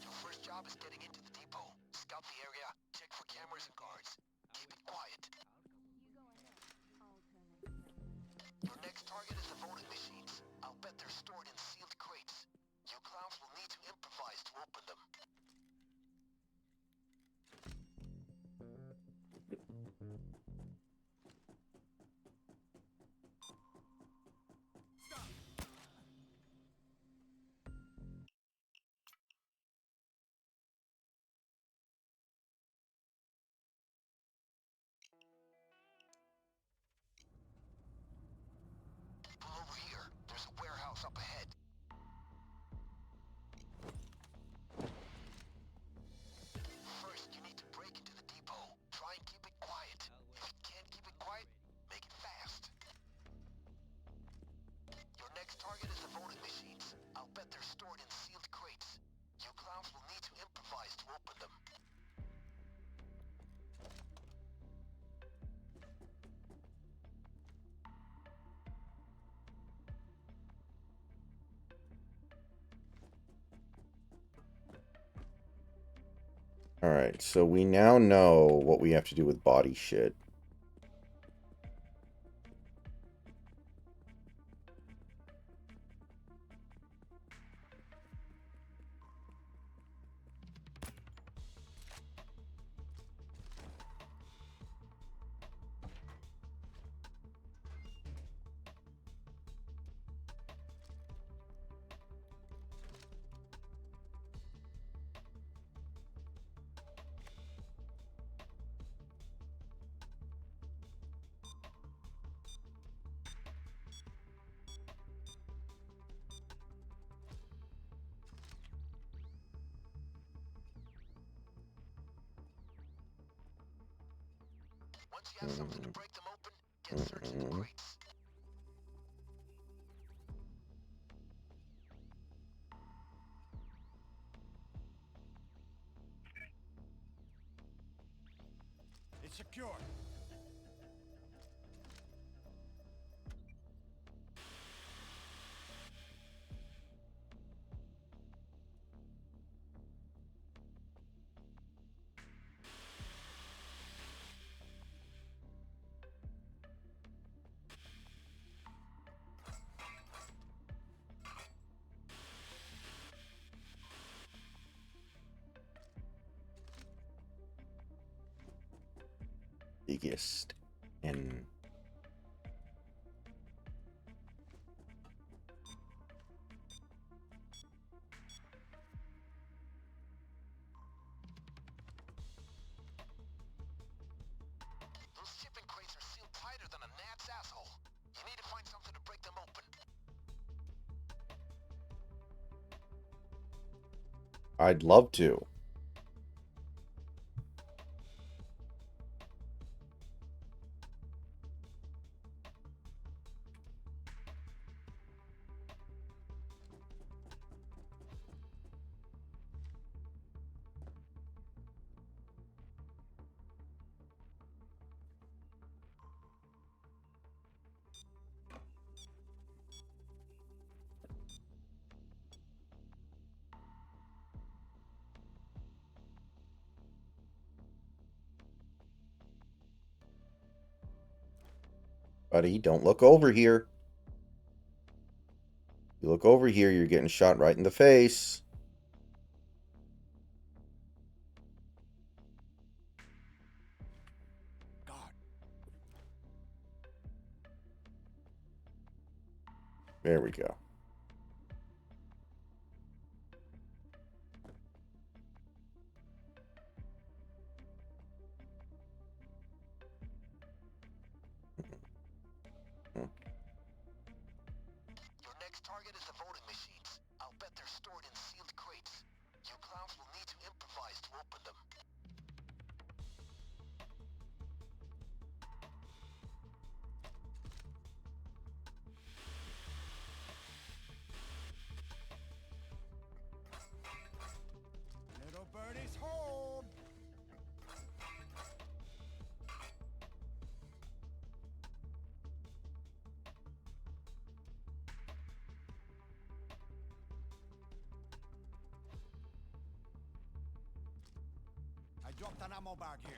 Your first job is getting into the depot. Scout the area, check for cameras and guards. Keep it quiet. Your next target is the voting machines. I'll bet they're stored in sealed crates. You clowns will need to improvise to open them. Pull over here. There's a warehouse up ahead. First, you need to break into the depot. Try and keep it quiet. If you can't keep it quiet, make it fast. Your next target is the voting machines. I'll bet they're stored in sealed crates. You clowns will need to improvise to open them. Alright, so we now know what we have to do with body shit. Once you have something to break them open, get searching the crates. It's secure. Biggest. And... Those shipping crates are sealed tighter than a gnat's asshole. You need to find something to break them open. I'd love to. Buddy, don't look over here. You look over here, you're getting shot right in the face. God. There we go. Your next target is the voting machines. I'll bet they're stored in sealed crates. You clowns will need to improvise to open them. Little birdie's home. I dropped an ammo bag here.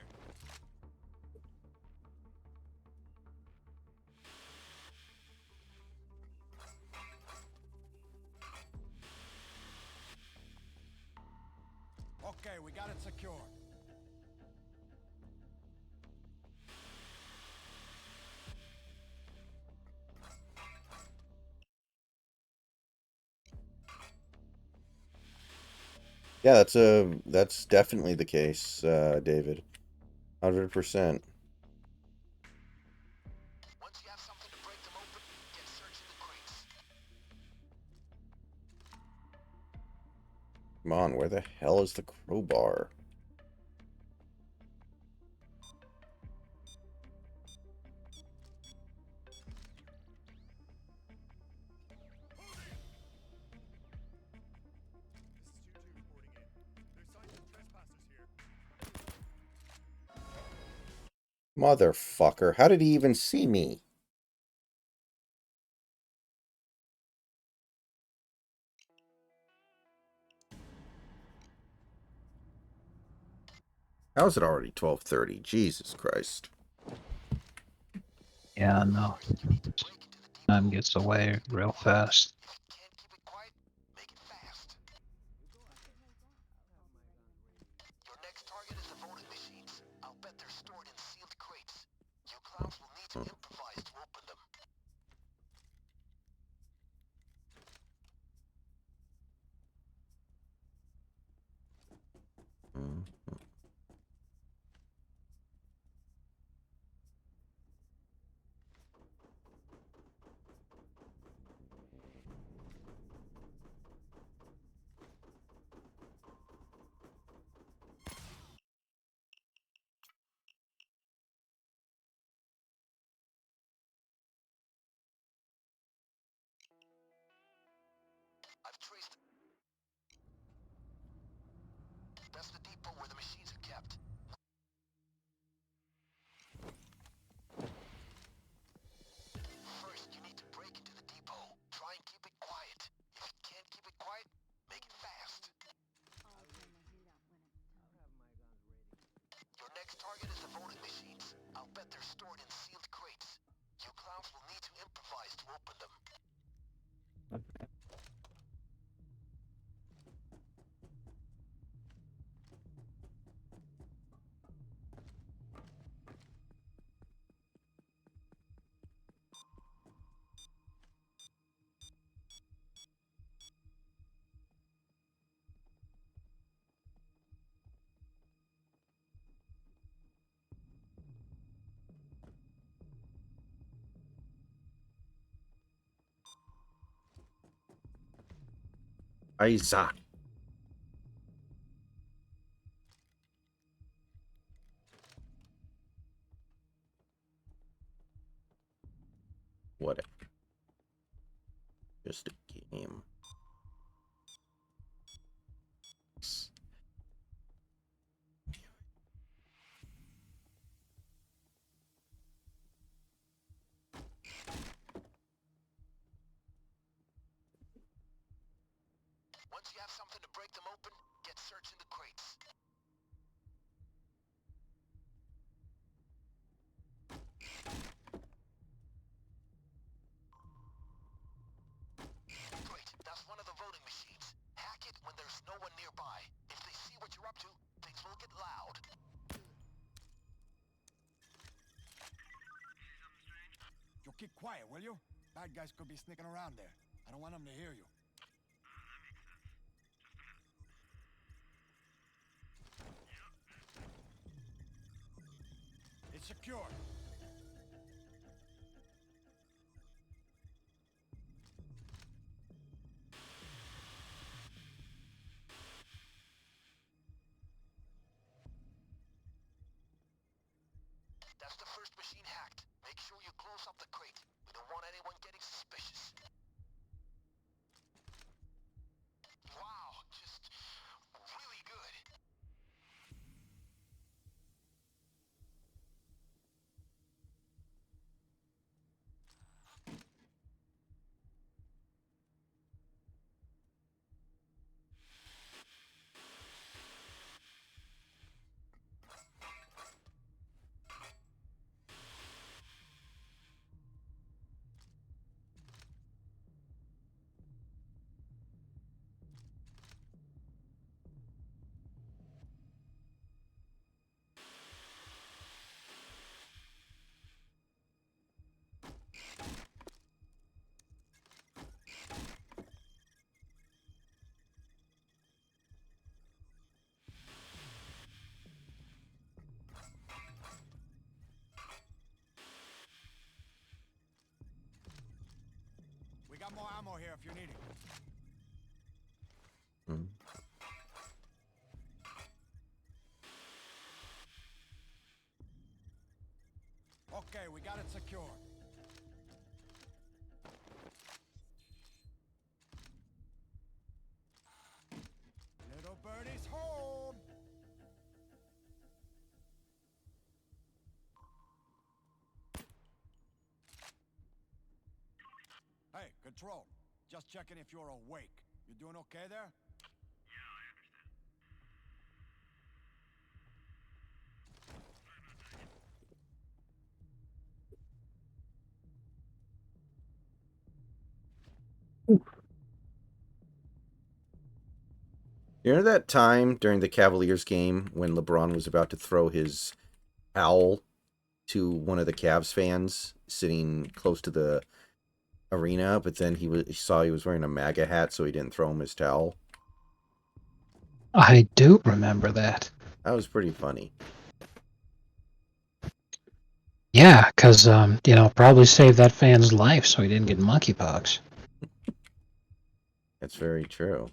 Okay, we got it secured. Yeah, that's definitely the case, David. 100%. Once you have something to break them open, get searching the crates. Come on, where the hell is the crowbar? Motherfucker, how did he even see me? How is it already 12:30? Jesus Christ. Yeah, no. Time gets away real fast. Can't keep it quiet? Make it fast. Your next target is the voting machines. I'll bet they're stored in sealed crates. You clowns will need to improvise to open them. I've traced. That's the depot where the machines are kept. First, you need to break into the depot. Try and keep it quiet. If you can't keep it quiet, make it fast. Your next target is the voting machines. I'll bet they're stored in sealed crates. You clowns will need to improvise to open them. Isaac. Whatever. Just a game. Once you have something to break them open, get searching the crates. will get loud. You keep quiet, will you? Bad guys could be sneaking around there. I don't want them to hear you. It's secure. That's the first machine hacked. Make sure you close up the crate. We don't want anyone getting suspicious. Wow, just really good. We got more ammo here if you need it. Hmm. Okay, we got it secure. Little birdie's home. Hey, Control. Just checking if you're awake. You doing okay there? You know that time during the Cavaliers game when LeBron was about to throw his towel to one of the Cavs fans sitting close to the arena, but then he saw he was wearing a MAGA hat, so he didn't throw him his towel? I do remember that. That was pretty funny. Yeah, because, probably saved that fan's life so he didn't get monkeypox. That's very true.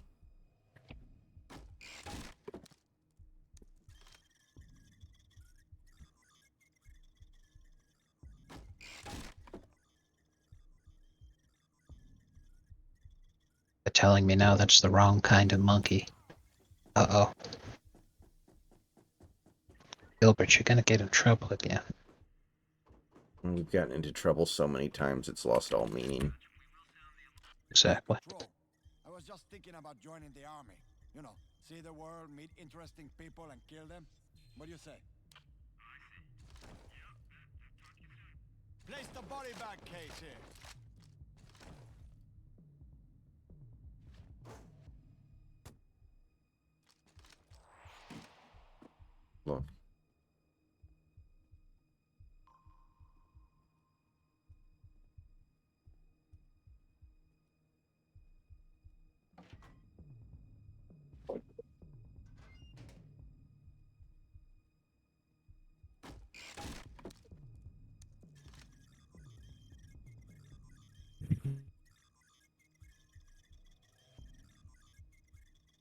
They're telling me now that's the wrong kind of monkey. Uh-oh. Gilbert, you're gonna get in trouble again. We've gotten into trouble so many times it's lost all meaning. Exactly. Control. I was just thinking about joining the army. You know, see the world, meet interesting people, and kill them. What do you say? Place the body bag case here. Look.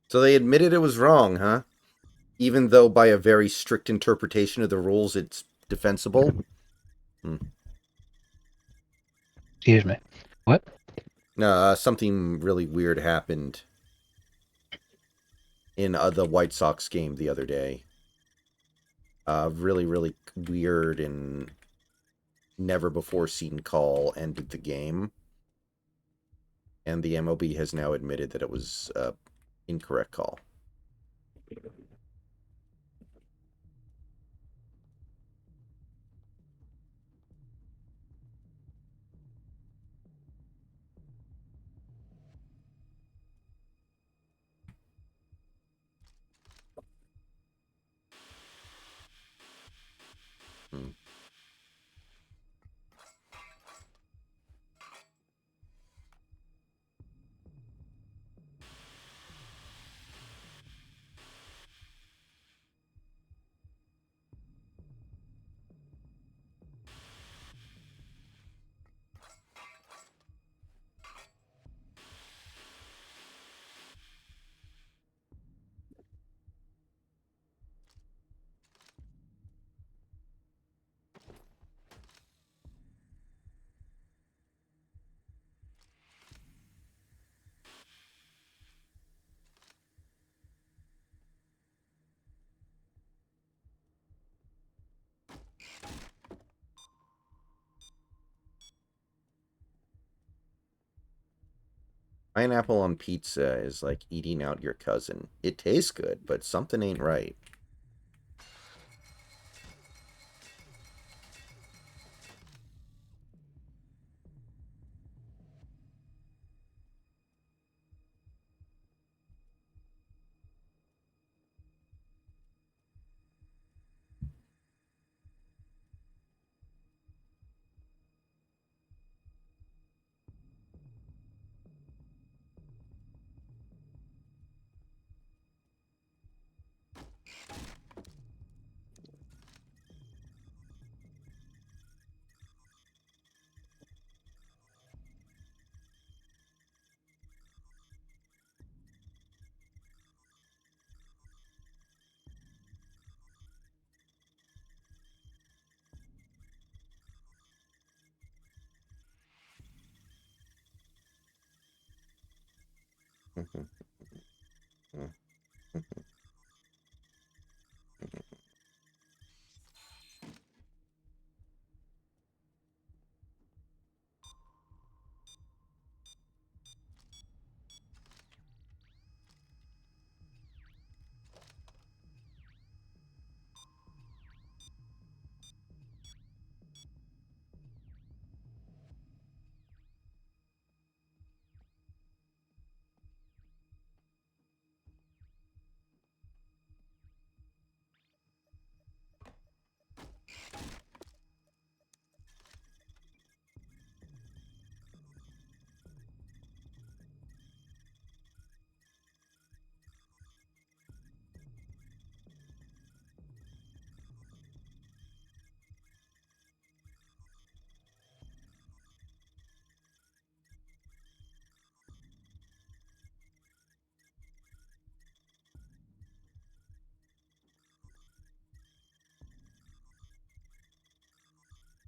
So they admitted it was wrong, huh? Even though by a very strict interpretation of the rules it's defensible? Excuse me. What? Something really weird happened in the White Sox game the other day. Really, really weird and never before seen call ended the game. And the MLB has now admitted that it was an incorrect call. Pineapple on pizza is like eating out your cousin. It tastes good, but something ain't right.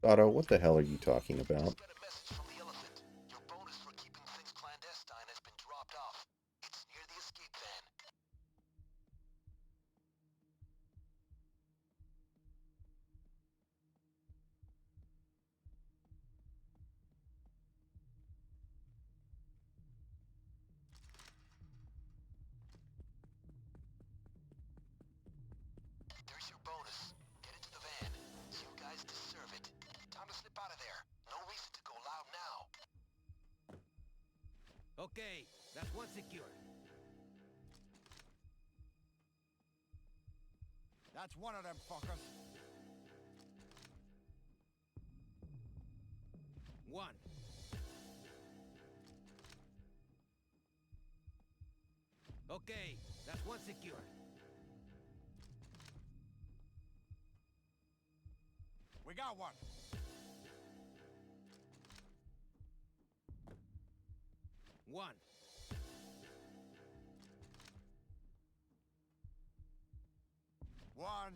Otto, what the hell are you talking about? There's your bonus. Get into the van. You guys deserve it. Time to slip out of there. No reason to go loud now. Okay, that's one secured. That's one of them fuckers. One. Okay, that's one secured. We got one. One. One.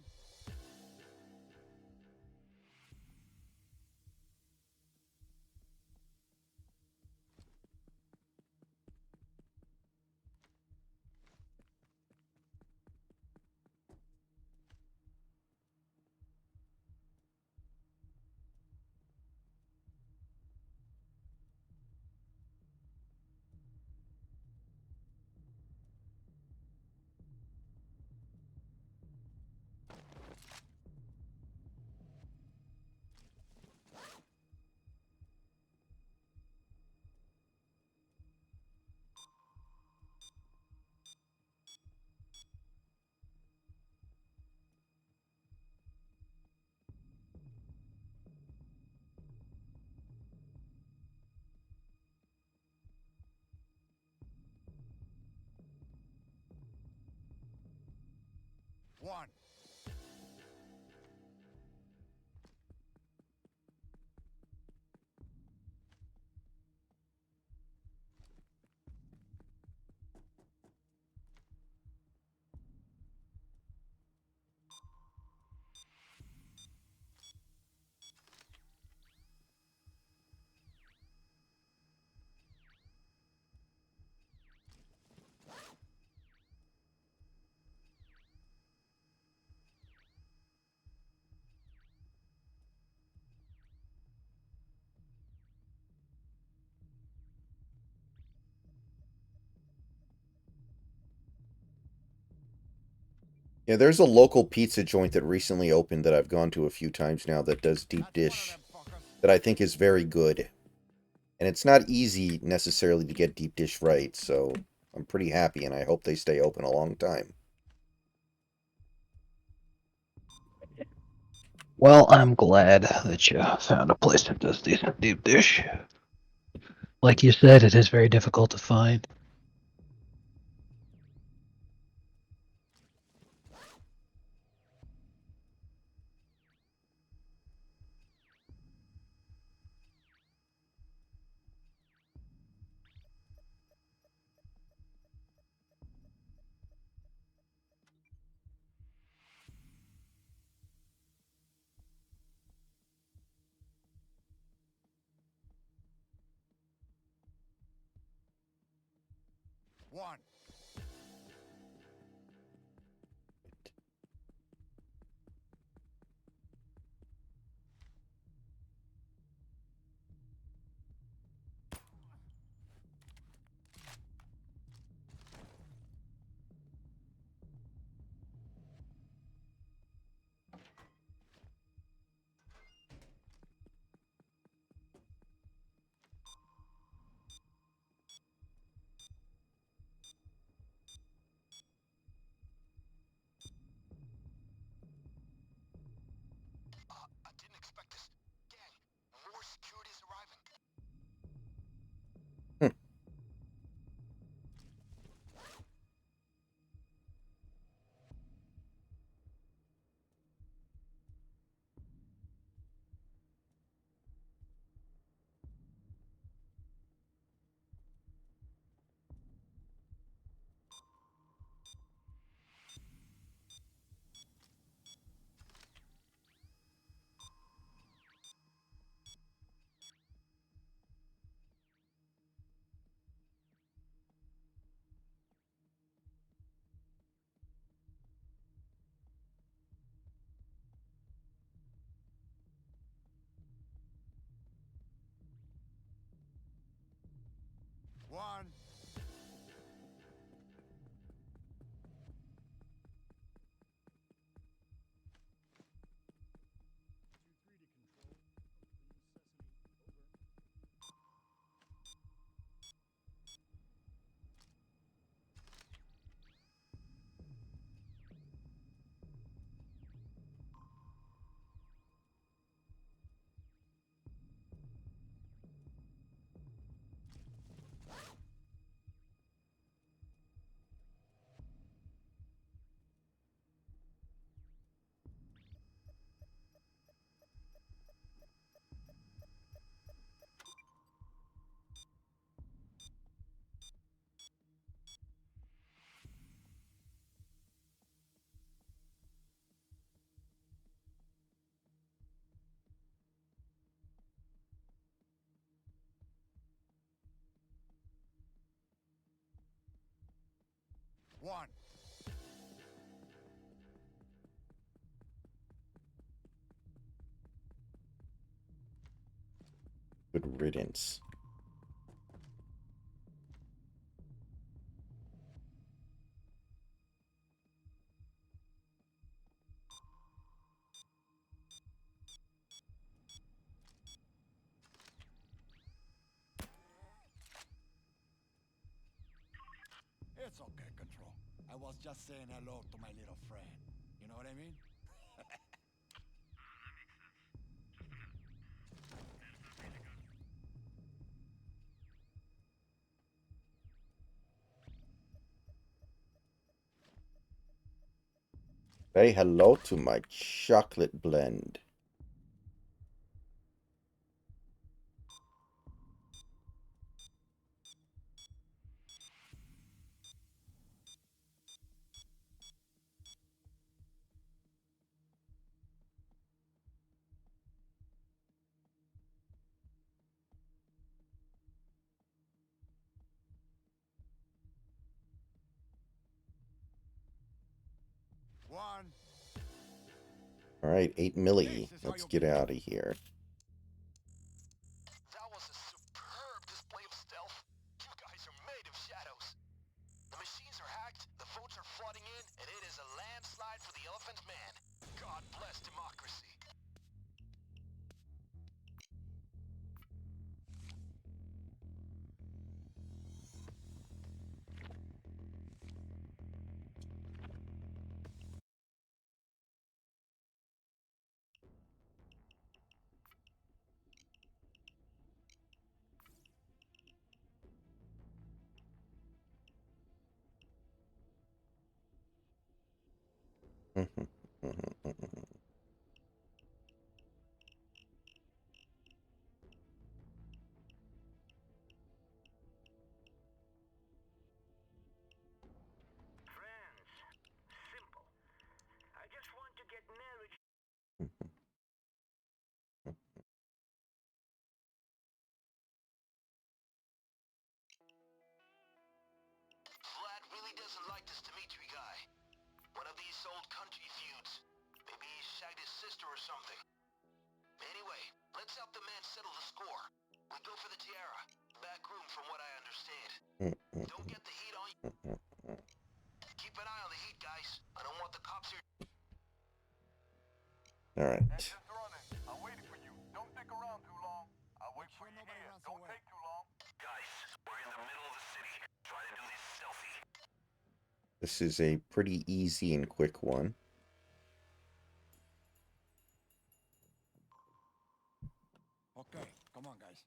One. Yeah, there's a local pizza joint that recently opened that I've gone to a few times now that does deep dish that I think is very good. And it's not easy necessarily to get deep dish right, so I'm pretty happy and I hope they stay open a long time. Well, I'm glad that you found a place that does decent deep dish. Like you said, it is very difficult to find. One. I didn't expect this. Gang, more security is arriving. One. One. Good riddance. It's okay, Control. I was just saying hello to my little friend. You know what I mean? Say hello to my chocolate blend. One. All right, 8 milli. Let's get out of here. That was a superb display of stealth. You guys are made of shadows. The machines are hacked, the votes are flooding in, and it is a landslide Vlad really doesn't like this Dimitri guy. One of these old country feuds. Maybe he shagged his sister or something. Anyway, let's help the man settle the score. We go for the tiara. Back room from what I understand. Don't get the heat on you. Keep an eye on the heat, guys. I don't want the cops here. All right. I'm waiting for you. Don't stick around too long. I'll wait for you here. Don't take too long. Guys, we're in the middle of the city. Try to do this stealthy. This is a pretty easy and quick one. Okay, come on, guys.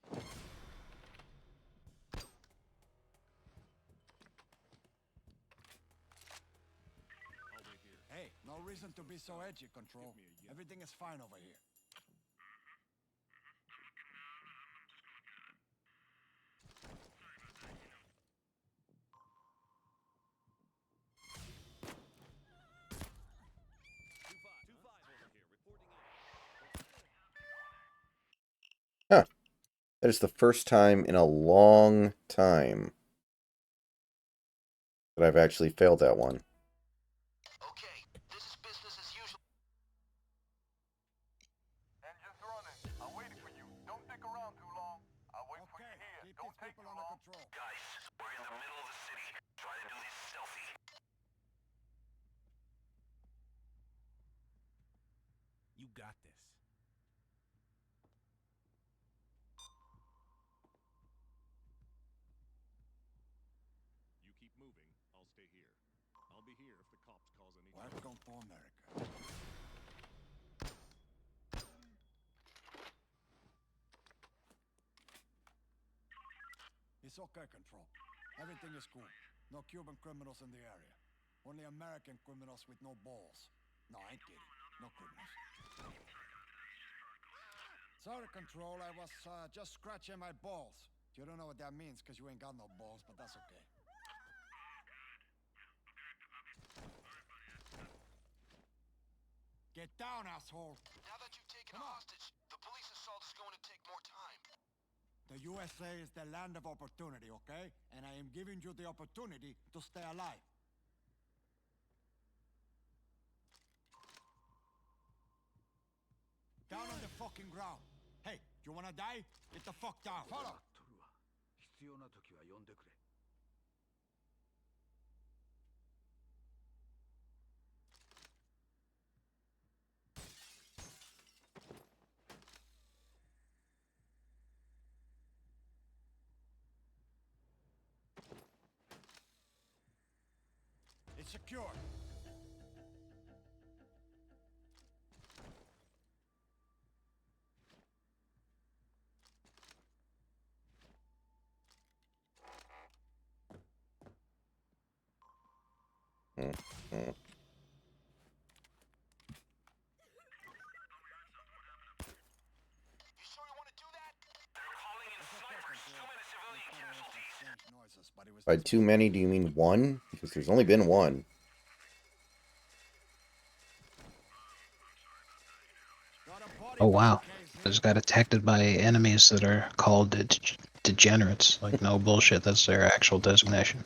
Hey, no reason to be so edgy, Control. Everything is fine over here. Huh. That is the first time in a long time that I've actually failed that one. Okay, this is business as usual. Engine's running. I'm waiting for you. Don't stick around too long. I'll wait for you here. Don't take too long. Guys, we're in the middle of the city. Try to do this stealthy. You got this. You keep moving. I'll stay here. I'll be here if the cops cause any trouble. Welcome to America. It's okay, Control. Everything is cool. No Cuban criminals in the area. Only American criminals with no balls. No, I ain't kidding. No criminals. Sorry, Control. I was just scratching my balls. You don't know what that means because you ain't got no balls, but that's okay. Get down, asshole! Now that you've taken a hostage, the police assault is going to take more time. The USA is the land of opportunity, okay? And I am giving you the opportunity to stay alive. Down on the fucking ground. Hey, you wanna die? Get the fuck down. Follow. 必要な時は呼んでくれ。It's secure. You sure you want to do that? They're calling in snipers. Too many civilian casualties. By too many, do you mean one? Because there's only been one. Oh wow. I just got attacked by enemies that are called degenerates. Like, no bullshit, that's their actual designation.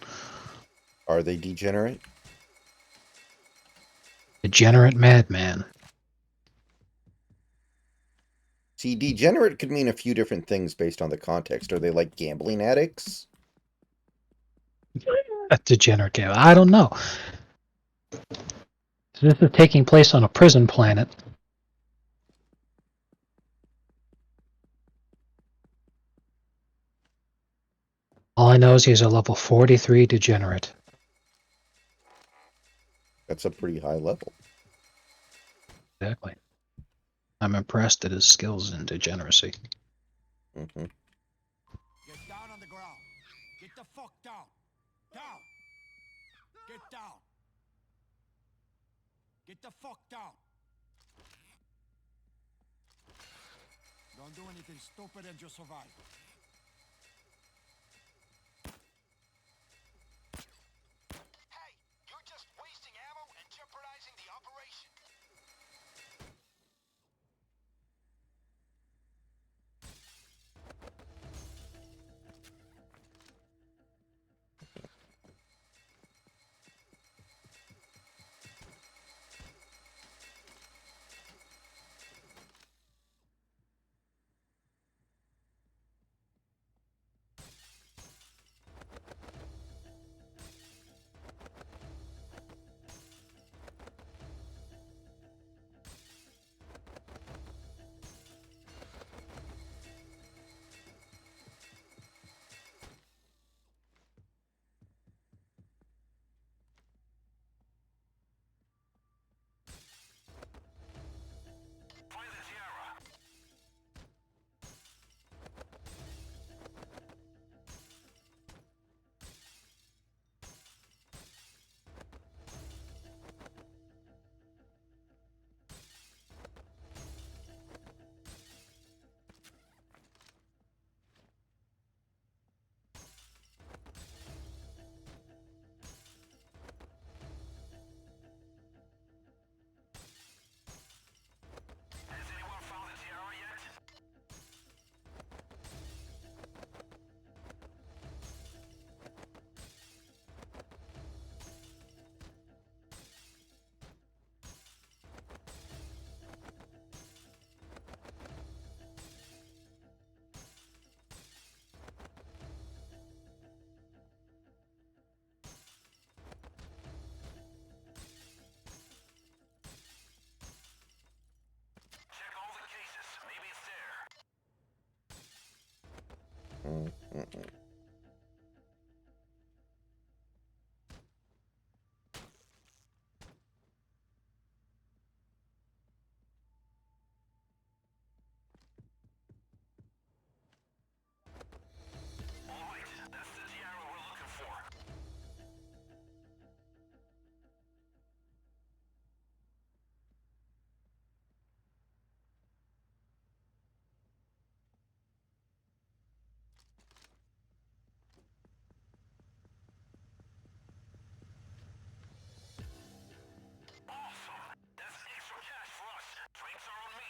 Are they degenerate? Degenerate madman. See, degenerate could mean a few different things based on the context. Are they like gambling addicts? A degenerate game. I don't know. This is taking place on a prison planet. All I know is he's a level 43 degenerate. That's a pretty high level. Exactly. I'm impressed at his skills in degeneracy. Get down on the ground. Get the fuck down. Down. Get down. Get the fuck down! Don't do anything stupid and just survive. Hey, you're just wasting ammo and jeopardizing the operation. Find the Tiara. Has anyone found the Tiara yet? Check all the cases. Maybe it's there. All right, that's the Tiara we're looking for. Awesome! That's extra cash for us. Drinks are on me.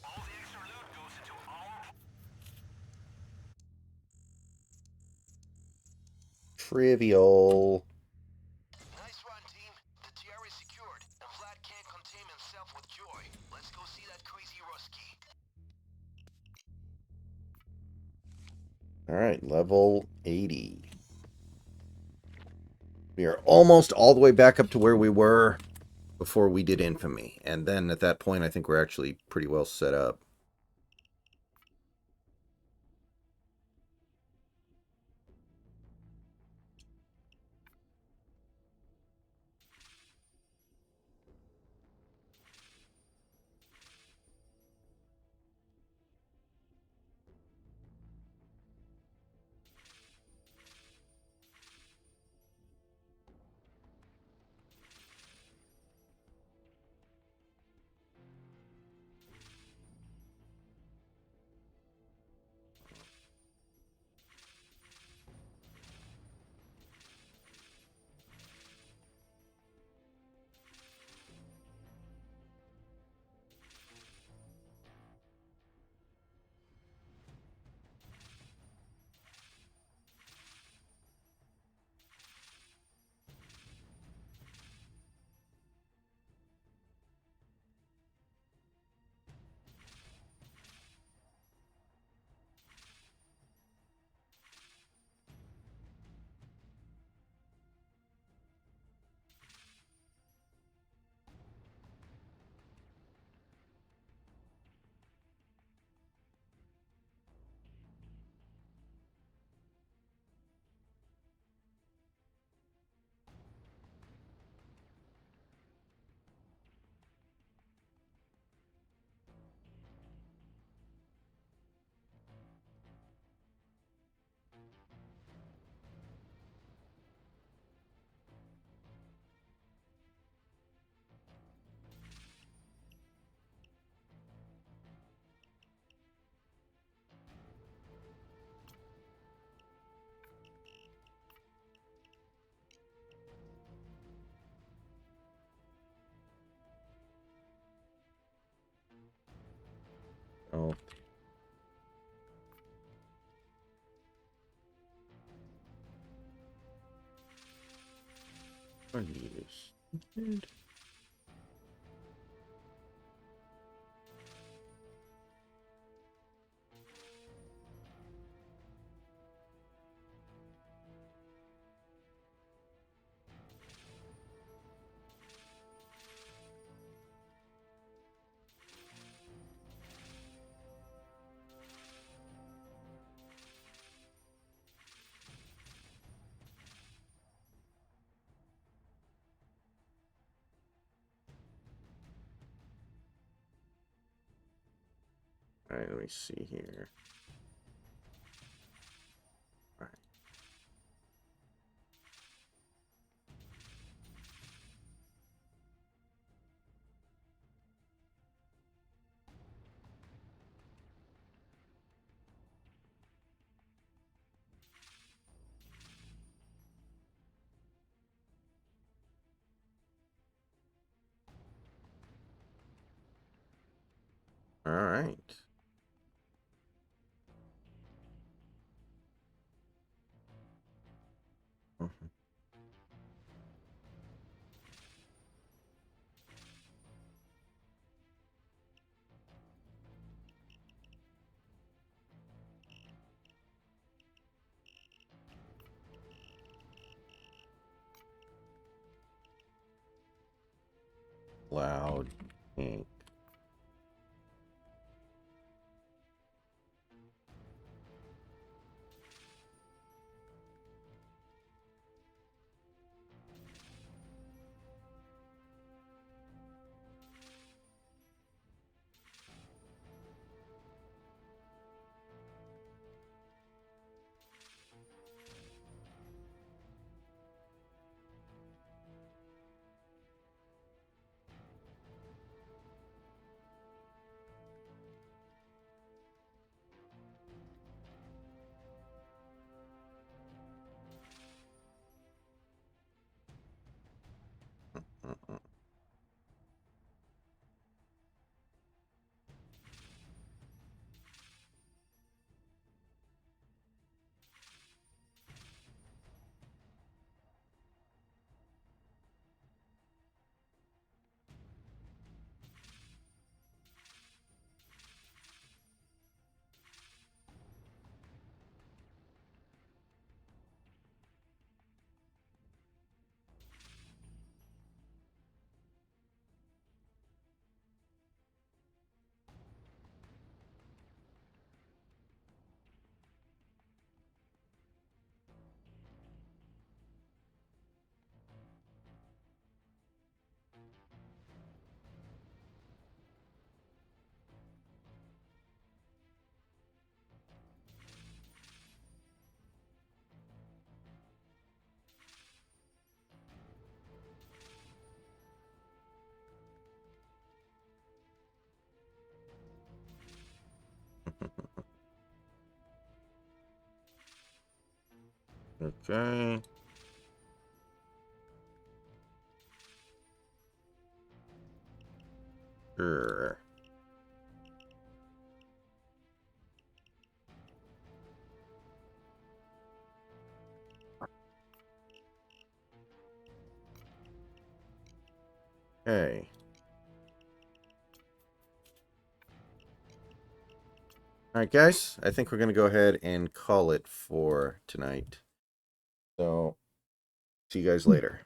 All the extra loot goes into our... Trivial. Nice run, team. The Tiara is secured, and Vlad can't contain himself with joy. Let's go see that crazy Rusky. All right, level 80. We are almost all the way back up to where we were before we did Infamy. And then at that point, I think we're actually pretty well set up. Oh. Unused. All right, let me see here. All right. All right. Mhm. Loud pink. Mm-mm. Okay. Sure. Okay. All right, guys. I think we're going to go ahead and call it for tonight. So, see you guys later.